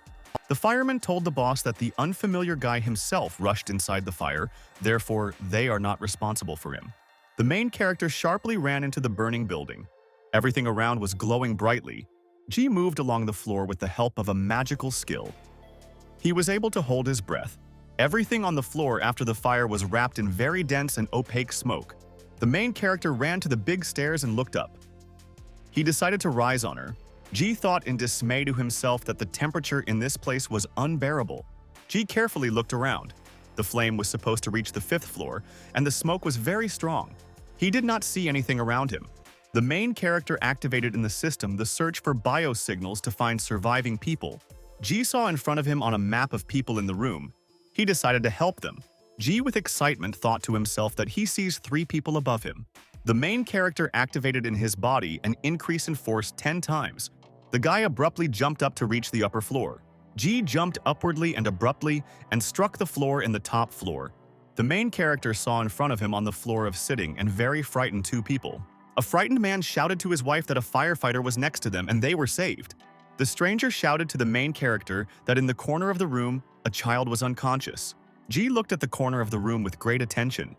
The fireman told the boss that the unfamiliar guy himself rushed inside the fire, therefore they are not responsible for him. The main character sharply ran into the burning building. Everything around was glowing brightly. Ji moved along the floor with the help of a magical skill. He was able to hold his breath. Everything on the floor after the fire was wrapped in very dense and opaque smoke. The main character ran to the big stairs and looked up. He decided to rise on her. Ji thought in dismay to himself that the temperature in this place was unbearable. Ji carefully looked around. The flame was supposed to reach the 5th floor, and the smoke was very strong. He did not see anything around him. The main character activated in the system the search for biosignals to find surviving people. Ji saw in front of him on a map of people in the room. He decided to help them. Ji, with excitement, thought to himself that he sees 3 people above him. The main character activated in his body an increase in force 10 times. The guy abruptly jumped up to reach the upper floor. Ji jumped upwardly and abruptly and struck the floor in the top floor. The main character saw in front of him on the floor of sitting and very frightened 2 people. A frightened man shouted to his wife that a firefighter was next to them and they were saved. The stranger shouted to the main character that in the corner of the room, a child was unconscious. Ji looked at the corner of the room with great attention.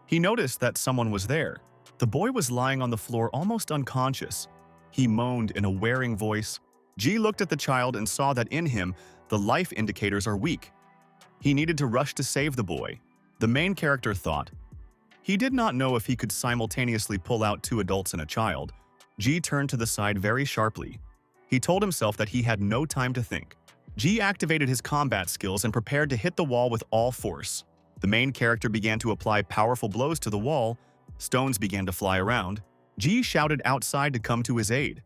He noticed that someone was there. The boy was lying on the floor almost unconscious. He moaned in a wearing voice. Ji looked at the child and saw that in him, the life indicators are weak. He needed to rush to save the boy. The main character thought. He did not know if he could simultaneously pull out 2 adults and a child. Ji turned to the side very sharply. He told himself that he had no time to think. Ji activated his combat skills and prepared to hit the wall with all force. The main character began to apply powerful blows to the wall. Stones began to fly around. Ji shouted outside to come to his aid.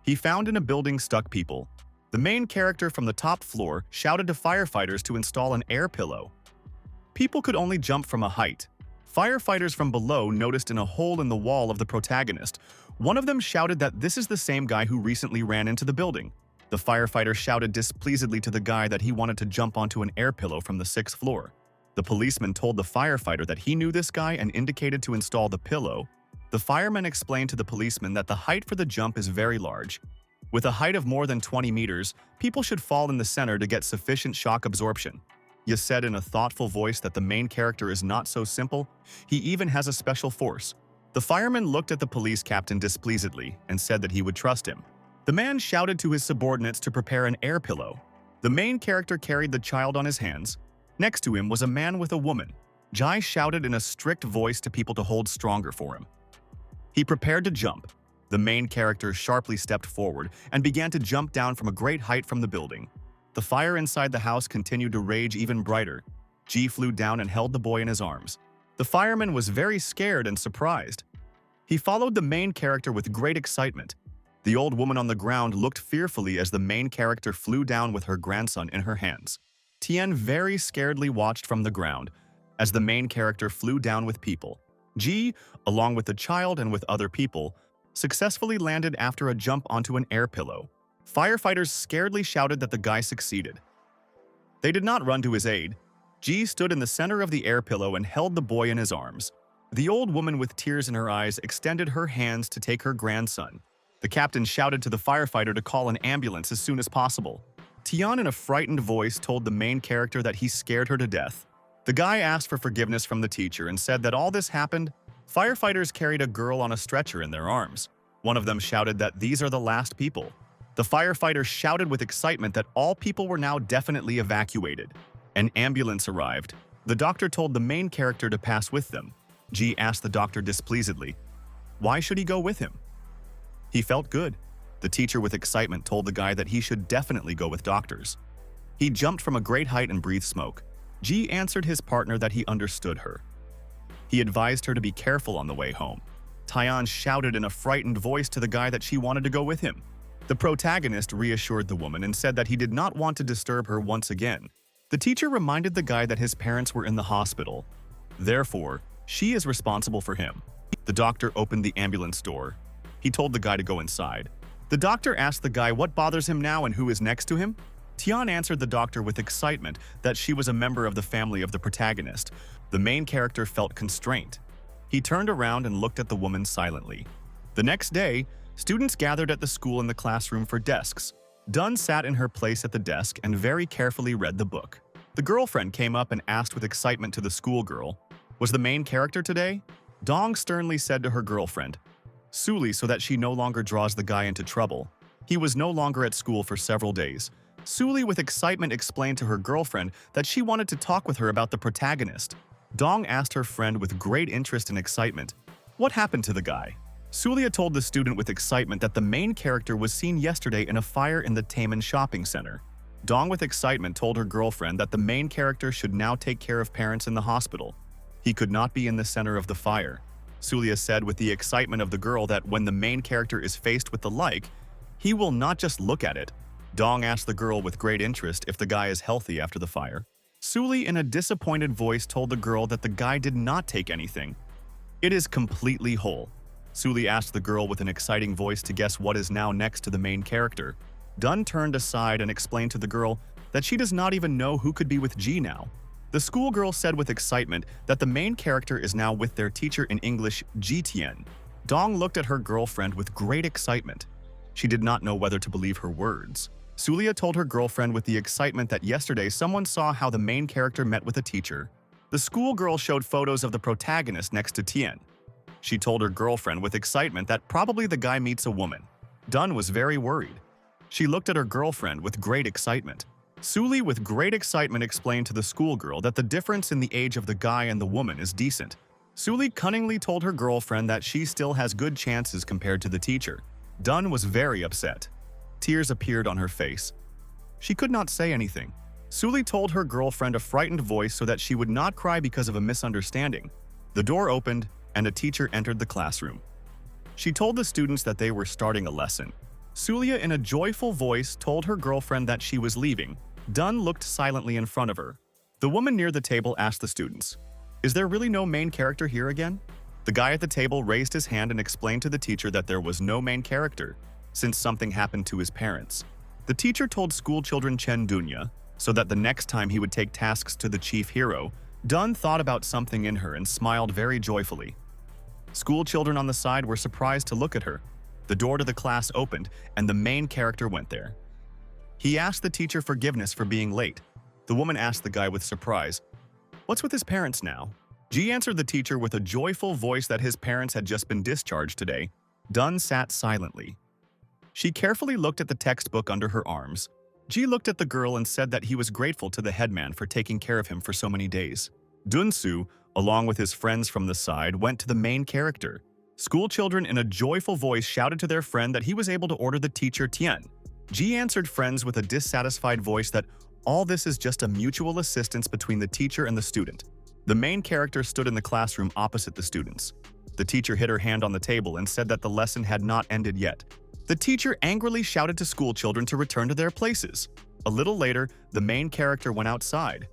He found in a building stuck people. The main character from the top floor shouted to firefighters to install an air pillow. People could only jump from a height. Firefighters from below noticed in a hole in the wall of the protagonist. One of them shouted that this is the same guy who recently ran into the building. The firefighter shouted displeasedly to the guy that he wanted to jump onto an air pillow from the 6th floor. The policeman told the firefighter that he knew this guy and indicated to install the pillow. The fireman explained to the policeman that the height for the jump is very large. With a height of more than 20 meters, people should fall in the center to get sufficient shock absorption. He said in a thoughtful voice that the main character is not so simple, he even has a special force. The fireman looked at the police captain displeasedly and said that he would trust him. The man shouted to his subordinates to prepare an air pillow. The main character carried the child on his hands. Next to him was a man with a woman. Jai shouted in a strict voice to people to hold stronger for him. He prepared to jump. The main character sharply stepped forward and began to jump down from a great height from the building. The fire inside the house continued to rage even brighter. Ji flew down and held the boy in his arms. The fireman was very scared and surprised. He followed the main character with great excitement. The old woman on the ground looked fearfully as the main character flew down with her grandson in her hands. Tian very scaredly watched from the ground as the main character flew down with people. Ji, along with the child and with other people, successfully landed after a jump onto an air pillow. Firefighters scaredly shouted that the guy succeeded. They did not run to his aid. Ji stood in the center of the air pillow and held the boy in his arms. The old woman with tears in her eyes extended her hands to take her grandson. The captain shouted to the firefighter to call an ambulance as soon as possible. Tian, in a frightened voice, told the main character that he scared her to death. The guy asked for forgiveness from the teacher and said that all this happened. Firefighters carried a girl on a stretcher in their arms. One of them shouted that these are the last people. The firefighter shouted with excitement that all people were now definitely evacuated. An ambulance arrived. The doctor told the main character to pass with them. Ji asked the doctor displeasedly, why should he go with him? He felt good. The teacher with excitement told the guy that he should definitely go with doctors. He jumped from a great height and breathed smoke. Ji answered his partner that he understood her. He advised her to be careful on the way home. Tian shouted in a frightened voice to the guy that she wanted to go with him. The protagonist reassured the woman and said that he did not want to disturb her once again. The teacher reminded the guy that his parents were in the hospital. Therefore, she is responsible for him. The doctor opened the ambulance door. He told the guy to go inside. The doctor asked the guy what bothers him now and who is next to him. Tian answered the doctor with excitement that she was a member of the family of the protagonist. The main character felt constraint. He turned around and looked at the woman silently. The next day, students gathered at the school in the classroom for desks. Dun sat in her place at the desk and very carefully read the book. The girlfriend came up and asked with excitement to the schoolgirl, was the main character today? Dong sternly said to her girlfriend, Suli, so that she no longer draws the guy into trouble. He was no longer at school for several days. Suli with excitement explained to her girlfriend that she wanted to talk with her about the protagonist. Dong asked her friend with great interest and excitement, what happened to the guy? Sulia told the student with excitement that the main character was seen yesterday in a fire in the Taemin shopping center. Dong with excitement told her girlfriend that the main character should now take care of parents in the hospital. He could not be in the center of the fire. Sulia said with the excitement of the girl that when the main character is faced with the like, he will not just look at it. Dong asked the girl with great interest if the guy is healthy after the fire. Suli in a disappointed voice told the girl that the guy did not take anything. It is completely whole. Suli asked the girl with an exciting voice to guess what is now next to the main character. Dun turned aside and explained to the girl that she does not even know who could be with Ji now. The schoolgirl said with excitement that the main character is now with their teacher in English, Ji Tian. Dong looked at her girlfriend with great excitement. She did not know whether to believe her words. Sulia told her girlfriend with the excitement that yesterday someone saw how the main character met with a teacher. The schoolgirl showed photos of the protagonist next to Tian. She told her girlfriend with excitement that probably the guy meets a woman. Dun was very worried. She looked at her girlfriend with great excitement. Suli with great excitement explained to the schoolgirl that the difference in the age of the guy and the woman is decent. Suli cunningly told her girlfriend that she still has good chances compared to the teacher. Dun was very upset. Tears appeared on her face. She could not say anything. Suli told her girlfriend a frightened voice so that she would not cry because of a misunderstanding. The door opened and a teacher entered the classroom. She told the students that they were starting a lesson. Sulia in a joyful voice told her girlfriend that she was leaving. Dun looked silently in front of her. The woman near the table asked the students, "Is there really no main character here again?" The guy at the table raised his hand and explained to the teacher that there was no main character, since something happened to his parents. The teacher told schoolchildren Chen Dunya, so that the next time he would take tasks to the chief hero. Dun thought about something in her and smiled very joyfully. Schoolchildren on the side were surprised to look at her. The door to the class opened, and the main character went there. He asked the teacher forgiveness for being late. The woman asked the guy with surprise, "What's with his parents now?" Ji answered the teacher with a joyful voice that his parents had just been discharged today. Dun sat silently. She carefully looked at the textbook under her arms. Ji looked at the girl and said that he was grateful to the headman for taking care of him for so many days. Dunsu, along with his friends from the side, went to the main character. Schoolchildren in a joyful voice shouted to their friend that he was able to order the teacher Tian. Ji answered friends with a dissatisfied voice that all this is just a mutual assistance between the teacher and the student. The main character stood in the classroom opposite the students. The teacher hit her hand on the table and said that the lesson had not ended yet. The teacher angrily shouted to schoolchildren to return to their places. A little later, the main character went outside.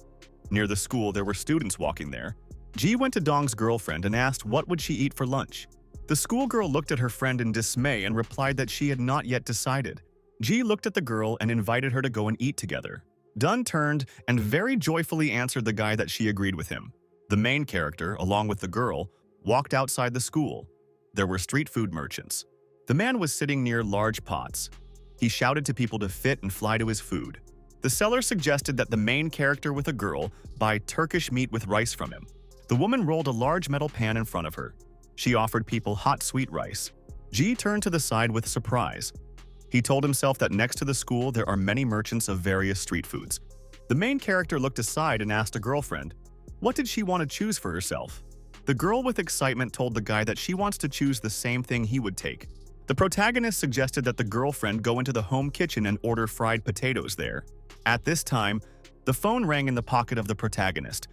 Near the school, there were students walking there. Ji went to Dong's girlfriend and asked what would she eat for lunch. The schoolgirl looked at her friend in dismay and replied that she had not yet decided. Ji looked at the girl and invited her to go and eat together. Dun turned and very joyfully answered the guy that she agreed with him. The main character, along with the girl, walked outside the school. There were street food merchants. The man was sitting near large pots. He shouted to people to fit and fly to his food. The seller suggested that the main character with a girl buy Turkish meat with rice from him. The woman rolled a large metal pan in front of her. She offered people hot sweet rice. Ji turned to the side with surprise. He told himself that next to the school there are many merchants of various street foods. The main character looked aside and asked a girlfriend, what did she want to choose for herself? The girl with excitement told the guy that she wants to choose the same thing he would take. The protagonist suggested that the girlfriend go into the home kitchen and order fried potatoes there. At this time, the phone rang in the pocket of the protagonist.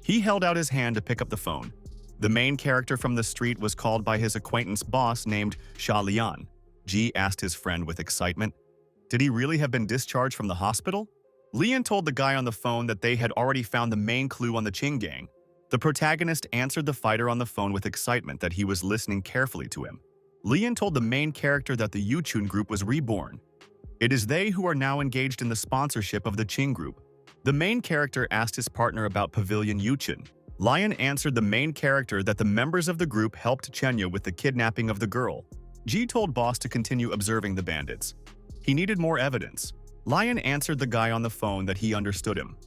He held out his hand to pick up the phone. The main character from the street was called by his acquaintance boss named Sha Lian. Ji asked his friend with excitement, did he really have been discharged from the hospital? Lian told the guy on the phone that they had already found the main clue on the Qing gang. The protagonist answered the fighter on the phone with excitement that he was listening carefully to him. Lian told the main character that the Yuchun group was reborn. It is they who are now engaged in the sponsorship of the Qing group. The main character asked his partner about Pavilion Yuchun. Lian answered the main character that the members of the group helped Chenya with the kidnapping of the girl. Ji told boss to continue observing the bandits. He needed more evidence. Lian answered the guy on the phone that he understood him.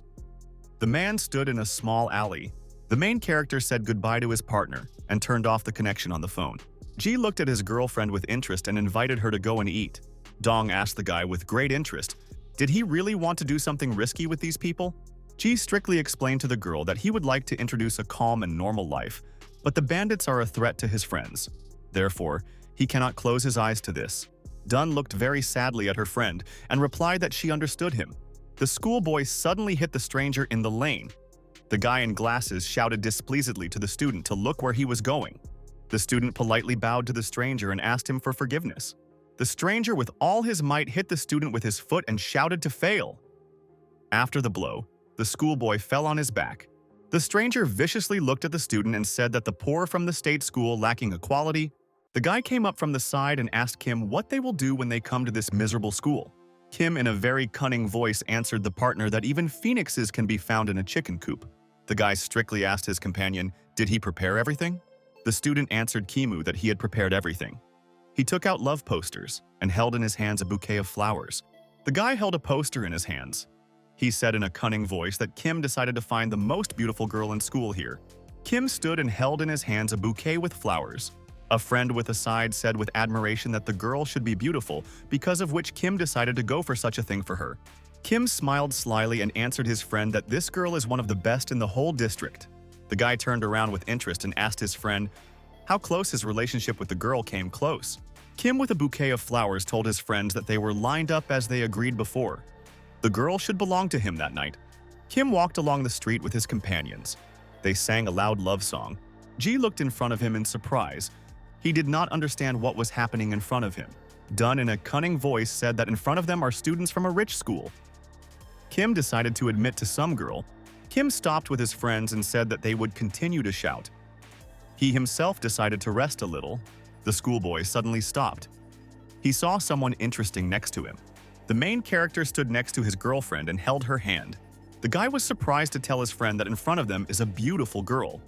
The man stood in a small alley. The main character said goodbye to his partner and turned off the connection on the phone. Ji looked at his girlfriend with interest and invited her to go and eat. Dong asked the guy with great interest, did he really want to do something risky with these people? Ji strictly explained to the girl that he would like to introduce a calm and normal life, but the bandits are a threat to his friends. Therefore, he cannot close his eyes to this. Dun looked very sadly at her friend and replied that she understood him. The schoolboy suddenly hit the stranger in the lane. The guy in glasses shouted displeasedly to the student to look where he was going. The student politely bowed to the stranger and asked him for forgiveness. The stranger with all his might hit the student with his foot and shouted to fail. After the blow, the schoolboy fell on his back. The stranger viciously looked at the student and said that the poor from the state school lacking equality. The guy came up from the side and asked Kim what they will do when they come to this miserable school. Kim, in a very cunning voice, answered the partner that even phoenixes can be found in a chicken coop. The guy strictly asked his companion, did he prepare everything? The student answered Kimu that he had prepared everything. He took out love posters and held in his hands a bouquet of flowers. The guy held a poster in his hands. He said in a cunning voice that Kim decided to find the most beautiful girl in school here. Kim stood and held in his hands a bouquet with flowers. A friend with a side said with admiration that the girl should be beautiful, because of which Kim decided to go for such a thing for her. Kim smiled slyly and answered his friend that this girl is one of the best in the whole district. The guy turned around with interest and asked his friend how close his relationship with the girl came close. Kim with a bouquet of flowers told his friends that they were lined up as they agreed before. The girl should belong to him that night. Kim walked along the street with his companions. They sang a loud love song. Ji looked in front of him in surprise. He did not understand what was happening in front of him. Dun, in a cunning voice, said that in front of them are students from a rich school. Kim decided to admit to some girl. Kim stopped with his friends and said that they would continue to shout. He himself decided to rest a little. The schoolboy suddenly stopped. He saw someone interesting next to him. The main character stood next to his girlfriend and held her hand. The guy was surprised to tell his friend that in front of them is a beautiful girl.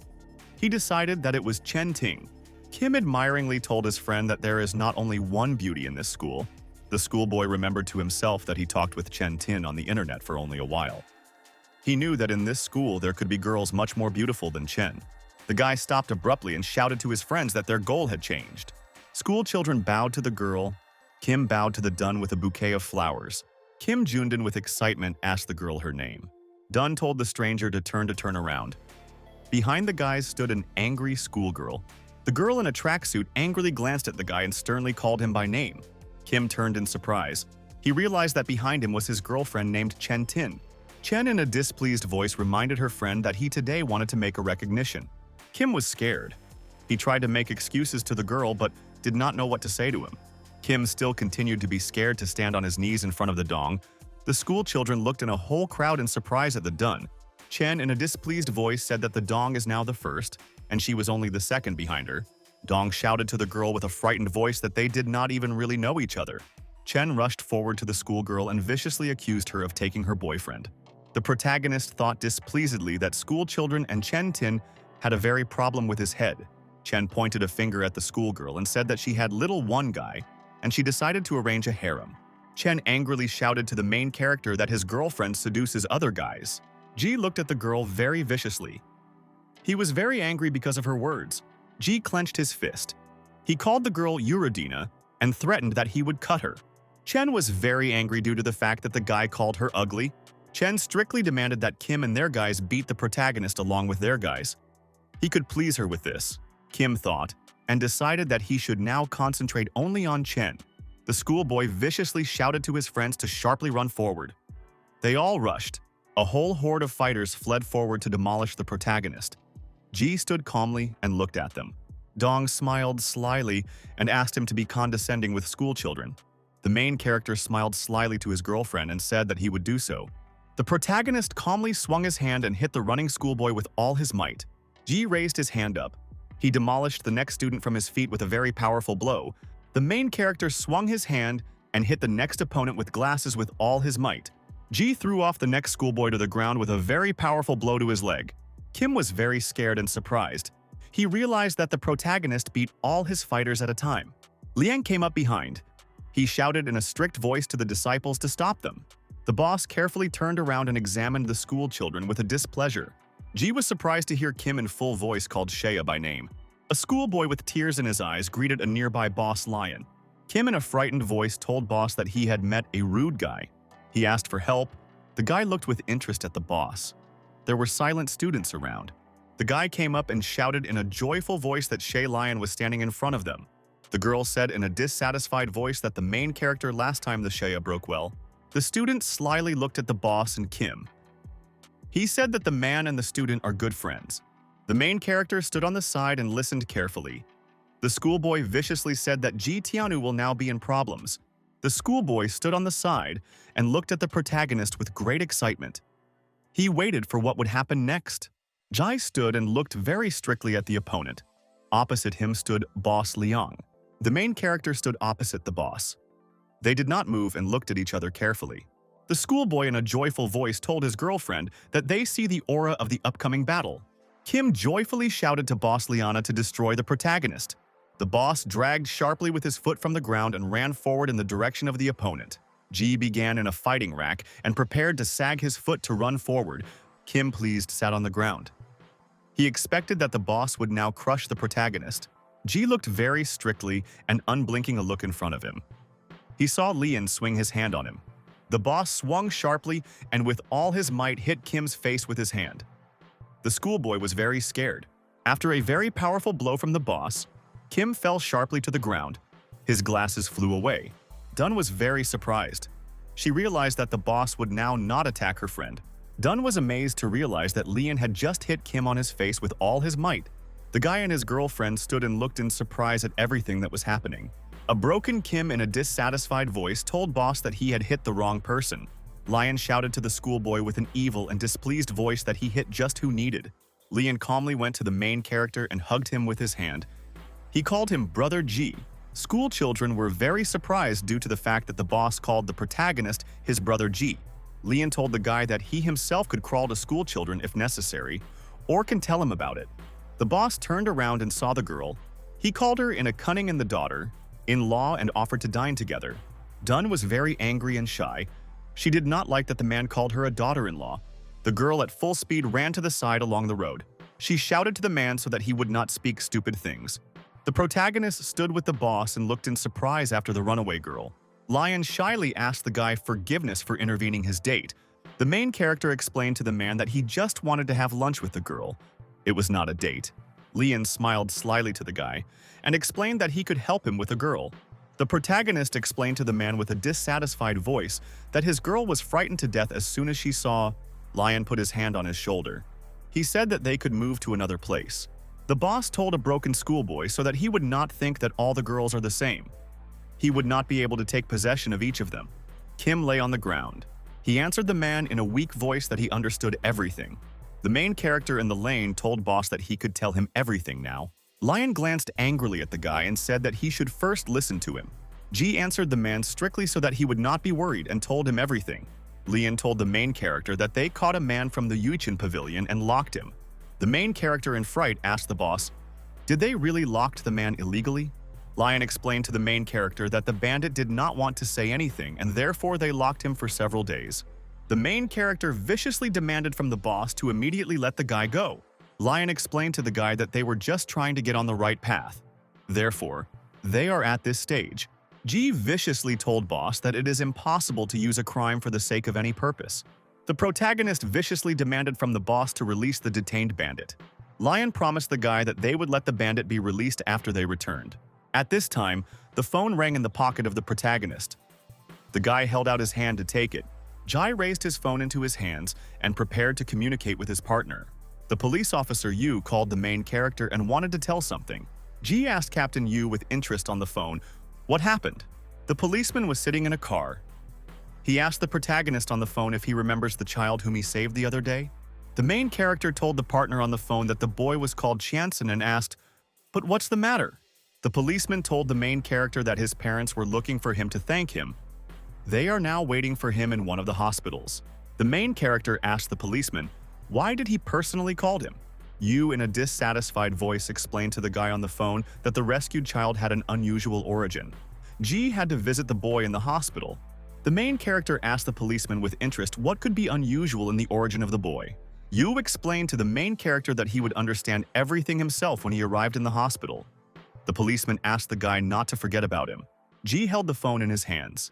He decided that it was Chen Ting. Kim admiringly told his friend that there is not only one beauty in this school. The schoolboy remembered to himself that he talked with Chen Tin on the internet for only a while. He knew that in this school there could be girls much more beautiful than Chen. The guy stopped abruptly and shouted to his friends that their goal had changed. School children bowed to the girl. Kim bowed to the Dun with a bouquet of flowers. Kim Jundin with excitement asked the girl her name. Dun told the stranger to turn around. Behind the guys stood an angry schoolgirl. The girl in a tracksuit angrily glanced at the guy and sternly called him by name. Kim turned in surprise. He realized that behind him was his girlfriend named Chen Tin. Chen, in a displeased voice, reminded her friend that he today wanted to make a recognition. Kim was scared. He tried to make excuses to the girl but did not know what to say to him. Kim still continued to be scared to stand on his knees in front of the dong. The school children looked in a whole crowd in surprise at the Dun. Chen, in a displeased voice, said that the dong is now the first, and she was only the second behind her. Dong shouted to the girl with a frightened voice that they did not even really know each other. Chen rushed forward to the schoolgirl and viciously accused her of taking her boyfriend. The protagonist thought displeasedly that school children and Chen Tin had a very problem with his head. Chen pointed a finger at the schoolgirl and said that she had little one guy, and she decided to arrange a harem. Chen angrily shouted to the main character that his girlfriend seduces other guys. Ji looked at the girl very viciously. He was very angry because of her words. Ji clenched his fist. He called the girl Eurodina and threatened that he would cut her. Chen was very angry due to the fact that the guy called her ugly. Chen strictly demanded that Kim and their guys beat the protagonist along with their guys. He could please her with this, Kim thought, and decided that he should now concentrate only on Chen. The schoolboy viciously shouted to his friends to sharply run forward. They all rushed. A whole horde of fighters fled forward to demolish the protagonist. Ji stood calmly and looked at them. Dong smiled slyly and asked him to be condescending with schoolchildren. The main character smiled slyly to his girlfriend and said that he would do so. The protagonist calmly swung his hand and hit the running schoolboy with all his might. Ji raised his hand up. He demolished the next student from his feet with a very powerful blow. The main character swung his hand and hit the next opponent with glasses with all his might. Ji threw off the next schoolboy to the ground with a very powerful blow to his leg. Kim was very scared and surprised. He realized that the protagonist beat all his fighters at a time. Liang came up behind. He shouted in a strict voice to the disciples to stop them. The boss carefully turned around and examined the school children with a displeasure. Ji was surprised to hear Kim in full voice called Shea by name. A schoolboy with tears in his eyes greeted a nearby boss Lion. Kim in a frightened voice told boss that he had met a rude guy. He asked for help. The guy looked with interest at the boss. There were silent students around. The guy came up and shouted in a joyful voice that Shea Lion was standing in front of them. The girl said in a dissatisfied voice that the main character last time the Shea broke well. The student slyly looked at the boss and Kim. He said that the man and the student are good friends. The main character stood on the side and listened carefully. The schoolboy viciously said that Ji Tianu will now be in problems. The schoolboy stood on the side and looked at the protagonist with great excitement. He waited for what would happen next. Jai stood and looked very strictly at the opponent. Opposite him stood Boss Liang. The main character stood opposite the boss. They did not move and looked at each other carefully. The schoolboy in a joyful voice told his girlfriend that they see the aura of the upcoming battle. Kim joyfully shouted to Boss Liana to destroy the protagonist. The boss dragged sharply with his foot from the ground and ran forward in the direction of the opponent. Ji began in a fighting rack and prepared to sag his foot to run forward. Kim, pleased, sat on the ground. He expected that the boss would now crush the protagonist. Ji looked very strictly and unblinking a look in front of him. He saw Lian swing his hand on him. The boss swung sharply and with all his might hit Kim's face with his hand. The schoolboy was very scared. After a very powerful blow from the boss, Kim fell sharply to the ground. His glasses flew away. Dun was very surprised. She realized that the boss would now not attack her friend. Dun was amazed to realize that Lian had just hit Kim on his face with all his might. The guy and his girlfriend stood and looked in surprise at everything that was happening. A broken Kim in a dissatisfied voice told boss that he had hit the wrong person. Lian shouted to the schoolboy with an evil and displeased voice that he hit just who needed. Lian calmly went to the main character and hugged him with his hand. He called him Brother Ji. School children were very surprised due to the fact that the boss called the protagonist his brother Ji. Lian told the guy that he himself could crawl to school children if necessary, or can tell him about it. The boss turned around and saw the girl. He called her in a cunning and the daughter-in-law and offered to dine together. Dun was very angry and shy. She did not like that the man called her a daughter-in-law. The girl at full speed ran to the side along the road. She shouted to the man so that he would not speak stupid things. The protagonist stood with the boss and looked in surprise after the runaway girl. Lion shyly asked the guy forgiveness for intervening his date. The main character explained to the man that he just wanted to have lunch with the girl. It was not a date. Lian smiled slyly to the guy and explained that he could help him with a girl. The protagonist explained to the man with a dissatisfied voice that his girl was frightened to death as soon as she saw. Lion put his hand on his shoulder. He said that they could move to another place. The boss told a broken schoolboy so that he would not think that all the girls are the same. He would not be able to take possession of each of them. Kim lay on the ground. He answered the man in a weak voice that he understood everything. The main character in the lane told boss that he could tell him everything now. Lion glanced angrily at the guy and said that he should first listen to him. Ji answered the man strictly so that he would not be worried and told him everything. Lian told the main character that they caught a man from the Yuchin pavilion and locked him. The main character in fright asked the boss, Did they really locked the man illegally? Lion explained to the main character that the bandit did not want to say anything and therefore they locked him for several days. The main character viciously demanded from the boss to immediately let the guy go. Lion explained to the guy that they were just trying to get on the right path. Therefore, they are at this stage. G viciously told boss that it is impossible to use a crime for the sake of any purpose. The protagonist viciously demanded from the boss to release the detained bandit. Lion promised the guy that they would let the bandit be released after they returned. At this time, the phone rang in the pocket of the protagonist. The guy held out his hand to take it. Jai raised his phone into his hands and prepared to communicate with his partner. The police officer Yu called the main character and wanted to tell something. Ji asked Captain Yu with interest on the phone, "What happened?" The policeman was sitting in a car. He asked the protagonist on the phone if he remembers the child whom he saved the other day. The main character told the partner on the phone that the boy was called Chanson and asked, "But what's the matter?" The policeman told the main character that his parents were looking for him to thank him. They are now waiting for him in one of the hospitals. The main character asked the policeman, why did he personally call him? Yu, in a dissatisfied voice, explained to the guy on the phone that the rescued child had an unusual origin. Ji had to visit the boy in the hospital. The main character asked the policeman with interest what could be unusual in the origin of the boy. Yu explained to the main character that he would understand everything himself when he arrived in the hospital. The policeman asked the guy not to forget about him. Ji held the phone in his hands.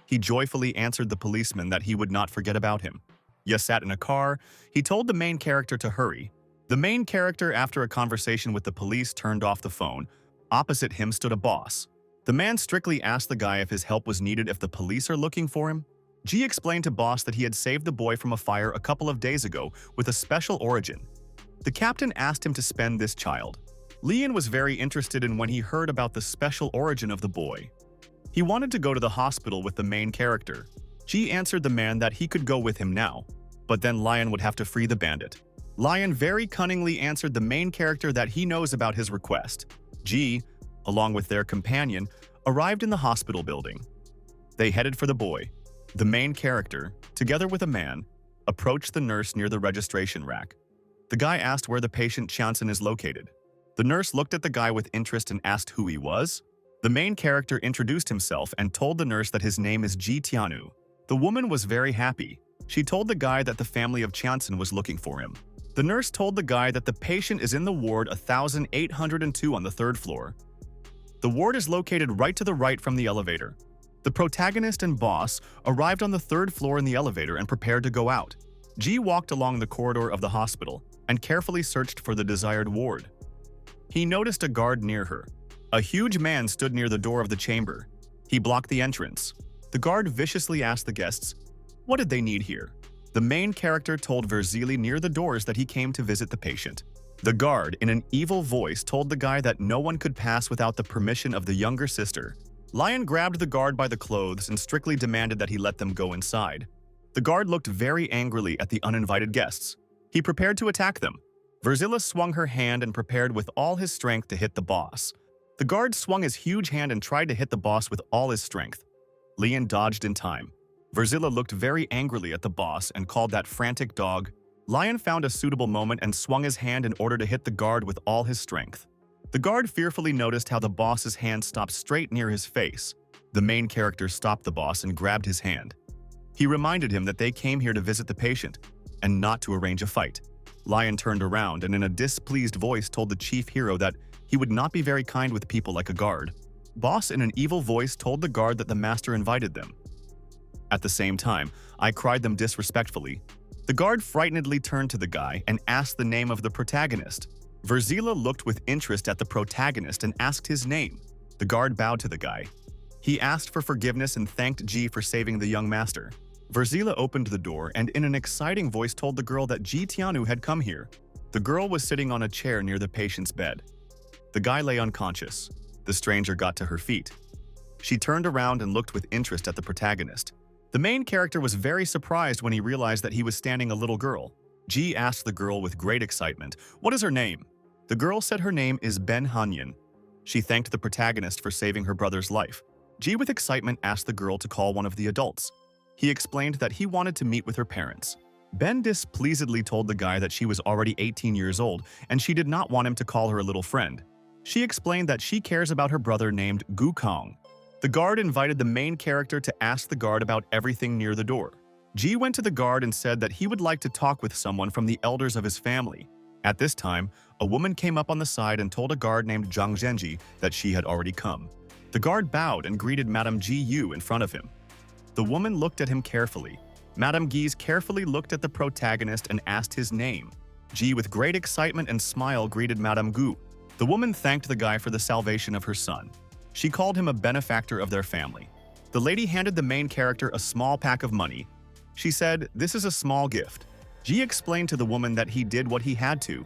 He joyfully answered the policeman that he would not forget about him. Ye sat in a car. He told the main character to hurry. The main character, after a conversation with the police, turned off the phone. Opposite him stood a boss. The man strictly asked the guy if his help was needed if the police are looking for him. Ji explained to boss that he had saved the boy from a fire a couple of days ago with a special origin. The captain asked him to spend this child. Lian was very interested in when he heard about the special origin of the boy. He wanted to go to the hospital with the main character. Ji answered the man that he could go with him now, but then Lion would have to free the bandit. Lion very cunningly answered the main character that he knows about his request. Ji, along with their companion, arrived in the hospital building. They headed for the boy. The main character, together with a man, approached the nurse near the registration rack. The guy asked where the patient Chanson is located. The nurse looked at the guy with interest and asked who he was. The main character introduced himself and told the nurse that his name is Ji Tianu. The woman was very happy. She told the guy that the family of Chanson was looking for him. The nurse told the guy that the patient is in the ward 1802 on the 3rd floor. The ward is located right to the right from the elevator. The protagonist and boss arrived on the 3rd floor in the elevator and prepared to go out. Ji walked along the corridor of the hospital and carefully searched for the desired ward. He noticed a guard near her. A huge man stood near the door of the chamber. He blocked the entrance. The guard viciously asked the guests, what did they need here? The main character told Verzili near the doors that he came to visit the patient. The guard, in an evil voice, told the guy that no one could pass without the permission of the younger sister. Lion grabbed the guard by the clothes and strictly demanded that he let them go inside. The guard looked very angrily at the uninvited guests. He prepared to attack them. Verzila swung her hand and prepared with all his strength to hit the boss. The guard swung his huge hand and tried to hit the boss with all his strength. Lian dodged in time. Verzila looked very angrily at the boss and called that frantic dog. Lion found a suitable moment and swung his hand in order to hit the guard with all his strength. The guard fearfully noticed how the boss's hand stopped straight near his face. The main character stopped the boss and grabbed his hand. He reminded him that they came here to visit the patient and not to arrange a fight. Lion turned around and in a displeased voice told the chief hero that he would not be very kind with people like a guard. Boss, in an evil voice, told the guard that the master invited them. At the same time, I cried them disrespectfully. The guard frightenedly turned to the guy and asked the name of the protagonist. Verzila looked with interest at the protagonist and asked his name. The guard bowed to the guy. He asked for forgiveness and thanked Ji for saving the young master. Verzila opened the door and in an exciting voice told the girl that Ji Tianu had come here. The girl was sitting on a chair near the patient's bed. The guy lay unconscious. The stranger got to her feet. She turned around and looked with interest at the protagonist. The main character was very surprised when he realized that he was standing a little girl. Ji asked the girl with great excitement, "What is her name?" The girl said her name is Ben Hanyan. She thanked the protagonist for saving her brother's life. Ji, with excitement, asked the girl to call one of the adults. He explained that he wanted to meet with her parents. Ben displeasedly told the guy that she was already 18 years old and she did not want him to call her a little friend. She explained that she cares about her brother named Gu Kong. The guard invited the main character to ask the guard about everything near the door. Ji went to the guard and said that he would like to talk with someone from the elders of his family. At this time, a woman came up on the side and told a guard named Zhang Zhenji that she had already come. The guard bowed and greeted Madame Ji Yu in front of him. The woman looked at him carefully. Madame Guise carefully looked at the protagonist and asked his name. Ji, with great excitement and smile, greeted Madame Gu. The woman thanked the guy for the salvation of her son. She called him a benefactor of their family. The lady handed the main character a small pack of money. She said, "This is a small gift." Ji explained to the woman that he did what he had to.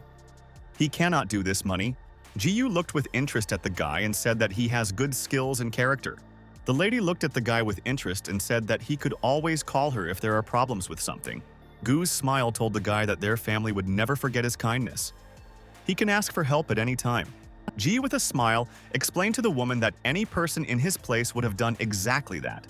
"He cannot do this money." Ji Yu looked with interest at the guy and said that he has good skills and character. The lady looked at the guy with interest and said that he could always call her if there are problems with something. Gu's smile told the guy that their family would never forget his kindness. He can ask for help at any time. Ji, with a smile, explained to the woman that any person in his place would have done exactly that.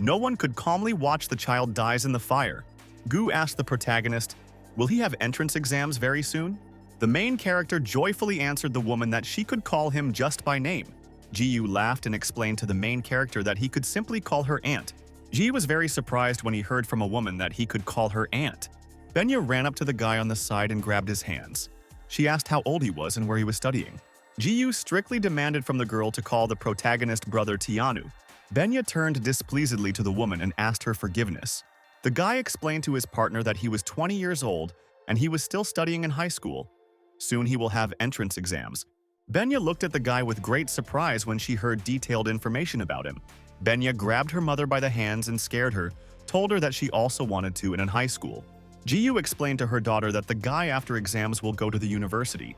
No one could calmly watch the child dies in the fire. Gu asked the protagonist, "Will he have entrance exams very soon?" The main character joyfully answered the woman that she could call him just by name. Ji Yu laughed and explained to the main character that he could simply call her aunt. Ji was very surprised when he heard from a woman that he could call her aunt. Benya ran up to the guy on the side and grabbed his hands. She asked how old he was and where he was studying. Ji Yu strictly demanded from the girl to call the protagonist brother Tianu. Benya turned displeasedly to the woman and asked her forgiveness. The guy explained to his partner that he was 20 years old and he was still studying in high school. Soon he will have entrance exams. Benya looked at the guy with great surprise when she heard detailed information about him. Benya grabbed her mother by the hands and scared her, told her that she also wanted to in high school. Ji Yu explained to her daughter that the guy after exams will go to the university.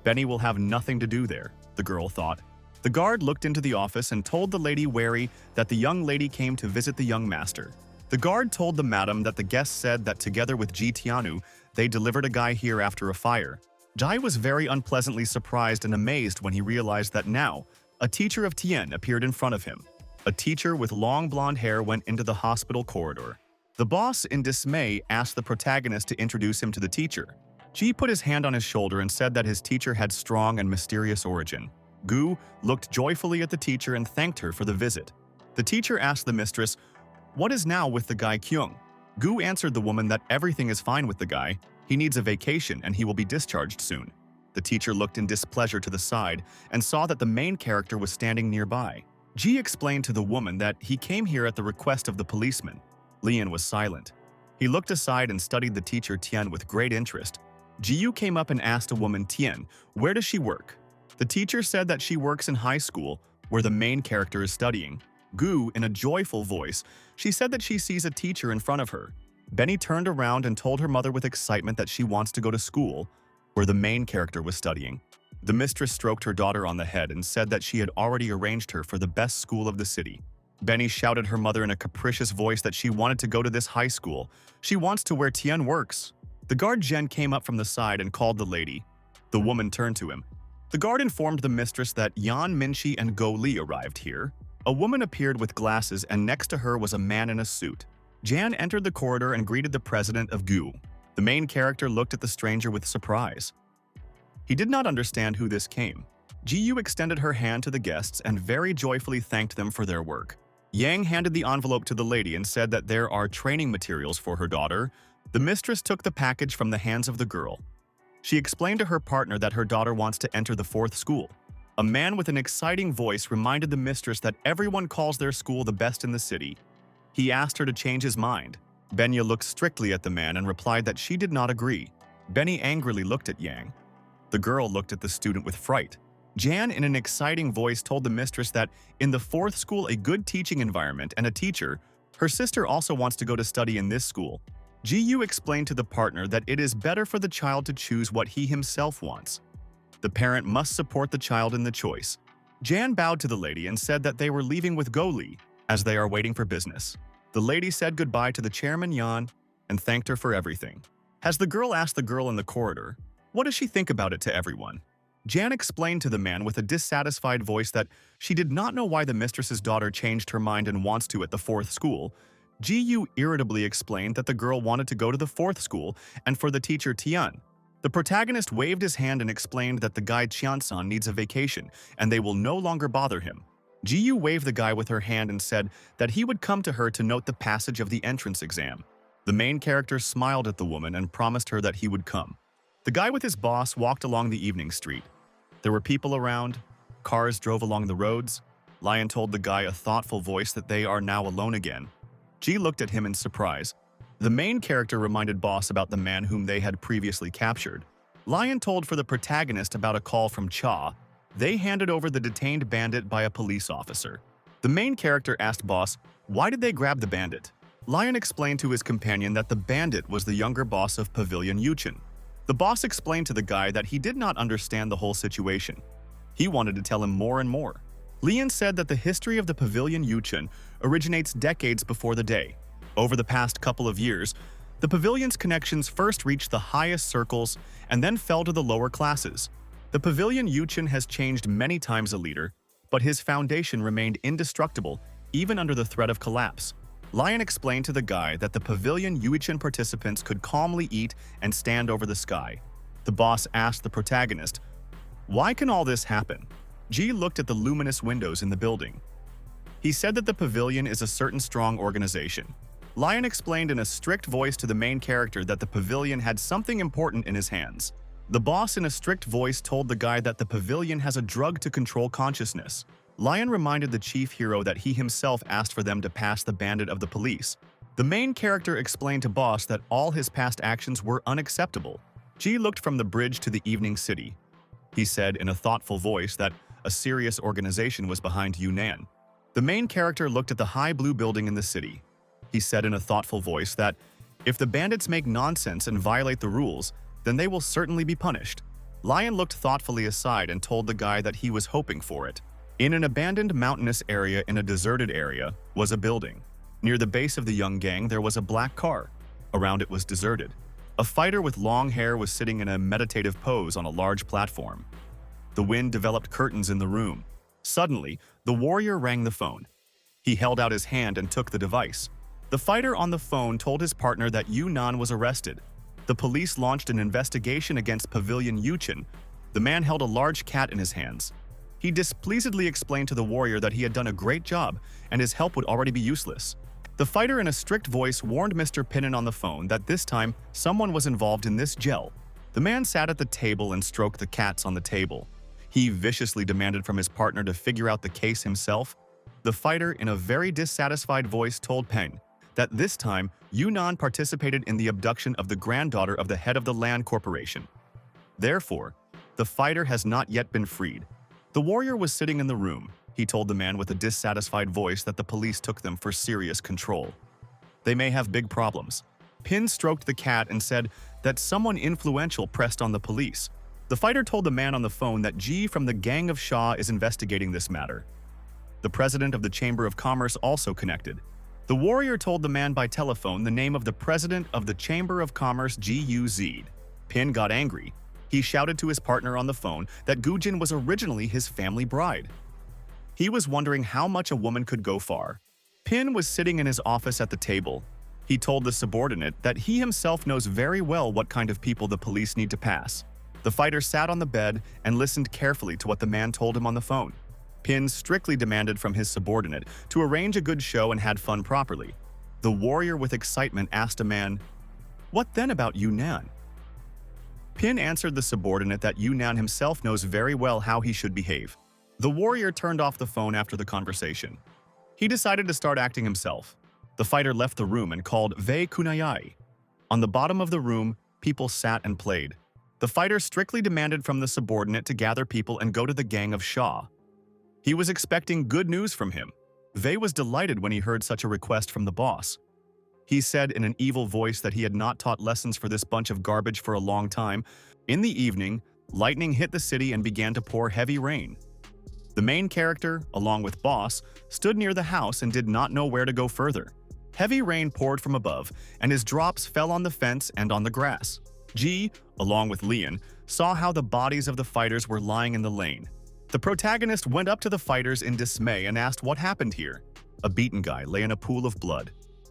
Benny will have nothing to do there, the girl thought. The guard looked into the office and told the lady wary that the young lady came to visit the young master. The guard told the madam that the guest said that together with Ji Tianu, they delivered a guy here after a fire. Jai was very unpleasantly surprised and amazed when he realized that now, a teacher of Tien appeared in front of him. A teacher with long blonde hair went into the hospital corridor. The boss, in dismay, asked the protagonist to introduce him to the teacher. Ji put his hand on his shoulder and said that his teacher had strong and mysterious origin. Gu looked joyfully at the teacher and thanked her for the visit. The teacher asked the mistress, "What is now with the guy Kyung?" Gu answered the woman that everything is fine with the guy. He needs a vacation and he will be discharged soon. The teacher looked in displeasure to the side and saw that the main character was standing nearby. Ji explained to the woman that he came here at the request of the policeman. Lian was silent. He looked aside and studied the teacher Tian with great interest. Ji Yu came up and asked a woman, "Tian, where does she work?" The teacher said that she works in high school, where the main character is studying. Gu, in a joyful voice, she said that she sees a teacher in front of her. Benny turned around and told her mother with excitement that she wants to go to school, where the main character was studying. The mistress stroked her daughter on the head and said that she had already arranged her for the best school of the city. Benny shouted her mother in a capricious voice that she wanted to go to this high school. She wants to where Tian works. The guard Jen came up from the side and called the lady. The woman turned to him. The guard informed the mistress that Yan Minshi and Go Li arrived here. A woman appeared with glasses and next to her was a man in a suit. Jan entered the corridor and greeted the president of Gu. The main character looked at the stranger with surprise. He did not understand who this came. Ji Yu extended her hand to the guests and very joyfully thanked them for their work. Yang handed the envelope to the lady and said that there are training materials for her daughter. The mistress took the package from the hands of the girl. She explained to her partner that her daughter wants to enter the 4th school. A man with an exciting voice reminded the mistress that everyone calls their school the best in the city. He asked her to change his mind. Benya looked strictly at the man and replied that she did not agree. Benny angrily looked at Yang. The girl looked at the student with fright. Jan, in an exciting voice, told the mistress that in the 4th school a good teaching environment and a teacher, her sister also wants to go to study in this school. Ji Yu explained to the partner that it is better for the child to choose what he himself wants. The parent must support the child in the choice. Jan bowed to the lady and said that they were leaving with Go Li, as they are waiting for business. The lady said goodbye to the chairman Yan and thanked her for everything. As the girl asked the girl in the corridor, "What does she think about it?" to everyone. Jan explained to the man with a dissatisfied voice that she did not know why the mistress's daughter changed her mind and wants to at the 4th school. Ji Yu irritably explained that the girl wanted to go to the 4th school and for the teacher Tian. The protagonist waved his hand and explained that the guy Qiansan needs a vacation and they will no longer bother him. Jiyu waved the guy with her hand and said that he would come to her to note the passage of the entrance exam. The main character smiled at the woman and promised her that he would come. The guy with his boss walked along the evening street. There were people around. Cars drove along the roads. Lion told the guy a thoughtful voice that they are now alone again. Ji looked at him in surprise. The main character reminded Boss about the man whom they had previously captured. Lion told for the protagonist about a call from Cha. They handed over the detained bandit by a police officer. The main character asked Boss, why did they grab the bandit? Lion explained to his companion that the bandit was the younger boss of Pavilion Yuchen. The boss explained to the guy that he did not understand the whole situation. He wanted to tell him more and more. Lian said that the history of the Pavilion Yuchen originates decades before the day. Over the past couple of years, the pavilion's connections first reached the highest circles and then fell to the lower classes. The Pavilion Yuchen has changed many times a leader, but his foundation remained indestructible even under the threat of collapse. Lion explained to the guy that the Pavilion Yuchen participants could calmly eat and stand over the sky. The boss asked the protagonist, why can all this happen? Ji looked at the luminous windows in the building. He said that the pavilion is a certain strong organization. Lion explained in a strict voice to the main character that the pavilion had something important in his hands. The boss in a strict voice told the guy that the pavilion has a drug to control consciousness. Lion reminded the chief hero that he himself asked for them to pass the bandit of the police. The main character explained to Boss that all his past actions were unacceptable. Ji looked from the bridge to the evening city. He said in a thoughtful voice that a serious organization was behind Yunnan. The main character looked at the high blue building in the city. He said in a thoughtful voice that if the bandits make nonsense and violate the rules, then they will certainly be punished. Lion looked thoughtfully aside and told the guy that he was hoping for it. In an abandoned mountainous area in a deserted area was a building. Near the base of the young gang there was a black car. Around it was deserted. A fighter with long hair was sitting in a meditative pose on a large platform. The wind developed curtains in the room. Suddenly, the warrior rang the phone. He held out his hand and took the device. The fighter on the phone told his partner that Yunnan was arrested. The police launched an investigation against Pavilion Yuchen. The man held a large cat in his hands. He displeasedly explained to the warrior that he had done a great job and his help would already be useless. The fighter in a strict voice warned Mr. Pinnan on the phone that this time someone was involved in this gel. The man sat at the table and stroked the cats on the table. He viciously demanded from his partner to figure out the case himself. The fighter, in a very dissatisfied voice, told Peng that this time Yunnan participated in the abduction of the granddaughter of the head of the land corporation. Therefore, the fighter has not yet been freed. The warrior was sitting in the room. He told the man with a dissatisfied voice that the police took them for serious control. They may have big problems. Pin stroked the cat and said that someone influential pressed on the police. The fighter told the man on the phone that Ji from the Gang of Shah is investigating this matter. The president of the Chamber of Commerce also connected. The warrior told the man by telephone the name of the president of the Chamber of Commerce, Guz. Pin got angry. He shouted to his partner on the phone that Gujin was originally his family bride. He was wondering how much a woman could go far. Pin was sitting in his office at the table. He told the subordinate that he himself knows very well what kind of people the police need to pass. The fighter sat on the bed and listened carefully to what the man told him on the phone. Pin strictly demanded from his subordinate to arrange a good show and had fun properly. The warrior with excitement asked a man, "What then about Yunnan?" Pin answered the subordinate that Yunnan himself knows very well how he should behave. The warrior turned off the phone after the conversation. He decided to start acting himself. The fighter left the room and called Vei Kunayai. On the bottom of the room, people sat and played. The fighter strictly demanded from the subordinate to gather people and go to the Gang of Shah. He was expecting good news from him. Vei was delighted when he heard such a request from the boss. He said in an evil voice that he had not taught lessons for this bunch of garbage for a long time. In the evening, lightning hit the city and began to pour heavy rain. The main character, along with Boss, stood near the house and did not know where to go further. Heavy rain poured from above, and his drops fell on the fence and on the grass. Ji, along with Lian, saw how the bodies of the fighters were lying in the lane. The protagonist went up to the fighters in dismay and asked what happened here. A beaten guy lay in a pool of blood.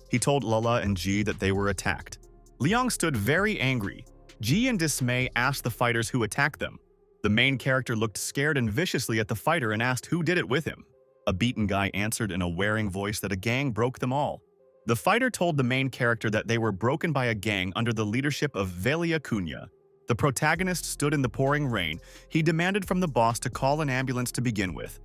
He told Lala and Ji that they were attacked. Liang stood very angry. Ji in dismay asked the fighters who attacked them. The main character looked scared and viciously at the fighter and asked who did it with him. A beaten guy answered in a wearing voice that a gang broke them all. The fighter told the main character that they were broken by a gang under the leadership of Velia Cunha. The protagonist stood in the pouring rain. He demanded from the boss to call an ambulance to begin with.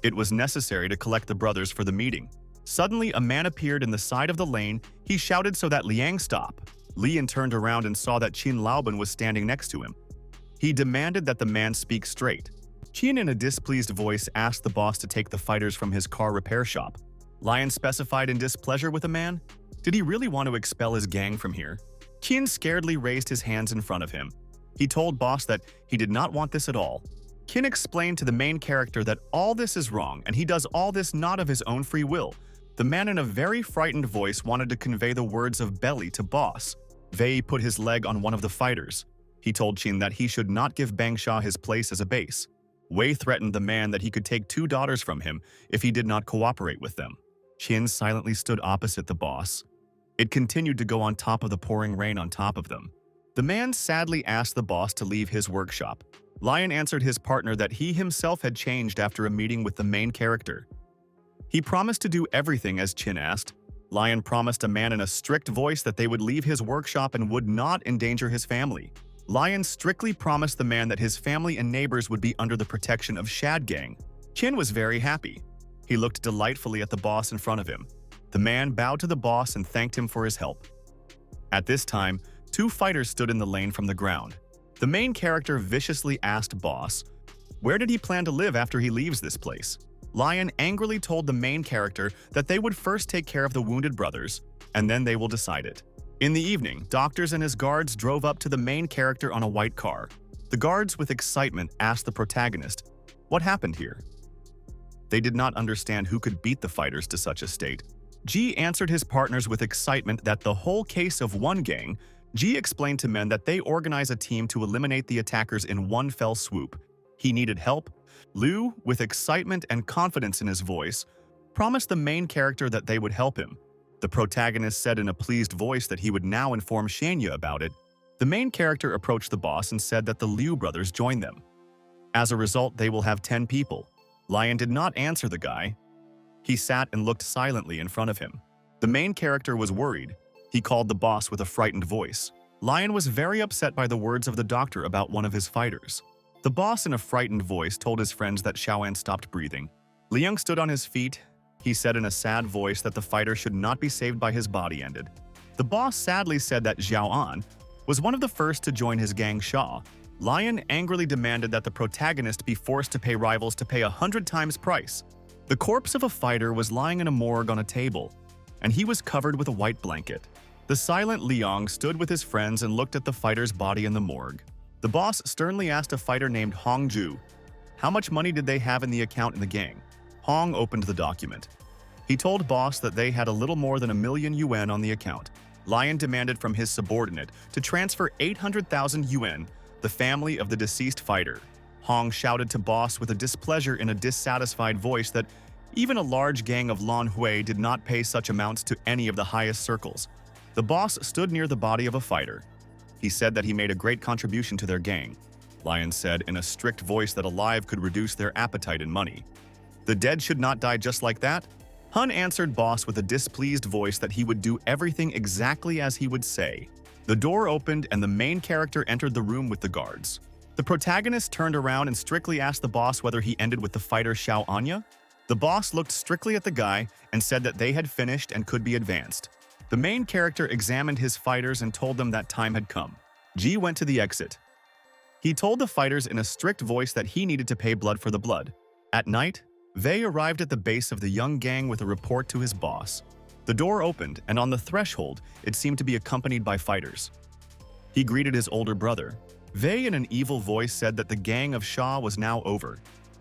It was necessary to collect the brothers for the meeting. Suddenly, a man appeared in the side of the lane. He shouted so that Liang stop. Lian turned around and saw that Qin Laoban was standing next to him. He demanded that the man speak straight. Qin, in a displeased voice, asked the boss to take the fighters from his car repair shop. Lion specified in displeasure with the man. Did he really want to expel his gang from here? Qin scaredly raised his hands in front of him. He told boss that he did not want this at all. Qin explained to the main character that all this is wrong and he does all this not of his own free will. The man in a very frightened voice wanted to convey the words of belly to boss. Wei put his leg on one of the fighters. He told Qin that he should not give Bangsha his place as a base. Wei threatened the man that he could take 2 daughters from him if he did not cooperate with them. Qin silently stood opposite the boss. It continued to go on top of the pouring rain on top of them. The man sadly asked the boss to leave his workshop. Lion answered his partner that he himself had changed after a meeting with the main character. He promised to do everything as Qin asked. Lion promised a man in a strict voice that they would leave his workshop and would not endanger his family. Lion strictly promised the man that his family and neighbors would be under the protection of Shad Gang. Qin was very happy. He looked delightfully at the boss in front of him. The man bowed to the boss and thanked him for his help. At this time, 2 fighters stood in the lane from the ground. The main character viciously asked boss, where did he plan to live after he leaves this place? Lion angrily told the main character that they would first take care of the wounded brothers, and then they will decide it. In the evening, doctors and his guards drove up to the main character on a white car. The guards, with excitement, asked the protagonist, what happened here? They did not understand who could beat the fighters to such a state. Ji answered his partners with excitement that the whole case of one gang. Ji explained to men that they organize a team to eliminate the attackers in one fell swoop. He needed help. Liu, with excitement and confidence in his voice, promised the main character that they would help him. The protagonist said in a pleased voice that he would now inform Shanya about it. The main character approached the boss and said that the Liu brothers joined them. As a result, they will have 10 people. Lion did not answer the guy. He sat and looked silently in front of him. The main character was worried. He called the boss with a frightened voice. Lion was very upset by the words of the doctor about one of his fighters. The boss, in a frightened voice, told his friends that Xiaoan stopped breathing. Liang stood on his feet. He said in a sad voice that the fighter should not be saved by his body ended. The boss sadly said that Xiaoan was one of the first to join his gang Sha. Lion angrily demanded that the protagonist be forced to pay rivals to pay 100 times price. The corpse of a fighter was lying in a morgue on a table, and he was covered with a white blanket. The silent Liang stood with his friends and looked at the fighter's body in the morgue. The boss sternly asked a fighter named Hong Ju, how much money did they have in the account in the gang? Hong opened the document. He told boss that they had a little more than 1,000,000 yuan on the account. Lion demanded from his subordinate to transfer 800,000 yuan, the family of the deceased fighter. Hong shouted to boss with a displeasure in a dissatisfied voice that even a large gang of Lan Hui did not pay such amounts to any of the highest circles. The boss stood near the body of a fighter. He said that he made a great contribution to their gang. Lion said in a strict voice that alive could reduce their appetite in money. The dead should not die just like that? Hun answered boss with a displeased voice that he would do everything exactly as he would say. The door opened and the main character entered the room with the guards. The protagonist turned around and strictly asked the boss whether he ended with the fighter Xiao Anya. The boss looked strictly at the guy and said that they had finished and could be advanced. The main character examined his fighters and told them that time had come. Ji went to the exit. He told the fighters in a strict voice that he needed to pay blood for the blood. At night, Wei arrived at the base of the young gang with a report to his boss. The door opened, and on the threshold, it seemed to be accompanied by fighters. He greeted his older brother. Wei, in an evil voice, said that the gang of Sha was now over.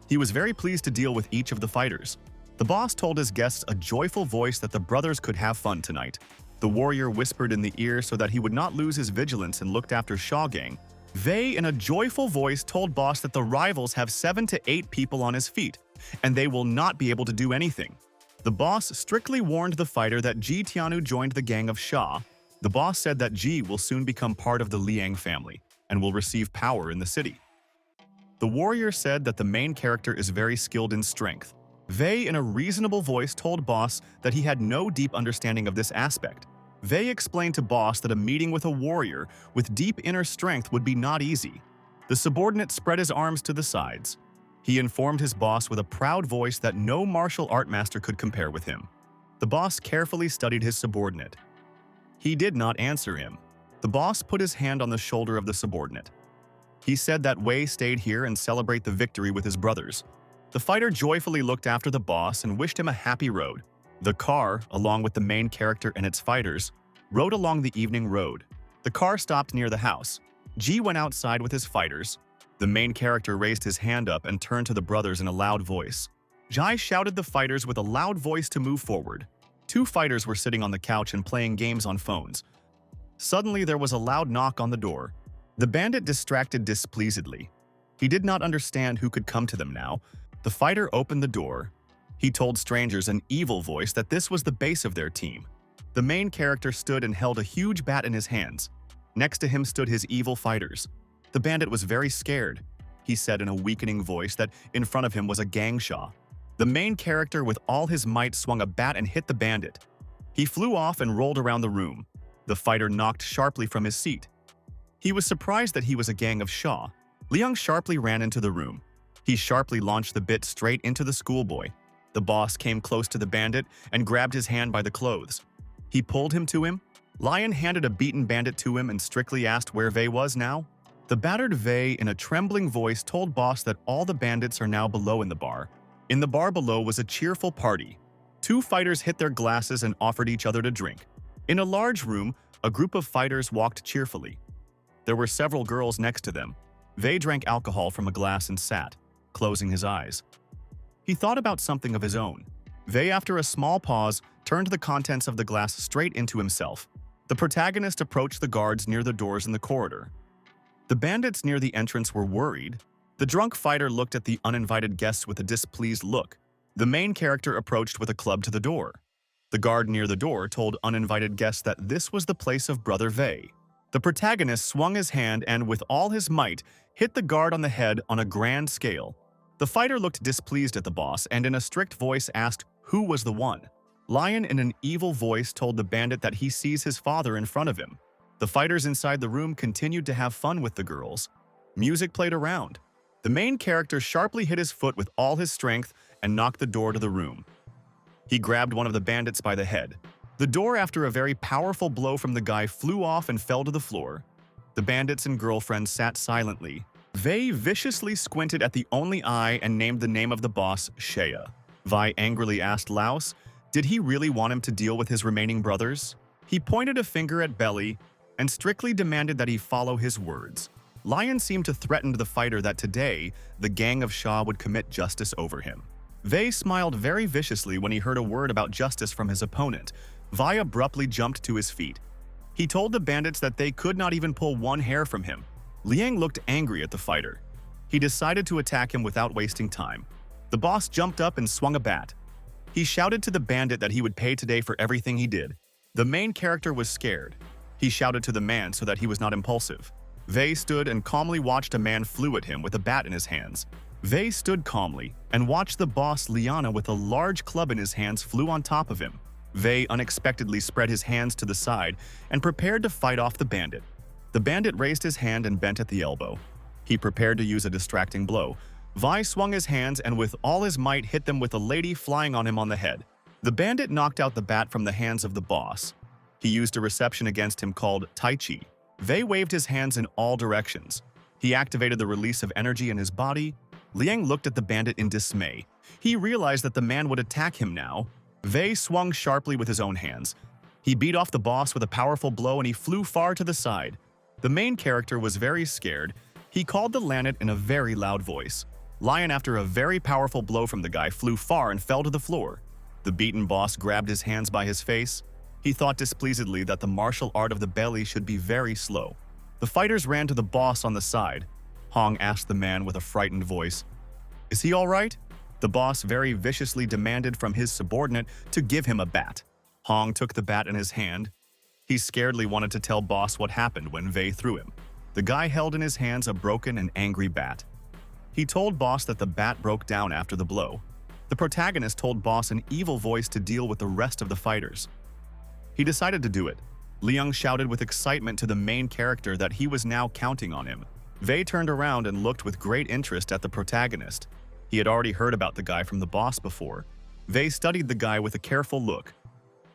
He was very pleased to deal with each of the fighters. The boss told his guests a joyful voice that the brothers could have fun tonight. The warrior whispered in the ear so that he would not lose his vigilance and looked after Sha Gang. Wei, in a joyful voice, told boss that the rivals have 7 to 8 people on his feet, and they will not be able to do anything. The boss strictly warned the fighter that Ji Tianu joined the gang of Sha. The boss said that Ji will soon become part of the Liang family and will receive power in the city. The warrior said that the main character is very skilled in strength. Wei, in a reasonable voice, told Boss that he had no deep understanding of this aspect. Wei explained to Boss that a meeting with a warrior with deep inner strength would be not easy. The subordinate spread his arms to the sides. He informed his boss with a proud voice that no martial art master could compare with him. The boss carefully studied his subordinate. He did not answer him. The boss put his hand on the shoulder of the subordinate. He said that Wei stayed here and celebrate the victory with his brothers. The fighter joyfully looked after the boss and wished him a happy road. The car, along with the main character and its fighters, rode along the evening road. The car stopped near the house. Ji went outside with his fighters. The main character raised his hand up and turned to the brothers in a loud voice. Jai shouted the fighters with a loud voice to move forward. Two fighters were sitting on the couch and playing games on phones. Suddenly, there was a loud knock on the door. The bandit distracted displeasedly. He did not understand who could come to them now. The fighter opened the door. He told strangers in an evil voice that this was the base of their team. The main character stood and held a huge bat in his hands. Next to him stood his evil fighters. The bandit was very scared. He said in a weakening voice that in front of him was a gangsha. The main character with all his might swung a bat and hit the bandit. He flew off and rolled around the room. The fighter knocked sharply from his seat. He was surprised that he was a gang of Shaw. Liang sharply ran into the room. He sharply launched the bit straight into the schoolboy. The boss came close to the bandit and grabbed his hand by the clothes. He pulled him to him. Lion handed a beaten bandit to him and strictly asked where Wei was now. The battered Wei, in a trembling voice, told Boss that all the bandits are now below in the bar. In the bar below was a cheerful party. Two fighters hit their glasses and offered each other to drink. In a large room, a group of fighters walked cheerfully. There were several girls next to them. Wei drank alcohol from a glass and sat, closing his eyes. He thought about something of his own. Wei, after a small pause, turned the contents of the glass straight into himself. The protagonist approached the guards near the doors in the corridor. The bandits near the entrance were worried. The drunk fighter looked at the uninvited guests with a displeased look. The main character approached with a club to the door. The guard near the door told uninvited guests that this was the place of Brother Wei. The protagonist swung his hand and, with all his might, hit the guard on the head on a grand scale. The fighter looked displeased at the boss and in a strict voice asked who was the one. Lion, in an evil voice, told the bandit that he sees his father in front of him. The fighters inside the room continued to have fun with the girls. Music played around. The main character sharply hit his foot with all his strength and knocked the door to the room. He grabbed one of the bandits by the head. The door, after a very powerful blow from the guy, flew off and fell to the floor. The bandits and girlfriend sat silently. Wei viciously squinted at the only eye and named the name of the boss, Shea. Wei angrily asked Laos, did he really want him to deal with his remaining brothers? He pointed a finger at Belly and strictly demanded that he follow his words. Lion seemed to threaten the fighter that today, the gang of Shah would commit justice over him. Wei smiled very viciously when he heard a word about justice from his opponent. Wei abruptly jumped to his feet. He told the bandits that they could not even pull one hair from him. Liang looked angry at the fighter. He decided to attack him without wasting time. The boss jumped up and swung a bat. He shouted to the bandit that he would pay today for everything he did. The main character was scared. He shouted to the man so that he was not impulsive. Wei stood and calmly watched a man flew at him with a bat in his hands. Wei stood calmly and watched the boss Liana with a large club in his hands flew on top of him. Wei unexpectedly spread his hands to the side and prepared to fight off the bandit. The bandit raised his hand and bent at the elbow. He prepared to use a distracting blow. Wei swung his hands and with all his might hit them with a lady flying on him on the head. The bandit knocked out the bat from the hands of the boss. He used a reception against him called Tai Chi. Wei waved his hands in all directions. He activated the release of energy in his body. Liang looked at the bandit in dismay. He realized that the man would attack him now. Wei swung sharply with his own hands. He beat off the boss with a powerful blow and he flew far to the side. The main character was very scared. He called the Lanet in a very loud voice. Lion, after a very powerful blow from the guy, flew far and fell to the floor. The beaten boss grabbed his hands by his face. He thought displeasedly that the martial art of the belly should be very slow. The fighters ran to the boss on the side. Hong asked the man with a frightened voice, "Is he all right?" The boss very viciously demanded from his subordinate to give him a bat. Hong took the bat in his hand. He scaredly wanted to tell Boss what happened when Vei threw him. The guy held in his hands a broken and angry bat. He told Boss that the bat broke down after the blow. The protagonist told Boss in evil voice to deal with the rest of the fighters. He decided to do it. Liang shouted with excitement to the main character that he was now counting on him. Vei turned around and looked with great interest at the protagonist. He had already heard about the guy from the boss before. Vei studied the guy with a careful look.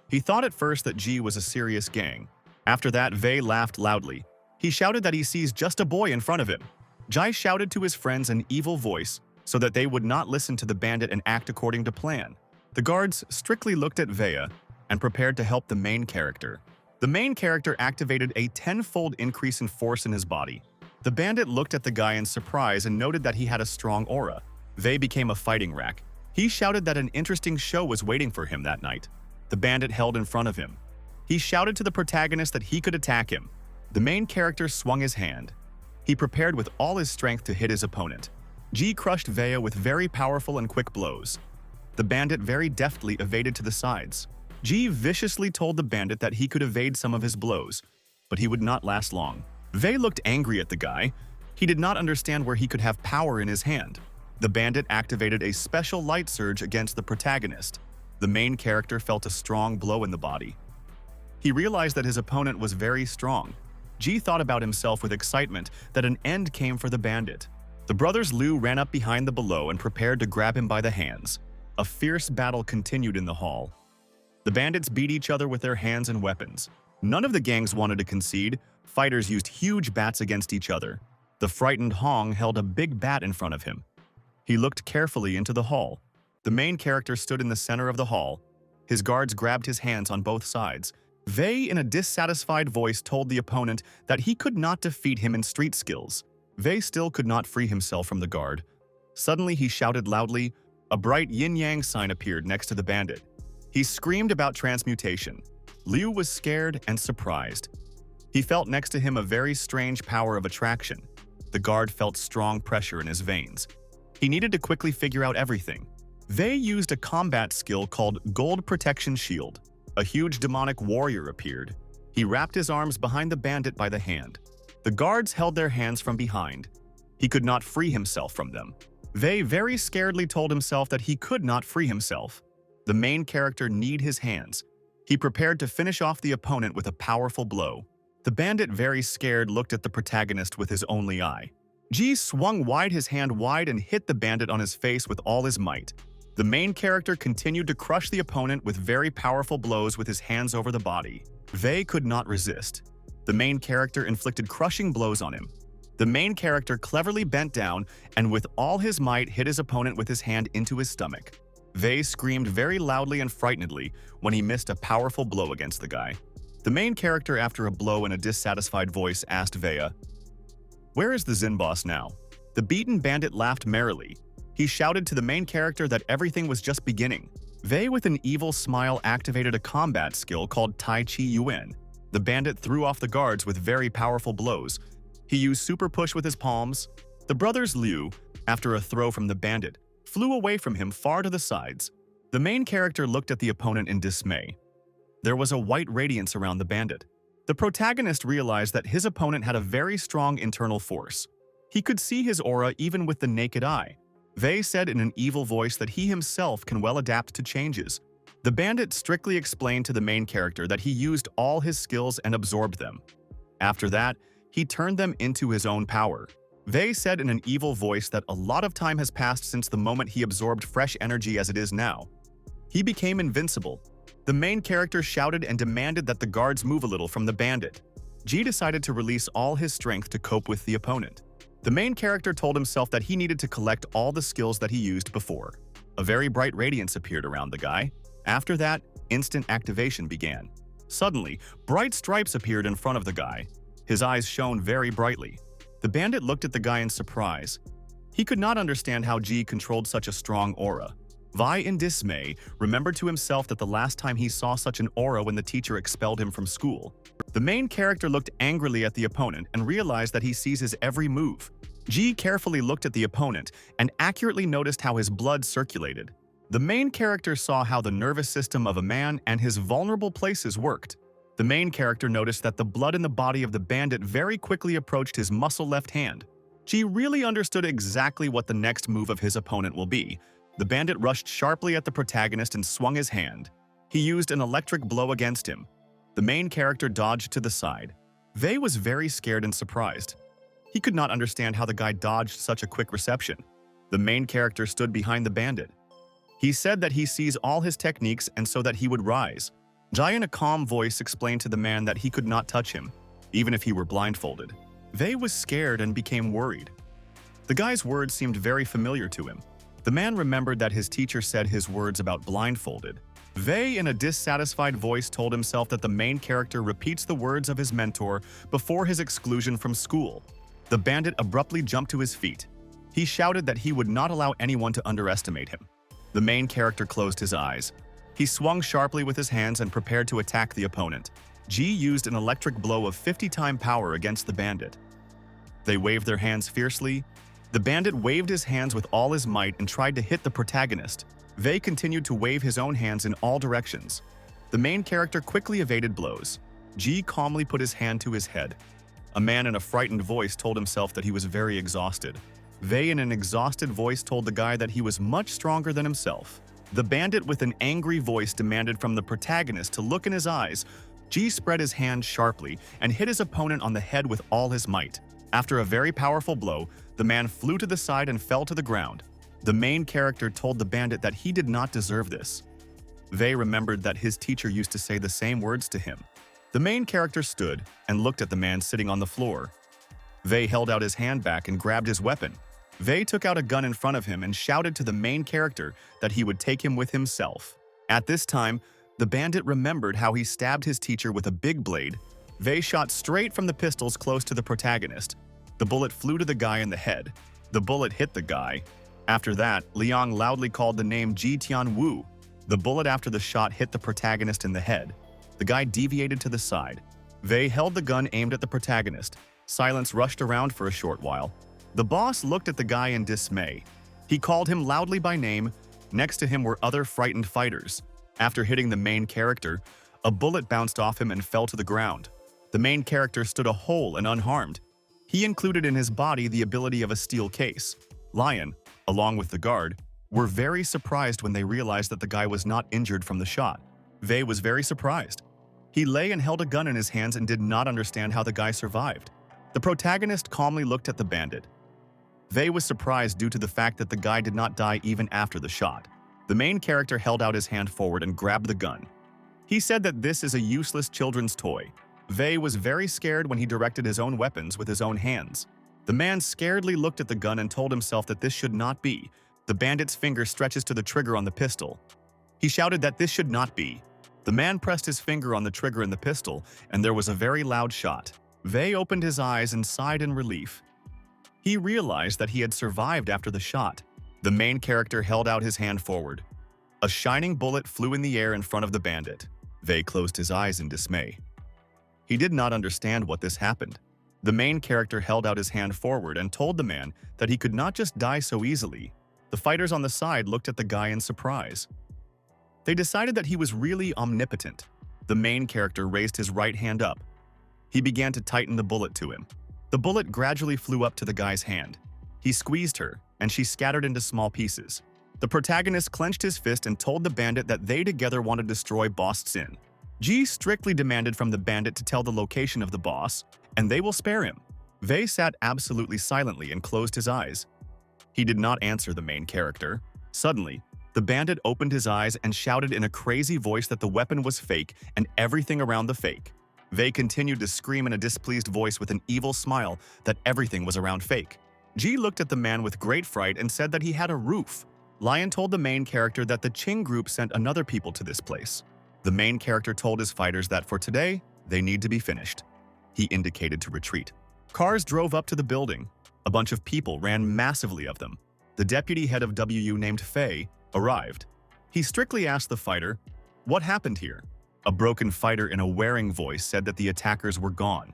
He thought at first that G was a serious gang. After that, Vei laughed loudly. He shouted that he sees just a boy in front of him. Jai shouted to his friends in evil voice so that they would not listen to the bandit and act according to plan. The guards strictly looked at Vei and prepared to help the main character. The main character activated a 10-fold increase in force in his body. The bandit looked at the guy in surprise and noted that he had a strong aura. Vei became a fighting rack. He shouted that an interesting show was waiting for him that night. The bandit held in front of him. He shouted to the protagonist that he could attack him. The main character swung his hand. He prepared with all his strength to hit his opponent. G crushed Vei with very powerful and quick blows. The bandit very deftly evaded to the sides. G viciously told the bandit that he could evade some of his blows, but he would not last long. Vei looked angry at the guy. He did not understand where he could have power in his hand. The bandit activated a special light surge against the protagonist. The main character felt a strong blow in the body. He realized that his opponent was very strong. G thought about himself with excitement that an end came for the bandit. The brothers Liu ran up behind the below and prepared to grab him by the hands. A fierce battle continued in the hall. The bandits beat each other with their hands and weapons. None of the gangs wanted to concede. Fighters used huge bats against each other. The frightened Hong held a big bat in front of him. He looked carefully into the hall. The main character stood in the center of the hall. His guards grabbed his hands on both sides. Vei, in a dissatisfied voice, told the opponent that he could not defeat him in street skills. Vei still could not free himself from the guard. Suddenly, he shouted loudly. A bright yin-yang sign appeared next to the bandit. He screamed about transmutation. Liu was scared and surprised. He felt next to him a very strange power of attraction. The guard felt strong pressure in his veins. He needed to quickly figure out everything. Vei used a combat skill called Gold Protection Shield. A huge demonic warrior appeared. He wrapped his arms behind the bandit by the hand. The guards held their hands from behind. He could not free himself from them. Vei very scaredly told himself that he could not free himself. The main character needed his hands. He prepared to finish off the opponent with a powerful blow. The bandit, very scared, looked at the protagonist with his only eye. G swung wide his hand wide and hit the bandit on his face with all his might. The main character continued to crush the opponent with very powerful blows with his hands over the body. Vei could not resist. The main character inflicted crushing blows on him. The main character cleverly bent down and with all his might hit his opponent with his hand into his stomach. Vei screamed very loudly and frightenedly when he missed a powerful blow against the guy. The main character, after a blow in a dissatisfied voice, asked Vei, "Where is the Xin boss now?" The beaten bandit laughed merrily. He shouted to the main character that everything was just beginning. Vei, with an evil smile, activated a combat skill called Tai Chi Yuan. The bandit threw off the guards with very powerful blows. He used super push with his palms. The brothers Liu, after a throw from the bandit, flew away from him far to the sides. The main character looked at the opponent in dismay. There was a white radiance around the bandit. The protagonist realized that his opponent had a very strong internal force. He could see his aura even with the naked eye. Vei said in an evil voice that he himself can well adapt to changes. The bandit strictly explained to the main character that he used all his skills and absorbed them. After that, he turned them into his own power. Vei said in an evil voice that a lot of time has passed since the moment he absorbed fresh energy as it is now. He became invincible. The main character shouted and demanded that the guards move a little from the bandit. G decided to release all his strength to cope with the opponent. The main character told himself that he needed to collect all the skills that he used before. A very bright radiance appeared around the guy. After that, instant activation began. Suddenly, bright stripes appeared in front of the guy. His eyes shone very brightly. The bandit looked at the guy in surprise. He could not understand how G controlled such a strong aura. Vei, in dismay, remembered to himself that the last time he saw such an aura when the teacher expelled him from school. The main character looked angrily at the opponent and realized that he sees his every move. G carefully looked at the opponent and accurately noticed how his blood circulated. The main character saw how the nervous system of a man and his vulnerable places worked. The main character noticed that the blood in the body of the bandit very quickly approached his muscle left hand. Ji really understood exactly what the next move of his opponent will be. The bandit rushed sharply at the protagonist and swung his hand. He used an electric blow against him. The main character dodged to the side. Wei was very scared and surprised. He could not understand how the guy dodged such a quick reception. The main character stood behind the bandit. He said that he sees all his techniques and so that he would rise. Jai in a calm voice explained to the man that he could not touch him, even if he were blindfolded. Wei was scared and became worried. The guy's words seemed very familiar to him. The man remembered that his teacher said his words about blindfolded. Wei, in a dissatisfied voice, told himself that the main character repeats the words of his mentor before his exclusion from school. The bandit abruptly jumped to his feet. He shouted that he would not allow anyone to underestimate him. The main character closed his eyes. He swung sharply with his hands and prepared to attack the opponent. Ji used an electric blow of 50-time power against the bandit. They waved their hands fiercely. The bandit waved his hands with all his might and tried to hit the protagonist. Wei continued to wave his own hands in all directions. The main character quickly evaded blows. Ji calmly put his hand to his head. A man in a frightened voice told himself that he was very exhausted. Wei, in an exhausted voice, told the guy that he was much stronger than himself. The bandit, with an angry voice, demanded from the protagonist to look in his eyes. Ji spread his hand sharply and hit his opponent on the head with all his might. After a very powerful blow, the man flew to the side and fell to the ground. The main character told the bandit that he did not deserve this. Wei remembered that his teacher used to say the same words to him. The main character stood and looked at the man sitting on the floor. Wei held out his hand back and grabbed his weapon. Wei took out a gun in front of him and shouted to the main character that he would take him with himself. At this time, the bandit remembered how he stabbed his teacher with a big blade. Wei shot straight from the pistols close to the protagonist. The bullet flew to the guy in the head. The bullet hit the guy. After that, Liang loudly called the name Ji Tianwu. The bullet after the shot hit the protagonist in the head. The guy deviated to the side. Wei held the gun aimed at the protagonist. Silence rushed around for a short while. The boss looked at the guy in dismay. He called him loudly by name. Next to him were other frightened fighters. After hitting the main character, a bullet bounced off him and fell to the ground. The main character stood a whole and unharmed. He included in his body the ability of a steel case. Lion, along with the guard, were very surprised when they realized that the guy was not injured from the shot. Wei was very surprised. He lay and held a gun in his hands and did not understand how the guy survived. The protagonist calmly looked at the bandit. Wei was surprised due to the fact that the guy did not die even after the shot. The main character held out his hand forward and grabbed the gun. He said that this is a useless children's toy. Wei was very scared when he directed his own weapons with his own hands. The man scaredly looked at the gun and told himself that this should not be. The bandit's finger stretches to the trigger on the pistol. He shouted that this should not be. The man pressed his finger on the trigger in the pistol, and there was a very loud shot. Wei opened his eyes and sighed in relief. He realized that he had survived after the shot. The main character held out his hand forward. A shining bullet flew in the air in front of the bandit. Wei closed his eyes in dismay. He did not understand what this happened. The main character held out his hand forward and told the man that he could not just die so easily. The fighters on the side looked at the guy in surprise. They decided that he was really omnipotent. The main character raised his right hand up. He began to tighten the bullet to him. The bullet gradually flew up to the guy's hand. He squeezed her, and she scattered into small pieces. The protagonist clenched his fist and told the bandit that they together want to destroy Boss Sin. Ji strictly demanded from the bandit to tell the location of the boss, and they will spare him. Wei sat absolutely silently and closed his eyes. He did not answer the main character. Suddenly, the bandit opened his eyes and shouted in a crazy voice that the weapon was fake and everything around the fake. Wei continued to scream in a displeased voice with an evil smile that everything was around fake. Ji looked at the man with great fright and said that he had a roof. Lion told the main character that the Qing group sent another people to this place. The main character told his fighters that for today, they need to be finished. He indicated to retreat. Cars drove up to the building. A bunch of people ran massively of them. The deputy head of WU named Fei arrived. He strictly asked the fighter, "What happened here?" A broken fighter in a wearing voice said that the attackers were gone.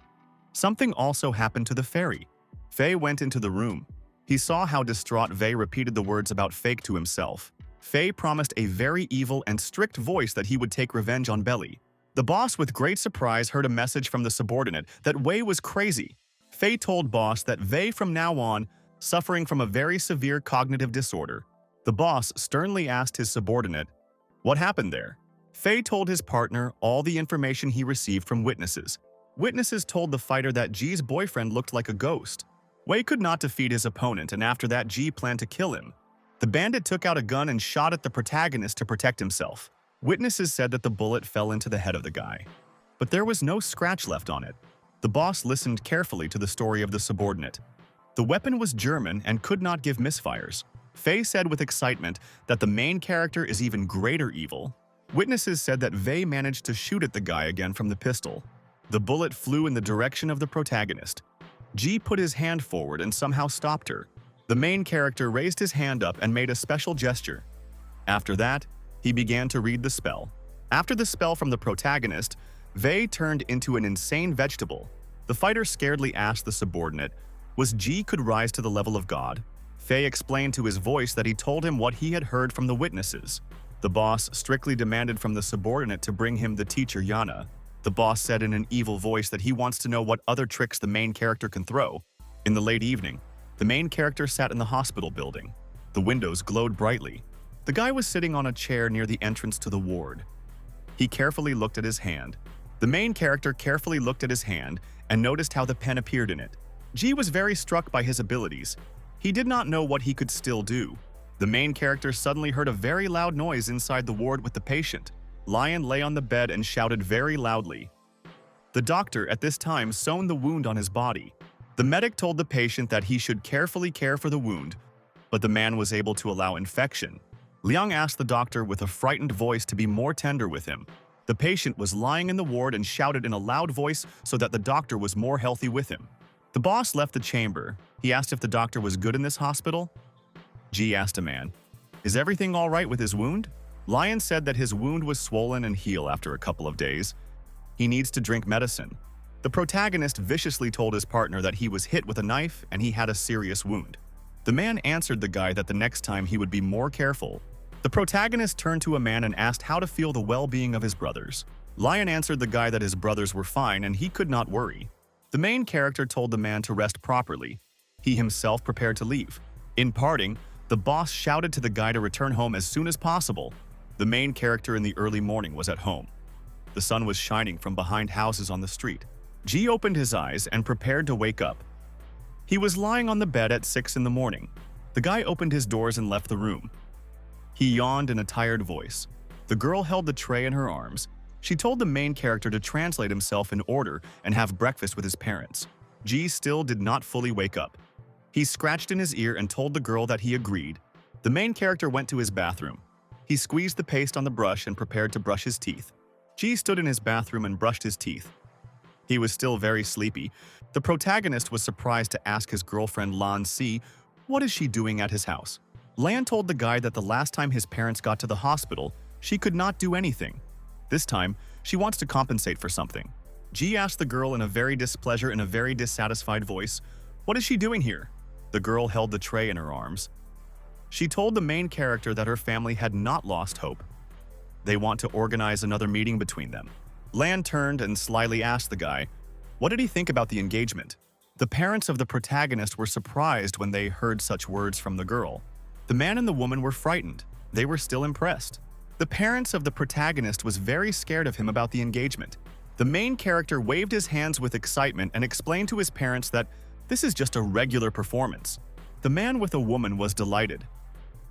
Something also happened to the ferry. Fei went into the room. He saw how distraught Wei repeated the words about fake to himself. Fei promised a very evil and strict voice that he would take revenge on Belly. The boss, with great surprise, heard a message from the subordinate that Wei was crazy. Fei told boss that Wei from now on suffering from a very severe cognitive disorder. The boss sternly asked his subordinate, "What happened there?" Fei told his partner all the information he received from witnesses. Witnesses told the fighter that Ji's boyfriend looked like a ghost. Wei could not defeat his opponent, and after that Ji planned to kill him. The bandit took out a gun and shot at the protagonist to protect himself. Witnesses said that the bullet fell into the head of the guy, but there was no scratch left on it. The boss listened carefully to the story of the subordinate. The weapon was German and could not give misfires. Fei said with excitement that the main character is even greater evil. Witnesses said that Wei managed to shoot at the guy again from the pistol. The bullet flew in the direction of the protagonist. Ji put his hand forward and somehow stopped her. The main character raised his hand up and made a special gesture. After that, he began to read the spell. After the spell from the protagonist, Wei turned into an insane vegetable. The fighter scaredly asked the subordinate, was Ji could rise to the level of God? Fei explained to his voice that he told him what he had heard from the witnesses. The boss strictly demanded from the subordinate to bring him the teacher Yana. The boss said in an evil voice that he wants to know what other tricks the main character can throw. In the late evening, the main character sat in the hospital building. The windows glowed brightly. The guy was sitting on a chair near the entrance to the ward. He carefully looked at his hand. The main character carefully looked at his hand and noticed how the pen appeared in it. Ji was very struck by his abilities. He did not know what he could still do. The main character suddenly heard a very loud noise inside the ward with the patient. Lion lay on the bed and shouted very loudly. The doctor at this time sewn the wound on his body. The medic told the patient that he should carefully care for the wound, but the man was able to allow infection. Liang asked the doctor with a frightened voice to be more tender with him. The patient was lying in the ward and shouted in a loud voice so that the doctor was more healthy with him. The boss left the chamber. He asked if the doctor was good in this hospital. Ji asked a man, "Is everything all right with his wound?" Lion said that his wound was swollen and heal after a couple of days. He needs to drink medicine. The protagonist viciously told his partner that he was hit with a knife and he had a serious wound. The man answered the guy that the next time he would be more careful. The protagonist turned to a man and asked how to feel the well-being of his brothers. Lion answered the guy that his brothers were fine and he could not worry. The main character told the man to rest properly. He himself prepared to leave. In parting, the boss shouted to the guy to return home as soon as possible. The main character in the early morning was at home. The sun was shining from behind houses on the street. Ji opened his eyes and prepared to wake up. He was lying on the bed at 6 in the morning. The guy opened his doors and left the room. He yawned in a tired voice. The girl held the tray in her arms. She told the main character to translate himself in order and have breakfast with his parents. Ji still did not fully wake up. He scratched in his ear and told the girl that he agreed. The main character went to his bathroom. He squeezed the paste on the brush and prepared to brush his teeth. Ji stood in his bathroom and brushed his teeth. He was still very sleepy. The protagonist was surprised to ask his girlfriend Lan Si, what is she doing at his house? Lan told the guy that the last time his parents got to the hospital, she could not do anything. This time, she wants to compensate for something. Ji asked the girl in a very displeasure and a very dissatisfied voice, what is she doing here? The girl held the tray in her arms. She told the main character that her family had not lost hope. They want to organize another meeting between them. Lan turned and slyly asked the guy, what did he think about the engagement? The parents of the protagonist were surprised when they heard such words from the girl. The man and the woman were frightened. They were still impressed. The parents of the protagonist was very scared of him about the engagement. The main character waved his hands with excitement and explained to his parents that this is just a regular performance. The man with the woman was delighted.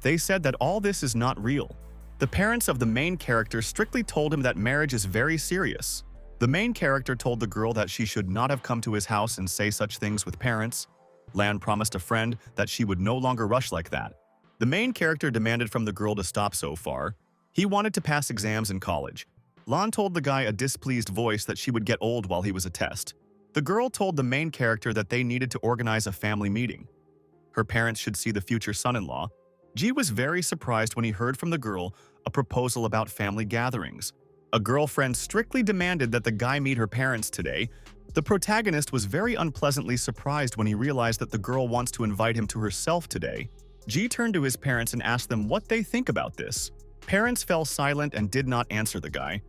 They said that all this is not real. The parents of the main character strictly told him that marriage is very serious. The main character told the girl that she should not have come to his house and say such things with parents. Lan promised a friend that she would no longer rush like that. The main character demanded from the girl to stop so far. He wanted to pass exams in college. Lan told the guy a displeased voice that she would get old while he was a test. The girl told the main character that they needed to organize a family meeting. Her parents should see the future son-in-law. Ji was very surprised when he heard from the girl a proposal about family gatherings. A girlfriend strictly demanded that the guy meet her parents today. The protagonist was very unpleasantly surprised when he realized that the girl wants to invite him to herself today. Ji turned to his parents and asked them what they think about this. Parents fell silent and did not answer the guy.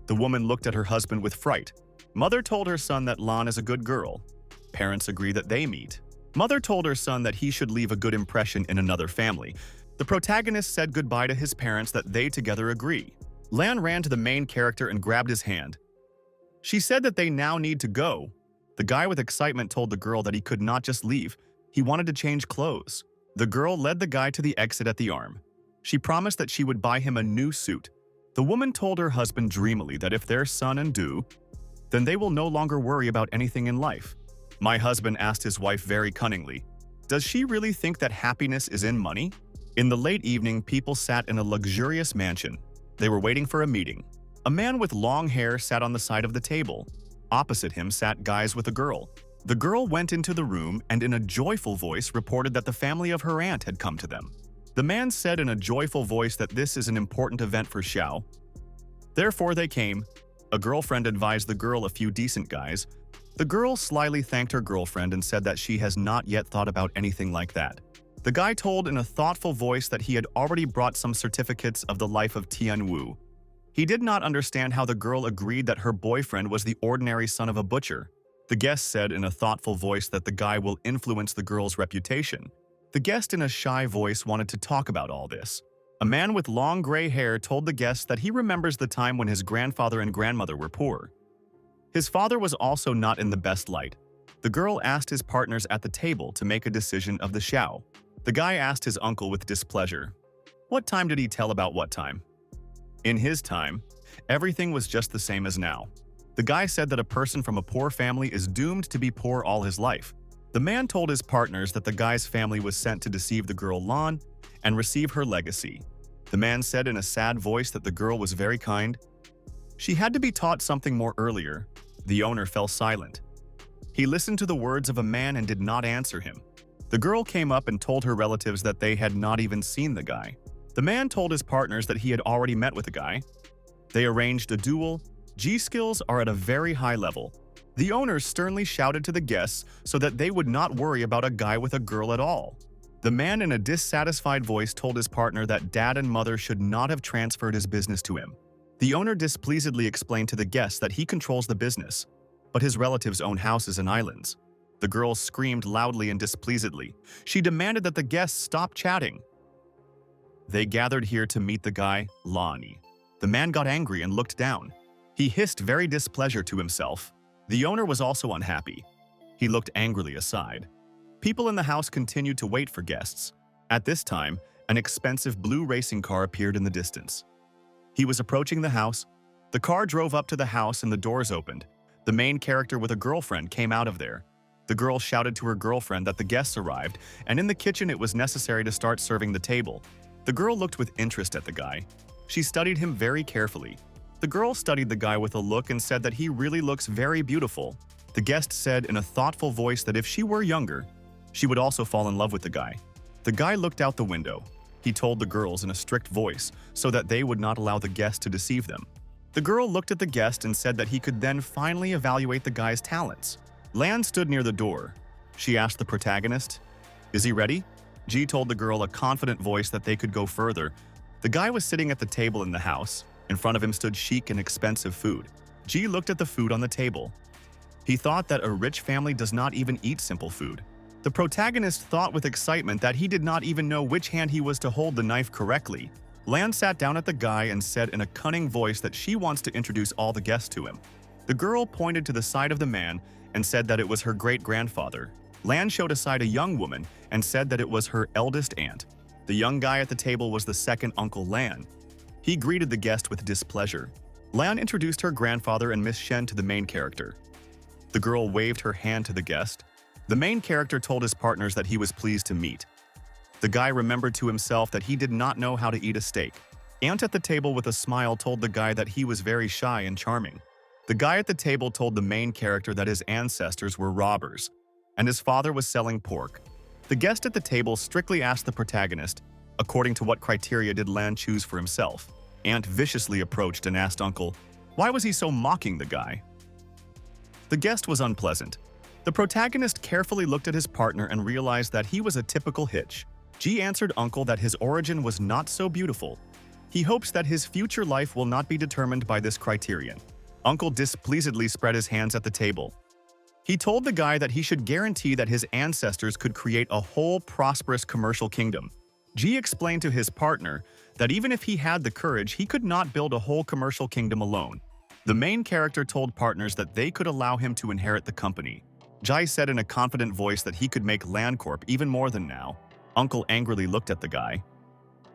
The woman looked at her husband with fright. Mother told her son that Lan is a good girl. Parents agree that they meet. Mother told her son that he should leave a good impression in another family. The protagonist said goodbye to his parents that they together agree. Lan ran to the main character and grabbed his hand. She said that they now need to go. The guy with excitement told the girl that he could not just leave. He wanted to change clothes. The girl led the guy to the exit at the arm. She promised that she would buy him a new suit. The woman told her husband dreamily that if their son and do, then they will no longer worry about anything in life. My husband asked his wife very cunningly, "Does she really think that happiness is in money?" In the late evening, people sat in a luxurious mansion. They were waiting for a meeting. A man with long hair sat on the side of the table. Opposite him sat guys with a girl. The girl went into the room and in a joyful voice reported that the family of her aunt had come to them. The man said in a joyful voice that this is an important event for Xiao. Therefore they came. A girlfriend advised the girl a few decent guys. The girl slyly thanked her girlfriend and said that she has not yet thought about anything like that. The guy told in a thoughtful voice that he had already brought some certificates of the life of Tian Wu. He did not understand how the girl agreed that her boyfriend was the ordinary son of a butcher. The guest said in a thoughtful voice that the guy will influence the girl's reputation. The guest in a shy voice wanted to talk about all this. A man with long gray hair told the guest that he remembers the time when his grandfather and grandmother were poor. His father was also not in the best light. The girl asked his partners at the table to make a decision of the Xiao. The guy asked his uncle with displeasure. What time did he tell about what time? In his time, everything was just the same as now. The guy said that a person from a poor family is doomed to be poor all his life. The man told his partners that the guy's family was sent to deceive the girl Lan and receive her legacy. The man said in a sad voice that the girl was very kind. She had to be taught something more earlier. The owner fell silent. He listened to the words of a man and did not answer him. The girl came up and told her relatives that they had not even seen the guy. The man told his partners that he had already met with the guy. They arranged a duel. G skills are at a very high level. The owner sternly shouted to the guests so that they would not worry about a guy with a girl at all. The man in a dissatisfied voice told his partner that dad and mother should not have transferred his business to him. The owner displeasedly explained to the guests that he controls the business, but his relatives own houses and islands. The girl screamed loudly and displeasedly. She demanded that the guests stop chatting. They gathered here to meet the guy, Lani. The man got angry and looked down. He hissed very displeasure to himself. The owner was also unhappy. He looked angrily aside. People in the house continued to wait for guests. At this time, an expensive blue racing car appeared in the distance. He was approaching the house. The car drove up to the house and the doors opened. The main character with a girlfriend came out of there. The girl shouted to her girlfriend that the guests arrived, and in the kitchen it was necessary to start serving the table. The girl looked with interest at the guy. She studied him very carefully. The girl studied the guy with a look and said that he really looks very beautiful. The guest said in a thoughtful voice that if she were younger, she would also fall in love with the guy. The guy looked out the window. He told the girls in a strict voice so that they would not allow the guest to deceive them. The girl looked at the guest and said that he could then finally evaluate the guy's talents. Lan stood near the door. She asked the protagonist, "Is he ready?" Ji told the girl a confident voice that they could go further. The guy was sitting at the table in the house. In front of him stood chic and expensive food. Ji looked at the food on the table. He thought that a rich family does not even eat simple food. The protagonist thought with excitement that he did not even know which hand he was to hold the knife correctly. Lan sat down at the guy and said in a cunning voice that she wants to introduce all the guests to him. The girl pointed to the side of the man and said that it was her great-grandfather. Lan showed aside a young woman and said that it was her eldest aunt. The young guy at the table was the second Uncle Lan. He greeted the guest with displeasure. Lan introduced her grandfather and Miss Shen to the main character. The girl waved her hand to the guest. The main character told his partners that he was pleased to meet. The guy remembered to himself that he did not know how to eat a steak. Aunt at the table with a smile told the guy that he was very shy and charming. The guy at the table told the main character that his ancestors were robbers, and his father was selling pork. The guest at the table strictly asked the protagonist, according to what criteria did Lan choose for himself. Aunt viciously approached and asked Uncle, why was he so mocking the guy? The guest was unpleasant. The protagonist carefully looked at his partner and realized that he was a typical hitch. Ji answered Uncle that his origin was not so beautiful. He hopes that his future life will not be determined by this criterion. Uncle displeasedly spread his hands at the table. He told the guy that he should guarantee that his ancestors could create a whole prosperous commercial kingdom. Ji explained to his partner that even if he had the courage, he could not build a whole commercial kingdom alone. The main character told partners that they could allow him to inherit the company. Jai said in a confident voice that he could make Landcorp even more than now. Uncle angrily looked at the guy.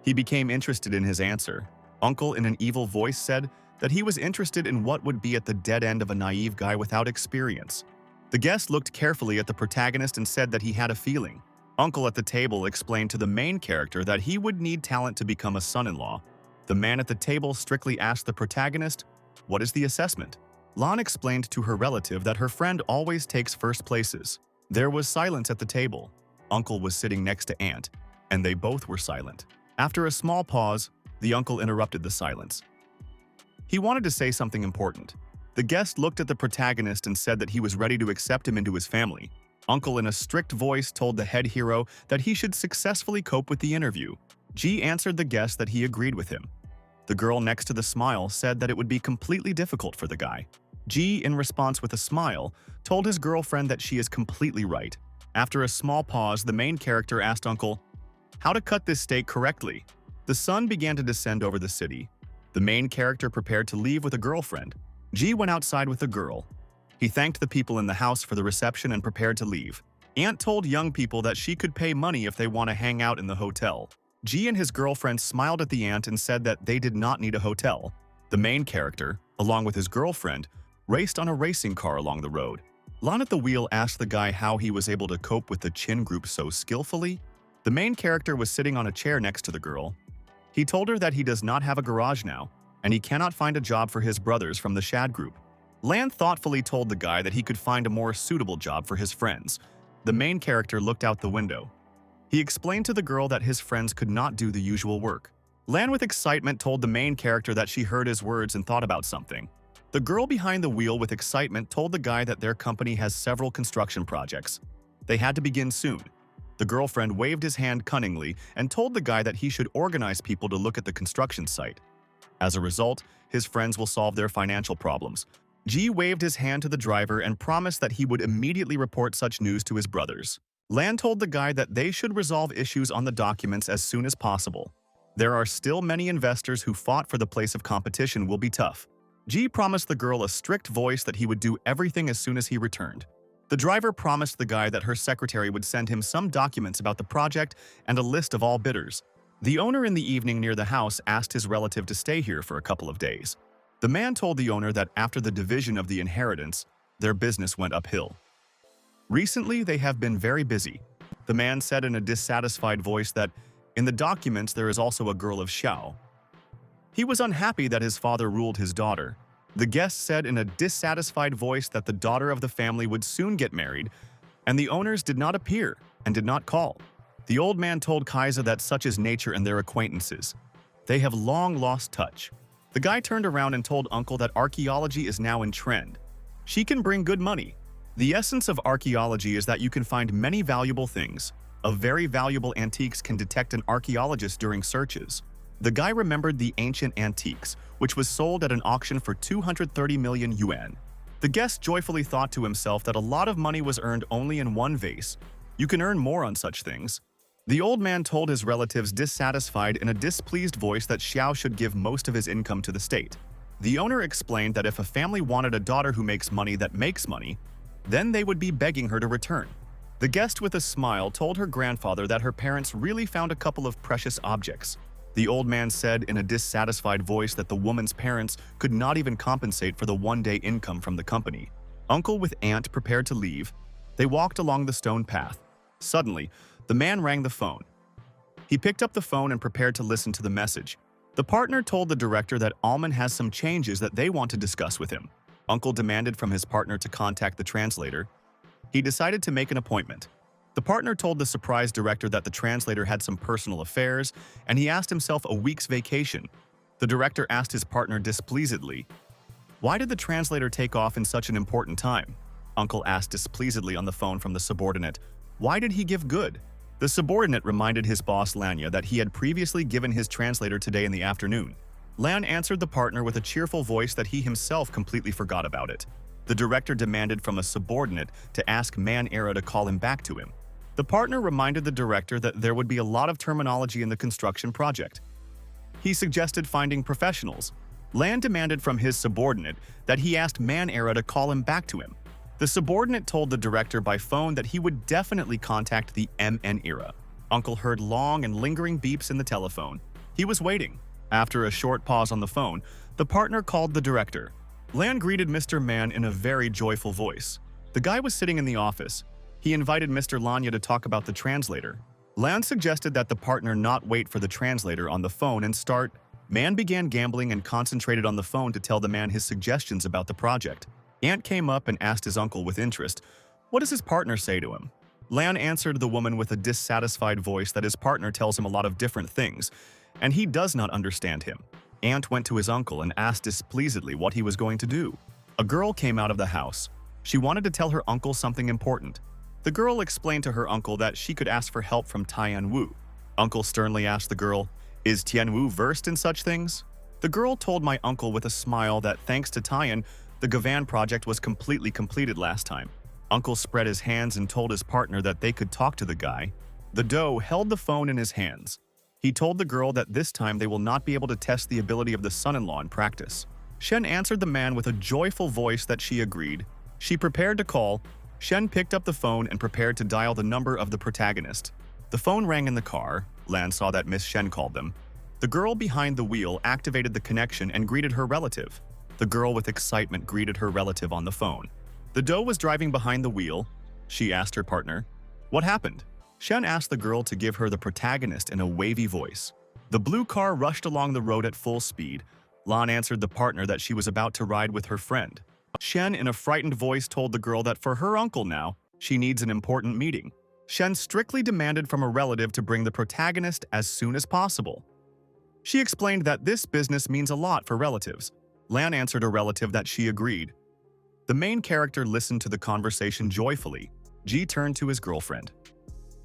He became interested in his answer. Uncle, in an evil voice, said that he was interested in what would be at the dead end of a naive guy without experience. The guest looked carefully at the protagonist and said that he had a feeling. Uncle at the table explained to the main character that he would need talent to become a son-in-law. The man at the table strictly asked the protagonist, "What is the assessment?" Lan explained to her relative that her friend always takes first places. There was silence at the table. Uncle was sitting next to Aunt, and they both were silent. After a small pause, the uncle interrupted the silence. He wanted to say something important. The guest looked at the protagonist and said that he was ready to accept him into his family. Uncle, in a strict voice, told the head hero that he should successfully cope with the interview. Ji answered the guest that he agreed with him. The girl next to the smile said that it would be completely difficult for the guy. Ji, in response with a smile, told his girlfriend that she is completely right. After a small pause, the main character asked Uncle how to cut this steak correctly. The sun began to descend over the city. The main character prepared to leave with a girlfriend. Ji went outside with the girl. He thanked the people in the house for the reception and prepared to leave. Aunt told young people that she could pay money if they want to hang out in the hotel. Ji and his girlfriend smiled at the aunt and said that they did not need a hotel. The main character, along with his girlfriend, raced on a racing car along the road. Lan at the wheel asked the guy how he was able to cope with the Chin group so skillfully. The main character was sitting on a chair next to the girl. He told her that he does not have a garage now, and he cannot find a job for his brothers from the Shad group. Lan thoughtfully told the guy that he could find a more suitable job for his friends. The main character looked out the window. He explained to the girl that his friends could not do the usual work. Lan, with excitement, told the main character that she heard his words and thought about something. The girl behind the wheel, with excitement, told the guy that their company has several construction projects. They had to begin soon. The girlfriend waved his hand cunningly and told the guy that he should organize people to look at the construction site. As a result, his friends will solve their financial problems. Ji waved his hand to the driver and promised that he would immediately report such news to his brothers. Lan told the guy that they should resolve issues on the documents as soon as possible. There are still many investors who fought for the place of competition will be tough. Ji promised the girl a strict voice that he would do everything as soon as he returned. The driver promised the guy that her secretary would send him some documents about the project and a list of all bidders. The owner in the evening near the house asked his relative to stay here for a couple of days. The man told the owner that after the division of the inheritance, their business went uphill. Recently, they have been very busy. The man said in a dissatisfied voice that in the documents there is also a girl of Xiao. He was unhappy that his father ruled his daughter. The guest said in a dissatisfied voice that the daughter of the family would soon get married, and the owners did not appear and did not call. The old man told Kaiser that such is nature and their acquaintances. They have long lost touch. The guy turned around and told Uncle that archaeology is now in trend. She can bring good money. The essence of archaeology is that you can find many valuable things. Of very valuable antiques can detect an archaeologist during searches. The guy remembered the ancient antiques, which was sold at an auction for 230 million yuan. The guest joyfully thought to himself that a lot of money was earned only in one vase. You can earn more on such things. The old man told his relatives, dissatisfied, in a displeased voice that Xiao should give most of his income to the state. The owner explained that if a family wanted a daughter who makes money that makes money, then they would be begging her to return. The guest, with a smile, told her grandfather that her parents really found a couple of precious objects. The old man said in a dissatisfied voice that the woman's parents could not even compensate for the one-day income from the company. Uncle with aunt prepared to leave. They walked along the stone path. Suddenly, the man rang the phone. He picked up the phone and prepared to listen to the message. The partner told the director that Alman has some changes that they want to discuss with him. Uncle demanded from his partner to contact the translator. He decided to make an appointment. The partner told the surprised director that the translator had some personal affairs, and he asked himself a week's vacation. The director asked his partner displeasedly, "Why did the translator take off in such an important time?" Uncle asked displeasedly on the phone from the subordinate, "Why did he give good?" The subordinate reminded his boss Lanya that he had previously given his translator today in the afternoon. Lan answered the partner with a cheerful voice that he himself completely forgot about it. The director demanded from a subordinate to ask Man-era to call him back to him. The partner reminded the director that there would be a lot of terminology in the construction project. He suggested finding professionals. Lan demanded from his subordinate that he asked Man-era to call him back to him. The subordinate told the director by phone that he would definitely contact the MN-era. Uncle heard long and lingering beeps in the telephone. He was waiting. After a short pause on the phone, the partner called the director. Lan greeted Mr. Man in a very joyful voice. The guy was sitting in the office. He invited Mr. Lanya to talk about the translator. Lan suggested that the partner not wait for the translator on the phone and start. Man began gambling and concentrated on the phone to tell the man his suggestions about the project. Ant came up and asked his uncle with interest, "What does his partner say to him?" Lan answered the woman with a dissatisfied voice that his partner tells him a lot of different things, and he does not understand him. Ant went to his uncle and asked displeasedly what he was going to do. A girl came out of the house. She wanted to tell her uncle something important. The girl explained to her uncle that she could ask for help from Tian Wu. Uncle sternly asked the girl, "Is Tian Wu versed in such things?" The girl told my uncle with a smile that thanks to Tian, the Gavan project was completed last time. Uncle spread his hands and told his partner that they could talk to the guy. The doe held the phone in his hands. He told the girl that this time they will not be able to test the ability of the son-in-law in practice. Shen answered the man with a joyful voice that she agreed. She prepared to call. Shen picked up the phone and prepared to dial the number of the protagonist. The phone rang in the car. Lan saw that Miss Shen called them. The girl behind the wheel activated the connection and greeted her relative. The girl with excitement greeted her relative on the phone. The doe was driving behind the wheel. She asked her partner, "What happened?" Shen asked the girl to give her the protagonist in a wavy voice. The blue car rushed along the road at full speed. Lan answered the partner that she was about to ride with her friend. Shen, in a frightened voice, told the girl that for her uncle now, she needs an important meeting. Shen strictly demanded from a relative to bring the protagonist as soon as possible. She explained that this business means a lot for relatives. Lan answered a relative that she agreed. The main character listened to the conversation joyfully. Ji turned to his girlfriend.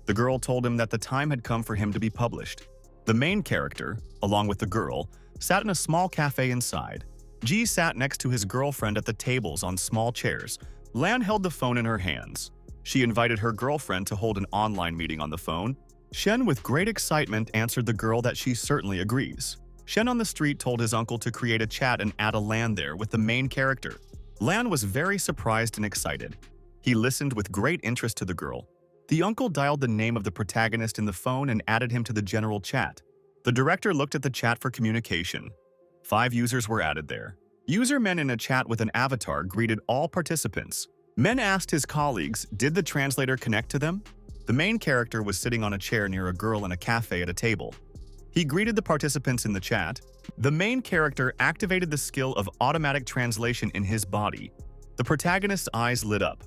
The girl told him that the time had come for him to be published. The main character, along with the girl, sat in a small cafe inside. Ji sat next to his girlfriend at the tables on small chairs. Lan held the phone in her hands. She invited her girlfriend to hold an online meeting on the phone. Shen, with great excitement, answered the girl that she certainly agrees. Shen on the street told his uncle to create a chat and add a Lan there with the main character. Lan was very surprised and excited. He listened with great interest to the girl. The uncle dialed the name of the protagonist in the phone and added him to the general chat. The director looked at the chat for communication. 5 users were added there. User Men in a chat with an avatar greeted all participants. Men asked his colleagues, did the translator connect to them? The main character was sitting on a chair near a girl in a cafe at a table. He greeted the participants in the chat. The main character activated the skill of automatic translation in his body. The protagonist's eyes lit up.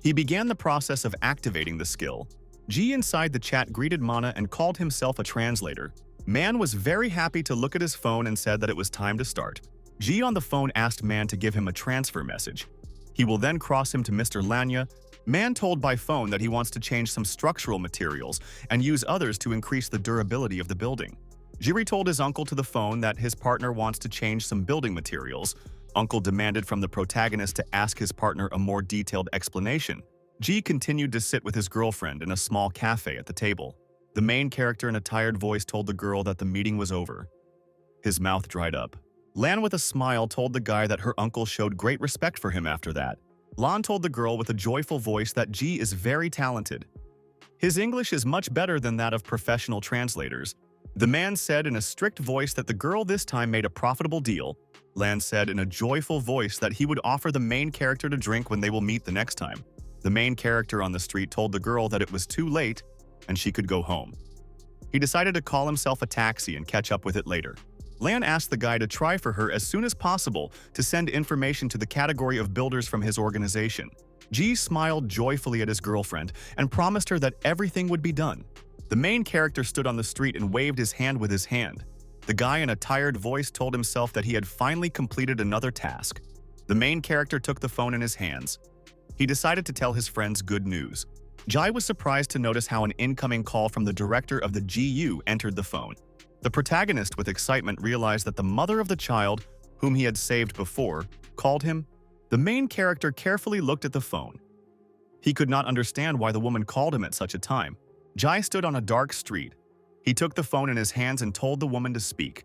He began the process of activating the skill. Ji inside the chat greeted Mana and called himself a translator. Man was very happy to look at his phone and said that it was time to start. Ji on the phone asked Man to give him a transfer message. He will then cross him to Mr. Lanya. Man told by phone that he wants to change some structural materials and use others to increase the durability of the building. Jiri told his uncle to the phone that his partner wants to change some building materials. Uncle demanded from the protagonist to ask his partner a more detailed explanation. Ji continued to sit with his girlfriend in a small cafe at the table. The main character in a tired voice told the girl that the meeting was over. His mouth dried up. Lan with a smile told the guy that her uncle showed great respect for him after that. Lan told the girl with a joyful voice that Ji is very talented. His English is much better than that of professional translators. The man said in a strict voice that the girl this time made a profitable deal. Lan said in a joyful voice that he would offer the main character to drink when they will meet the next time. The main character on the street told the girl that it was too late and she could go home. He decided to call himself a taxi and catch up with it later. Lan asked the guy to try for her as soon as possible to send information to the category of builders from his organization. Ji smiled joyfully at his girlfriend and promised her that everything would be done. The main character stood on the street and waved his hand with his hand. The guy in a tired voice told himself that he had finally completed another task. The main character took the phone in his hands. He decided to tell his friends good news. Jai was surprised to notice how an incoming call from the director of the GU entered the phone. The protagonist, with excitement, realized that the mother of the child, whom he had saved before, called him. The main character carefully looked at the phone. He could not understand why the woman called him at such a time. Jai stood on a dark street. He took the phone in his hands and told the woman to speak.